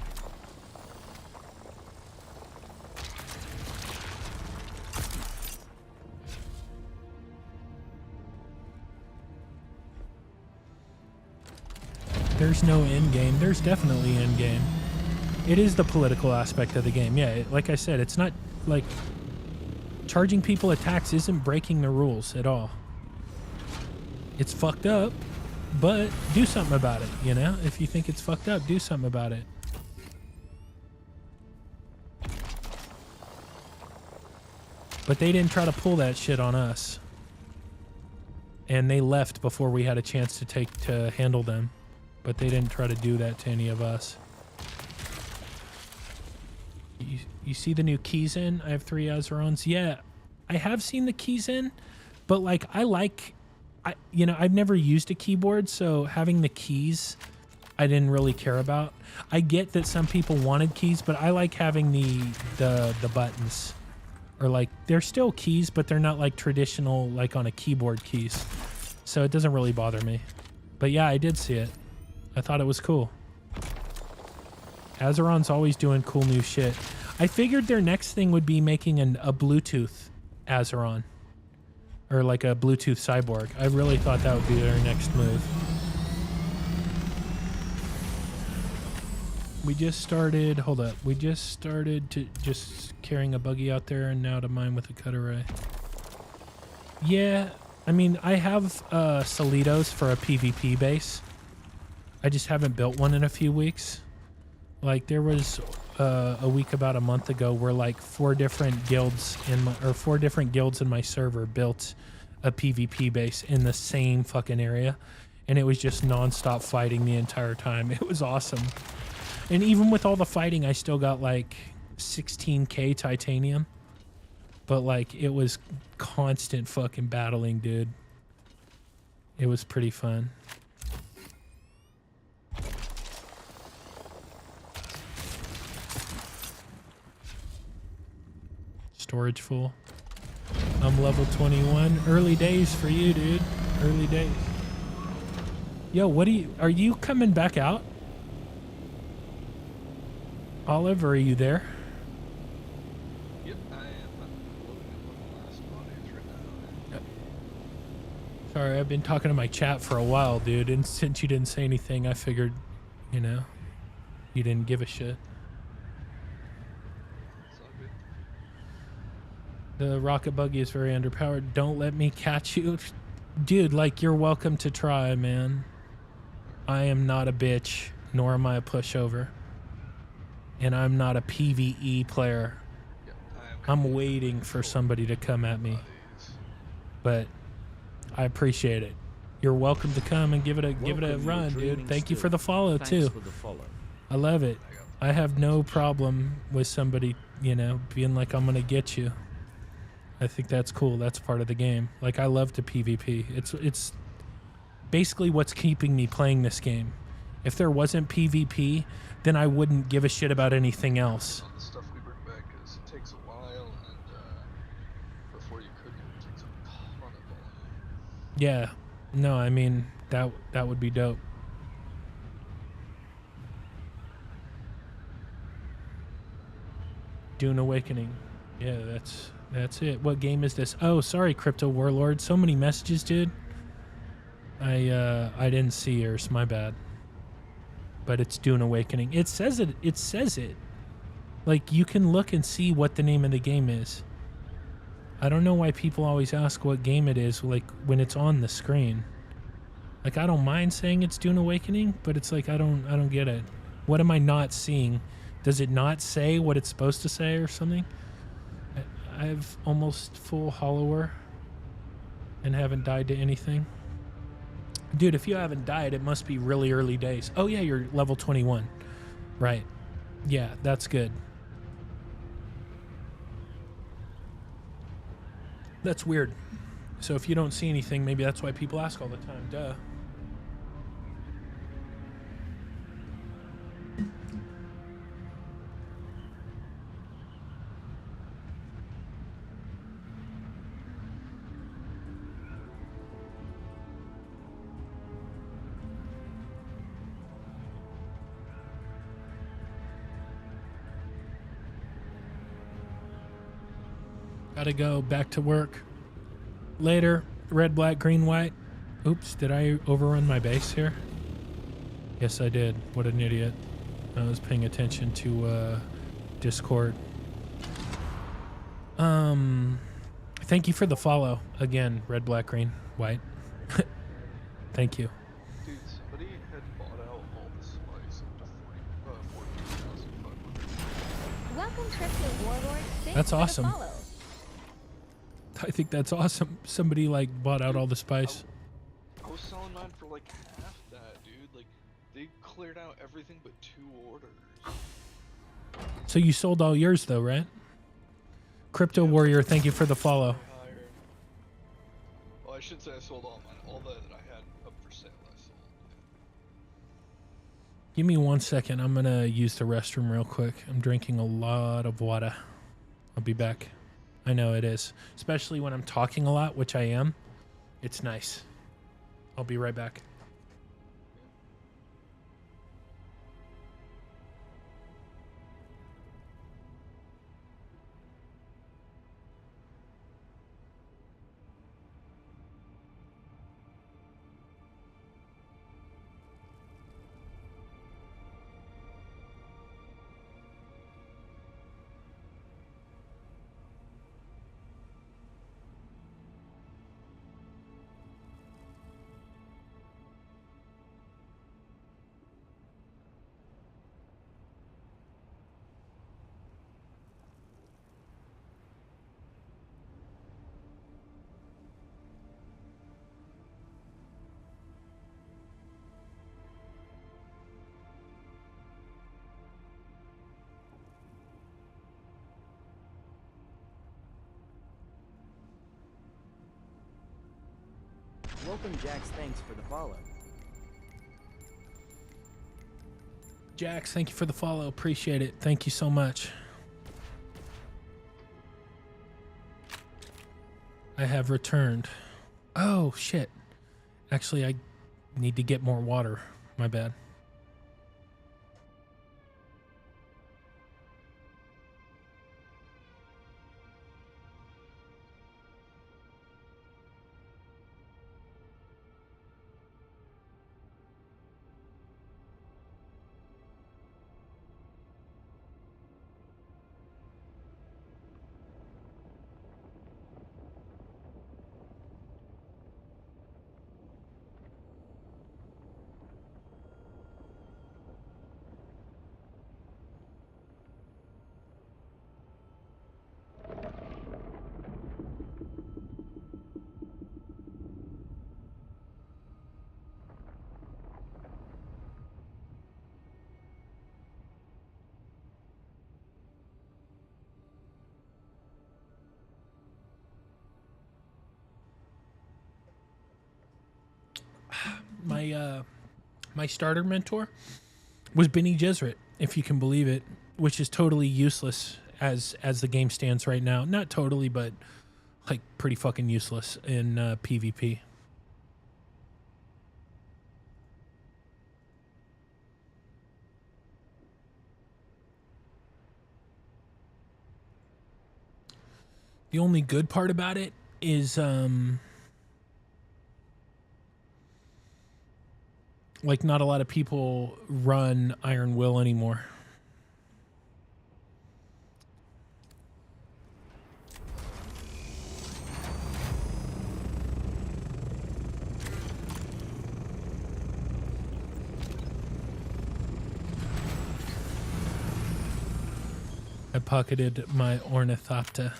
There's no end game. There's definitely end game. It is the political aspect of the game. Yeah, like I said, it's not like charging people a tax isn't breaking the rules at all. It's fucked up, but do something about it, you know? If you think it's fucked up, do something about it. But they didn't try to pull that shit on us. And they left before we had a chance to handle them. But they didn't try to do that to any of us. You see the new keys in? I have 3 Azerons. Yeah, I have seen the keys in, but like you know, I've never used a keyboard, so having the keys I didn't really care about. I get that some people wanted keys, but I like having the buttons. Or like, they're still keys, but they're not like traditional, like on a keyboard keys. So it doesn't really bother me. But yeah, I did see it. I thought it was cool. Azeron's always doing cool new shit. I figured their next thing would be making a Bluetooth Azeron. Or like a Bluetooth cyborg. I really thought that would be their next move. We just started, hold up. We just started to just carrying a buggy out there and now to mine with a cut array. Yeah, I mean, I have Solitos for a PvP base. I just haven't built one in a few weeks. Like there was a week about a month ago where like four different guilds in my server built a PvP base in the same fucking area, and it was just nonstop fighting the entire time. It was awesome. And even with all the fighting, I still got like 16k titanium. But like it was constant fucking battling, dude. It was pretty fun. Storage full. I'm level 21. Early days for you, dude. Early days. Yo, are you coming back out? Olive, or are you there? Yep, I am loading up on the last bodies right now. Sorry, I've been talking to my chat for a while, dude, and since you didn't say anything, I figured, you know, you didn't give a shit. The rocket buggy is very underpowered. Don't let me catch you. Dude, like, you're welcome to try, man. I am not a bitch, nor am I a pushover. And I'm not a PvE player. I'm waiting for somebody to come at me. But I appreciate it. You're welcome to come and give it a run, dude. Thank you for the follow, too. I love it. I have no problem with somebody, you know, being like, I'm going to get you. I think that's cool. That's part of the game. Like, I love to PvP. It's basically what's keeping me playing this game. If there wasn't PvP, then I wouldn't give a shit about anything else. The stuff we bring back is it takes a while, and before you cook it takes a ton of volume. Yeah. No, I mean, that would be dope. Dune Awakening. Yeah, that's it. What game is this? Oh, sorry, Crypto Warlord. So many messages, dude. I didn't see yours. My bad. But it's Dune Awakening. It says it. It says it. Like, you can look and see what the name of the game is. I don't know why people always ask what game it is, like, when it's on the screen. Like, I don't mind saying it's Dune Awakening, but it's like, I don't get it. What am I not seeing? Does it not say what it's supposed to say or something? I have almost full hollower and haven't died to anything. Dude, if you haven't died, it must be really early days. Oh yeah, you're level 21. Right. Yeah, that's good. That's weird. So if you don't see anything, maybe that's why people ask all the time. Duh. Gotta go back to work. Later. Red, black, green, white. Oops, did I overrun my base here? Yes, I did. What an idiot. I was paying attention to Discord. Thank you for the follow. Again, red, black, green, white. Thank you. Dude, somebody had bought out all the spice up to 14,500. Welcome, Crypto Warlord. Thanks That's for the awesome. follow. I think that's awesome. Somebody like bought out all the spice. I was selling mine for like half that, dude. Like, they cleared out everything but 2 orders. So you sold all yours though, right? Crypto Warrior, thank you for the follow. Well, I should say I sold all mine. All that I had up for sale, I sold. Give me 1 second. I'm gonna use the restroom real quick. I'm drinking a lot of water. I'll be back. I know it is. Especially when I'm talking a lot, which I am. It's nice. I'll be right back. Welcome, Jax. Thanks for the follow. Jax, thank you for the follow. Appreciate it. Thank you so much. I have returned. Oh, shit. Actually, I need to get more water. My bad. My starter mentor was Benny Gesserit, if you can believe it, which is totally useless as the game stands right now. Not totally, but like pretty fucking useless in PvP. The only good part about it is like not a lot of people run Iron Will anymore. I pocketed my Ornithopter.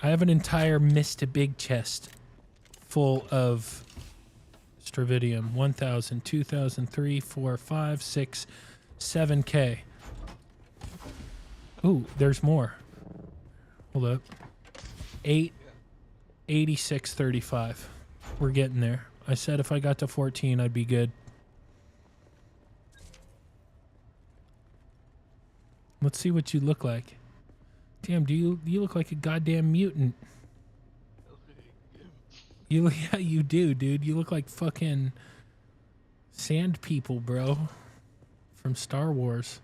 I have an entire Mr. Big chest full of Stravidium. 1,000, 2,000, 3, 4, 5, 6, 7K. Ooh, there's more. Hold up. 8, 86, 35. We're getting there. I said if I got to 14, I'd be good. Let's see what you look like. Damn, you look like a goddamn mutant. Yeah, you do, dude. You look like fucking sand people, bro. From Star Wars.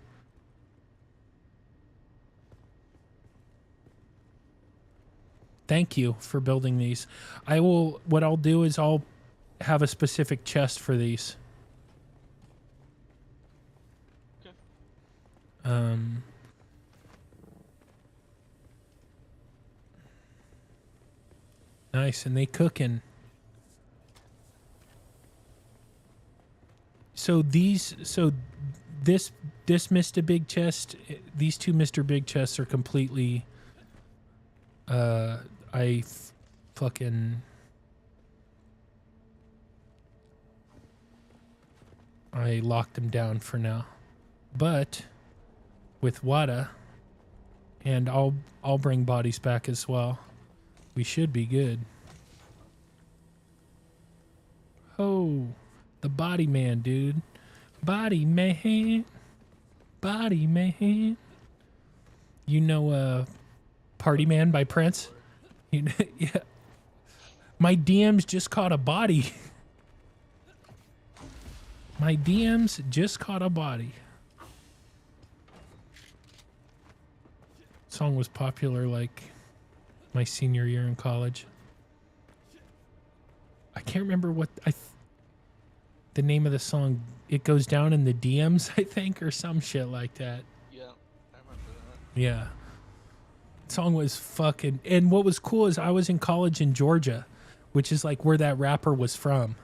Thank you for building these. What I'll do is I'll have a specific chest for these. Okay. Nice, and they cooking. So this Mr. Big Chest, these two Mr. Big Chests are completely I locked them down for now. But with Wada, and I'll bring bodies back as well. We should be good. Oh, the body man, dude. Body man. Body man. You know Party Man by Prince? You know, yeah. My DMs just caught a body. My DMs just caught a body. Song was popular like my senior year in college. I can't remember what the name of the song. It goes down in the DMs, I think, or some shit like that. Yeah, I remember that. Yeah. The song was fucking... And what was cool is I was in college in Georgia, which is like where that rapper was from.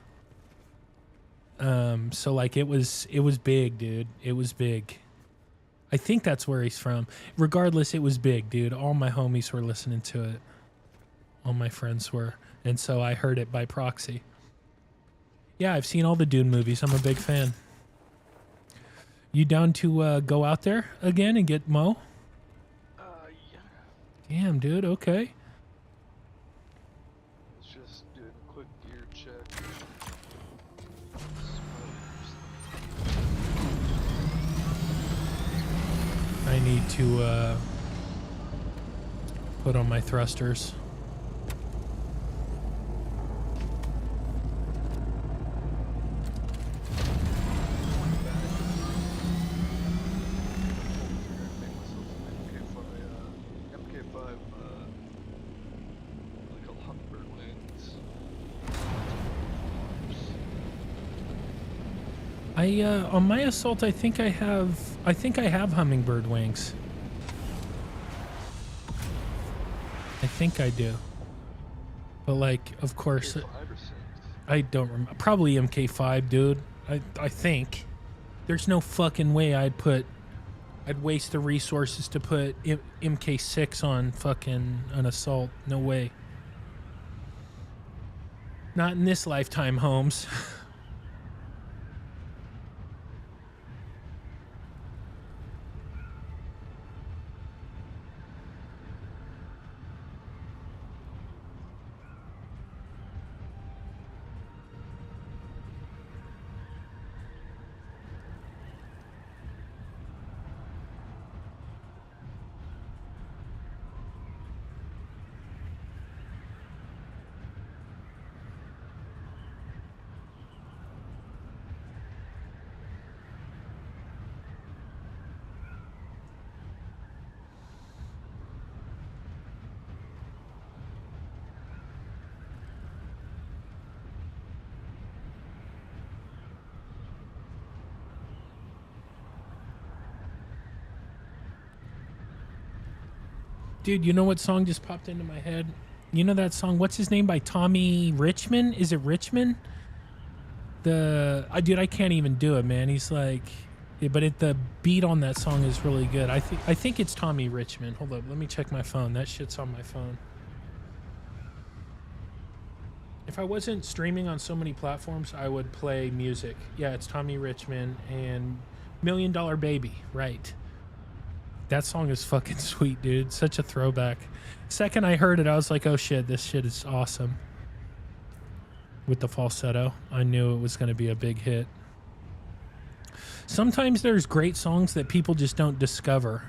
So like it was big, dude. It was big. I think that's where he's from. Regardless, it was big, dude. All my homies were listening to it. All my friends were. And so I heard it by proxy. Yeah, I've seen all the Dune movies. I'm a big fan. You down to go out there again and get Mo? Damn, dude. Okay. Let's just do a quick gear check. I need to put on my thrusters. On my assault, I think I have hummingbird wings. I think I do. But like, of course, I don't remember. Probably MK5, dude. I think. There's no fucking way I'd waste the resources to put MK6 on fucking an assault. No way. Not in this lifetime, Holmes. Dude, you know what song just popped into my head? You know that song, what's his name, by Tommy Richmond? Is it Richmond? Dude, I can't even do it, man. He's like, yeah, but the beat on that song is really good. I think it's Tommy Richmond. Hold up, let me check my phone. That shit's on my phone. If I wasn't streaming on so many platforms, I would play music. Yeah, it's Tommy Richmond and $1 Million Baby, right. That song is fucking sweet, dude. Such a throwback. Second I heard it, I was like, oh shit, this shit is awesome. With the falsetto, I knew it was going to be a big hit. Sometimes there's great songs that people just don't discover.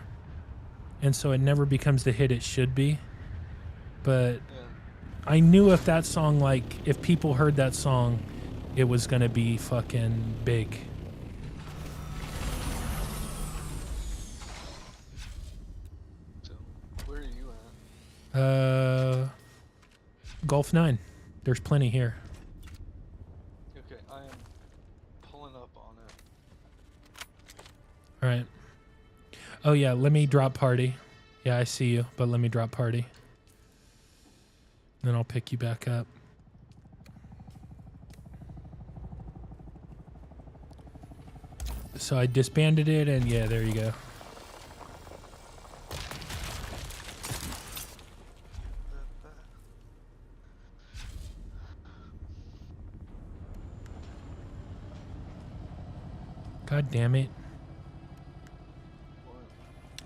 And so it never becomes the hit it should be. But I knew if that song, like, if people heard that song, it was going to be fucking big. Golf 9. There's plenty here. Okay, I am pulling up on it. Alright. Oh yeah, let me drop party. Yeah, I see you, but let me drop party. Then I'll pick you back up. So I disbanded it, and yeah, there you go. God damn it.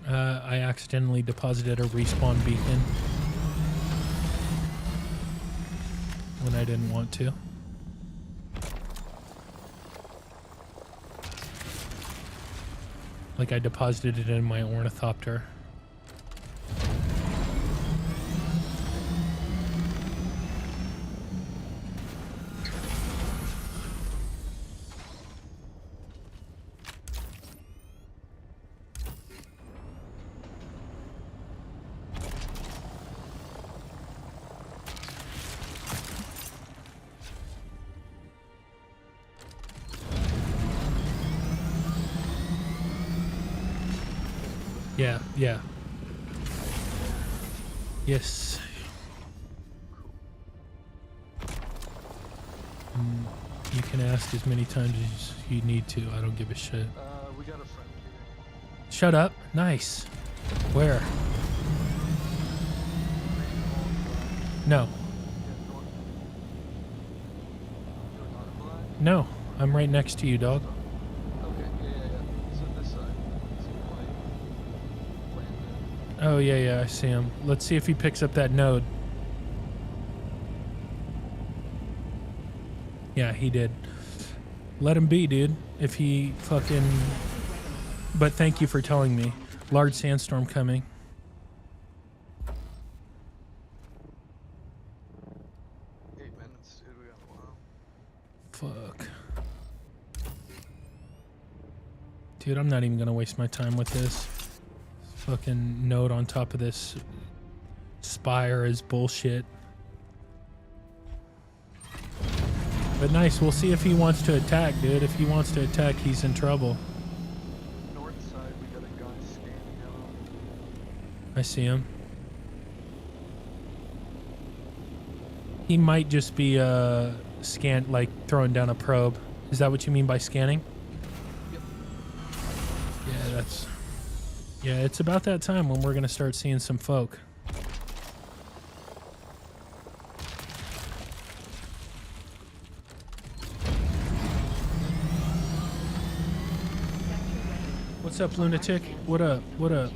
I accidentally deposited a respawn beacon when I didn't want to. Like I deposited it in my ornithopter. Yeah, yeah. Yes. You can ask as many times as you need to. I don't give a shit. We got a friend here. Shut up. Nice. Where? No. No. I'm right next to you, dog. Oh, yeah, I see him. Let's see if he picks up that node. Yeah, he did. Let him be, dude. If he fucking... But thank you for telling me. Large sandstorm coming. Dude, we got a while. Fuck. Dude, I'm not even gonna waste my time with this. Fucking node on top of this spire is bullshit. But nice, we'll see if he wants to attack, dude. If he wants to attack, he's in trouble. North side, we got a guy scanning out. I see him. He might just be like throwing down a probe. Is that what you mean by scanning? Yep. Yeah, it's about that time when we're gonna start seeing some folk. What's up, lunatic? What up? What up?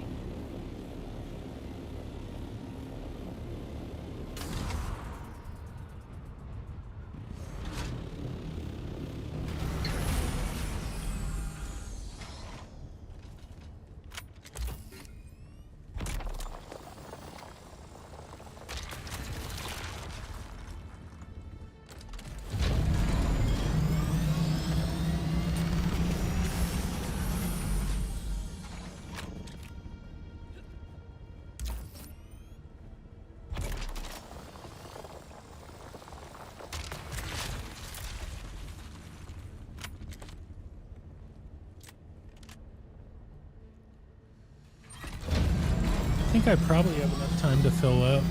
I think I probably have enough time to fill up.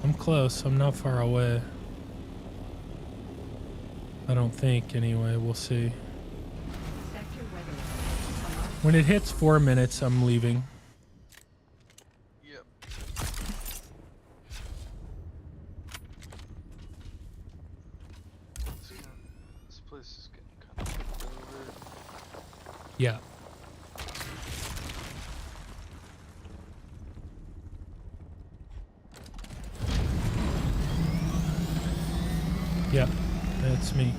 I'm close. I'm not far away. I don't think, anyway. We'll see. When it hits 4 minutes, I'm leaving. Yep. This place is getting kind of over. Yeah. Yep, that's me.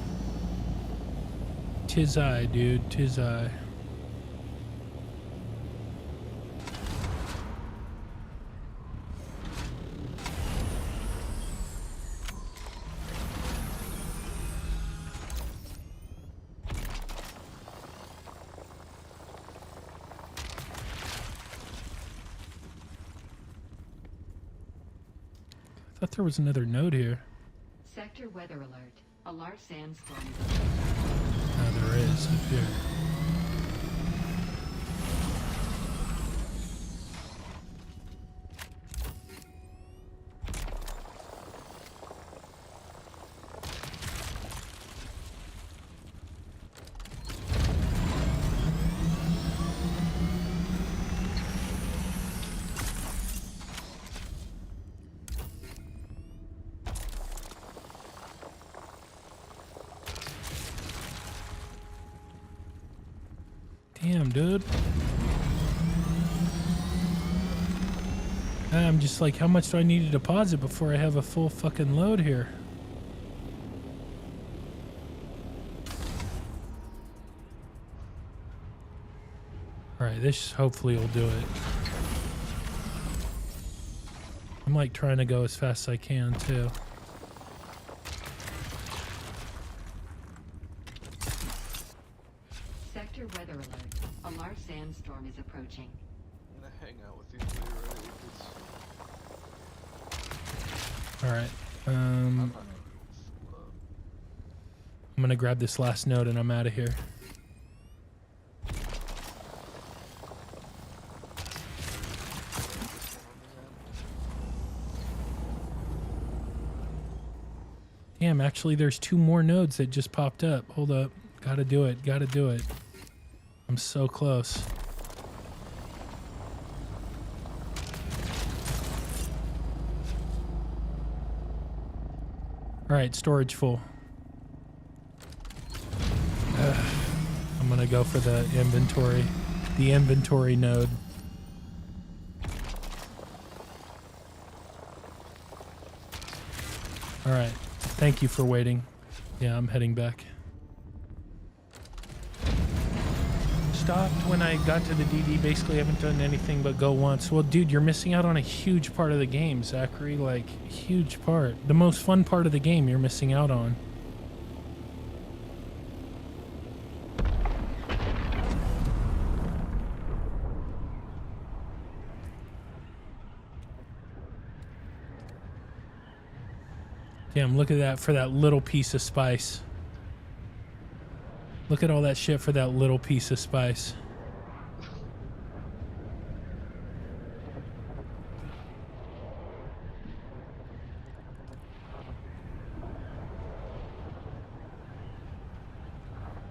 'Tis I, dude. 'Tis I. I thought there was another node here. Sector weather alert. A large sandstorm. Oh, there is up here. Damn, dude. I'm just like, how much do I need to deposit before I have a full fucking load here? Alright, this hopefully will do it. I'm like trying to go as fast as I can too. Sector weather alert. A large sandstorm is approaching. I'm gonna hang out with you till you're ready. Alright. I'm gonna grab this last node and I'm out of here. Damn, actually there's 2 more nodes that just popped up. Hold up. Gotta do it. Gotta do it. I'm so close. Alright, storage full. I'm gonna go for the inventory node. All right. Thank you for waiting. Yeah, I'm heading back. Stopped when I got to the DD. Basically, I haven't done anything but go once. Well, dude, you're missing out on a huge part of the game, Zachary. Like, huge part. The most fun part of the game you're missing out on. Damn, look at that for that little piece of spice. Look at all that shit for that little piece of spice.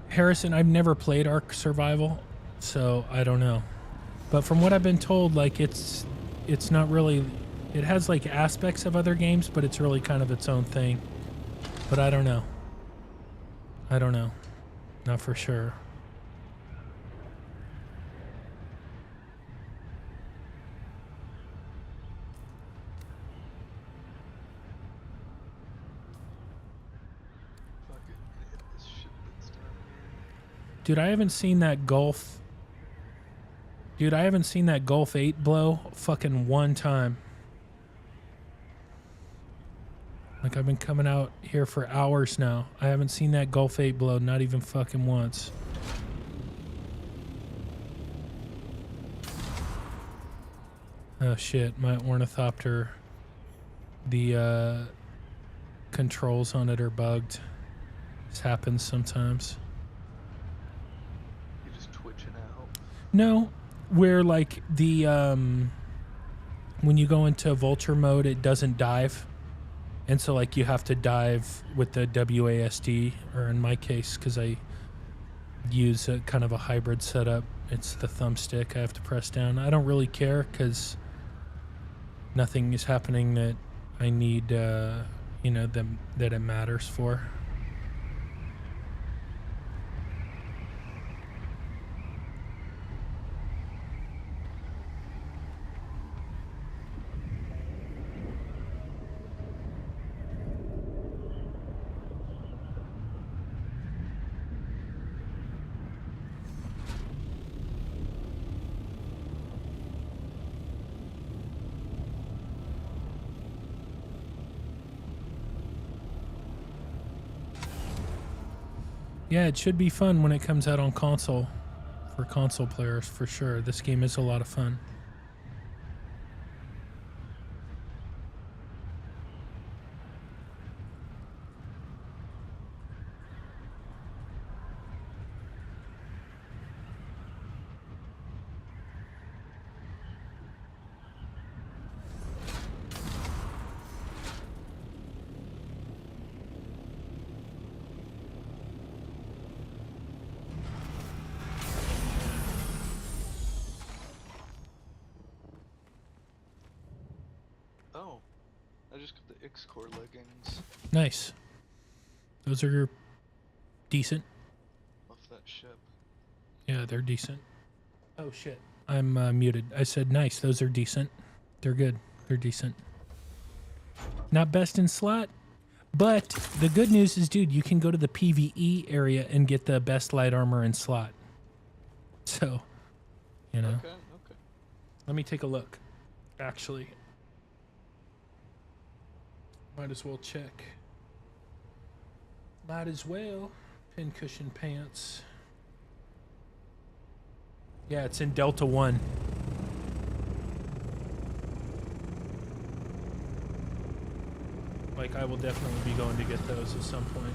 Harrison, I've never played Ark Survival, so I don't know. But from what I've been told, like it's not really, it has like aspects of other games, but it's really kind of its own thing. But I don't know. I don't know. Not for sure. Dude, I haven't seen that Gulf. Dude, I haven't seen that Gulf 8 blow fucking one time. Like, I've been coming out here for hours now. I haven't seen that Gulf 8 blow, not even fucking once. Oh shit, my ornithopter, the controls on it are bugged. This happens sometimes. You're just twitching out. No, where like the when you go into vulture mode, it doesn't dive, and so like you have to dive with the WASD, or in my case, because I use a kind of a hybrid setup, it's the thumbstick I have to press down. I don't really care because nothing is happening that I need, you know, that it matters for. Yeah, it should be fun when it comes out on console, for console players, for sure. This game is a lot of fun. Oh, I just got the X-Core leggings Nice. Those are decent. off that ship. Yeah, they're decent. Oh shit. I'm muted. I said nice. Those are decent. They're good. They're decent. Not best in slot, but the good news is, dude, you can go to the PvE area and get the best light armor in slot. So, you know. Okay, okay. Let me take a look. Actually, might as well check. Might as well. Pincushion pants. Yeah, it's in Delta 1. Like, I will definitely be going to get those at some point.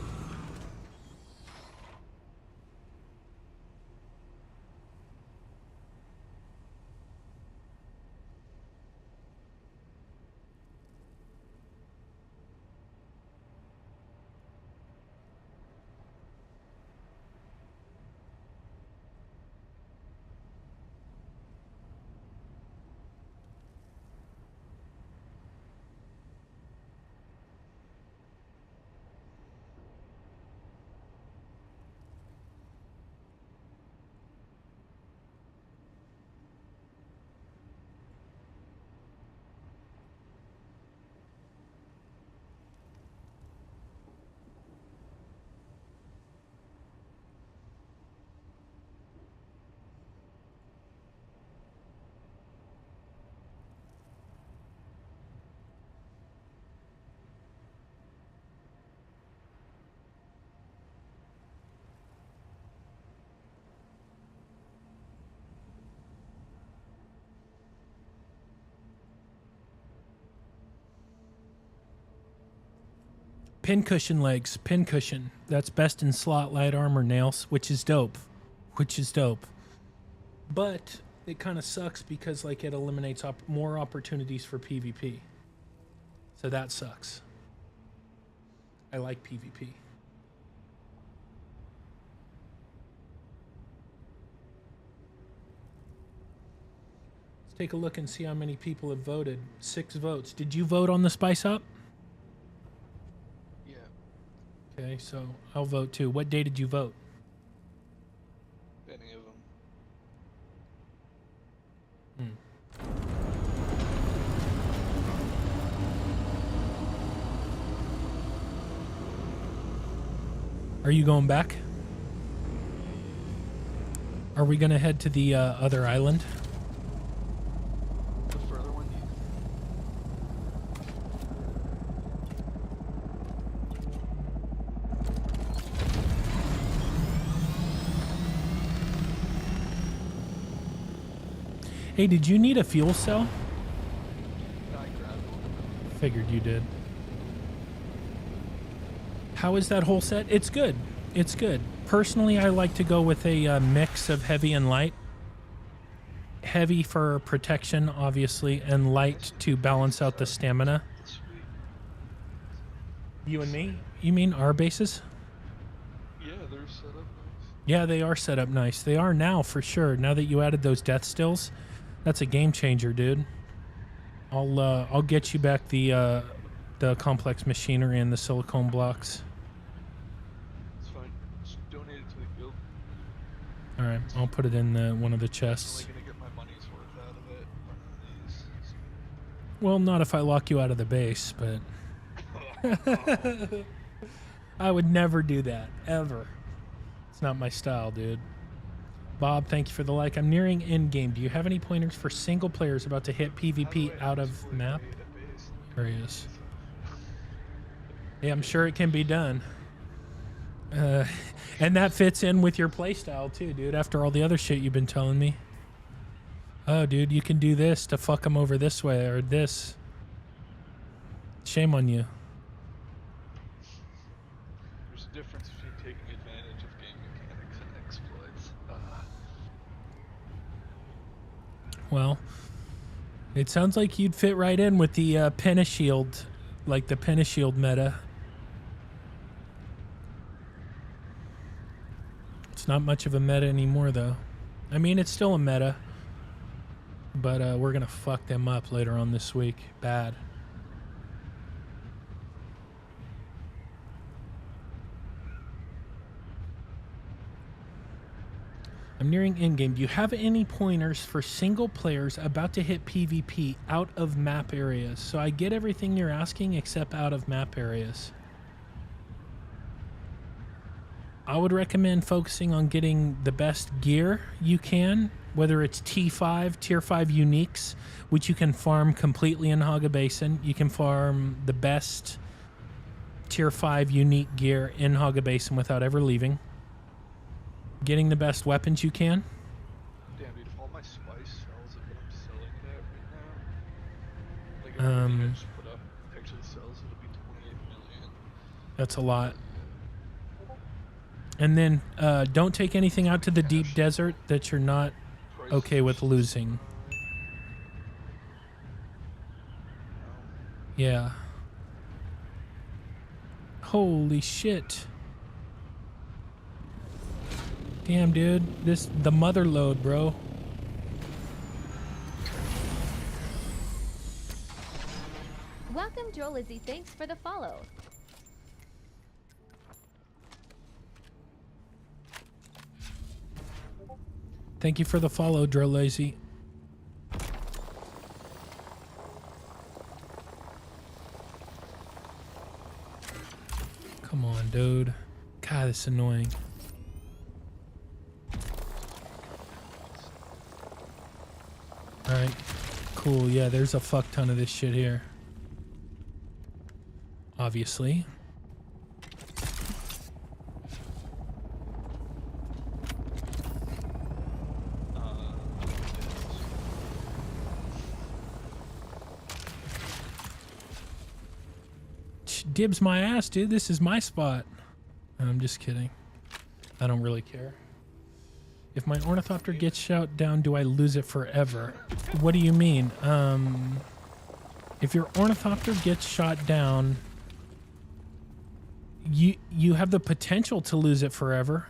Pincushion legs, pincushion. That's best in slot light armor nails, which is dope. But it kind of sucks because like it eliminates more opportunities for PvP. So that sucks. I like PvP. Let's take a look and see how many people have voted. 6 votes. Did you vote on the Spice Up? Yeah. Okay, so I'll vote too. What day did you vote? Any of them. Are you going back? Are we gonna head to the other island? The further one Hey, did you need a fuel cell? I grabbed one. Figured you did. How is that whole set? It's good. It's good. Personally, I like to go with a mix of heavy and light. Heavy for protection, obviously, and light to balance out the stamina. You and me? You mean our bases? Yeah, they're set up nice. Yeah, they are set up nice. They are now, for sure. Now that you added those death stills, that's a game changer, dude. I'll get you back the complex machinery and the silicone blocks. It's fine. Just donate it to the guild. All right, I'll put it in one of the chests. I'm only gonna get my money's worth out of it running these. Well, not if I lock you out of the base, but I would never do that, ever. It's not my style, dude. Bob, thank you for the like. I'm nearing end game. Do you have any pointers for single players about to hit PvP out of map areas? Yeah, I'm sure it can be done. And that fits in with your playstyle too, dude, after all the other shit you've been telling me. Oh, dude, you can do this to fuck them over this way or this. Shame on you. There's a difference between taking advantage of game mechanics and exploits. Well, it sounds like you'd fit right in with the Pentashield, like the Pentashield meta. It's not much of a meta anymore, though. I mean, it's still a meta, but we're gonna fuck them up later on this week. Bad. I'm nearing endgame. Do you have any pointers for single players about to hit PvP out of map areas? So I get everything you're asking except out of map areas. I would recommend focusing on getting the best gear you can, whether it's T5, Tier 5 uniques, which you can farm completely in Haga Basin. You can farm the best Tier 5 unique gear in Haga Basin without ever leaving. Getting the best weapons you can. Damn, dude, if all my spice sells at what I'm selling it at right now, like everything I just put up actually sells, it'll be 28 million. That's a lot. And then don't take anything out to the deep desert that you're not okay with losing. Yeah. Holy shit. Damn, dude. The mother load, bro. Welcome, Joel Lizzie. Thanks for the follow. Thank you for the follow, Drolazy. Come on, dude. God, it's annoying. Alright. Cool. Yeah, there's a fuck ton of this shit here. Obviously. dibs my ass, dude. This is my spot. I'm just kidding. I don't really care. If my ornithopter gets shot down, do I lose it forever? What do you mean? If your ornithopter gets shot down, you have the potential to lose it forever.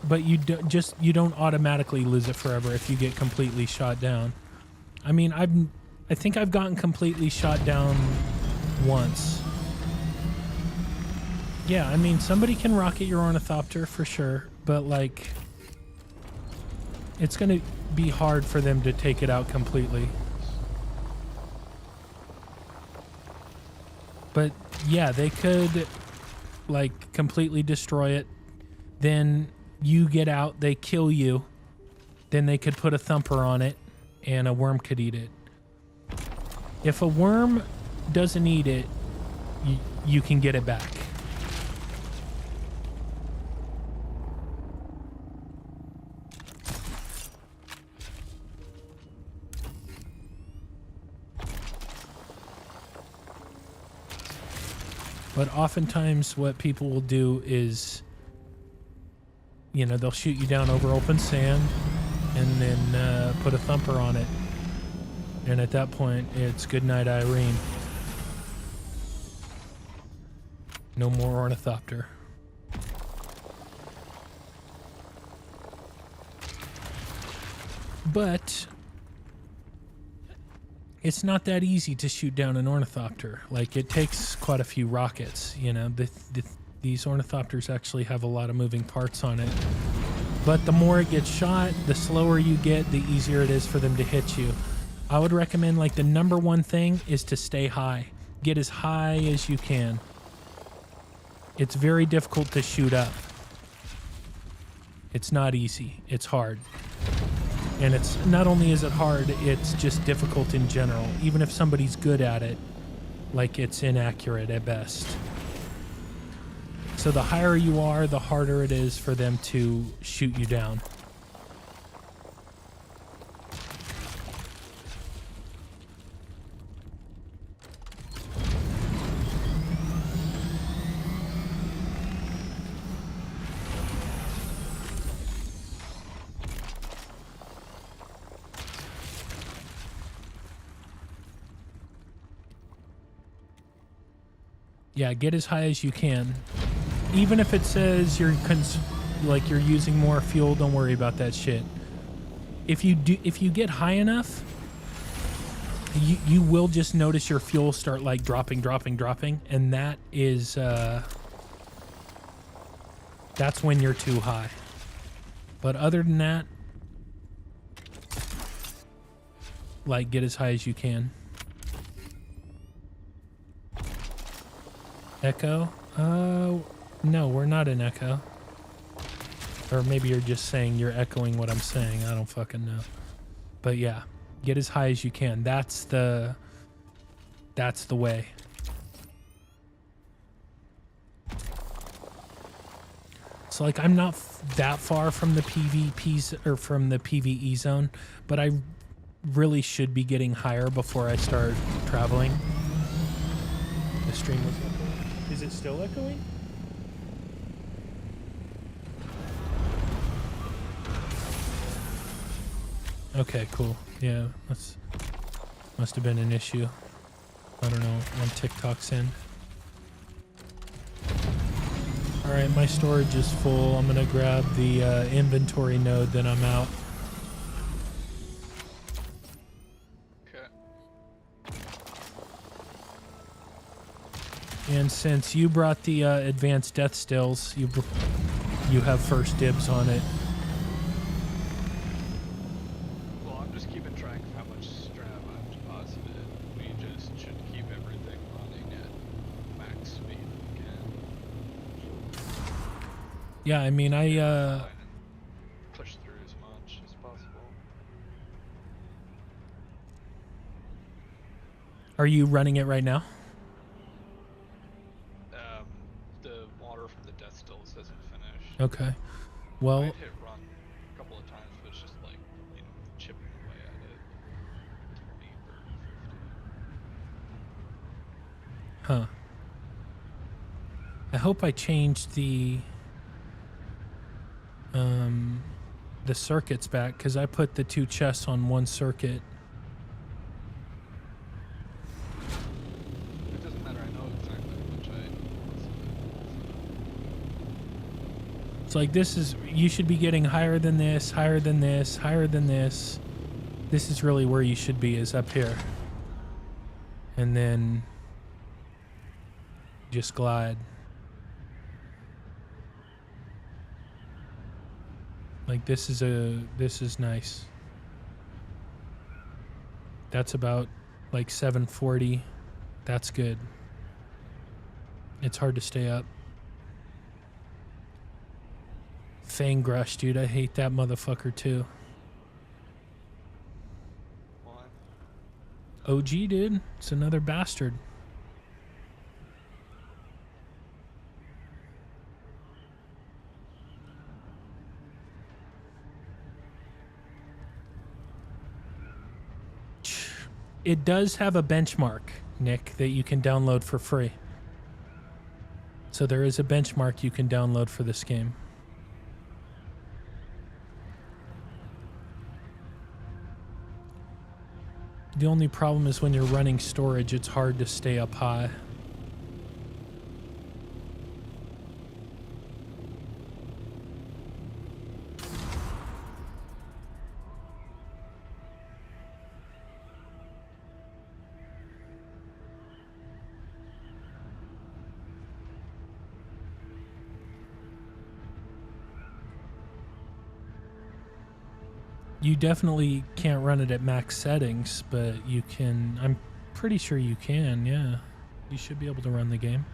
But you don't automatically lose it forever if you get completely shot down. I mean, I think I've gotten completely shot down once. Yeah, I mean, somebody can rocket your ornithopter for sure, but like, it's gonna be hard for them to take it out completely. But yeah, they could like completely destroy it. Then you get out, they kill you. Then they could put a thumper on it and a worm could eat it. If a worm doesn't eat it, you can get it back. But oftentimes what people will do is, you know, they'll shoot you down over open sand and then put a thumper on it. And at that point, it's goodnight, Irene. No more ornithopter. But it's not that easy to shoot down an ornithopter. Like, it takes quite a few rockets, you know. These ornithopters actually have a lot of moving parts on it. But the more it gets shot, the slower you get, the easier it is for them to hit you. I would recommend, like, the number one thing is to stay high. Get as high as you can. It's very difficult to shoot up. It's not easy. It's hard. And it's not only is it hard, it's just difficult in general. Even if somebody's good at it, like, it's inaccurate at best. So the higher you are, the harder it is for them to shoot you down. Yeah, get as high as you can. Even if it says you're using more fuel, don't worry about that shit. If you get high enough, you will just notice your fuel start like dropping, and that is that's when you're too high. But other than that, like, get as high as you can. Echo? No, we're not in echo. Or maybe you're just saying you're echoing what I'm saying. I don't fucking know. But yeah, get as high as you can. That's the way. So like, I'm not that far from the PvPs or from the PvE zone, but I really should be getting higher before I start traveling. The stream was echoing. Is it still echoing? Okay, cool. Yeah, must have been an issue. I don't know, on TikTok's end. Alright, my storage is full. I'm gonna grab the inventory node, then I'm out. And since you brought the advanced death stills, you have first dibs on it. Well, I'm just keeping track of how much strap I've deposited. We just should keep everything running at max speed if we can. Yeah, I mean, push through as much as possible. Are you running it right now? The water from the death stills hasn't finished. Okay. Well, I'd hit run a couple of times, but it's just like, you know, chipping away at it. 20, 30, 50. Huh. I hope I changed the circuits back, because I put the 2 chests on 1 circuit. It doesn't matter, I know exactly which It's like, this is, you should be getting higher than this, higher than this, higher than this. This is really where you should be, is up here. And then just glide. Like, this is nice. That's about like 740. That's good. It's hard to stay up. Fang Grush, dude, I hate that motherfucker too. Why? OG, dude. It's another bastard. It does have a benchmark, Nick, that you can download for free. So there is a benchmark you can download for this game. The only problem is when you're running storage, it's hard to stay up high. You definitely can't run it at max settings, but you can. I'm pretty sure you can, yeah. You should be able to run the game.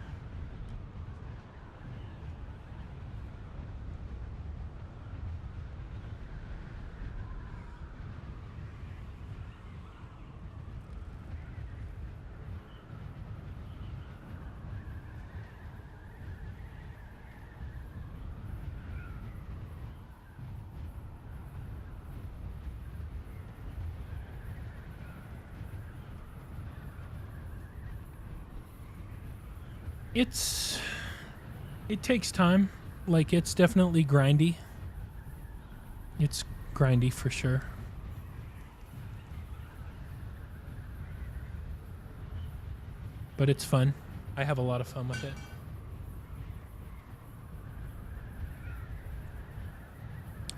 It takes time. Like, it's definitely grindy. It's grindy for sure. But it's fun. I have a lot of fun with it.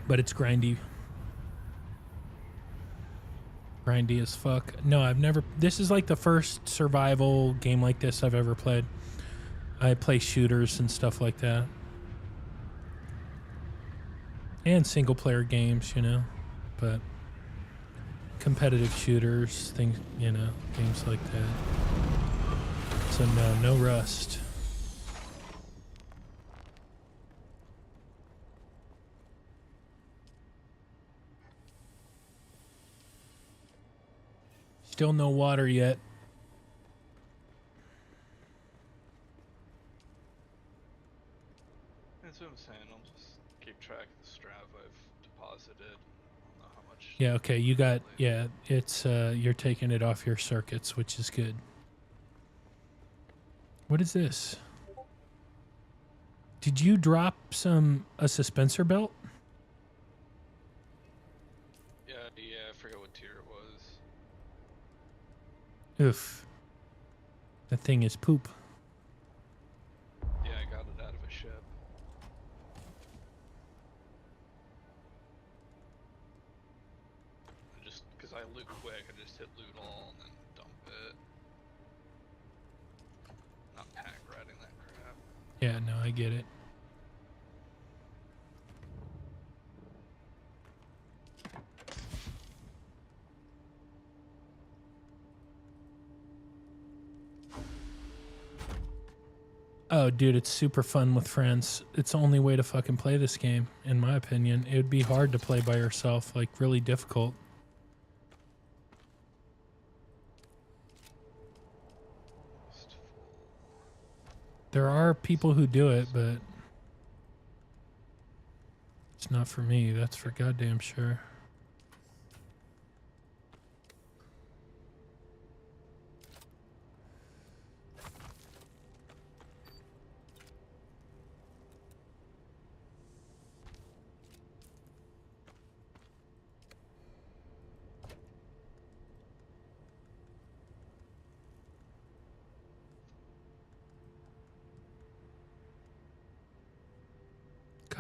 But it's grindy. Grindy as fuck. No, I've never... This is like the first survival game like this I've ever played. I play shooters and stuff like that. And single player games, you know. But competitive shooters, things, you know, games like that. So no Rust. Still no water yet. That's what I'm saying. I'll just keep track of the strap I've deposited. I don't know how much. Yeah, okay, you got, yeah, it's, you're taking it off your circuits, which is good. What is this? Did you drop a suspensor belt? Yeah, I forget what tier it was. Oof. That thing is poop. Yeah, I got it out of a ship. Just because I loot quick, I just hit loot all and then dump it. Not pack riding that crap. Yeah, no, I get it. Oh, dude, it's super fun with friends. It's the only way to fucking play this game, in my opinion. It would be hard to play by yourself, like really difficult. There are people who do it, but it's not for me. That's for goddamn sure.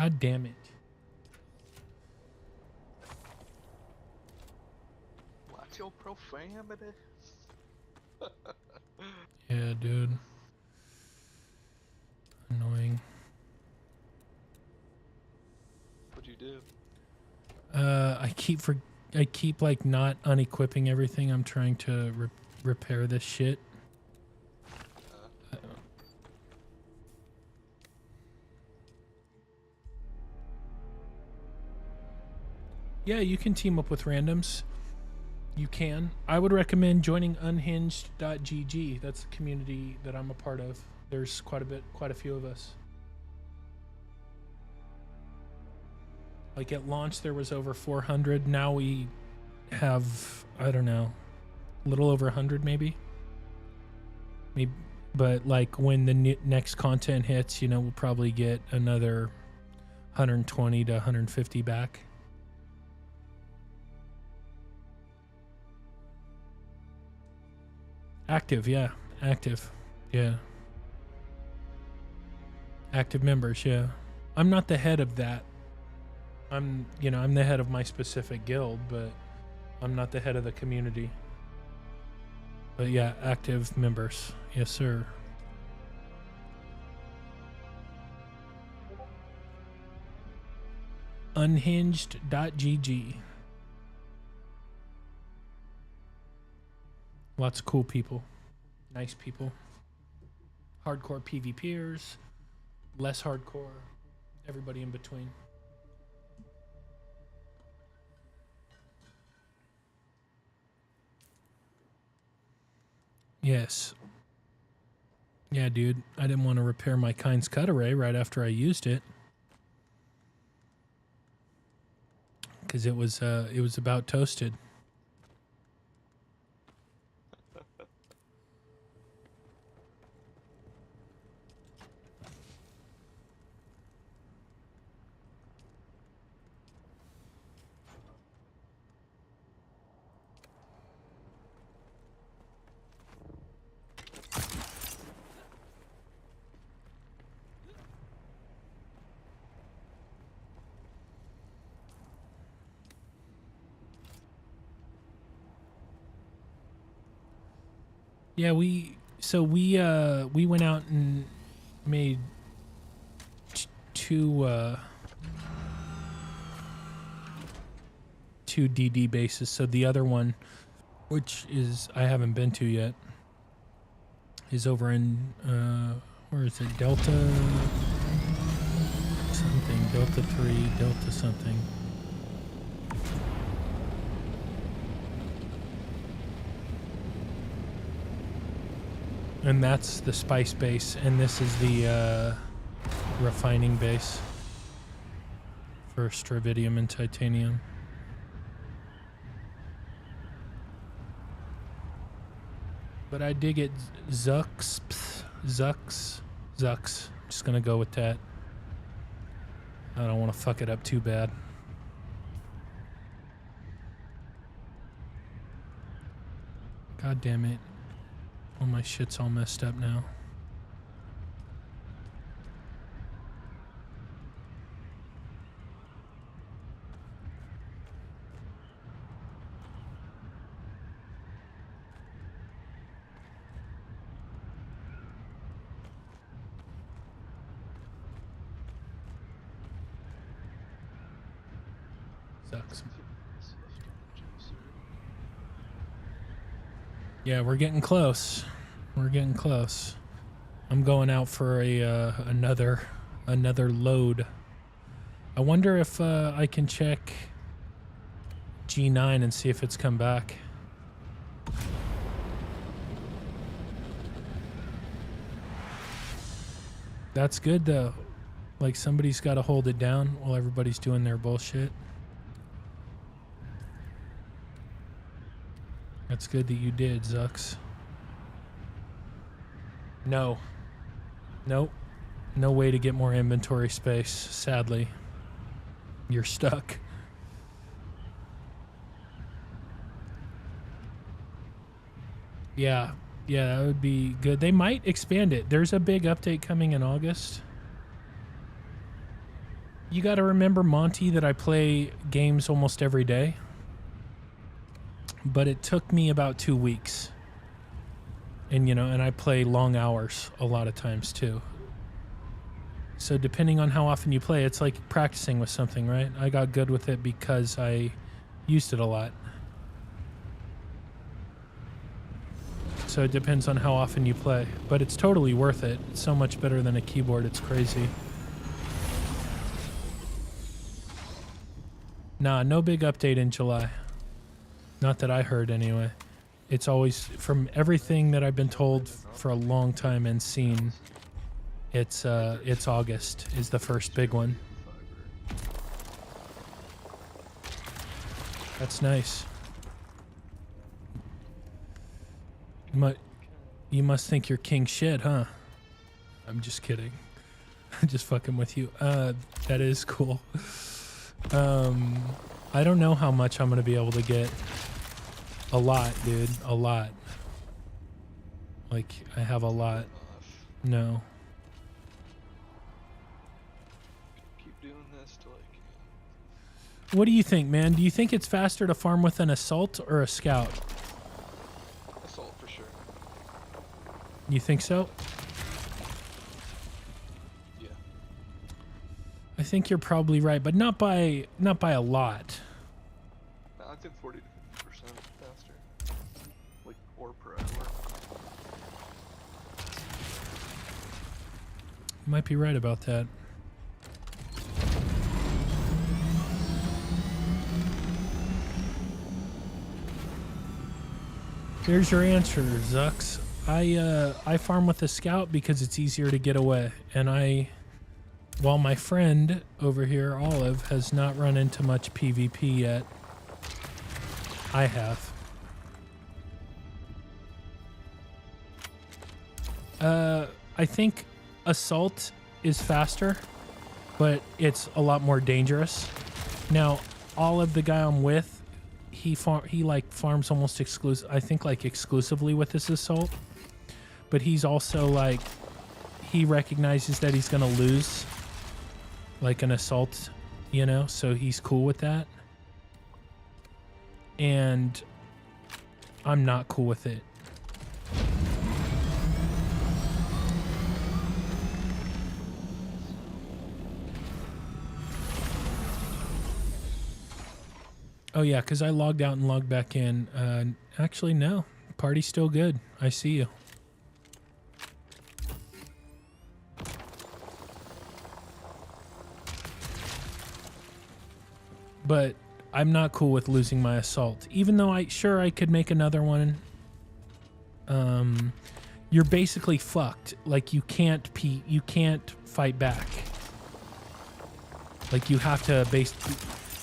God damn it. What's your profanity? Yeah, dude. Annoying. What'd you do? I keep like not unequipping everything. I'm trying to repair this shit. Yeah, you can team up with randoms. You can. I would recommend joining unhinged.gg. That's the community that I'm a part of. There's quite a few of us. Like at launch there was over 400. Now we have, I don't know, a little over 100 maybe. Maybe, but like when the next content hits, you know, we'll probably get another 120 to 150 back. Active, yeah. Active. Yeah. Active members, yeah. I'm not the head of that. I'm the head of my specific guild, but I'm not the head of the community. But yeah, active members. Yes, sir. Unhinged.gg. Lots of cool people. Nice people. Hardcore PvPers. Less hardcore. Everybody in between. Yes. Yeah, dude. I didn't want to repair my Kind's cut array right after I used it. Because it was about toasted. Yeah, we went out and made two DD bases. So the other one, which is I haven't been to yet, is over in where is it? Delta something, Delta 3, Delta something. And that's the spice base, and this is the refining base for stravidium and titanium. But I dig it. Zux. I'm just gonna go with that. I don't want to fuck it up too bad. God damn it. Oh, my shit's all messed up now. Sucks. Yeah, we're getting close. We're getting close. I'm going out for a another load. I wonder if I can check G9 and see if it's come back. That's good though. Like somebody's got to hold it down while everybody's doing their bullshit. That's good that you did, Zux. No. Nope. No way to get more inventory space, sadly. You're stuck. Yeah. Yeah, that would be good. They might expand it. There's a big update coming in August. You got to remember, Monty, that I play games almost every day. But it took me about 2 weeks. And, you know, and I play long hours a lot of times too. So depending on how often you play, it's like practicing with something, right? I got good with it because I used it a lot. So it depends on how often you play. But it's totally worth it. It's so much better than a keyboard. It's crazy. Nah, no big update in July. Not that I heard anyway. It's always, from everything that I've been told for a long time and seen, it's August is the first big one. That's nice. You must think you're king shit, huh? I'm just kidding. I'm just fucking with you. That is cool. I don't know how much I'm gonna be able to get. A lot, dude. A lot. Like, I have a lot. No. Keep doing this till I can. What do you think, man? Do you think it's faster to farm with an assault or a scout? Assault for sure. You think so? Yeah. I think you're probably right, but not by a lot. I think 40 to 50% faster. Like, or per hour. You might be right about that. There's your answer, Zux. I farm with a scout because it's easier to get away, and while my friend over here, Olive, has not run into much PvP yet, I have. I think assault is faster, but it's a lot more dangerous. Now, Olive, the guy I'm with, he like farms almost exclusively with this assault, but he's also like, he recognizes that he's gonna lose like an assault, you know, so he's cool with that. And I'm not cool with it. Oh yeah, because I logged out and logged back in. Actually, no. Party's still good. I see you. But I'm not cool with losing my assault. Even though I could make another one. You're basically fucked. Like, you can't fight back. Like, you have to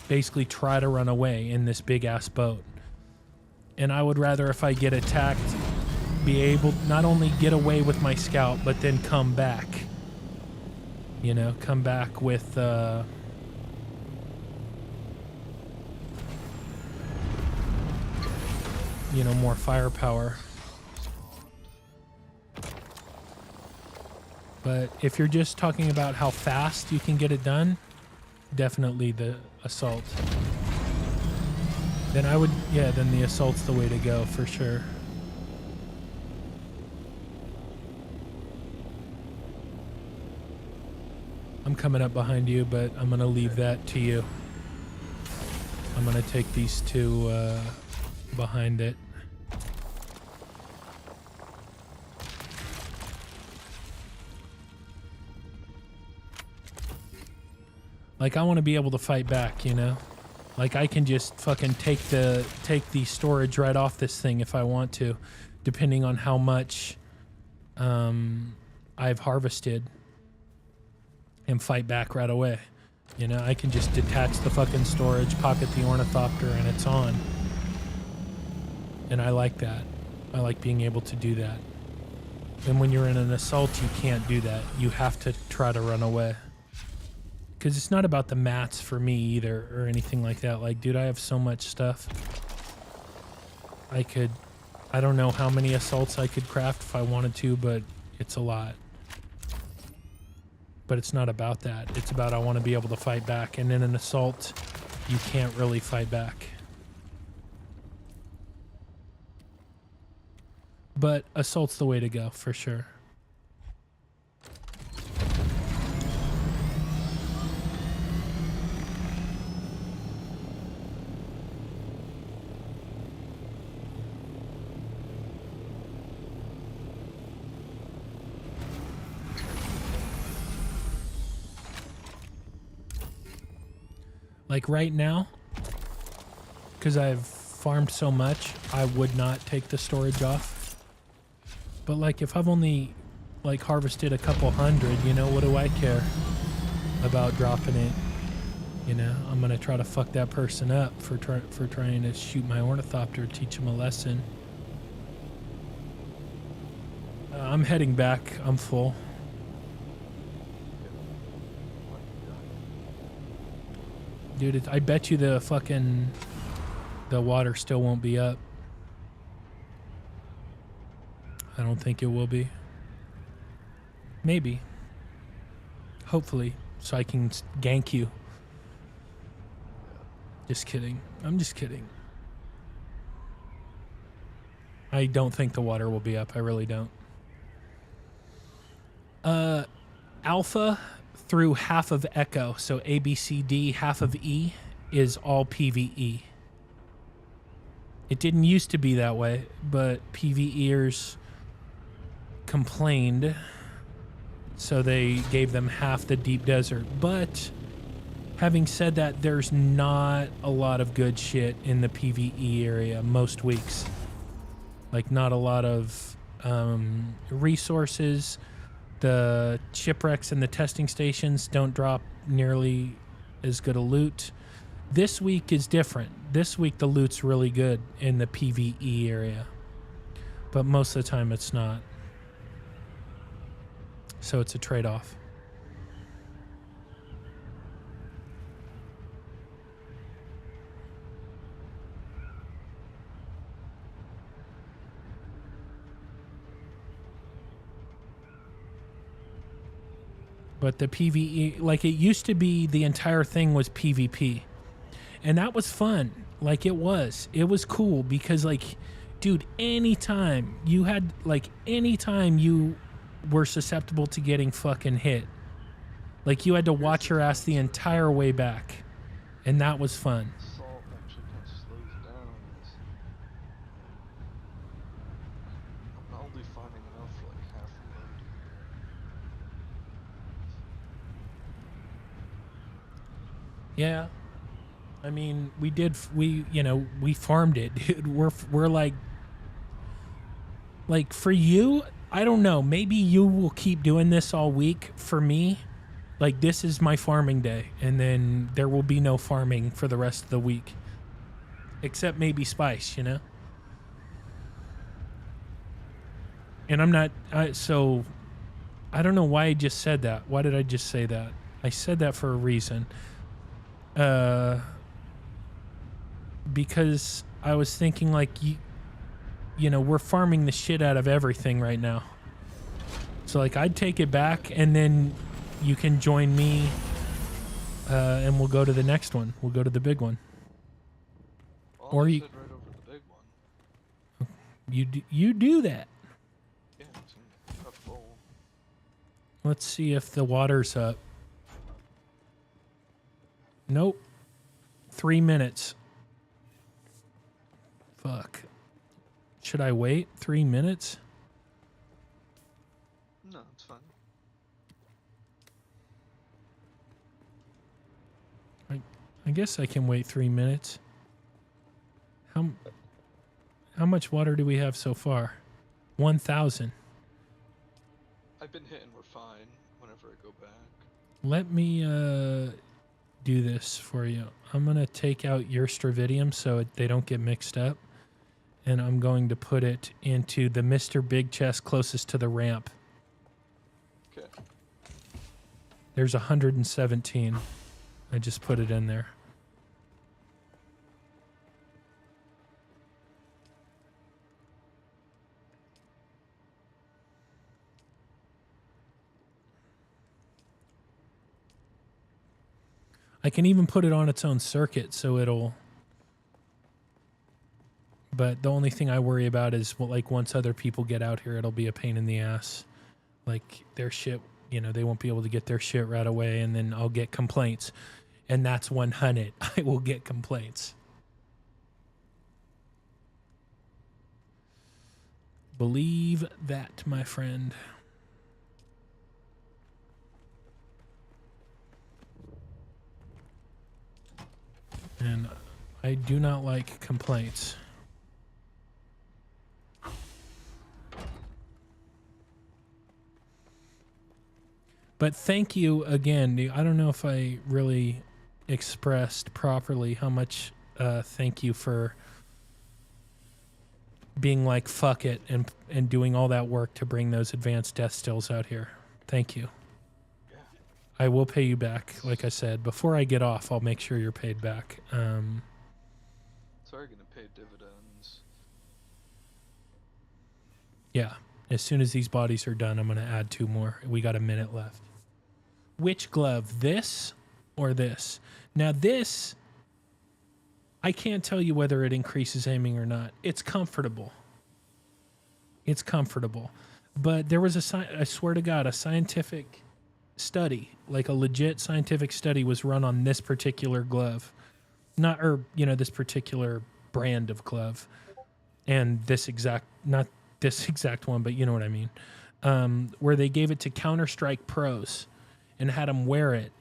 basically try to run away in this big ass boat. And I would rather, if I get attacked, be able not only get away with my scout, but then come back. You know, come back with you know, more firepower. But if you're just talking about how fast you can get it done, definitely the assault. Then then the assault's the way to go for sure. I'm coming up behind you, but I'm gonna leave that to you. I'm gonna take these two behind it. Like, I want to be able to fight back, you know? Like, I can just fucking take the storage right off this thing if I want to, depending on how much I've harvested, and fight back right away. You know, I can just detach the fucking storage, pocket the ornithopter, and it's on. And I like that. I like being able to do that. And when you're in an assault, you can't do that. You have to try to run away. Because it's not about the mats for me either, or anything like that. Like, dude, I have so much stuff. I don't know how many assaults I could craft if I wanted to, but it's a lot. but it's not about that. It's about I want to be able to fight back. And in an assault, you can't really fight back. But assault's the way to go, for sure. Like right now, because I've farmed so much, I would not take the storage off. But like if I've only like harvested a couple hundred, you know, what do I care about dropping it? You know, I'm gonna try to fuck that person up for trying to shoot my ornithopter, teach him a lesson. I'm heading back. I'm full. Dude, I bet you the water still won't be up. I don't think it will be. Maybe. Hopefully, so I can gank you. Just kidding. I'm just kidding. I don't think the water will be up. I really don't. Alpha through half of Echo, so A, B, C, D, half of E, is all PvE. It didn't used to be that way, but PvEers complained, so they gave them half the deep desert. But having said that, there's not a lot of good shit in the PvE area most weeks. Like, not a lot of resources. The shipwrecks and the testing stations don't drop nearly as good a loot. This week is different. This week the loot's really good in the PvE area. But most of the time it's not. So it's a trade-off. But the PvE, like it used to be, the entire thing was PvP. And that was fun. Like it was cool because like, dude, anytime you were susceptible to getting fucking hit, like you had to watch your ass the entire way back. And that was fun. Assault actually kind of slows down. I'm only finding enough for like half a load. Yeah. I mean, we farmed it, dude. We're like for you, I don't know, maybe you will keep doing this all week. For me, like this is my farming day, and then there will be no farming for the rest of the week. Except maybe Spice, you know? And I'm not, so I don't know why I just said that. Why did I just say that? I said that for a reason. Because I was thinking like, you know, we're farming the shit out of everything right now. So like I'd take it back and then you can join me and we'll go to the next one. We'll go to the big one. Well, or you, right over the big one. You do that. Yeah, it's in a tough bowl. Let's see if the water's up. Nope. 3 minutes. Fuck. Should I wait 3 minutes? No, it's fine. I guess I can wait 3 minutes. How much water do we have so far? 1,000. I've been hitting we're fine whenever I go back. Let me do this for you. I'm going to take out your Stravidium so they don't get mixed up. And I'm going to put it into the Mr. Big Chest closest to the ramp. Okay. There's 117. I just put it in there. I can even put it on its own circuit so it'll... But the only thing I worry about is, well, like, once other people get out here, it'll be a pain in the ass. Like, their shit, you know, they won't be able to get their shit right away, and then I'll get complaints. And that's 100. I will get complaints. Believe that, my friend. And I do not like complaints. But thank you again. I don't know if I really expressed properly how much thank you for being like, fuck it, and doing all that work to bring those advanced death stills out here. Thank you. Yeah. I will pay you back, like I said. Before I get off, I'll make sure you're paid back. Sorry, gonna pay dividends. Yeah. As soon as these bodies are done, I'm going to add 2 more. We got a minute left. Which glove? This or this? Now this, I can't tell you whether it increases aiming or not. It's comfortable. It's comfortable. But there was I swear to God, a scientific study, like a legit scientific study was run on this particular glove. This particular brand of glove. And not this exact one, but you know what I mean. Where they gave it to Counter-Strike pros and had them wear it.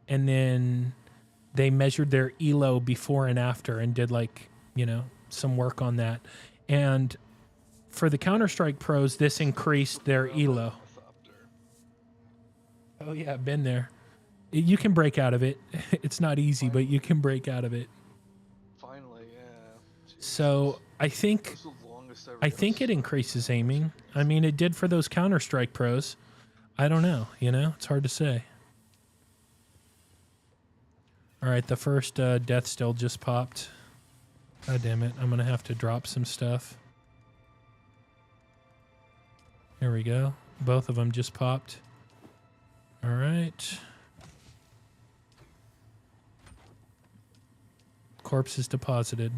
And then they measured their ELO before and after and did some work on that. And for the Counter-Strike pros, this increased their ELO. Oh yeah, I've been there. You can break out of it. It's not easy, but you can break out of it. Finally, yeah. So I think it increases aiming. I mean, it did for those Counter-Strike pros. I don't know, it's hard to say. All right, the first death still just popped. God damn it, I'm going to have to drop some stuff. There we go. Both of them just popped. All right. Corpse is deposited.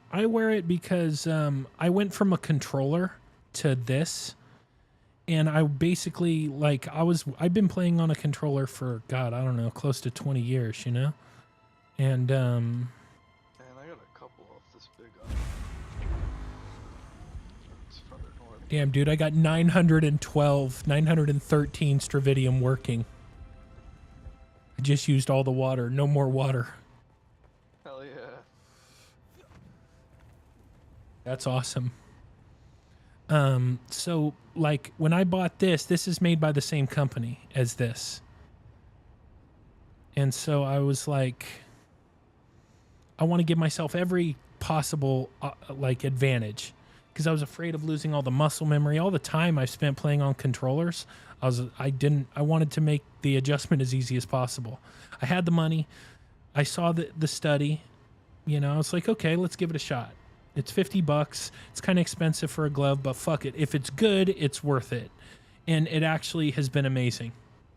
I wear it because I went from a controller to this, and I basically I've been playing on a controller for God, I don't know, close to 20 years, and Man, I got a couple off this big it's further north. Damn, dude, I got 913 Stravidium working. I just used all the water. No more water. Hell yeah. That's awesome. So when I bought this is made by the same company as this. And so I was like, I want to give myself every possible advantage, because I was afraid of losing all the muscle memory, all the time I spent playing on controllers. I wanted to make the adjustment as easy as possible. I had the money. I saw the study, I was like, okay, let's give it a shot. It's $50. It's kind of expensive for a glove, but fuck it. If it's good, it's worth it. And it actually has been amazing.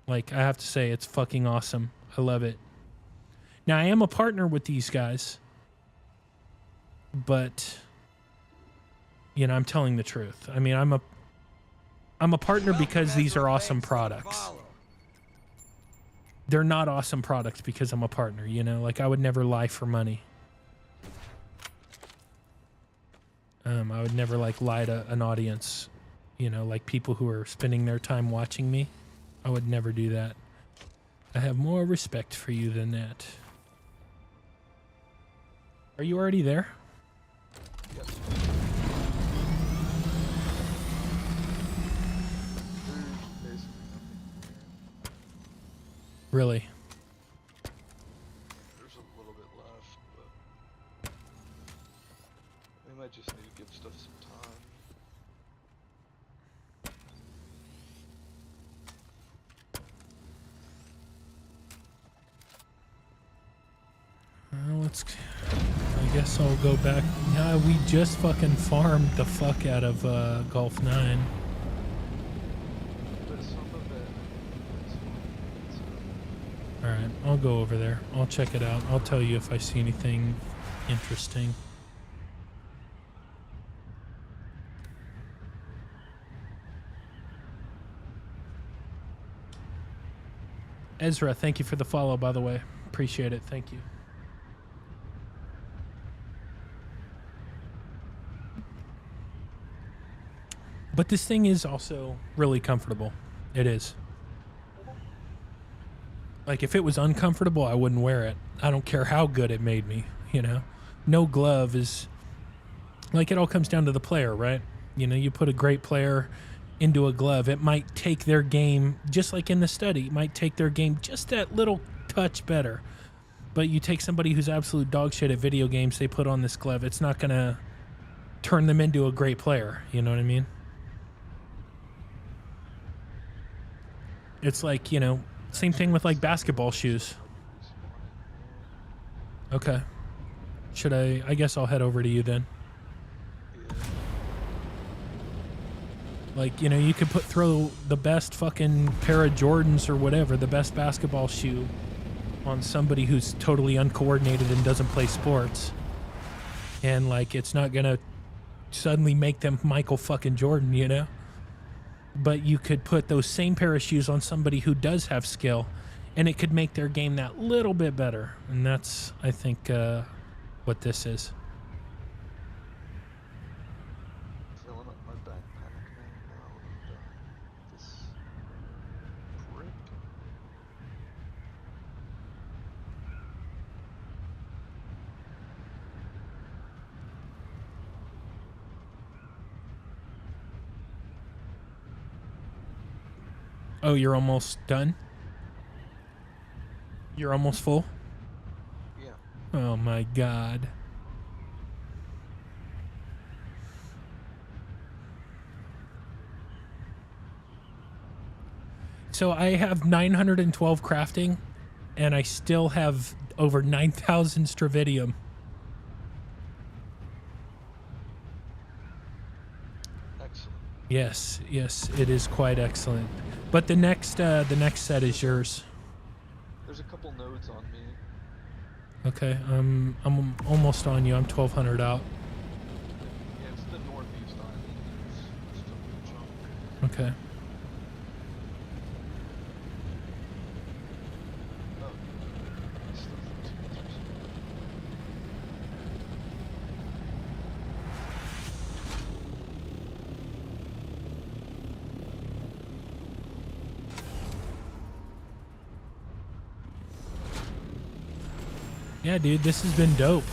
I have to say, it's fucking awesome. I love it. Now, I am a partner with these guys, but I'm telling the truth. I mean, I'm a partner because these are awesome products. They're not awesome products because I'm a partner, I would never lie for money. I would never lie to an audience, people who are spending their time watching me. I would never do that. I have more respect for you than that. Are you already there? Yep. Really? There's a little bit left, but we might just need to give stuff some time. I guess I'll go back. Yeah, we just fucking farmed the fuck out of Golf 9. Alright, I'll go over there. I'll check it out. I'll tell you if I see anything interesting. Ezra, thank you for the follow, by the way. Appreciate it. Thank you. But this thing is also really comfortable. It is. Like, if it was uncomfortable, I wouldn't wear it. I don't care how good it made me, you know? No glove is... Like, it all comes down to the player, right? You know, you put a great player into a glove, it might take their game, just like in the study, it might take their game just that little touch better. But you take somebody who's absolute dog shit at video games, they put on this glove, it's not going to turn them into a great player, you know what I mean? It's like, you know, same thing with like basketball shoes. Okay. Should I guess I'll head over to you then. Like, you know, you could throw the best fucking pair of Jordans or whatever, the best basketball shoe on somebody who's totally uncoordinated and doesn't play sports. And like, it's not gonna suddenly make them Michael fucking Jordan, you know? But you could put those same pair of shoes on somebody who does have skill, and it could make their game that little bit better. And that's, I think, what this is. Filling up my backpack now. This prick. Oh, you're almost done? You're almost full? Yeah. Oh my god. So I have 912 crafting, and I still have over 9,000 stravidium. Excellent. Yes, yes, it is quite excellent. But the next set is yours. There's a couple nodes on me. Okay, I'm almost on you. I'm 1,200 out. Yeah, it's the northeast island. It's still a chunk. Okay. Oh, it's still 14 meters. Yeah, dude, this has been dope.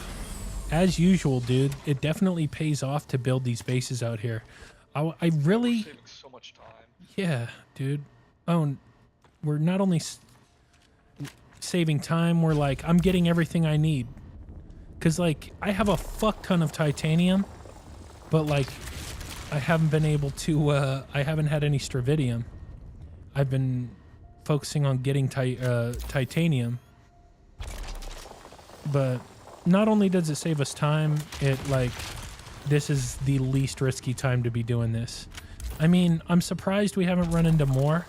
As usual, dude, it definitely pays off to build these bases out here. I really... We're saving so much time. Yeah, dude. Oh, we're not only saving time, we're like, I'm getting everything I need. Because, like, I have a fuck ton of titanium, but, like, I haven't been able to, I haven't had any stravidium. I've been focusing on getting titanium. But not only does it save us time, it like, this is the least risky time to be doing this. I mean, I'm surprised we haven't run into more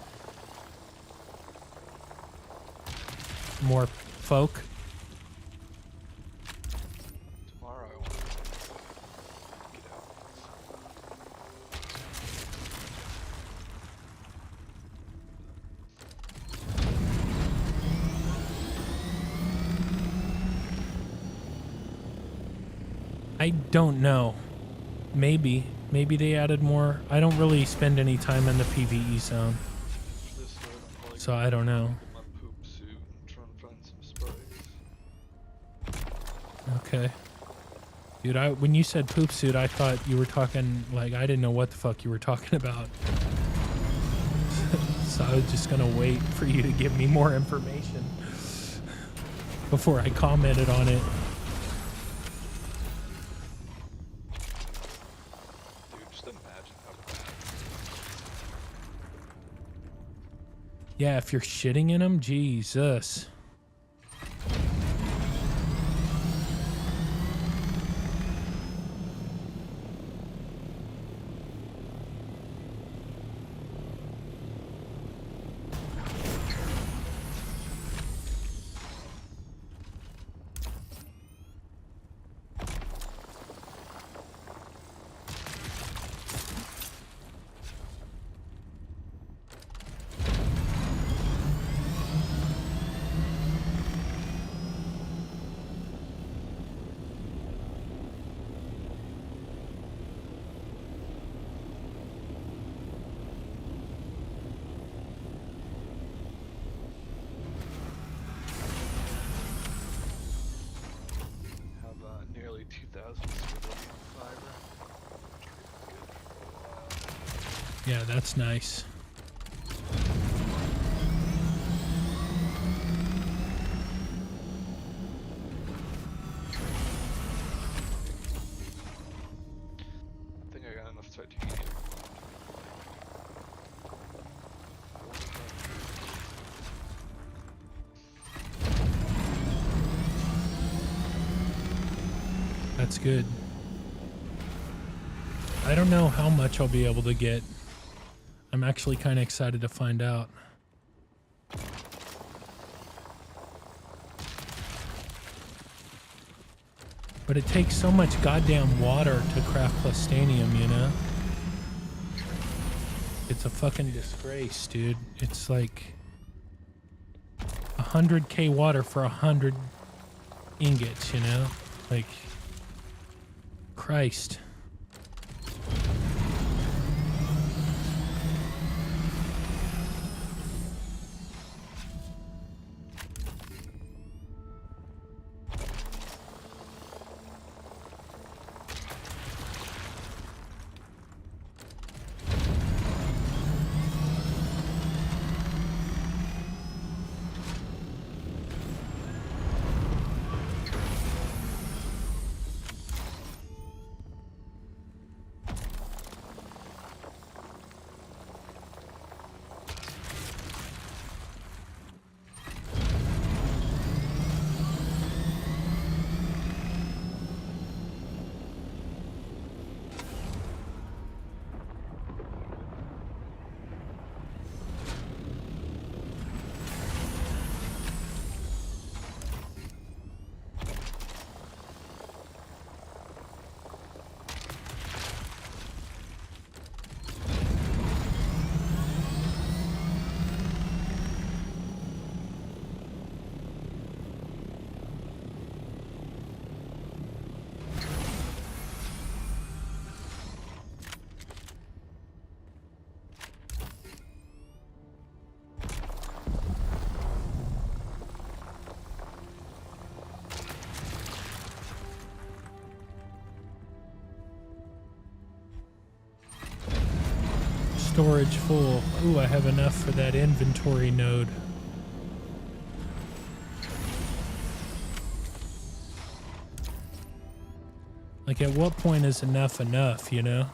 folk. Tomorrow I want to get out. I don't know. Maybe they added more. I don't really spend any time in the PvE zone, so I don't know. My poop suit and trying to find some spikes. Okay. Dude, when you said poop suit, I thought you were talking, like, I didn't know what the fuck you were talking about. So I was just gonna wait for you to give me more information before I commented on it. Dude, just imagine how bad. Yeah, if you're shitting in them, Jesus. Yeah, that's nice. I think I got enough titanium. That's good. I don't know how much I'll be able to get. I'm actually kind of excited to find out. But it takes so much goddamn water to craft plastanium, you know? It's a fucking disgrace, dude. It's like 100k water for 100 ingots, you know? Like, Christ. Storage full. Ooh, I have enough for that inventory node. Like, at what point is enough enough, you know?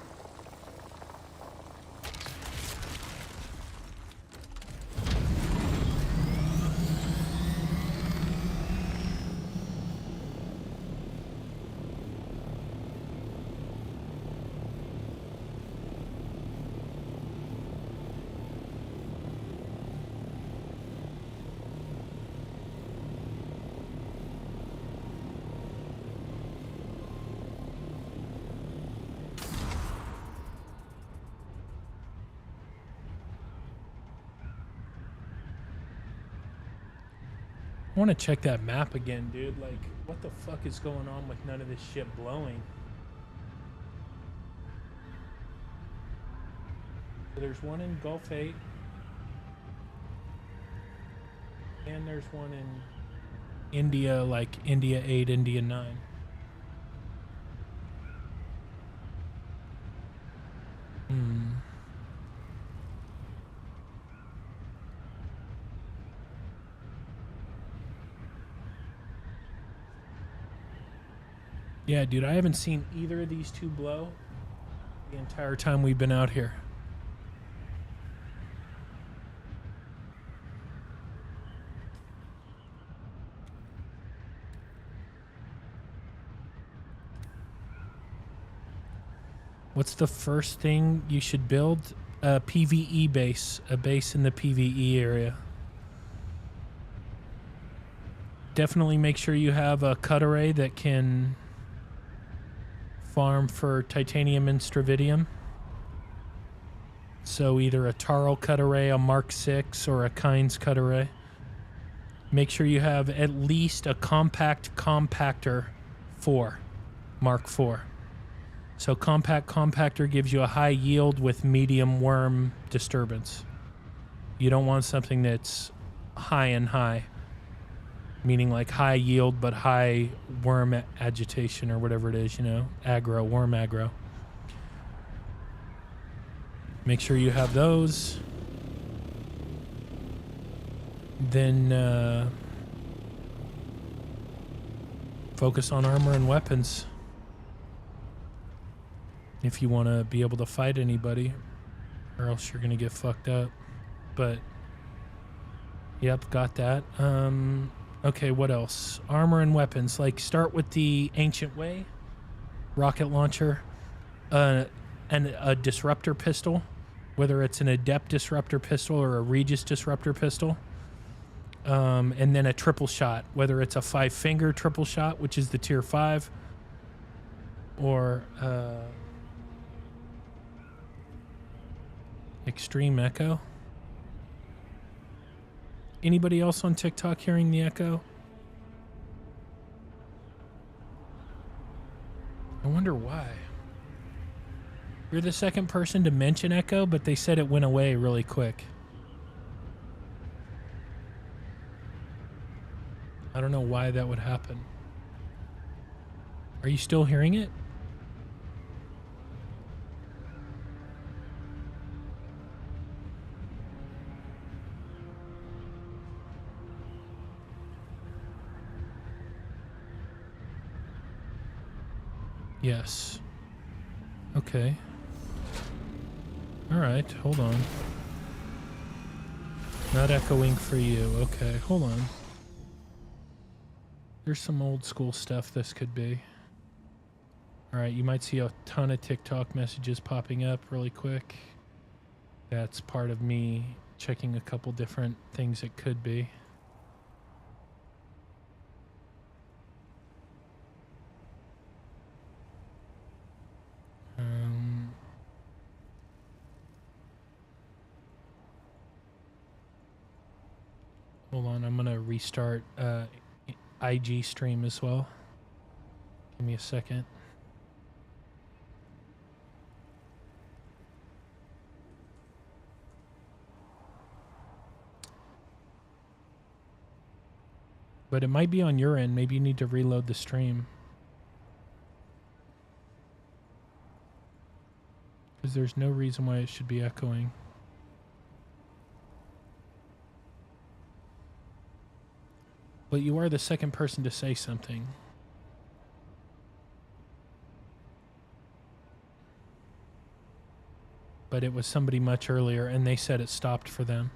I want to check that map again, dude. Like, what the fuck is going on with none of this shit blowing? So there's one in Gulf 8. And there's one in India, like India 8, India 9. Yeah, dude, I haven't seen either of these two blow the entire time we've been out here. What's the first thing you should build? A PvE base, a base in the PvE area. Definitely make sure you have a cut array that can farm for titanium and stravidium. So either a Taro cut array, a Mark 6, or a Kynes cut array. Make sure you have at least a compact compactor 4, Mark 4. So compact compactor gives you a high yield with medium worm disturbance. You don't want something that's high and high, meaning like high yield but high worm agitation or whatever it is, you know, aggro, worm aggro. Make sure you have those. Then focus on armor and weapons if you want to be able to fight anybody, or else you're gonna get fucked up. But yep, got that. Okay, what else? Armor and weapons. Like, start with the Ancient Way rocket launcher, and a disruptor pistol, whether it's an adept disruptor pistol or a Regis disruptor pistol. And then a triple shot, whether it's a 5-finger triple shot, which is the tier 5, or extreme echo. Anybody else on TikTok hearing the echo? I wonder why. You're the second person to mention echo, but they said it went away really quick. I don't know why that would happen. Are you still hearing it? Yes. Okay. All right, hold on. Not echoing for you. Okay, hold on. There's some old school stuff this could be. All right, you might see a ton of TikTok messages popping up really quick. That's part of me checking a couple different things it could be. Hold on, I'm gonna restart IG stream as well. Give me a second. But it might be on your end. Maybe you need to reload the stream. Because there's no reason why it should be echoing. But you are the second person to say something. But it was somebody much earlier, and they said it stopped for them.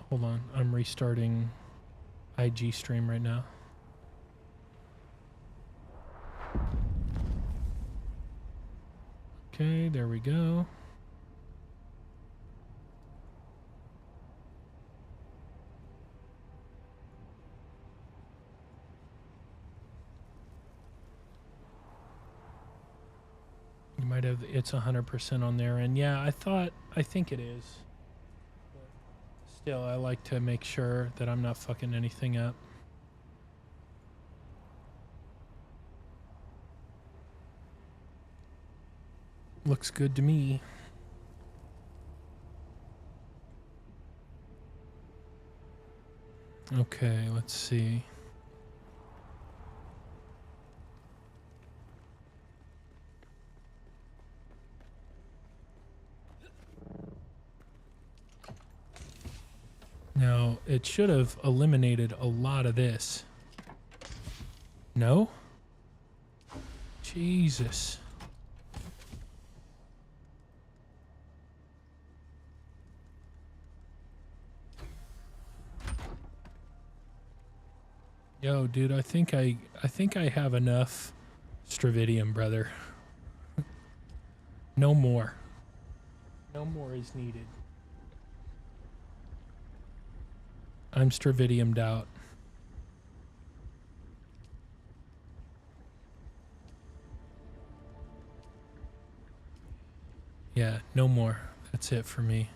Hold on. I'm restarting IG stream right now. Okay, there we go. You might have, it's 100% on there, and yeah, I think it is. But still, I like to make sure that I'm not fucking anything up. Looks good to me. Okay, let's see. Now, it should have eliminated a lot of this. No? Jesus. Yo, dude, I think I have enough Stravidium, brother. No more. No more is needed. I'm Stravidiumed out. Yeah, no more. That's it for me.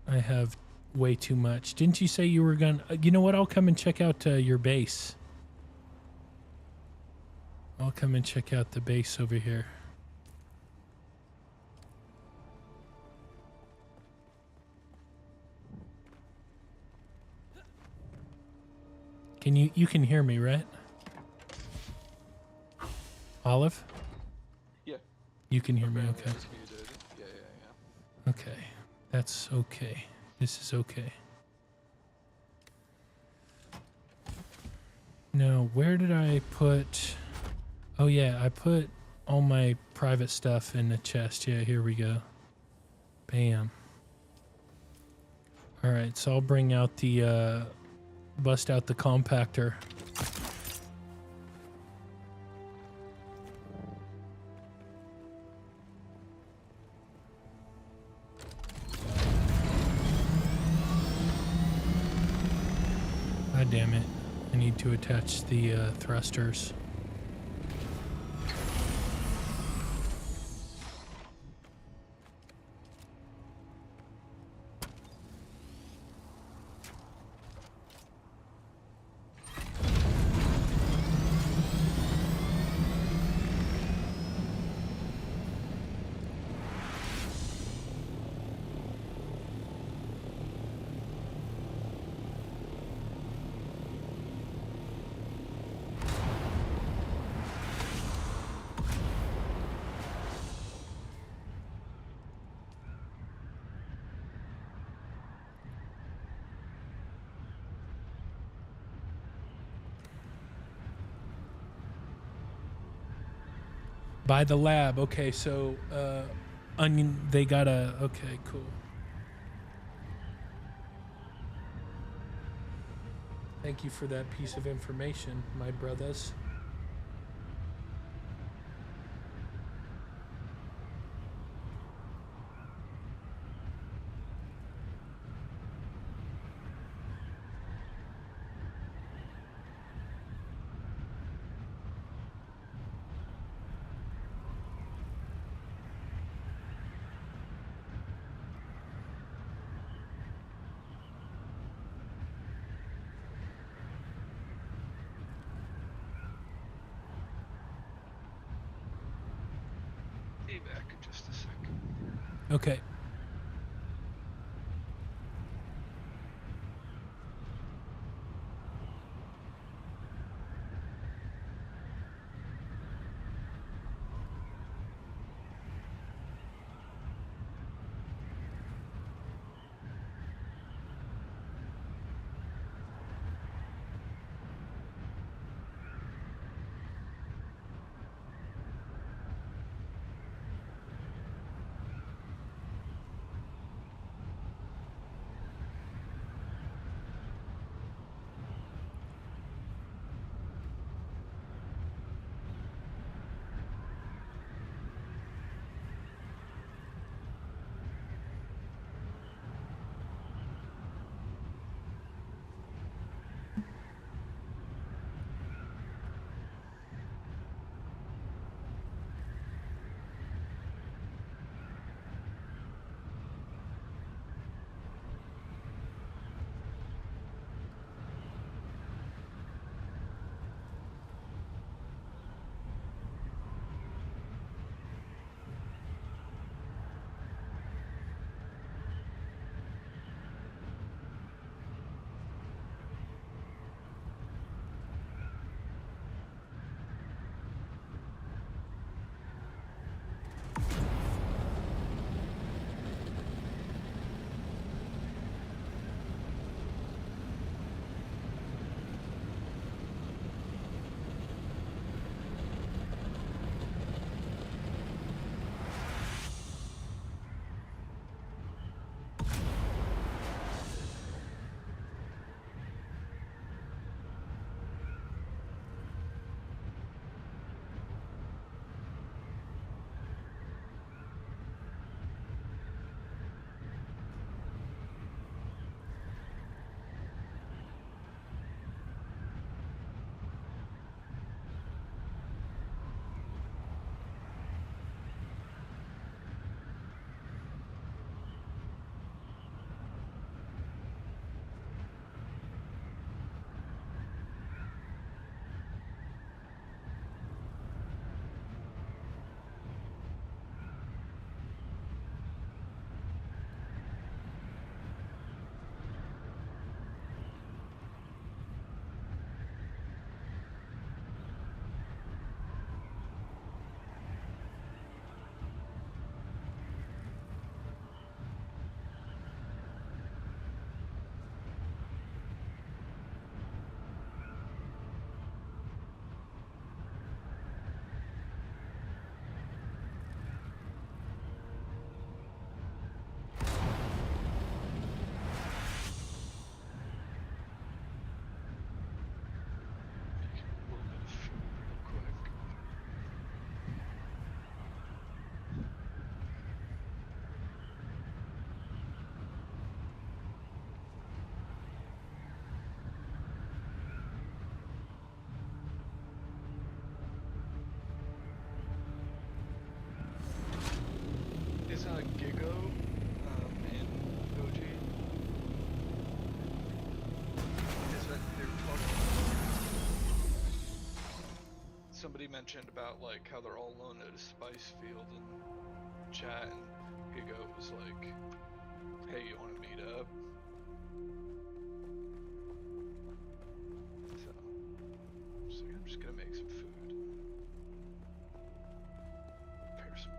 I have way too much. Didn't you say you were gonna... you know what? I'll come and check out your base. I'll come and check out the base over here. Can you can hear me, right? Olive? Yeah. You can hear me, Apparently okay. I was muted. Yeah. Okay. That's okay. This is okay. Now, where did I put... Oh, yeah, I put all my private stuff in the chest. Yeah, here we go. Bam. Alright, so I'll bring out the... bust out the compactor. God damn it. I need to attach the thrusters. By the lab. Okay, so onion, they got a... Okay, cool. Thank you for that piece of information, my brothers. Be back in just a second. Okay. somebody mentioned about like how they're all alone at a spice field in chat, and Gigo was like, "Hey, you want to meet up?" So I'm just gonna make some food, prepare some gear.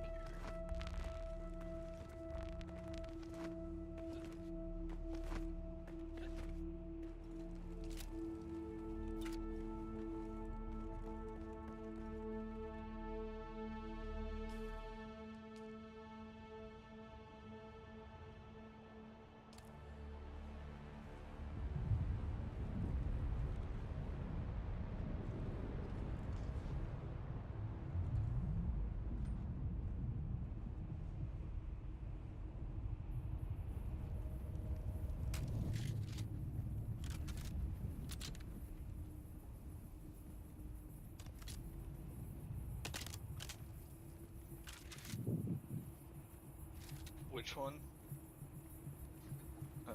Which one? Oh.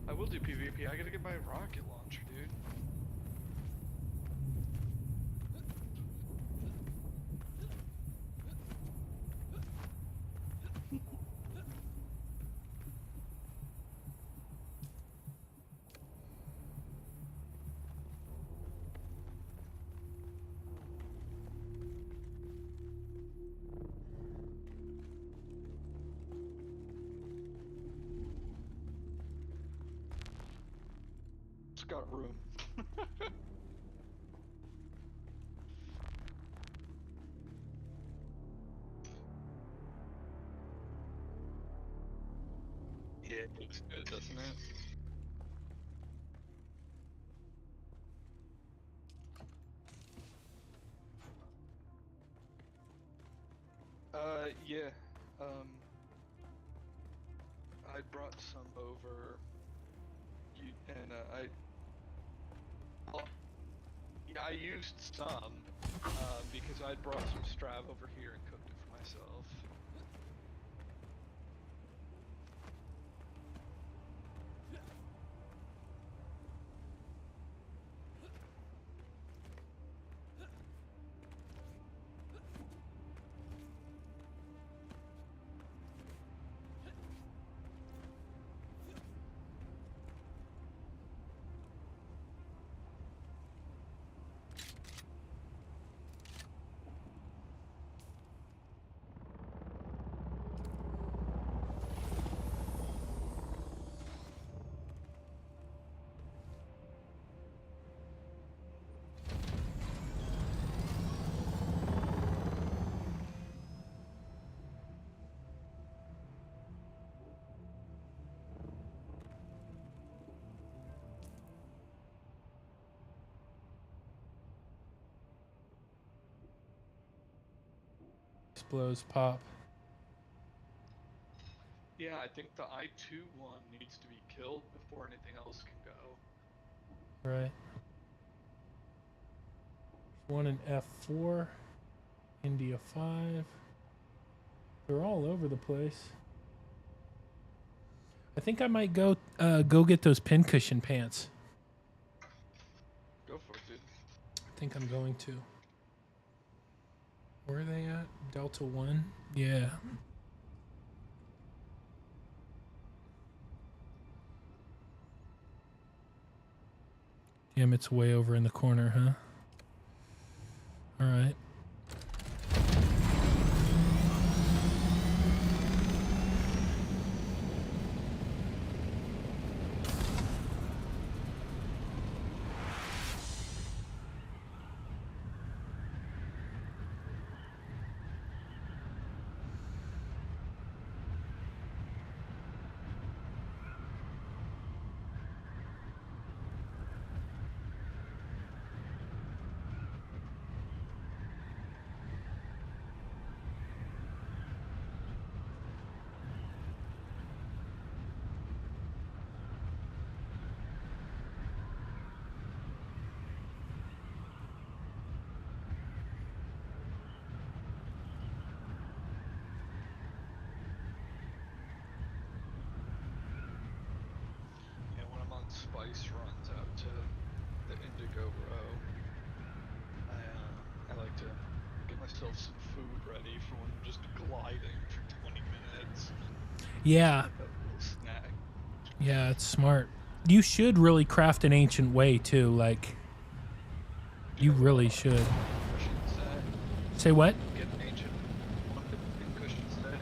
I will do PvP. I gotta get my rocket launcher, dude. It's got room. Yeah, it looks good, doesn't it? Yeah. I brought some over. And I used some because I brought some strab over here and cooked it for myself. Explodes pop. Yeah, I think the I-2 one needs to be killed before anything else can go. Right. One in F4. India 5. They're all over the place. I think I might go get those pincushion pants. Go for it, dude. I think I'm going to. Where are they at? Delta 1? Yeah. Damn, it's way over in the corner, huh? Alright. spice runs out to the Indigo Row, I like to get myself some food ready for when I'm just gliding for 20 minutes. Yeah. Have a little snack. Yeah, it's smart. You should really craft an ancient way too, like you really should. Say what? Get an ancient cushion setting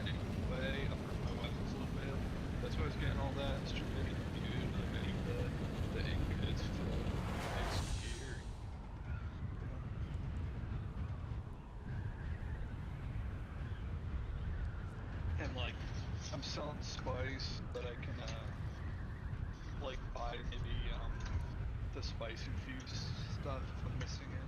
way up my weapons a little bit. That's why I was getting all that stupidity dude, getting the ingots to make some gear. And like, I'm selling spice that I can like buy maybe the spice infused stuff if I'm missing any.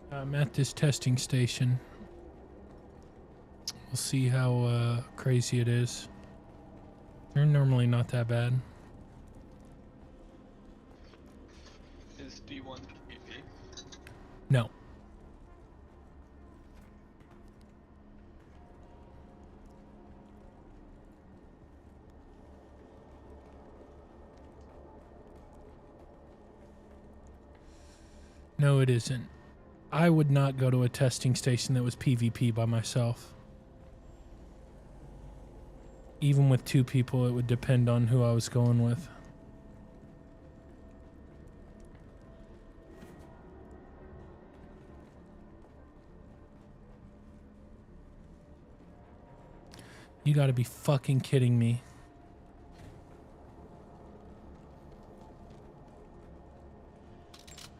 I'm at this testing station. We'll see how crazy it is. They're normally not that bad. Is D1 PvP? No. No, it isn't. I would not go to a testing station that was PvP by myself. Even with 2 people, it would depend on who I was going with. You gotta be fucking kidding me.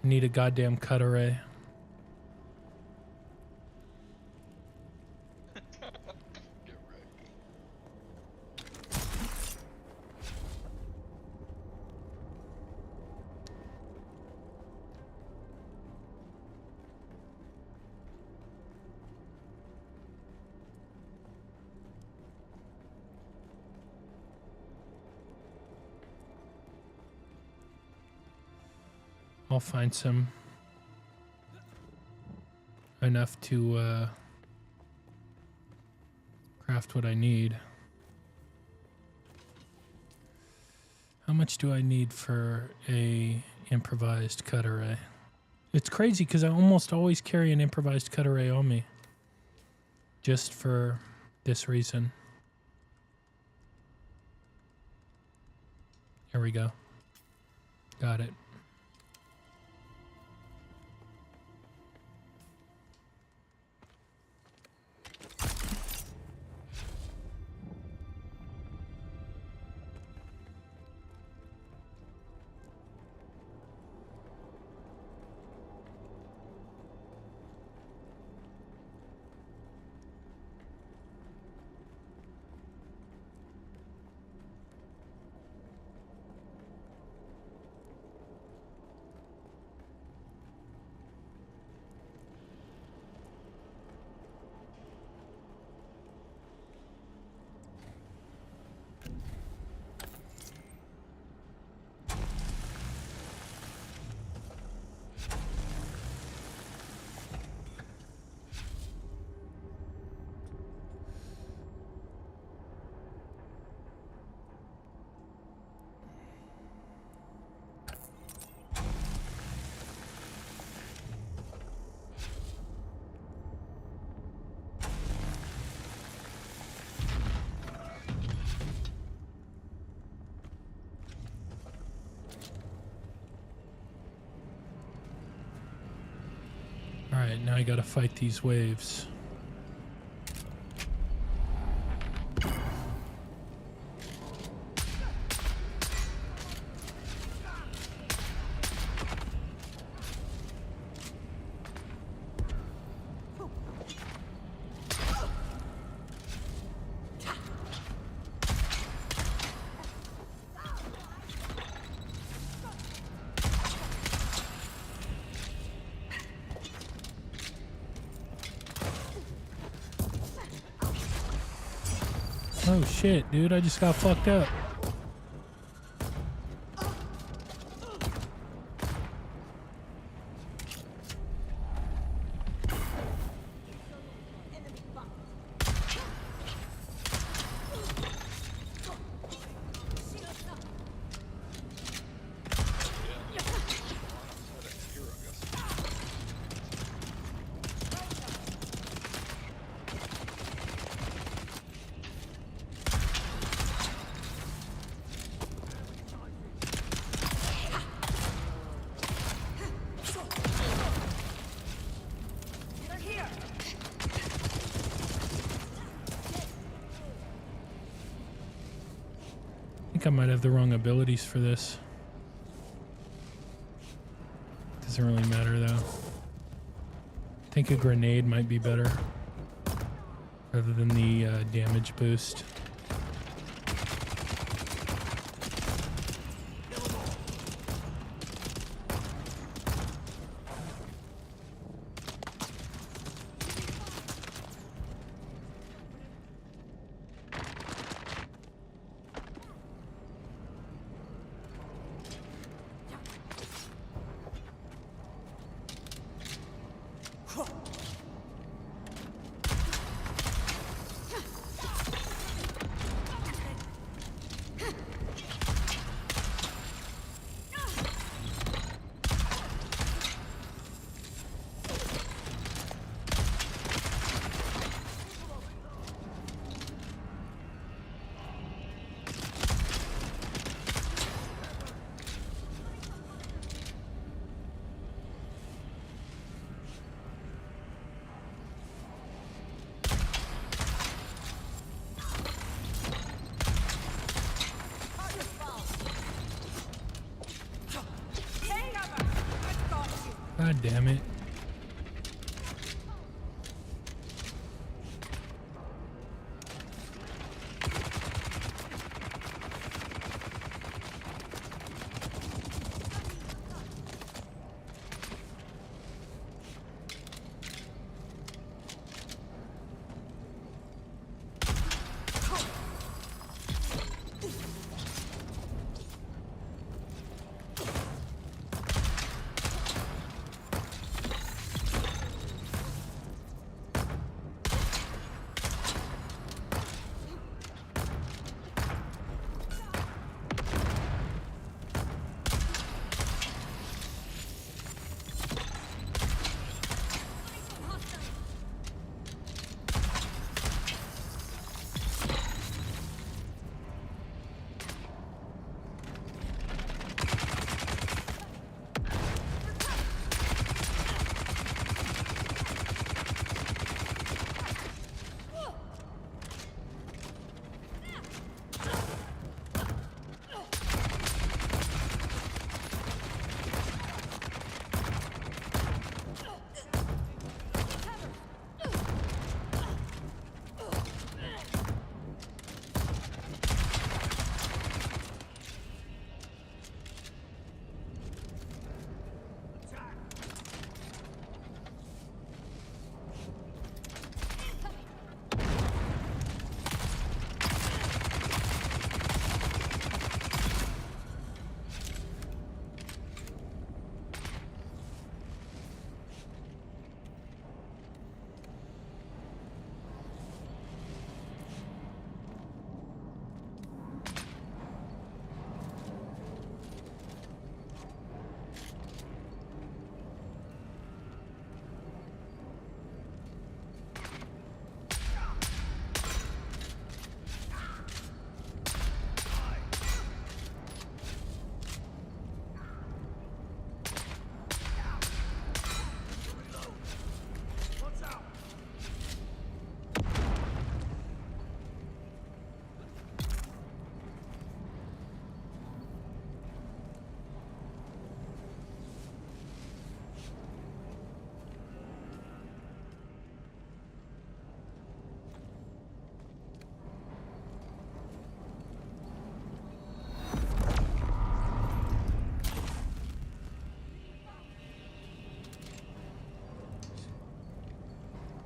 I need a goddamn cut array. I'll find some enough to craft what I need. How much do I need for a improvised cut array? It's crazy because I almost always carry an improvised cut array on me. Just for this reason. Here we go. Got it. Alright, now I gotta fight these waves. Oh shit, dude, I just got fucked up. I think I might have the wrong abilities for this. Doesn't really matter though. I think a grenade might be better rather than the damage boost. God damn it.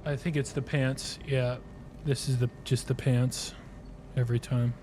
I think it's the pants. Yeah, this is just the pants. every time.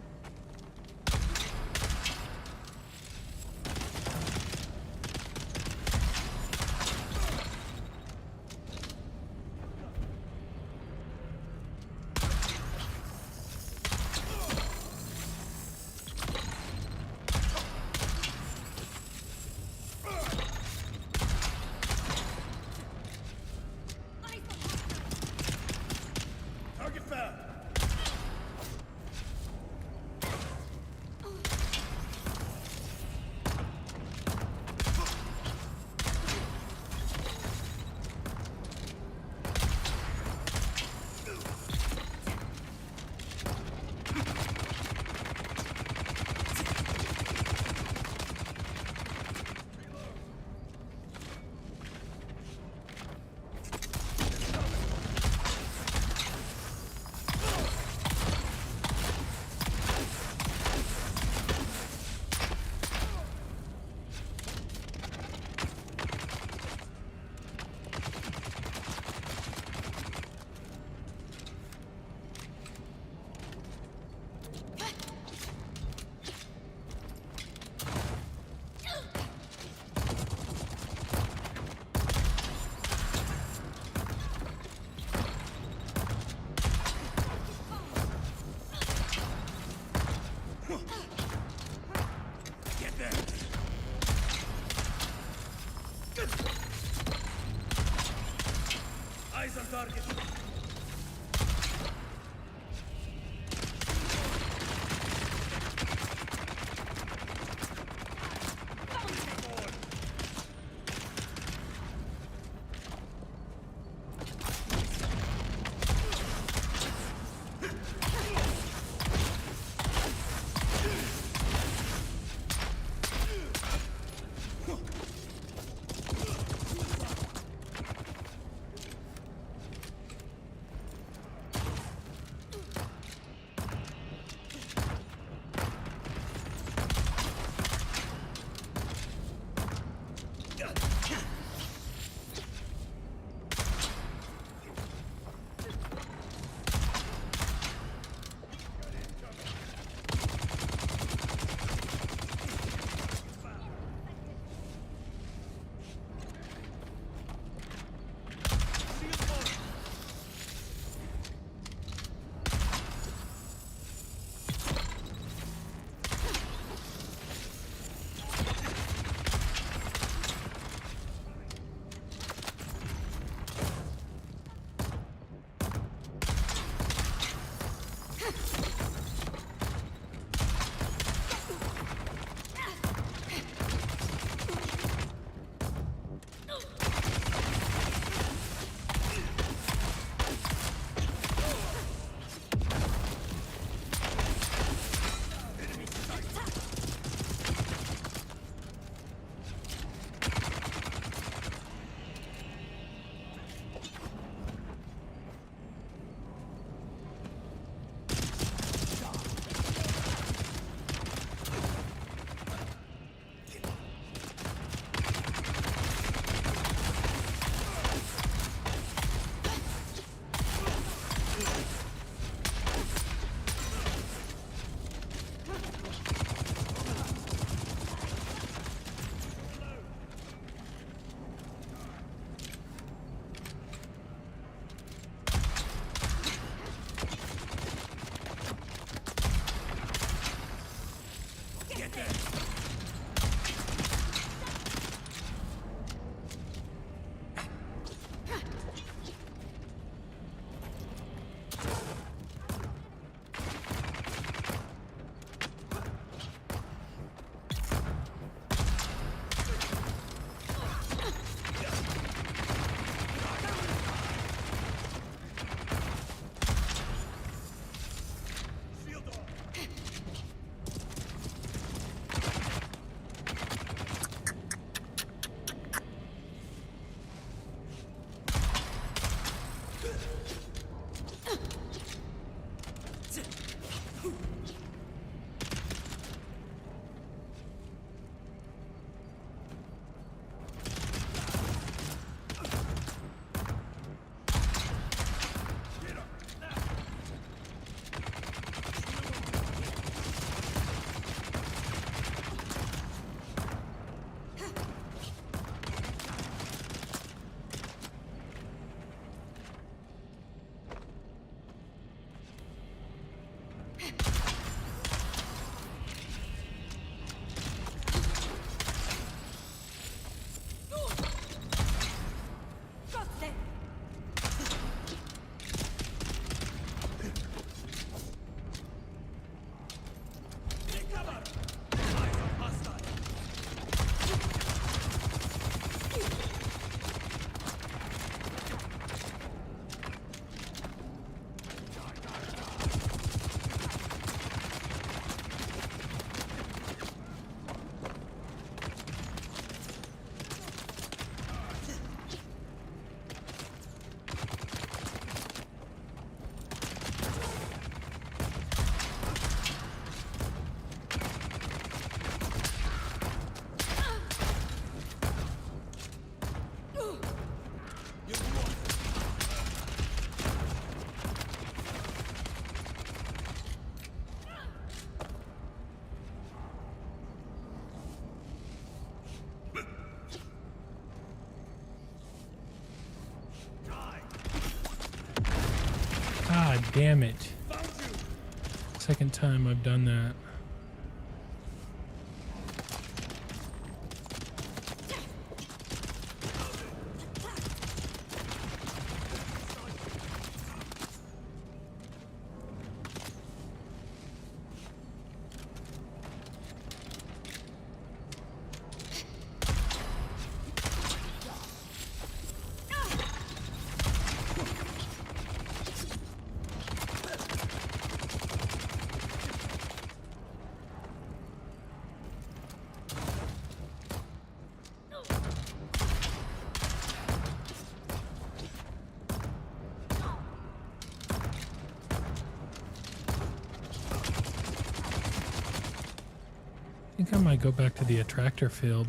damn it. Second time I've done that. I think I might go back to the attractor field.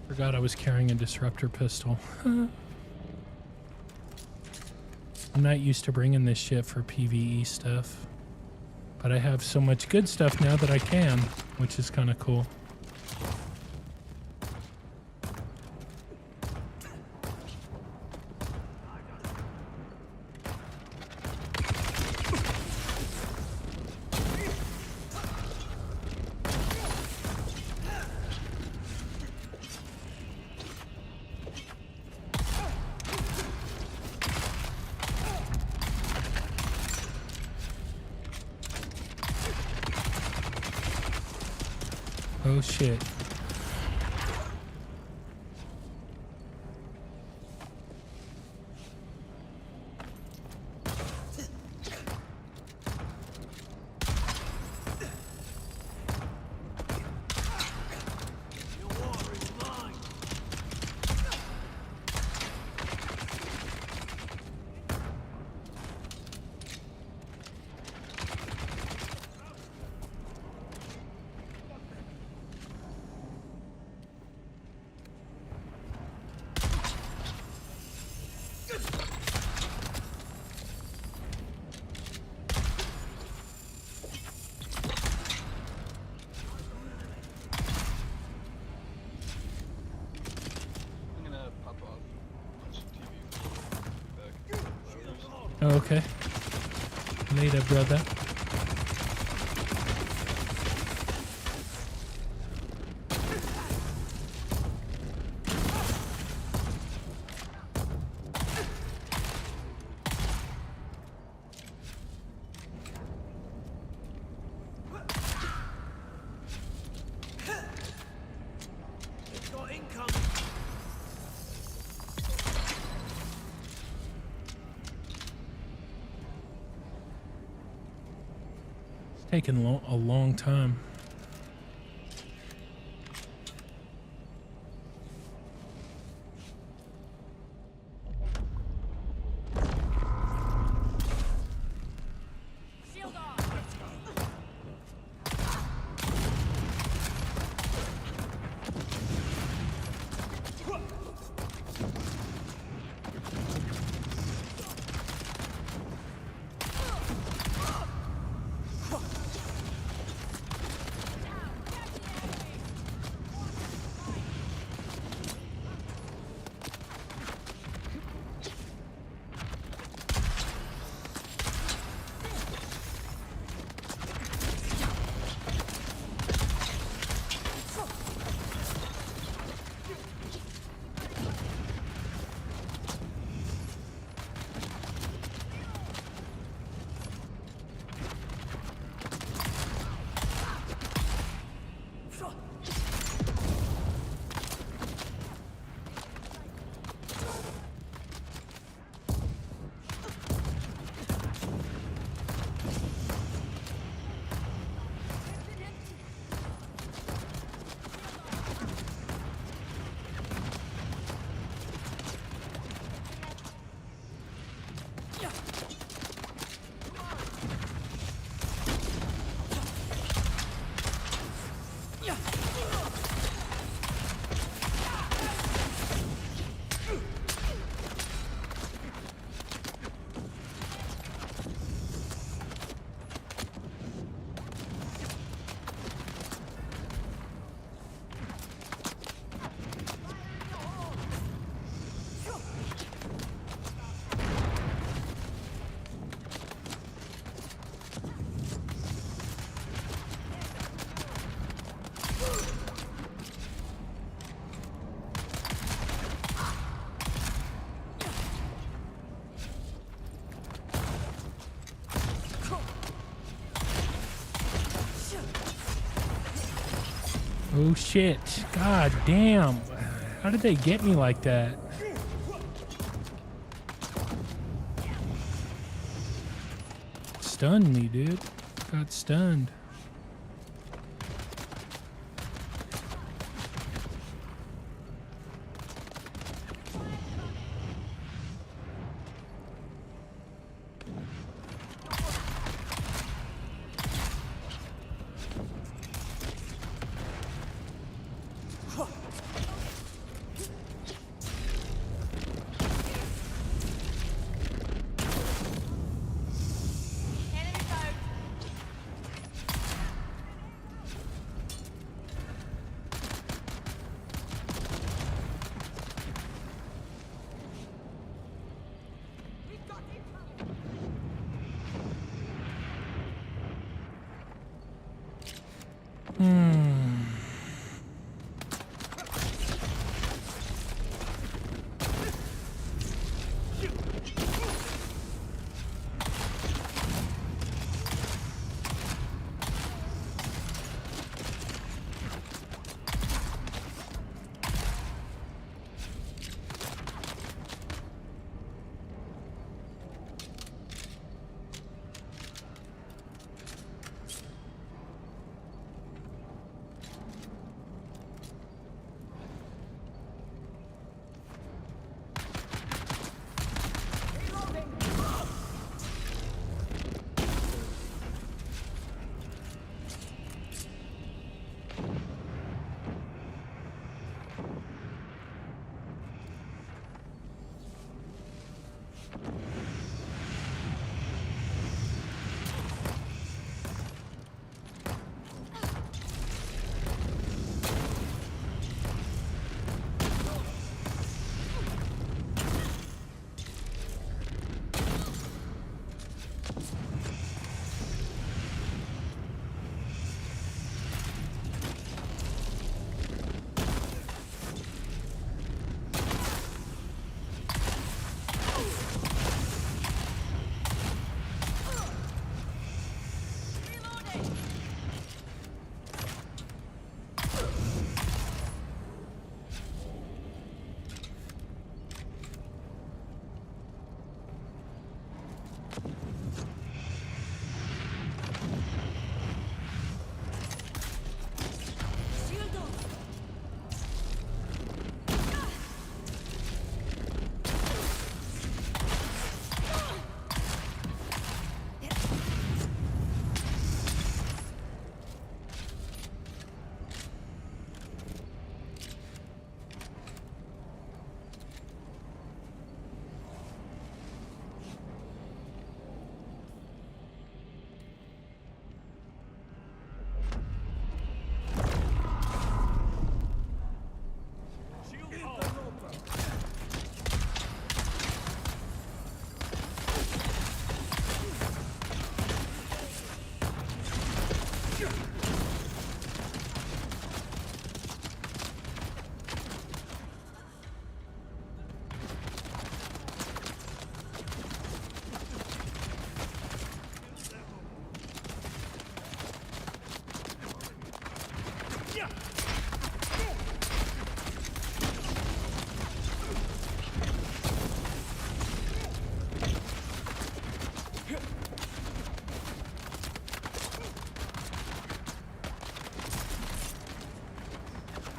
Forgot I was carrying a disruptor pistol. I'm not used to bringing this shit for PvE stuff. But I have so much good stuff now that I can, which is kind of cool. Oh shit. Oh, okay. Later, brother. taking a long time. Oh shit. God damn. How did they get me like that? Stunned me, dude. Got stunned.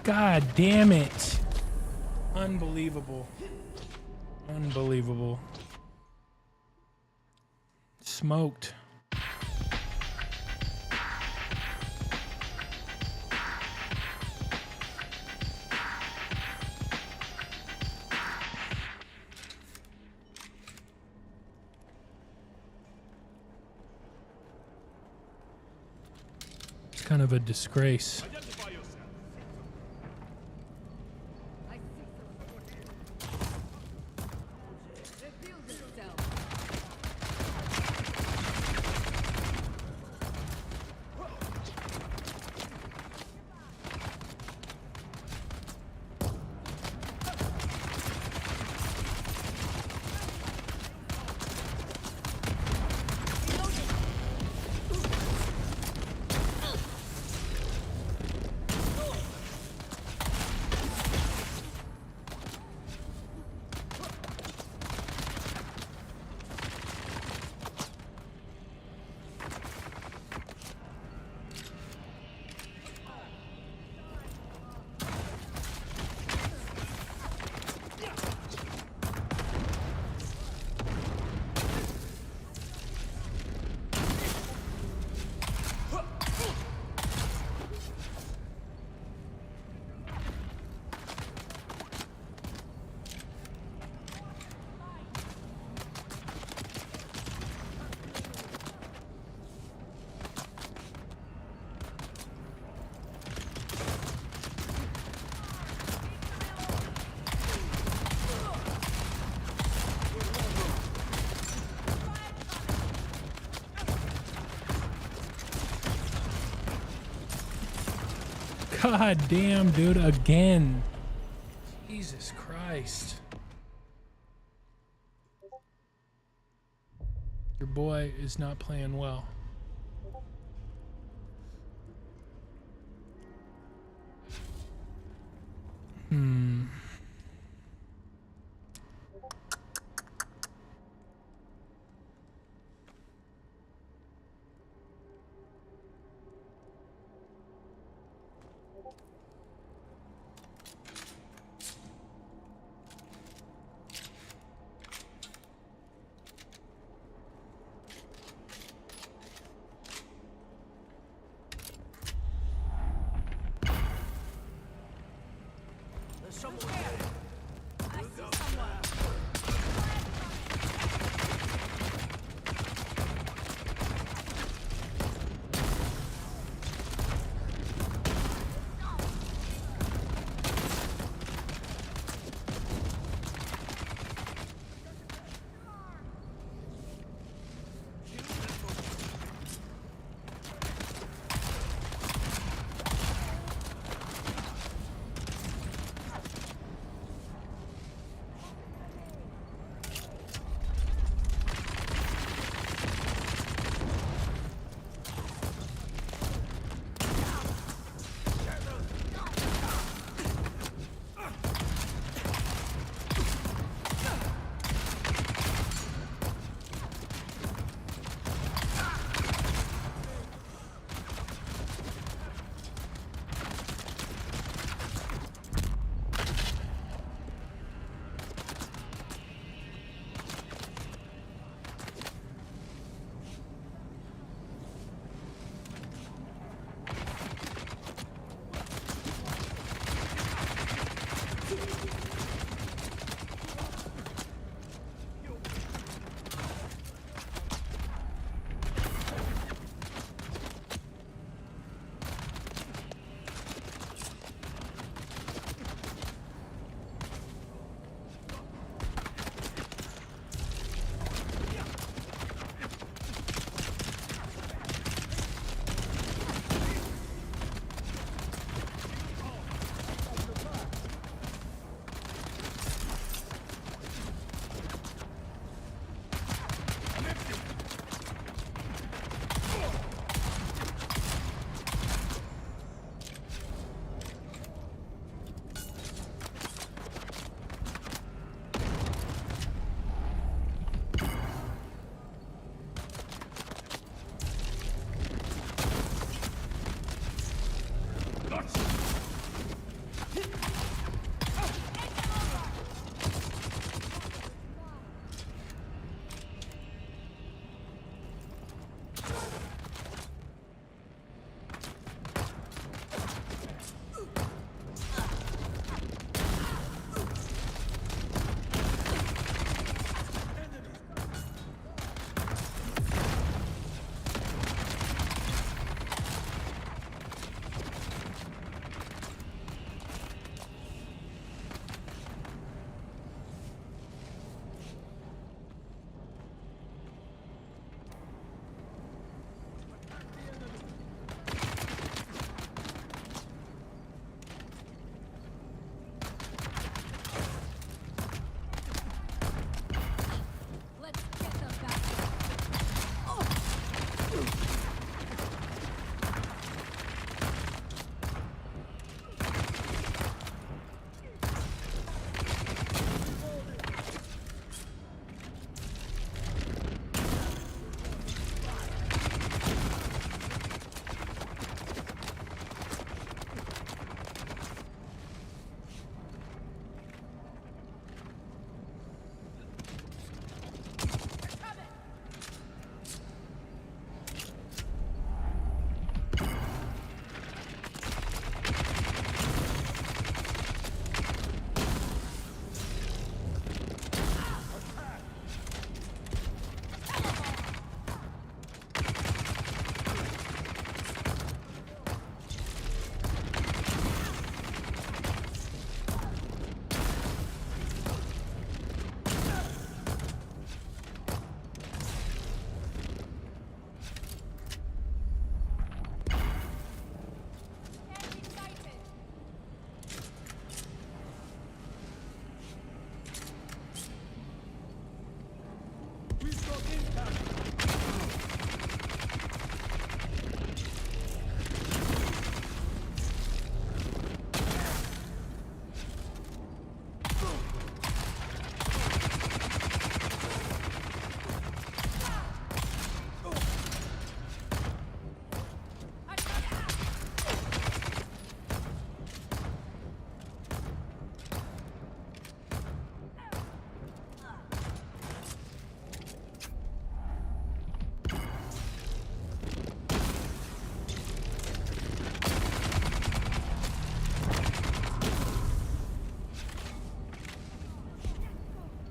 God damn it. Unbelievable. Unbelievable. Smoked. It's kind of a disgrace. God damn, dude, again. Jesus Christ. Your boy is not playing well.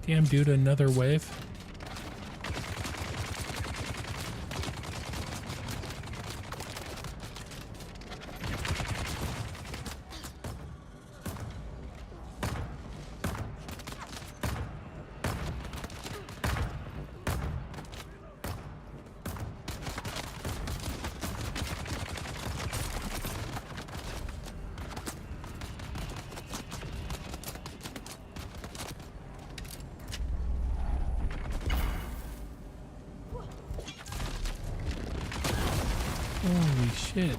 Damn, dude, another wave. Holy shit.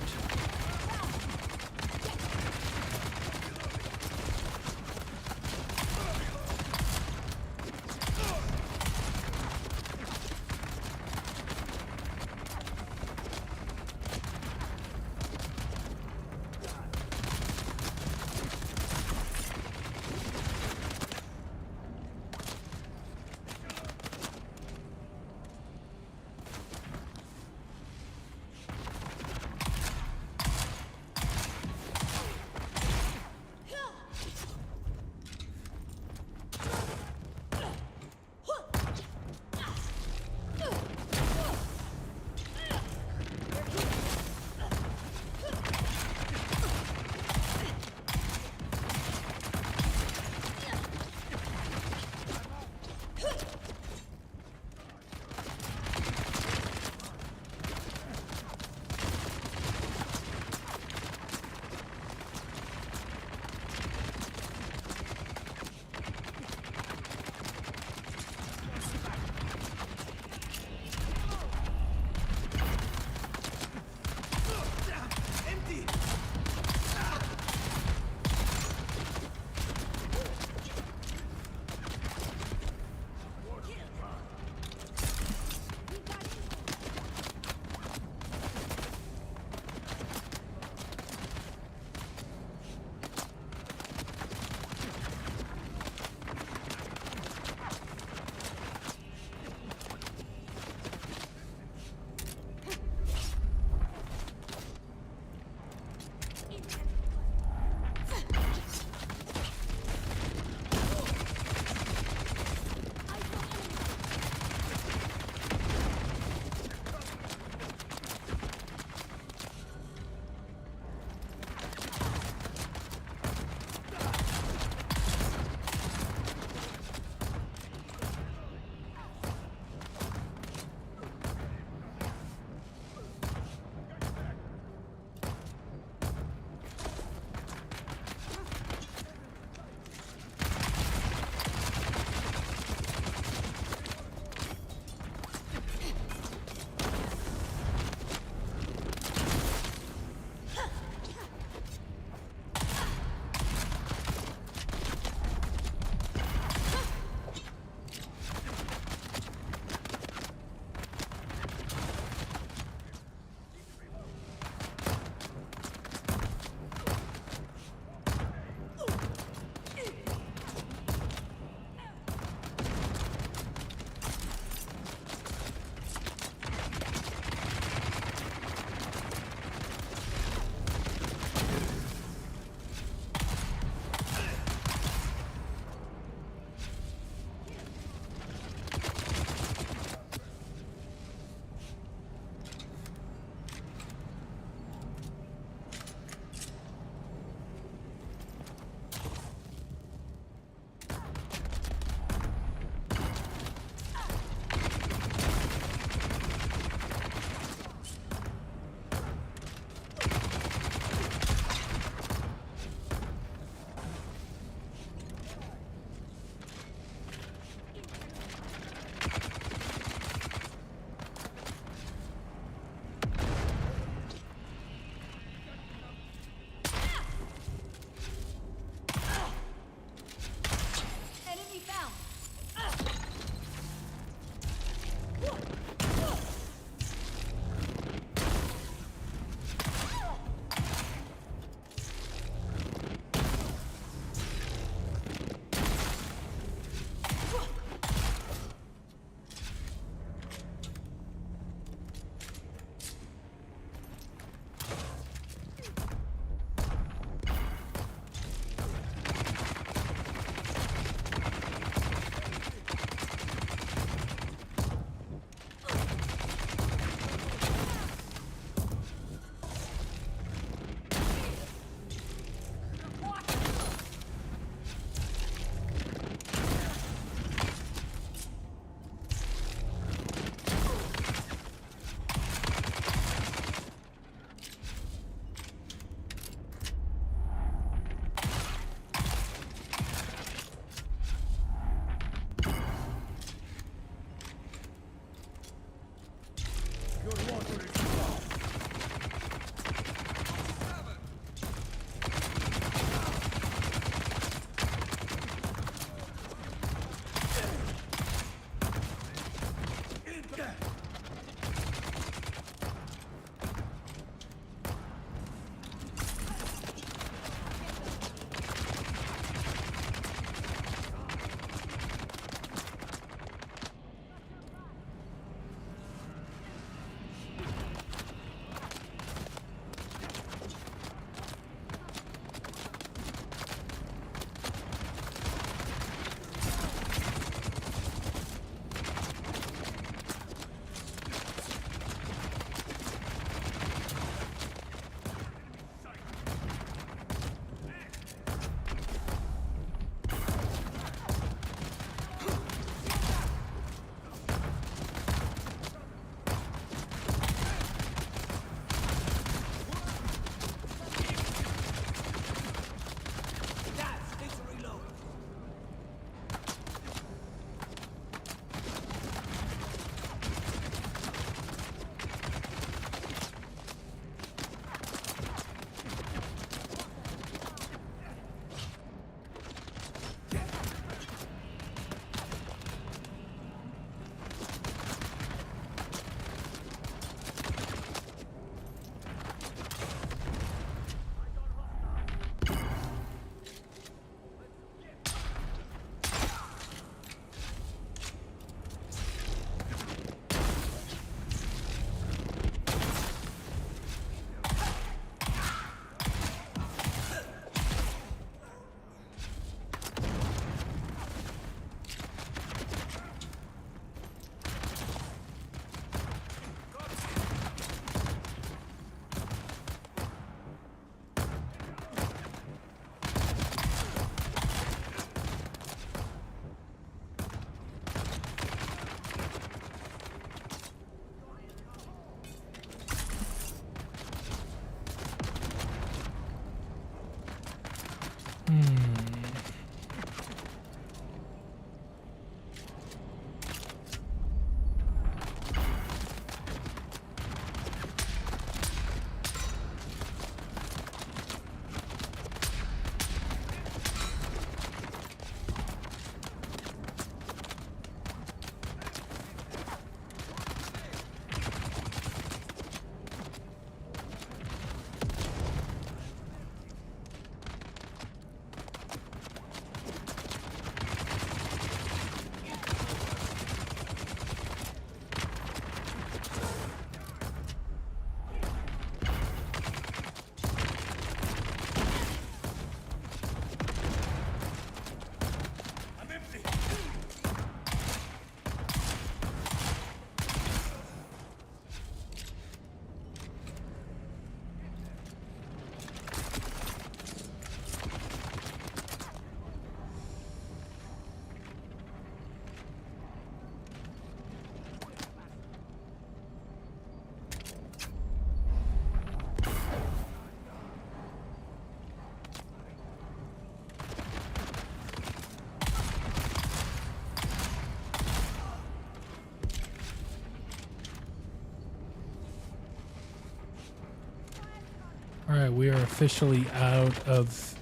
Alright, we are officially out of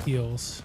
heals.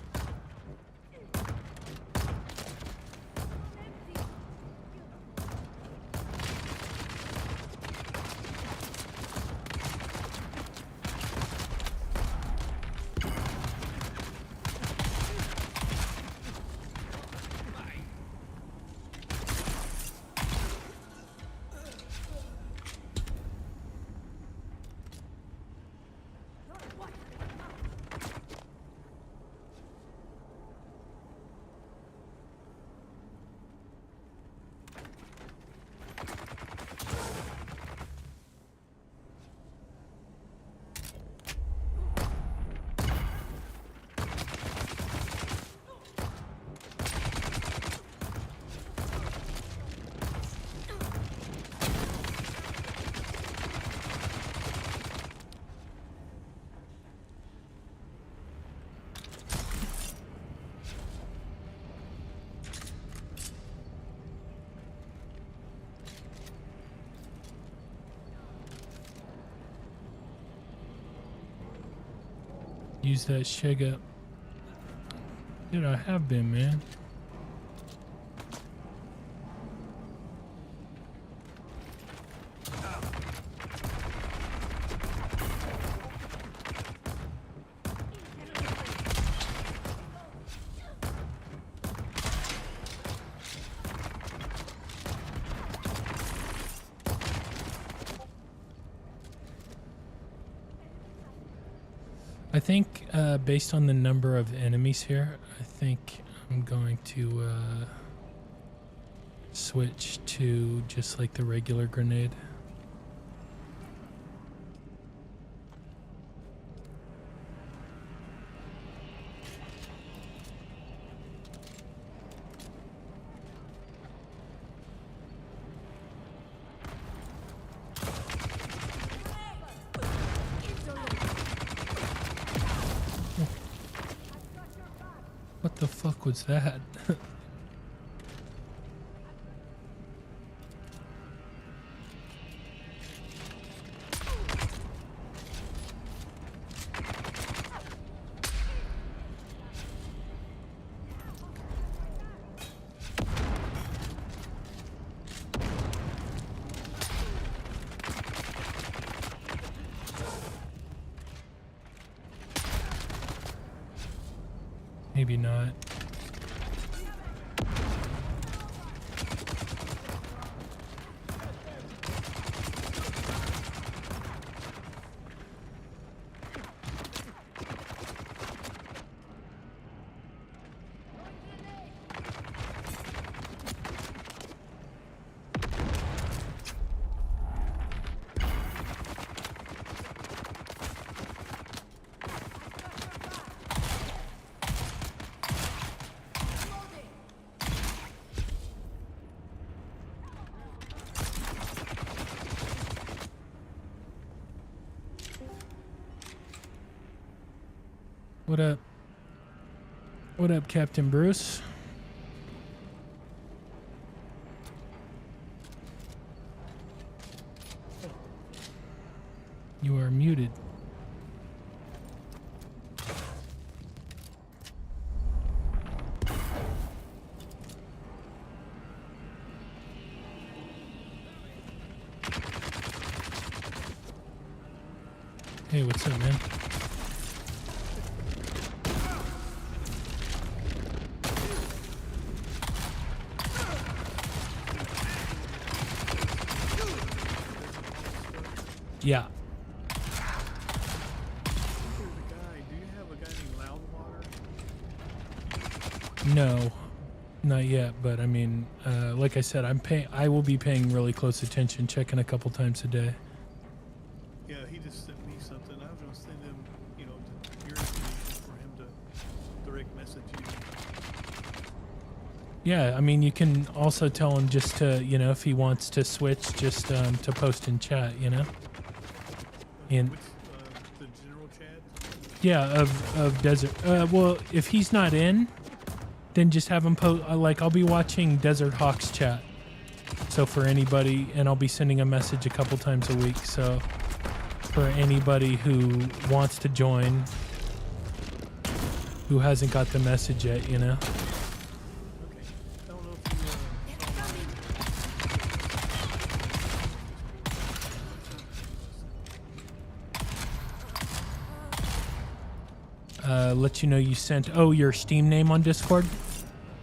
Use that shig up. Dude, I have been, man. I think based on the number of enemies here, I think I'm going to switch to just like the regular grenade. What the fuck was that? Maybe not. What up? What up, Captain Bruce? You are muted. Hey, what's up, man? Yeah. No, not yet. But I mean, like I said, I will be paying really close attention, checking a couple times a day. Yeah, he just sent me something. I was gonna send him, you know, to your information for him to direct message you. Yeah, I mean, you can also tell him just to, you know, if he wants to switch, just to post in chat, you know. In the general chat? Yeah, of Desert. Well, if he's not in, then just have him post. Like, I'll be watching Desert Hawk's chat. So for anybody, and I'll be sending a message a couple times a week. So for anybody who wants to join, who hasn't got the message yet, you know? Let you know you sent your Steam name on Discord,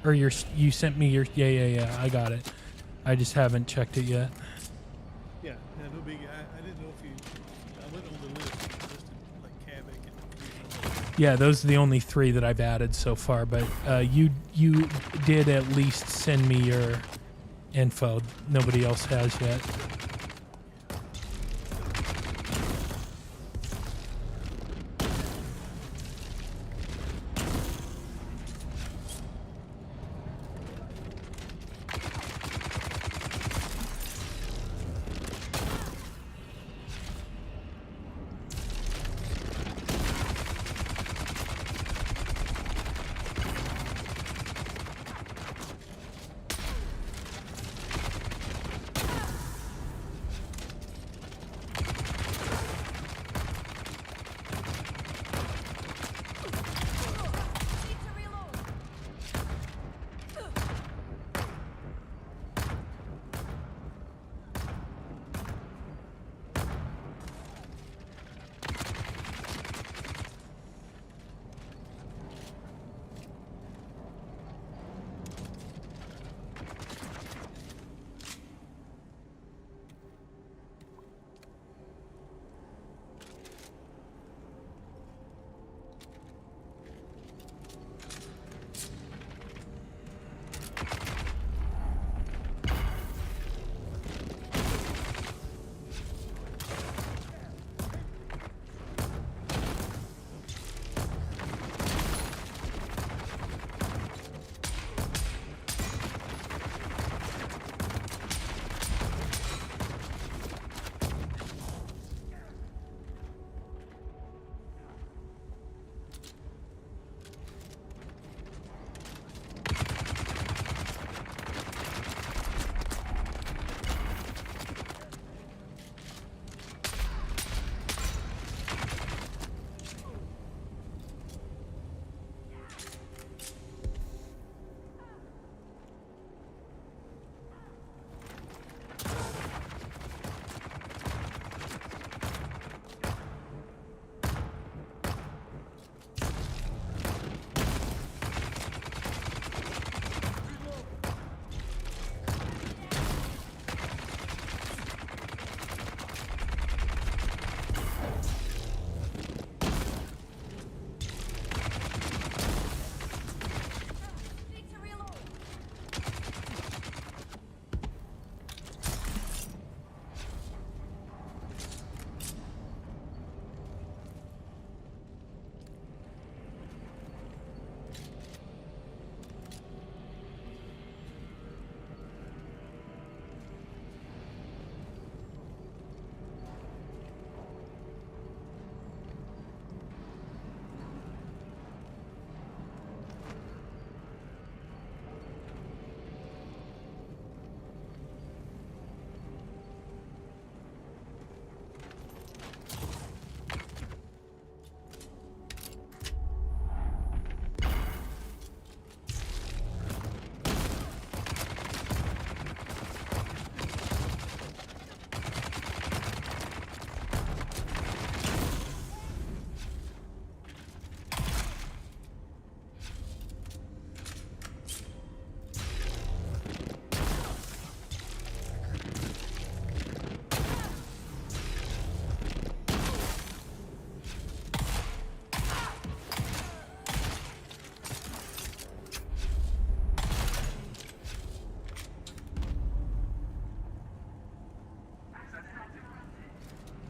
or you sent me your yeah I got it. I just haven't checked it yet. Yeah, no big. I didn't know if you. I went on the list. You listed like Kavik and Yeah, those are the only 3 that I've added so far. But you did at least send me your info. Nobody else has yet.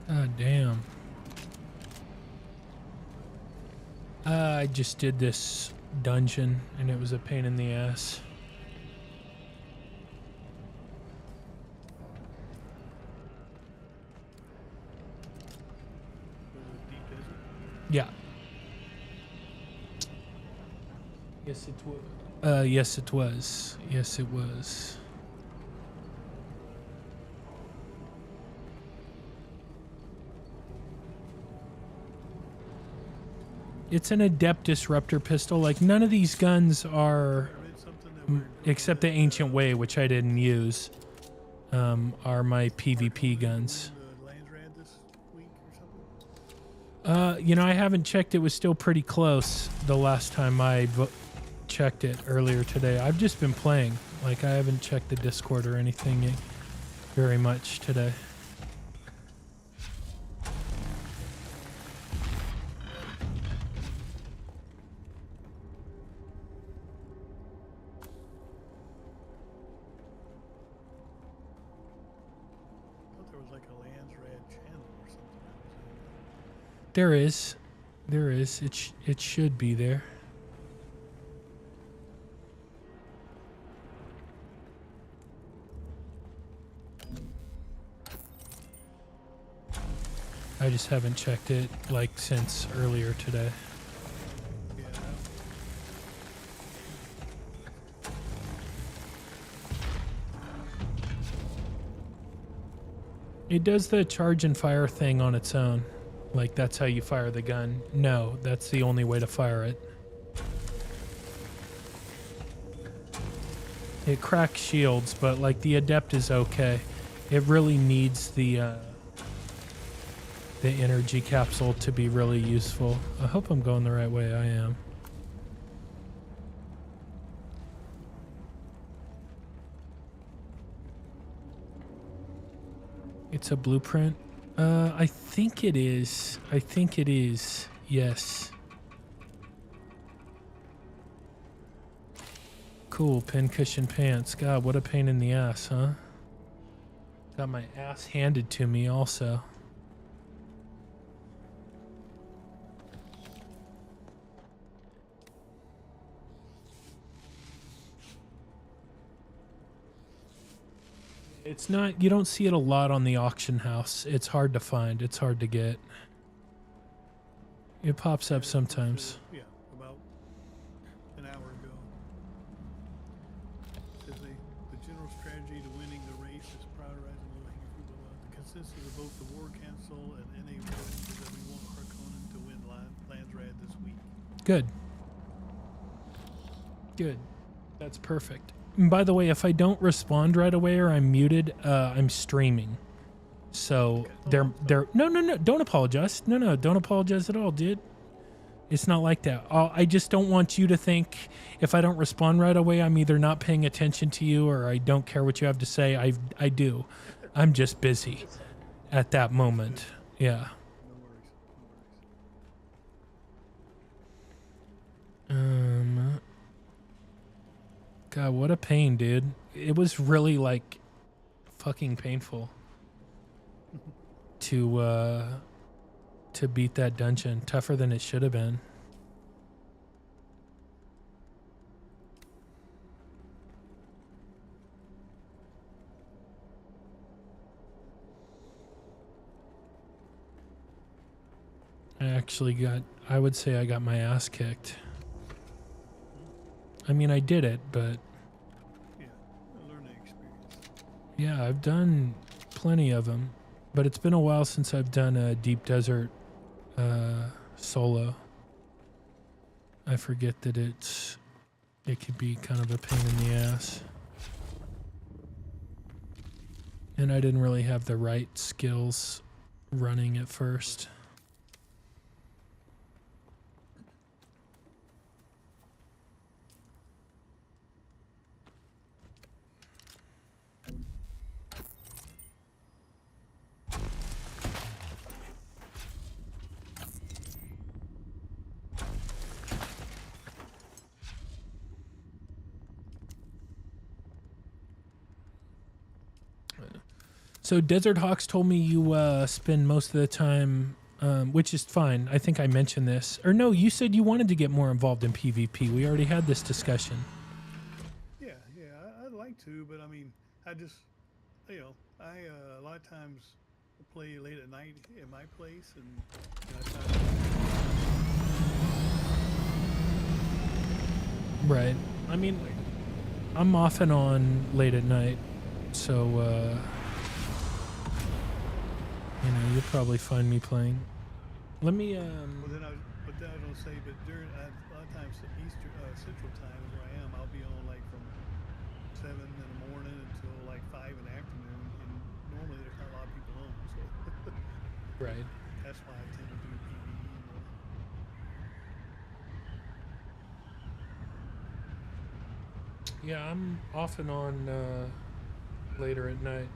God damn. I just did this dungeon and it was a pain in the ass. Yeah. Yes, it was. Yes, it was. Yes, it was. It's an adept disruptor pistol. Like, none of these guns are, except the Ancient Way, which I didn't use, are my PvP guns. You know, I haven't checked. It was still pretty close the last time I checked it earlier today. I've just been playing. Like, I haven't checked the Discord or anything very much today. There is. It should be there. I just haven't checked it like since earlier today. It does the charge and fire thing on its own. Like, that's how you fire the gun. No, that's the only way to fire it. It cracks shields, but like the Adept is okay. It really needs the energy capsule to be really useful. I hope I'm going the right way. I am. It's a blueprint. I think it is. Yes. Cool, pincushion pants. God, what a pain in the ass, huh? Got my ass handed to me also. It's not, you don't see it a lot on the auction house. It's hard to find. It's hard to get. It pops up sometimes. Yeah, about an hour ago. It says the general strategy to winning the race is prioritizing the consensus of both the war council and NA World is that we want Harkonnen to win Landsrad this week. Good. Good. That's perfect. And by the way, if I don't respond right away or I'm muted, I'm streaming. So no, don't apologize. No, don't apologize at all, dude. It's not like that. I just don't want you to think if I don't respond right away, I'm either not paying attention to you or I don't care what you have to say. I do. I'm just busy at that moment. Yeah. God, what a pain, dude. It was really, like, fucking painful to beat that dungeon. Tougher than it should have been. I would say I got my ass kicked. I mean, I did it, but yeah, a learning experience. Yeah, I've done plenty of them, but it's been a while since I've done a deep desert solo. I forget that it could be kind of a pain in the ass, and I didn't really have the right skills running at first. So Desert Hawks told me you spend most of the time, which is fine. I think I mentioned this. Or no, you said you wanted to get more involved in PvP. We already had this discussion. Yeah, I'd like to, but I mean, I just, a lot of times play late at night at my place, and Right. I mean, I'm off and on late at night, so you'll probably find me playing. Let me But I was gonna say, but during a lot of times Eastern Central Time is where I am. I'll be on like from 7 in the morning until like 5 in the afternoon, and normally there's not a lot of people on, so Right. that's why I tend to do PvE more. Yeah, I'm off and on later at night.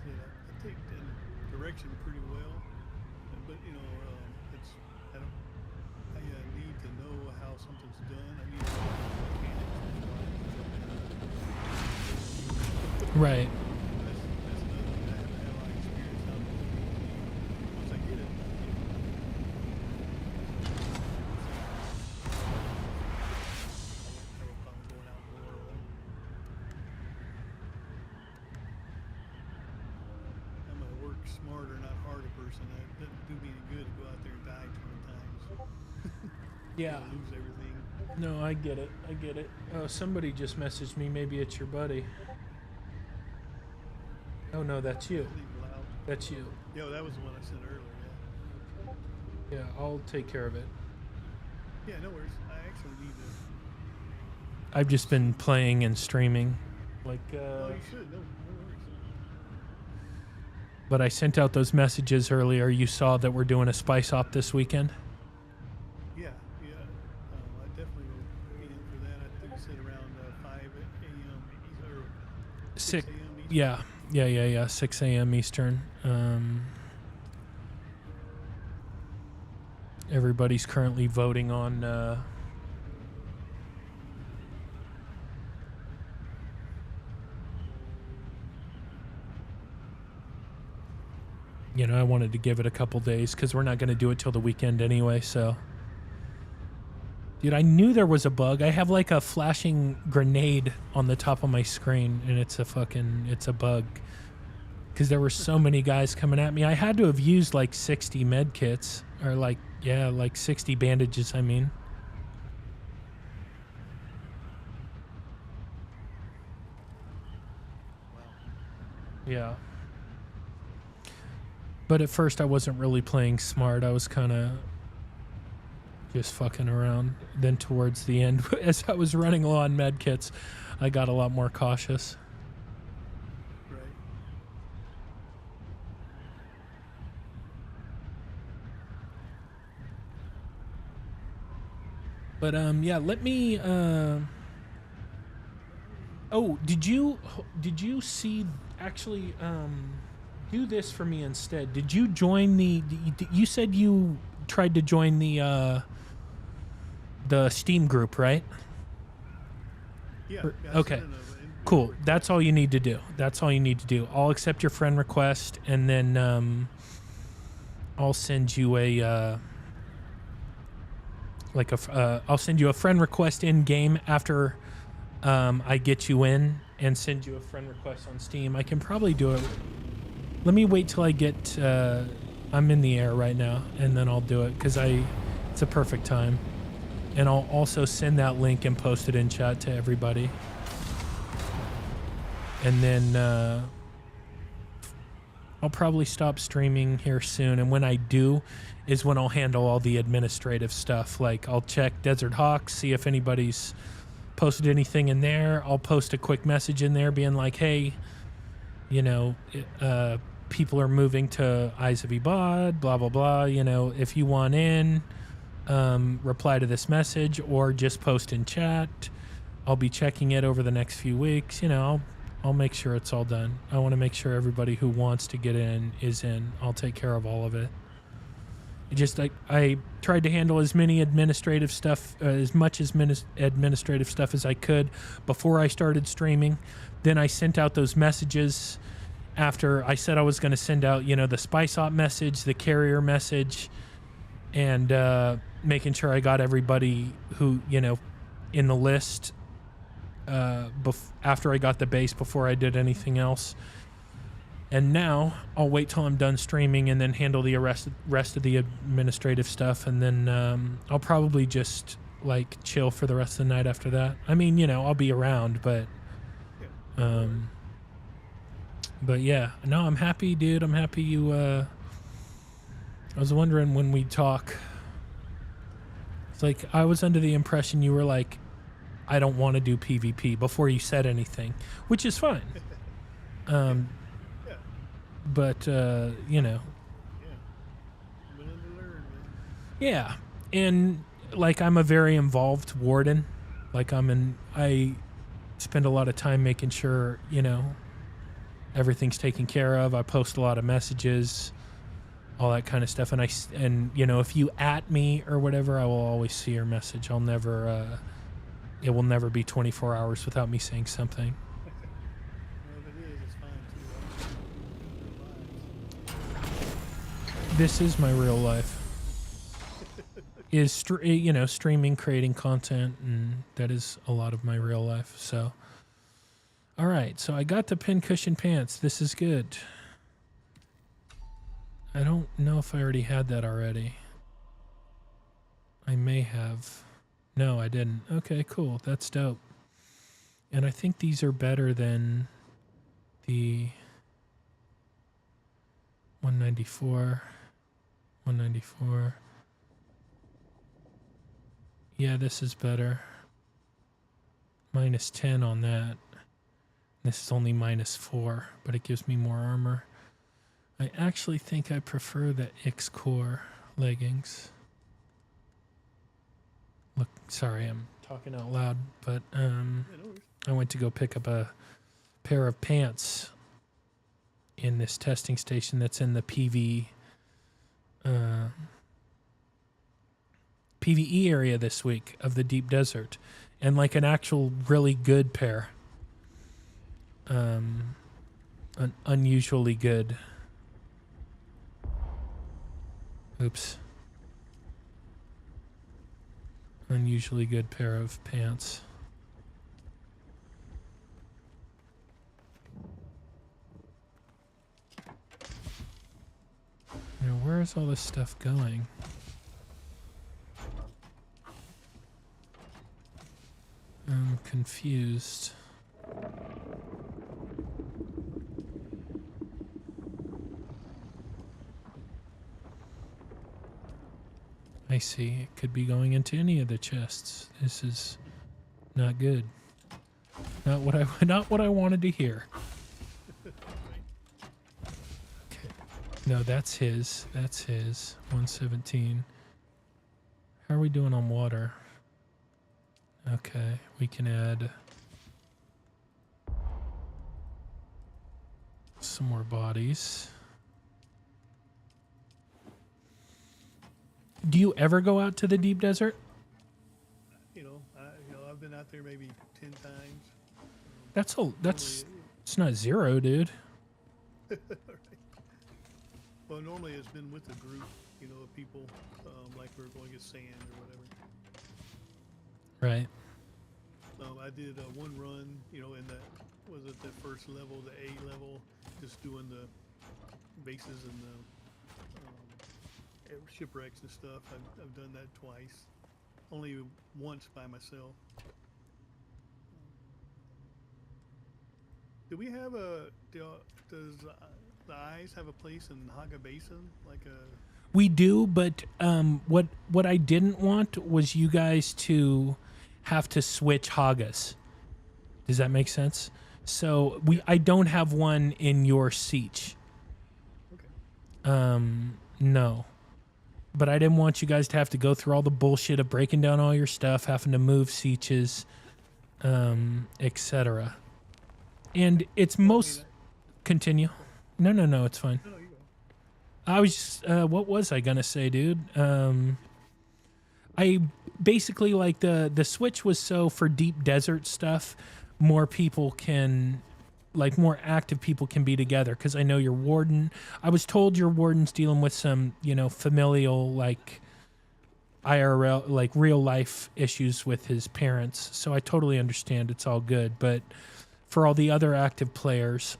I take the direction pretty well, but you know, it's I need to know how something's done. I need to know the mechanics. Right. That's another thing I haven't had a lot of experience on. Once I get it, I won't have a problem going out more early. I'm a work smarter, not harder person. It doesn't do me any good to go out there and die 20 times. Yeah. Lose everything. No, I get it. I get it. Oh, somebody just messaged me. Maybe it's your buddy. Oh, no, that's you. That's you. Yeah, that was the one I sent earlier, yeah. Yeah, I'll take care of it. Yeah, no worries. I actually need to... I've just been playing and streaming. Like, oh, you should. No worries. But I sent out those messages earlier. You saw that we're doing a spice op this weekend? Yeah. I definitely will be in for that. I think you said around 5 a.m. or 6 a.m. Eastern. Yeah. 6 a.m. Eastern. Everybody's currently voting on you know, I wanted to give it a couple days because we're not going to do it till the weekend anyway, so. Dude, I knew there was a bug. I have like a flashing grenade on the top of my screen, and it's a bug. Because there were so many guys coming at me. I had to have used like 60 med kits, or like 60 bandages, I mean. Yeah. But at first I wasn't really playing smart. I was kind of just fucking around. Then towards the end, as I was running low on med kits, I got a lot more cautious. Right. But yeah, let me oh, did you see actually do this for me instead? Did you join you said you tried to join the Steam group, right? Yeah. Okay. Cool. That's all you need to do. That's all you need to do. I'll accept your friend request, and then I'll send you a I'll send you a friend request in game after I get you in, and send you a friend request on Steam. I can probably do it. Let me wait till I get I'm in the air right now, and then I'll do it because it's a perfect time. And I'll also send that link and post it in chat to everybody. And then I'll probably stop streaming here soon, and when I do is when I'll handle all the administrative stuff. Like, I'll check Desert Hawk, see if anybody's posted anything in there. I'll post a quick message in there being like, hey, you know, people are moving to Eyes of Ibad, blah, blah, blah. You know, if you want in, reply to this message or just post in chat. I'll be checking it over the next few weeks. You know, I'll make sure it's all done. I want to make sure everybody who wants to get in is in. I'll take care of all of it. Just like I tried to handle as many administrative stuff, as much as administrative stuff as I could before I started streaming. Then I sent out those messages after I said I was going to send out, you know, the Spice Op message, the carrier message, and making sure I got everybody who, you know, in the list after I got the base before I did anything else. And now I'll wait till I'm done streaming and then handle the rest of the administrative stuff. And then I'll probably just like chill for the rest of the night after that. I mean, you know, I'll be around, but yeah, no, I'm happy, dude. I'm happy you, I was wondering when we talk, it's like, I was under the impression you were like, I don't want to do PvP before you said anything, which is fine. But, you know. Yeah. And, like, I'm a very involved warden. Like, I spend a lot of time making sure, you know, everything's taken care of. I post a lot of messages, all that kind of stuff. And you know, if you at me or whatever, I will always see your message. I'll never, it will never be 24 hours without me saying something. This is my real life. Is you know, streaming, creating content, and that is a lot of my real life. So, all right. So I got the pincushion pants. This is good. I don't know if I already had that already. I may have. No, I didn't. Okay, cool. That's dope. And I think these are better than the 194. 194. Yeah, this is better. -10 on that. This is only -4, but it gives me more armor. I actually think I prefer the X-Core leggings. Look, sorry, I'm talking out loud, but I went to go pick up a pair of pants in this testing station that's in the PvE area this week of the deep desert, and like an actual really good pair, an unusually good, unusually good pair of pants. Now, where is all this stuff going? I'm confused. I see. It could be going into any of the chests. This is not good. Not what I wanted to hear. Okay. No, that's his. That's his. 117. How are we doing on water? Okay, we can add some more bodies. Do you ever go out to the deep desert? You know, I've been out there maybe 10 times. It's not zero, dude. Right. Well, normally it's been with a group, you know, of people, like we're going to get sand or whatever. Right. I did one run, you know, in the first level, the A level, just doing the bases and the shipwrecks and stuff. I've done that twice, only once by myself. Do we have does the eyes have a place in Haga Basin, like a? We do, but what I didn't want was you guys to have to switch Hagas. Does that make sense? So I don't have one in your siege. Okay. No. But I didn't want you guys to have to go through all the bullshit of breaking down all your stuff, having to move sieges, etc. And it's most... Continue. No, it's fine. I was just, what was I gonna say, dude? I basically like the Switch was so for deep desert stuff, more people can, like more active people can be together. Because I know your warden. I was told your warden's dealing with some, you know, familial like IRL, like real life issues with his parents. So I totally understand. It's all good, but for all the other active players,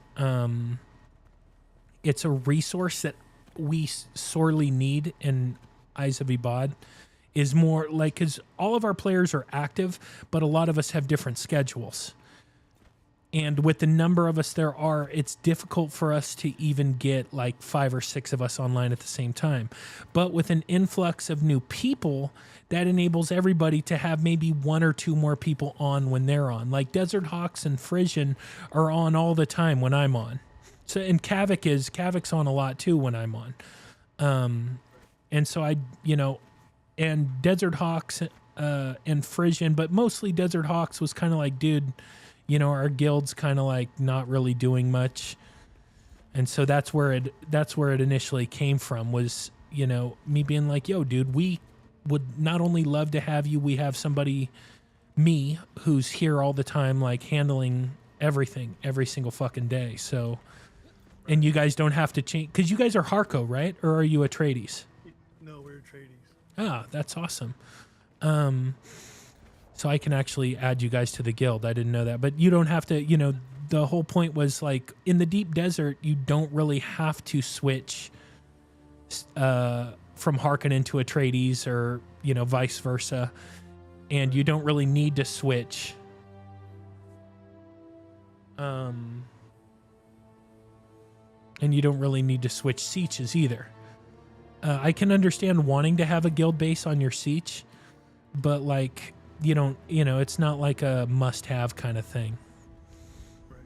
it's a resource that we sorely need in Eyes of Ibad. Is more like, because all of our players are active, but a lot of us have different schedules. And with the number of us there are, it's difficult for us to even get like 5 or 6 of us online at the same time. But with an influx of new people, that enables everybody to have maybe 1 or 2 more people on when they're on. Like Desert Hawks and Frisian are on all the time when I'm on. So, and Kavik's on a lot too when I'm on. And so I, you know, and Desert Hawks and Frisian, but mostly Desert Hawks was kind of like, dude, you know, our guild's kind of like not really doing much. And so that's where it initially came from, was, you know, me being like, yo, dude, we would not only love to have you, we have somebody, me, who's here all the time, like handling everything every single fucking day. So, and you guys don't have to change, because you guys are Harco, right? Or are you Atreides? No, we're tradies. Ah, that's awesome. So I can actually add you guys to the guild. I didn't know that, but you don't have to, you know, the whole point was like in the deep desert, you don't really have to switch from Harkonnen to Atreides or, you know, vice versa. And you don't really need to switch. And you don't really need to switch sieges either. I can understand wanting to have a guild base on your siege, but like you don't, you know, it's not like a must-have kind of thing. Right.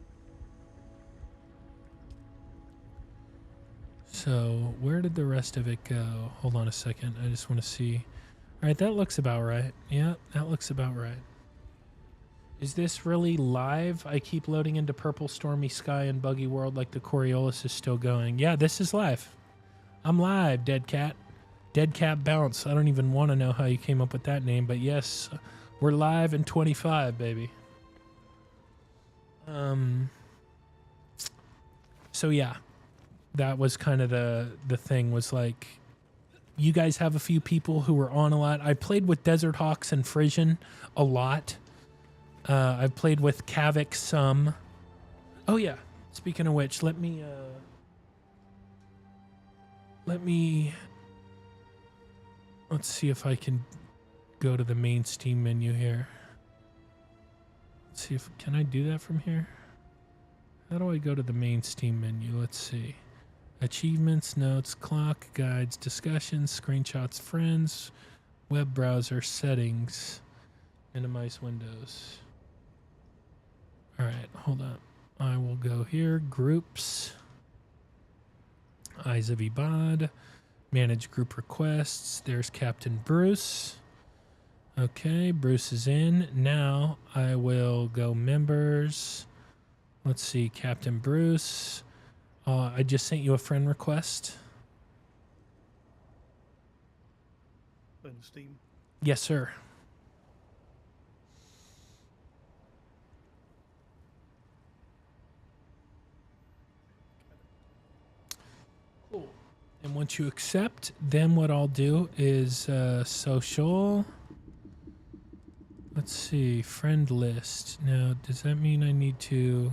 So where did the rest of it go? Hold on a second. I just want to see. All right, that looks about right. Yeah, that looks about right. Is this really live? I keep loading into Purple Stormy Sky and Buggy World like the Coriolis is still going. Yeah, this is live. I'm live, Dead Cat. Dead Cat Bounce. I don't even want to know how you came up with that name, but yes, we're live in 25, baby. So yeah, that was kind of the thing, was like, you guys have a few people who were on a lot. I played with Desert Hawks and Frisian a lot. I've played with Kavik some. Oh yeah, speaking of which, let me let's see if I can go to the main Steam menu here. Let's see if, can I do that from here? How do I go to the main Steam menu? Let's see. Achievements, notes, clock, guides, discussions, screenshots, friends, web browser, settings, minimize windows. All right, hold up. I will go here, groups, Eyes of Ibad, manage group requests. There's Captain Bruce. Okay, Bruce is in. Now I will go members. Let's see, Captain Bruce. I just sent you a friend request. On Steam. Yes, sir. Cool. And once you accept, then what I'll do is social. Let's see, friend list. Now, does that mean I need to...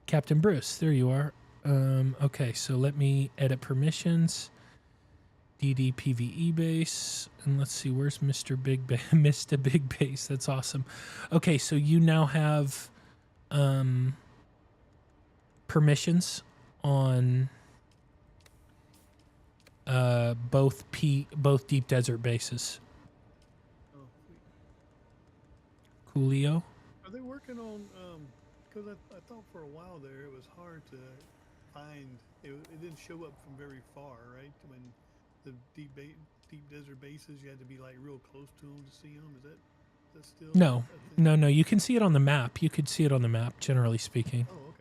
Captain Bruce, there you are. Okay, so let me edit permissions. DD PVE base. And let's see, where's Mr. Big Base? Mr. Big Base, that's awesome. Okay, so you now have permissions on both Deep Desert bases. Oh, sweet. Coolio. Are they working on, because I thought for a while there it was hard to find, it didn't show up from very far, right? When the deep desert bases, you had to be like real close to them to see them. Is that still? No. You can see it on the map. You could see it on the map, generally speaking. Oh,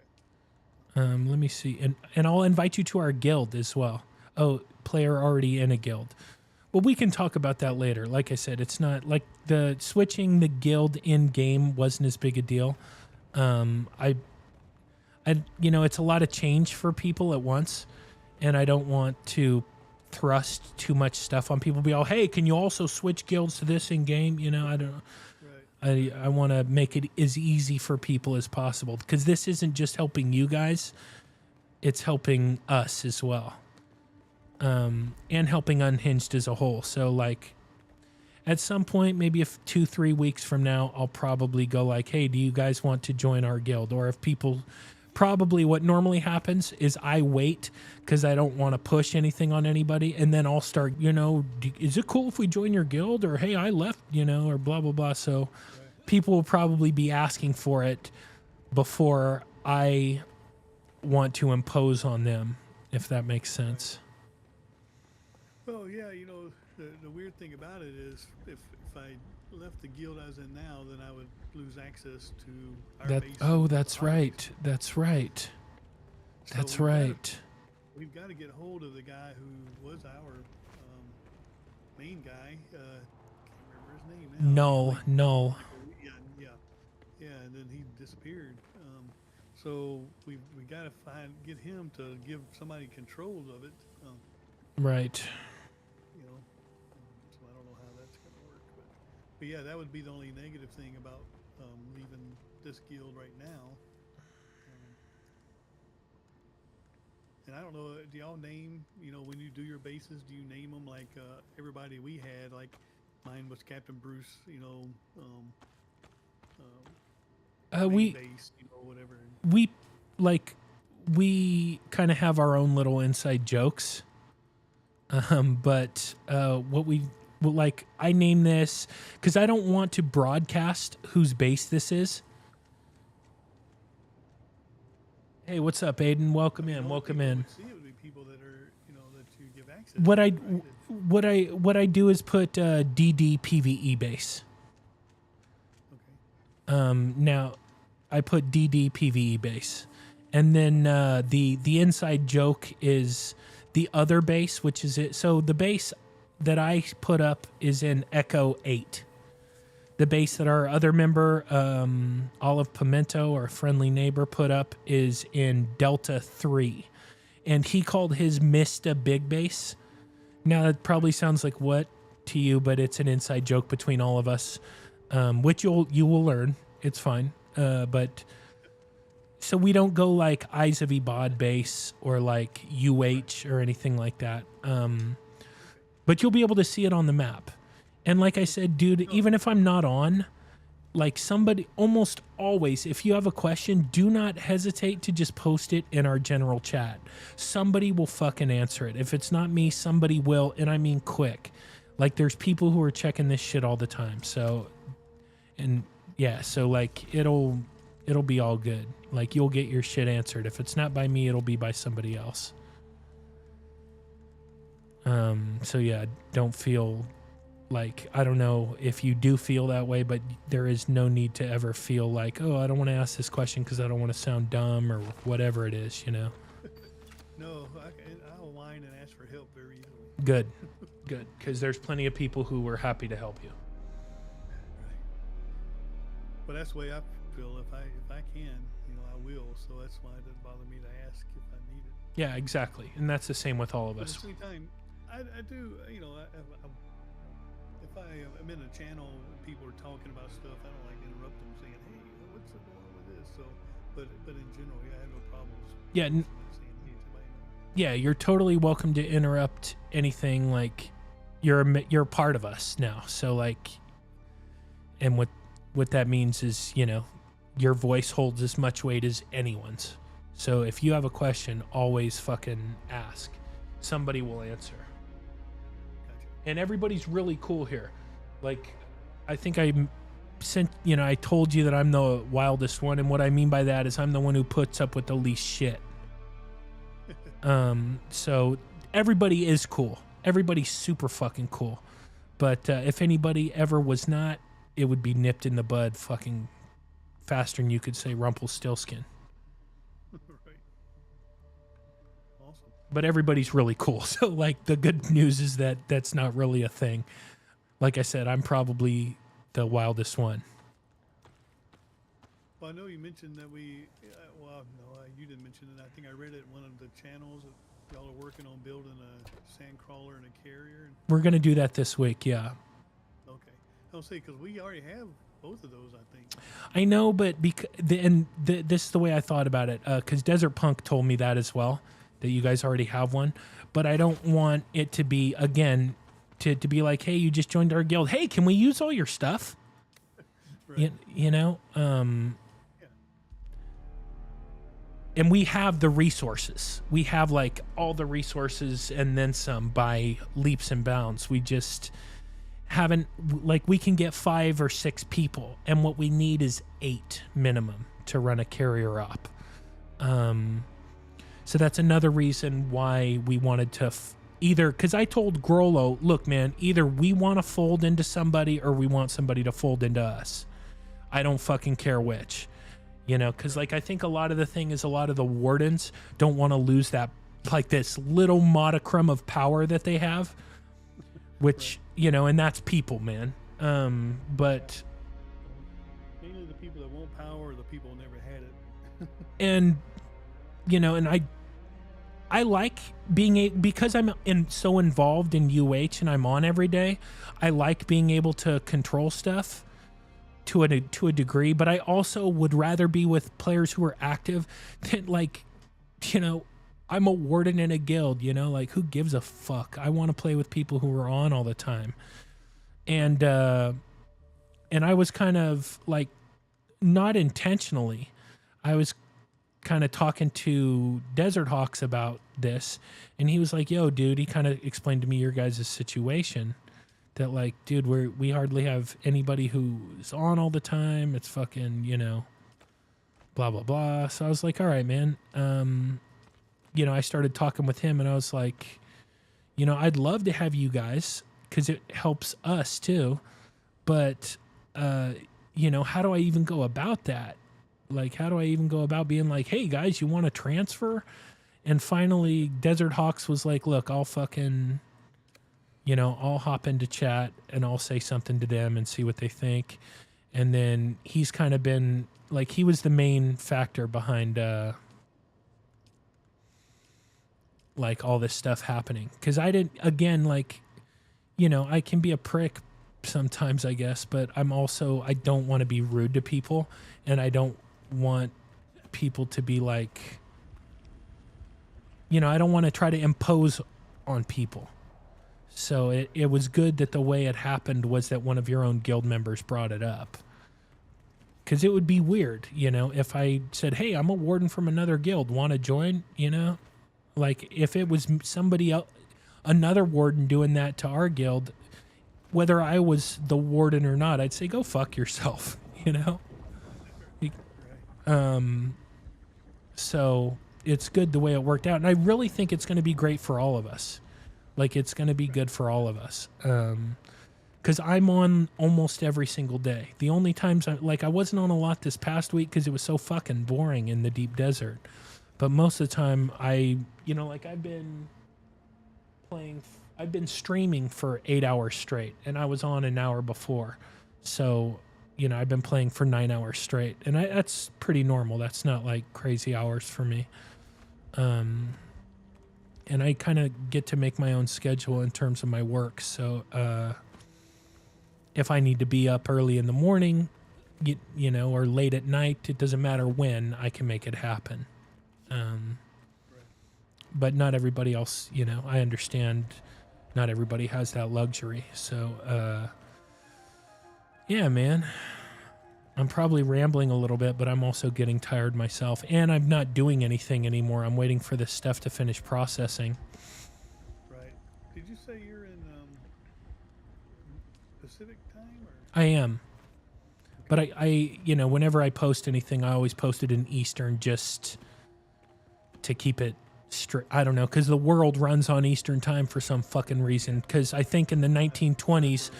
Let me see, and I'll invite you to our guild as well. Oh, player already in a guild. Well, we can talk about that later. Like I said, it's not like the switching the guild in game wasn't as big a deal. I it's a lot of change for people at once, and I don't want to thrust too much stuff on people. Be all, hey, can you also switch guilds to this in game? I don't. Right. I want to make it as easy for people as possible, because this isn't just helping you guys; it's helping us as well. And helping Unhinged as a whole. So, like, at some point, maybe if 2-3 weeks from now, I'll probably go like, hey, do you guys want to join our guild? Or if people, probably what normally happens is I wait because I don't want to push anything on anybody. And then I'll start, is it cool if we join your guild? Or, hey, I left, or blah, blah, blah. So people will probably be asking for it before I want to impose on them, if that makes sense. Well, yeah, the weird thing about it is if I left the guild I was in now, then I would lose access to our base. Oh, that's right. That's right. That's right. We've got to get hold of the guy who was our main guy. Can't remember his name now. No. Yeah, and then he disappeared. So we got to get him to give somebody control of it. Right. So I don't know how that's going to work, but yeah, that would be the only negative thing about leaving this guild right now. And I don't know, do y'all name, when you do your bases, do you name them like everybody we had? Like mine was Captain Bruce, we base, whatever. We kind of have our own little inside jokes. But I name this because I don't want to broadcast whose base this is. Hey, what's up, Aiden? Welcome in. Welcome in. See, it would be people that are, that you give access. What I do is put DD PVE base. Okay. Now I put DD PVE base, and then the inside joke is the other base, which is it. So the base that I put up is in Echo 8. The base that our other member, Olive Pimento, our friendly neighbor, put up is in Delta 3. And he called his Mista Big Base. Now, that probably sounds like what to you, but it's an inside joke between all of us, which you will learn. It's fine. But so we don't go like Eyes of Ibad base or like UH or anything like that. But you'll be able to see it on the map. And like I said, dude, even if I'm not on, like somebody, almost always, if you have a question, do not hesitate to just post it in our general chat. Somebody will fucking answer it. If it's not me, somebody will, and I mean quick. Like there's people who are checking this shit all the time. So, and yeah, so like it'll be all good. Like you'll get your shit answered. If it's not by me, it'll be by somebody else. So yeah, don't feel like, I don't know if you do feel that way, but there is no need to ever feel like, oh, I don't want to ask this question because I don't want to sound dumb or whatever it is, No, I'll whine and ask for help very easily. Good, because there's plenty of people who were happy to help you. Right. But that's the way I feel. If I can, I will. So that's why it doesn't bother me to ask if I need it. Yeah, exactly. And that's the same with all of us. At the same time, I do, if I'm in a channel and people are talking about stuff, I don't like interrupt them saying, hey, what's going on with this? So, but in general, yeah, I have no problems. Yeah. Yeah, you're totally welcome to interrupt anything. Like you're part of us now. So like, and what that means is, your voice holds as much weight as anyone's. So if you have a question, always fucking ask. Somebody will answer. And everybody's really cool here. Like, I think I told you that I'm the wildest one. And what I mean by that is I'm the one who puts up with the least shit. So everybody is cool. Everybody's super fucking cool. But if anybody ever was not, it would be nipped in the bud fucking faster than you could say Rumpelstiltskin. Right. but everybody's really cool. So like the good news is that that's not really a thing. Like I said, I'm probably the wildest one. Well, I know you mentioned that we. Well, no, you didn't mention it. I think I read it in one of the channels. That y'all are working on building a sand crawler and a carrier. We're gonna do that this week. Yeah. Okay. I'll say because we already have both of those. I think. I know, but this is the way I thought about it. Because Desert Punk told me that as well, that you guys already have one. But I don't want it to be again, to be like, hey, you just joined our guild. Hey, can we use all your stuff? Right. You know. And we have the resources. We have like all the resources and then some by leaps and bounds. We just haven't, like, we can get 5 or 6 people, and what we need is 8 minimum to run a carrier up. So that's another reason why we wanted to either, because I told Grollo, look, man, either we want to fold into somebody or we want somebody to fold into us. I don't fucking care which. You know, because like I think a lot of the thing is a lot of the wardens don't want to lose that, like this little modicum of power that they have, which, you know, and that's people, man. But mainly the people that want power are the people who never had it. And, you know, and I like being because I'm so involved in UH and I'm on every day. I like being able to control stuff to a degree, but I also would rather be with players who are active than, like, you know, I'm a warden in a guild, you know, like, who gives a fuck? I want to play with people who are on all the time. And I was kind of like, not intentionally, I was kind of talking to Desert Hawks about this, and he was like, yo, dude, he kind of explained to me your guys' situation. That, like, dude, we hardly have anybody who's on all the time. It's fucking, you know, blah, blah, blah. So I was like, all right, man. You know, I started talking with him, and I was like, you know, I'd love to have you guys because it helps us too. But, you know, how do I even go about that? Like, how do I even go about being like, hey, guys, you want to transfer? And finally, Desert Hawks was like, look, I'll fucking... You know, I'll hop into chat and I'll say something to them and see what they think. And then he's kind of been, like, he was the main factor behind, like, all this stuff happening. Because I didn't, again, like, you know, I can be a prick sometimes, I guess, but I'm also, I don't want to be rude to people. And I don't want people to be like, you know, I don't want to try to impose on people. So it was good that the way it happened was that one of your own guild members brought it up. Because it would be weird, you know, if I said, hey, I'm a warden from another guild, want to join, you know? Like, if it was somebody else, another warden doing that to our guild, whether I was the warden or not, I'd say, go fuck yourself, you know? So it's good the way it worked out. And I really think it's going to be great for all of us. Like, it's going to be good for all of us. Because I'm on almost every single day. The only times, I wasn't on a lot this past week because it was so fucking boring in the deep desert. But most of the time, you know, like, I've been streaming for 8 hours straight. And I was on an hour before. So, you know, I've been playing for 9 hours straight. And that's pretty normal. That's not, like, crazy hours for me. And I kind of get to make my own schedule in terms of my work. So if I need to be up early in the morning, you know, or late at night, it doesn't matter when, I can make it happen. But not everybody else, you know, I understand not everybody has that luxury. So, yeah, man. I'm probably rambling a little bit, but I'm also getting tired myself. And I'm not doing anything anymore. I'm waiting for this stuff to finish processing. Right. Did you say you're in Pacific time? Or? I am. But I, you know, whenever I post anything, I always post it in Eastern just to keep it straight. I don't know, because the world runs on Eastern time for some fucking reason. Because I think in the 1920s...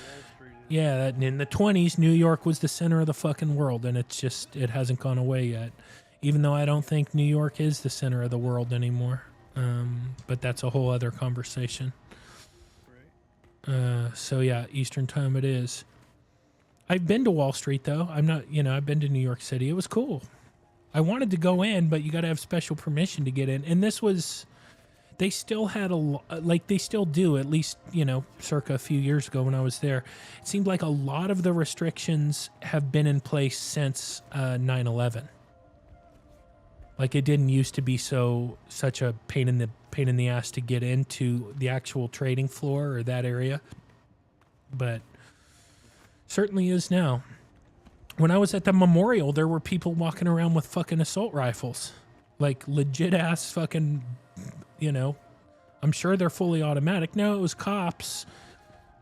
Yeah, in the 20s, New York was the center of the fucking world, and it hasn't gone away yet. Even though I don't think New York is the center of the world anymore. But that's a whole other conversation. So yeah, Eastern time it is. I've been to Wall Street though. I'm not, I've been to New York City. It was cool. I wanted to go in, but you got to have special permission to get in. And this was, they still had they still do, at least, circa a few years ago when I was there. It seemed like a lot of the restrictions have been in place since 9/11. Like it didn't used to be such a pain in the ass to get into the actual trading floor or that area, but certainly is now. When I was at the memorial, there were people walking around with fucking assault rifles, like legit ass fucking, I'm sure they're fully automatic. No, it was cops,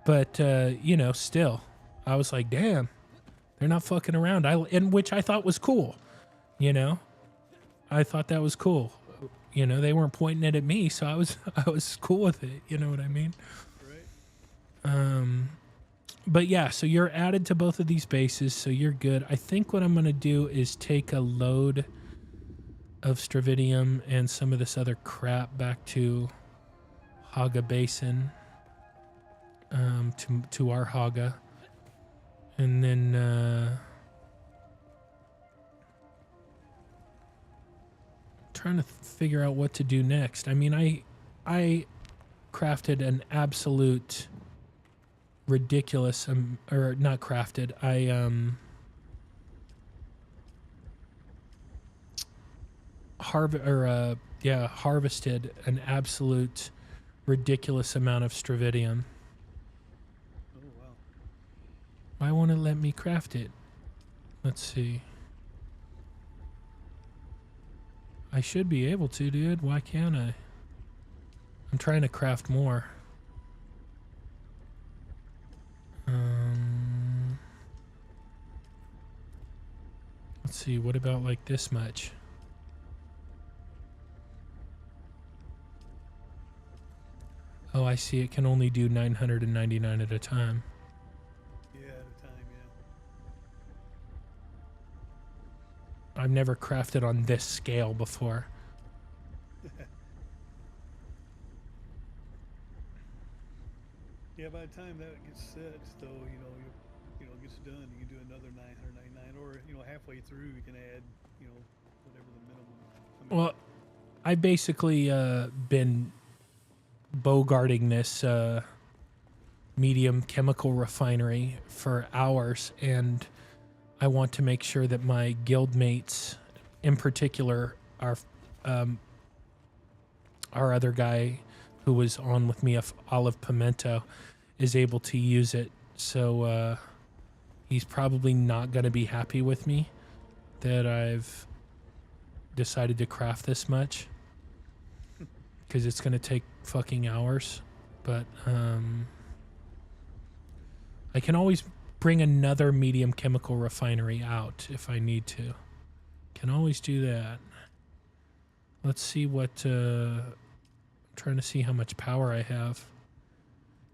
but still, I was like, damn, they're not fucking around. And which I thought was cool, I thought that was cool. They weren't pointing it at me, so I was cool with it. You know what I mean? Right. But yeah, so you're added to both of these bases, so you're good. I think what I'm gonna do is take a load of Stravidium and some of this other crap back to Haga Basin, to our Haga, and then trying to figure out what to do next. I mean, I crafted an absolute ridiculous or not crafted. I harvested an absolute ridiculous amount of Stravidium. Oh wow. Why won't it let me craft it? Let's see. I should be able to, dude. Why can't I? I'm trying to craft more. Let's see, what about like this much? Oh, I see. It can only do 999 at a time. Yeah, at a time, yeah. I've never crafted on this scale before. Yeah, by the time that gets set, though, gets done, you can do another 999, or halfway through you can add, whatever the minimum. Well, I basically been bogarting this medium chemical refinery for hours, and I want to make sure that my guild mates, in particular, our other guy who was on with me, Olive Pimento, is able to use it. So he's probably not going to be happy with me that I've decided to craft this much, because it's going to take fucking hours. But I can always bring another medium chemical refinery out if I need to. Can always do that. Let's see what... I'm trying to see how much power I have.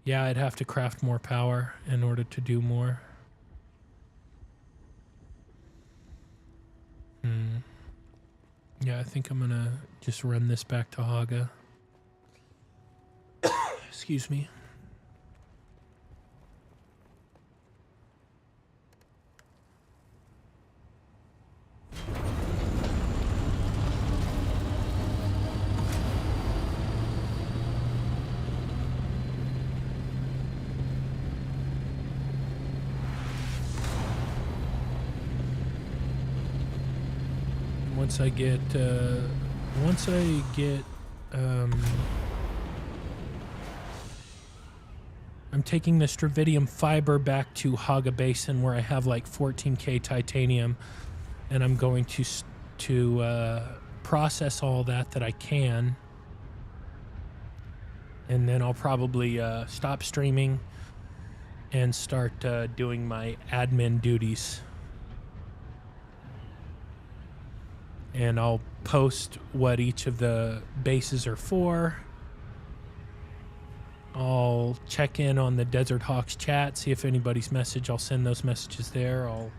Yeah, I'd have to craft more power in order to do more. Yeah, I think I'm gonna just run this back to Haga. Excuse me. Once I get, I'm taking the Stravidium fiber back to Haga Basin, where I have like 14K titanium, and I'm going to process all that I can, and then I'll probably stop streaming and start doing my admin duties. And I'll post what each of the bases are for. I'll check in on the Desert Hawks chat, see if anybody's message. I'll send those messages there. I'll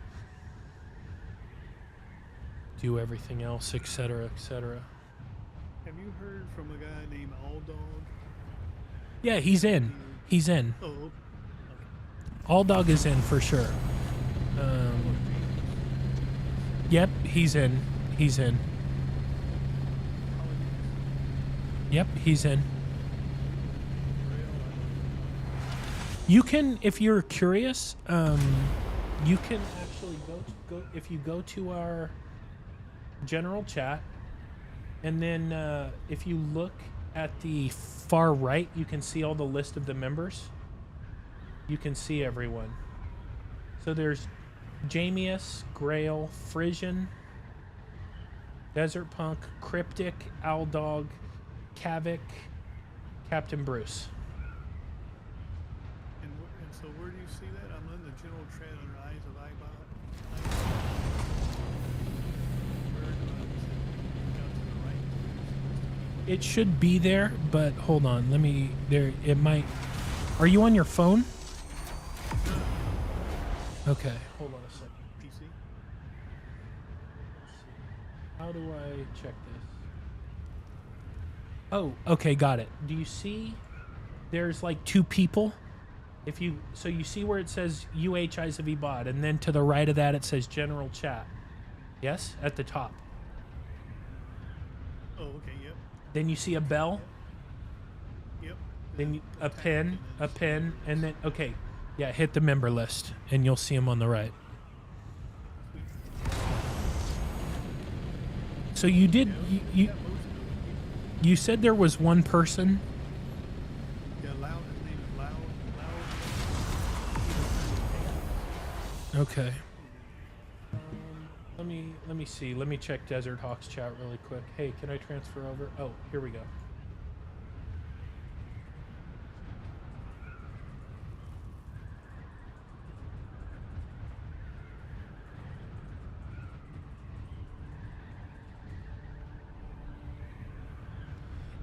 do everything else, etc., etc. Have you you heard from a guy named Alldog? Yeah, he's in. He's in. Oh, okay. All Dog is in for sure. Yep, he's in. He's in. Yep, he's in. You can, if you're curious, you can actually go if you go to our general chat, and then if you look at the far right, you can see all the list of the members. You can see everyone. So there's Jamius, Grail, Frisian, Desert Punk, Cryptic, Alldog, Kavik, Captain Bruce. And so where do you see that? I'm in the general chat under Eyes of Ibot. Where do I down to the right? It should be there, but hold on. Let me. There. It might. Are you on your phone? Okay. Hold on a second. PC. How do I check this? Oh, okay, got it. Do you see? There's like two people. If you you see where it says UH Eyes of Ebot, and then to the right of that it says General Chat. Yes, at the top. Oh, okay, yep. Then you see a bell. Yep. Then a pin, and then okay, yeah, hit the member list, and you'll see them on the right. So you did you said there was one person. Yeah, Loud. His name is Loud. Okay. Let me see. Let me check Desert Hawk's chat really quick. Hey, can I transfer over? Oh, here we go.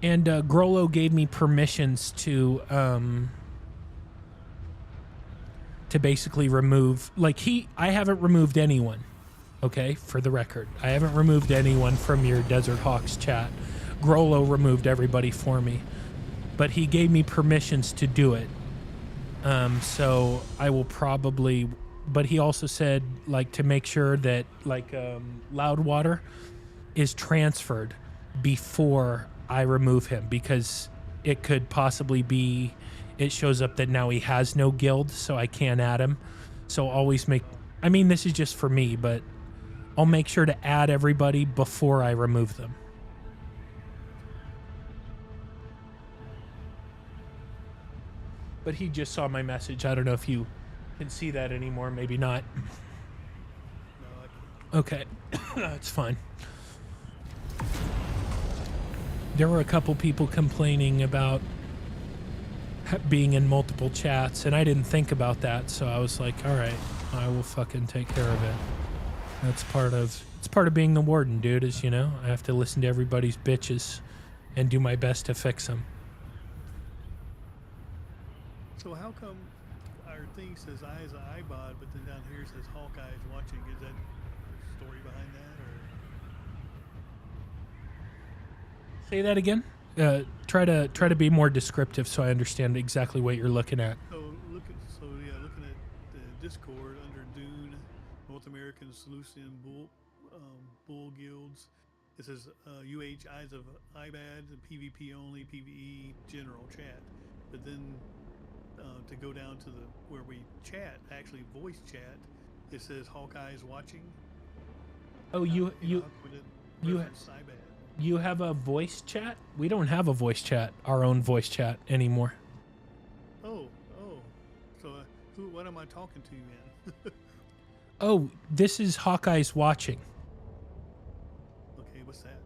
And Grollo gave me permissions to basically remove, like I haven't removed anyone, okay, for the record. I haven't removed anyone from your Desert Hawks chat. Grollo removed everybody for me, but he gave me permissions to do it. So I will probably, but he also said, like, to make sure that, like, Loudwater is transferred before I remove him, because it could possibly be it shows up that now he has no guild, so I can't add him. So always I mean, this is just for me, but I'll make sure to add everybody before I remove them. But he just saw my message. I don't know if you can see that anymore, maybe not. Okay. That's fine. There were a couple people complaining about being in multiple chats, and I didn't think about that, so I was like, all right, I will fucking take care of it. It's part of being the warden, dude, is, you know, I have to listen to everybody's bitches and do my best to fix them. So how come our thing says Eyes of Ibot, but then down here it says Hawkeye's watching? Is that a story behind that, or? Say that again. Try to be more descriptive so I understand exactly what you're looking at. Looking at the Discord under Dune, North American Seleucian Bull Guilds. It says UH Eyes of Ibad, PvP only, PvE general chat. But then to go down to where we chat, actually voice chat, it says Hawkeye's watching. Oh, you have a voice chat? We don't have a voice chat, our own voice chat anymore. Oh. So what am I talking to, man? Oh, this is Hawkeye's watching. Okay, what's that?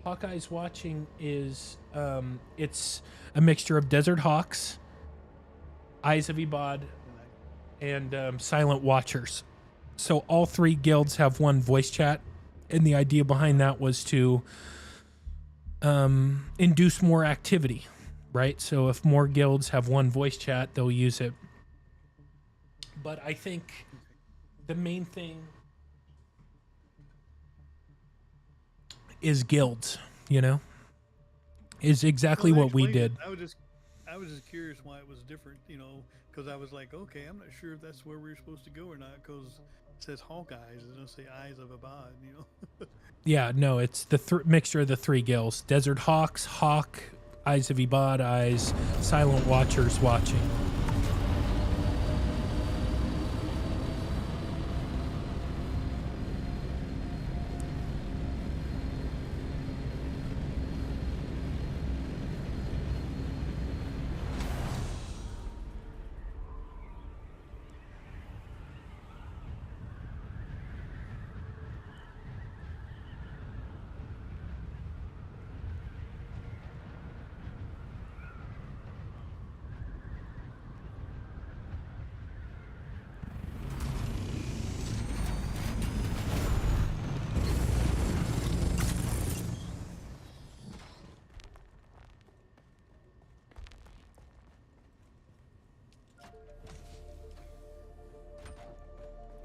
Hawkeye's watching is it's a mixture of Desert Hawks, Eyes of Ebod, and Silent Watchers. So all three guilds have one voice chat, and the idea behind that was to induce more activity, right? So if more guilds have one voice chat, they'll use it. But I think the main thing is guilds, you know? is exactly Well, they what we explained did. it. I was just curious why it was different, you know, because I was like, okay, I'm not sure if that's where we're supposed to go or not, because it says Hawk Eyes, it doesn't say Eyes of Abad, you know. Yeah, no, it's the mixture of the three gills: Desert Hawks, Hawk, Eyes of Ibad, Eyes, Silent Watchers watching.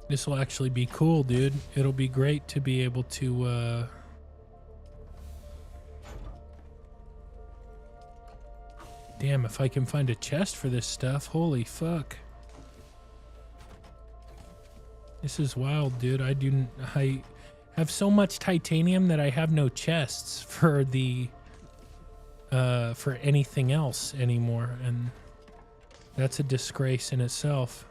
This will actually be cool, dude. It'll be great to be able to, damn, if I can find a chest for this stuff, holy fuck. This is wild, dude. I have so much titanium that I have no chests for the, for anything else anymore, and that's a disgrace in itself.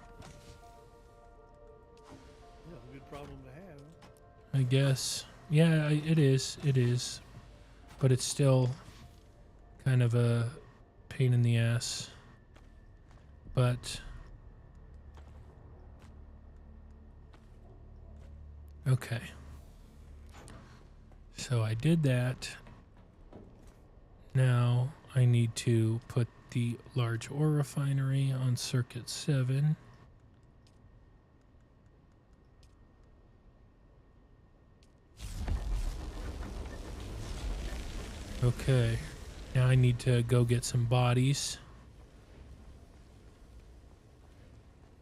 Problem to have. I guess. Yeah, it is. It is. But it's still kind of a pain in the ass. But okay. So I did that. Now I need to put the large ore refinery on circuit 7. Okay, now I need to go get some bodies.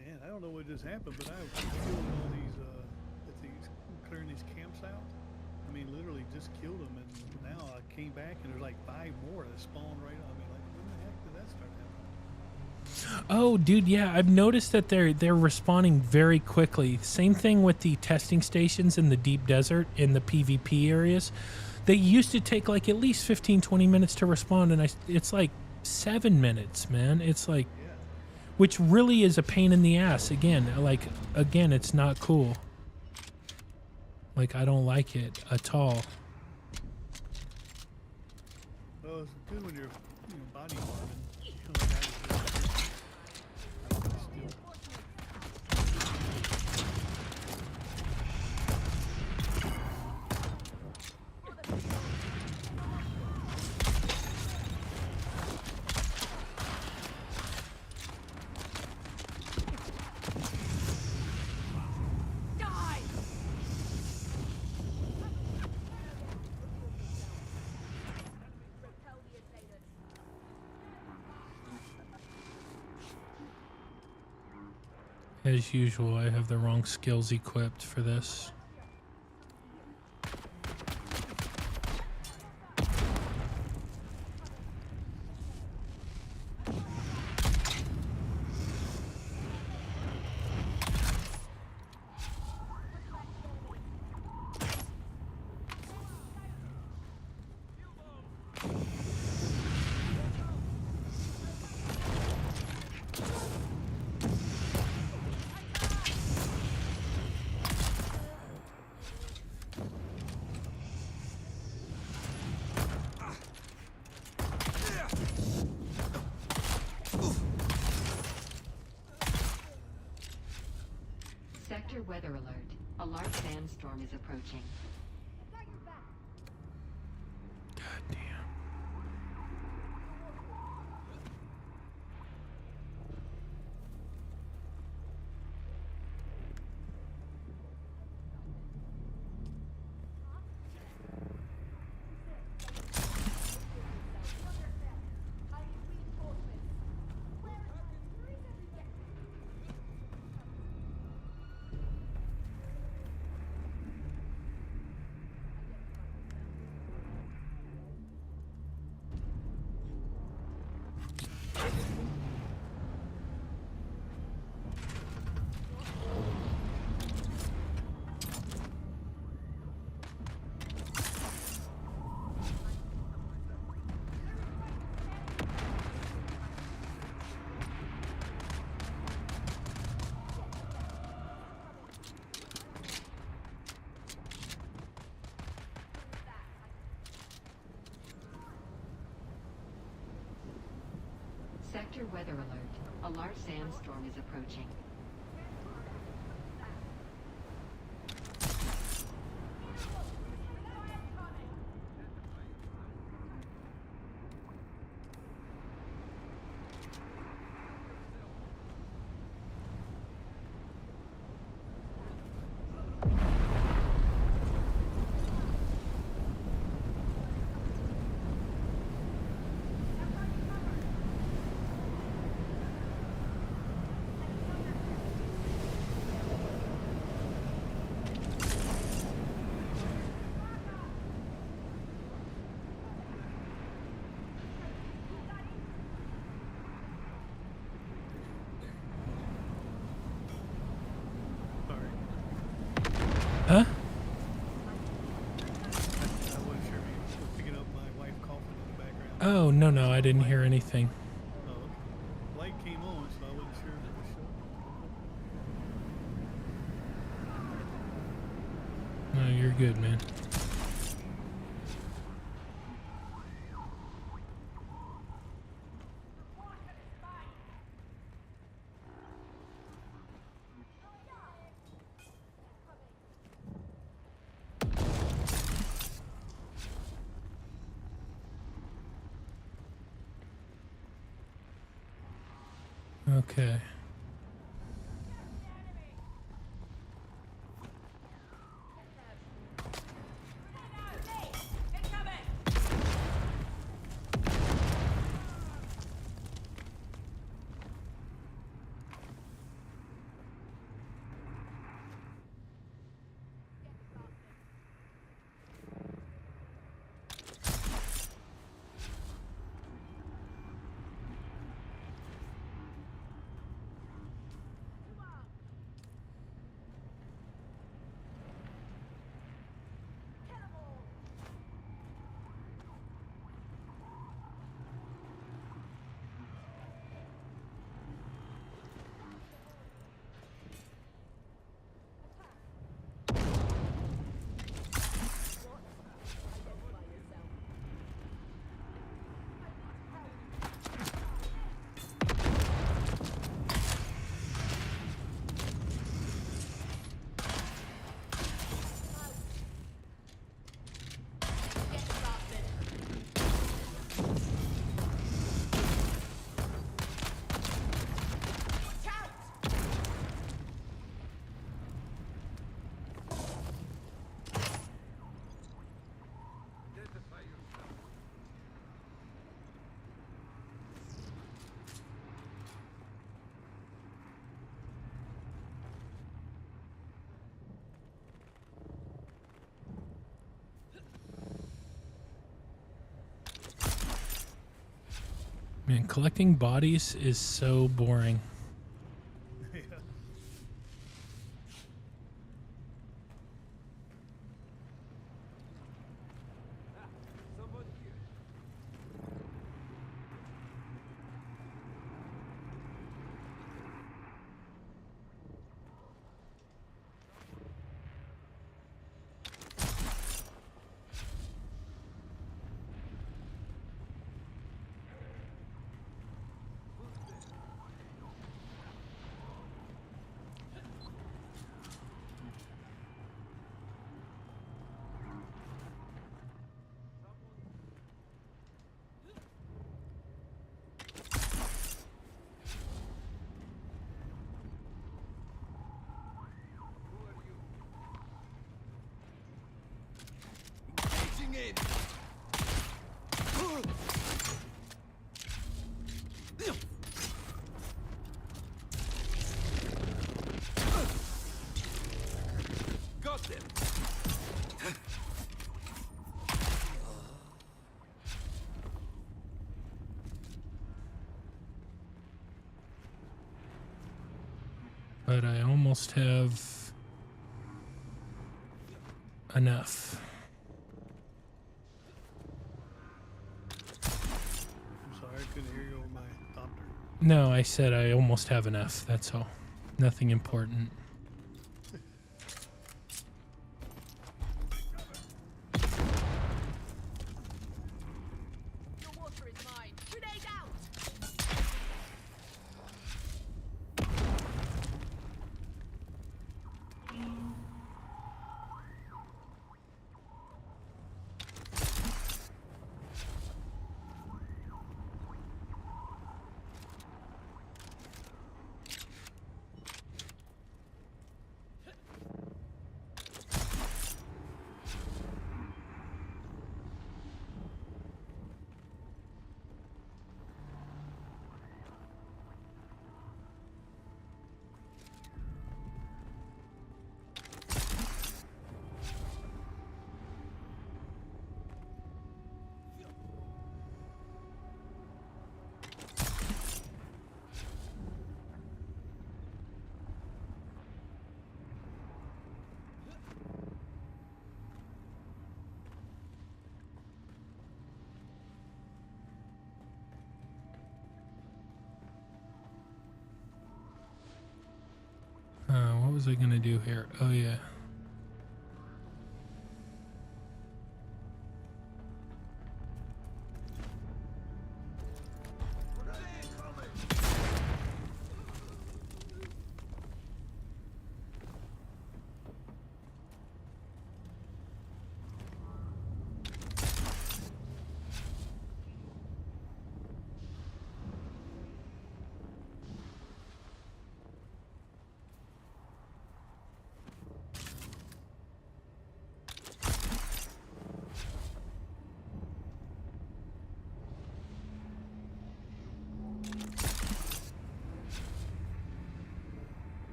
Man, I don't know what just happened, but I was killing all these, clearing these camps out. I mean, literally just killed them, and now I came back and there's like 5 more that spawned right on me. Like, when the heck did that start happening? Oh, dude, yeah, I've noticed that they're responding very quickly. Same thing with the testing stations in the deep desert in the PvP areas. They used to take like at least 15-20 minutes to respond, and it's like 7 minutes, man. It's like, which really is a pain in the ass. Again, it's not cool. Like, I don't like it at all. Well, it's good when you're, body farming. Like I was As usual, I have the wrong skills equipped for this. Sector weather alert. A large sandstorm is approaching. God damn. Sector weather alert. A large sandstorm is approaching. Huh? I wasn't sure if you were picking up my wife coughing in the background. Oh, no, I didn't hear anything. Oh, okay. Light came on, so I wasn't sure if it was showing. No, you're good, man. Okay. Man, collecting bodies is so boring. Yeah. Got them. But I almost have enough. I'm sorry, I couldn't hear you over my doctor. No, I said I almost have enough. That's all. Nothing important. was I gonna do here? Oh yeah.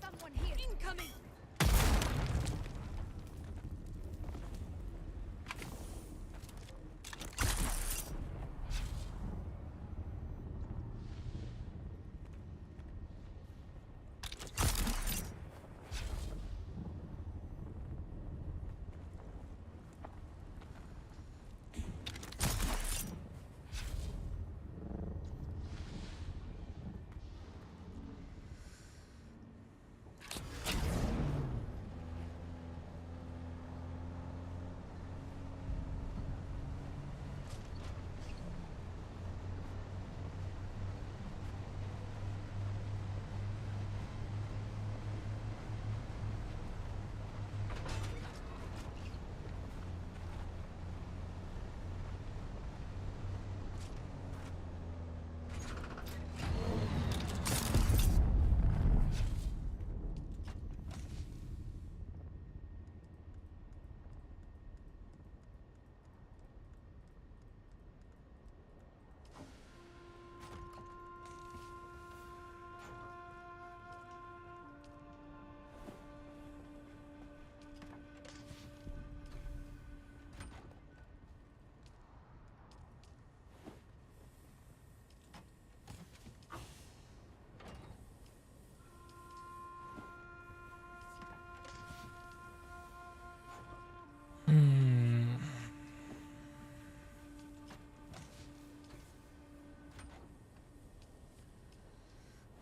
Someone here. Incoming.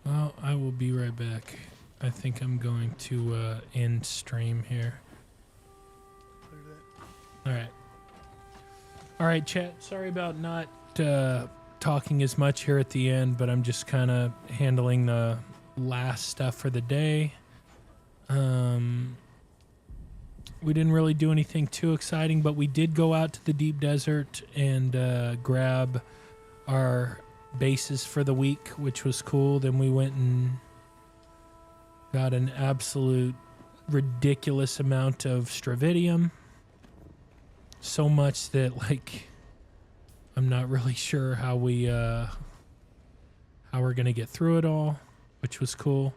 Well, I will be right back. I think I'm going to end stream here. All right. All right, chat. Sorry about not talking as much here at the end, but I'm just kind of handling the last stuff for the day. We didn't really do anything too exciting, but we did go out to the deep desert and grab our bases for the week, which was cool. Then we went and got an absolute ridiculous amount of Stravidium. So much that, like, I'm not really sure how we're gonna get through it all, which was cool.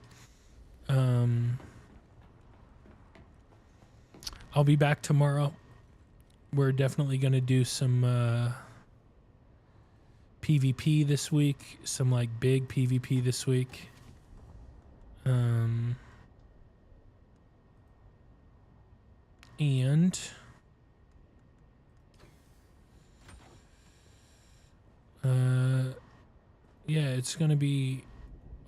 I'll be back tomorrow. We're definitely gonna do some PvP this week, some like big PvP this week. And yeah, it's gonna be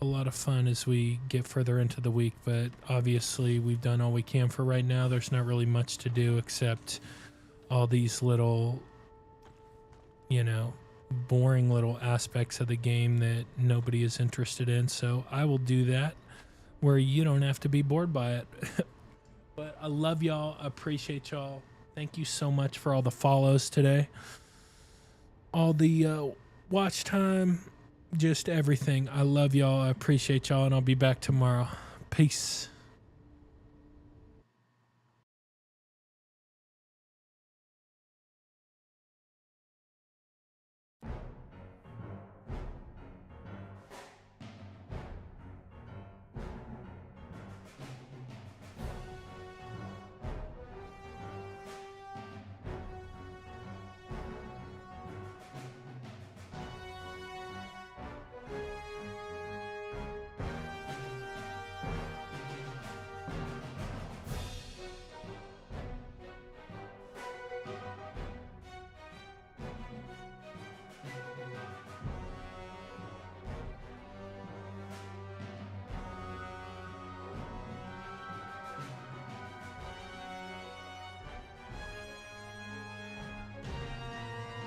a lot of fun as we get further into the week, but obviously we've done all we can for right now. There's not really much to do except all these little, you know, boring little aspects of the game that nobody is interested in. So I will do that where you don't have to be bored by it. But I love y'all. I appreciate y'all. Thank you so much for all the follows today. All the watch time, just everything. I love y'all. I appreciate y'all, and I'll be back tomorrow. Peace.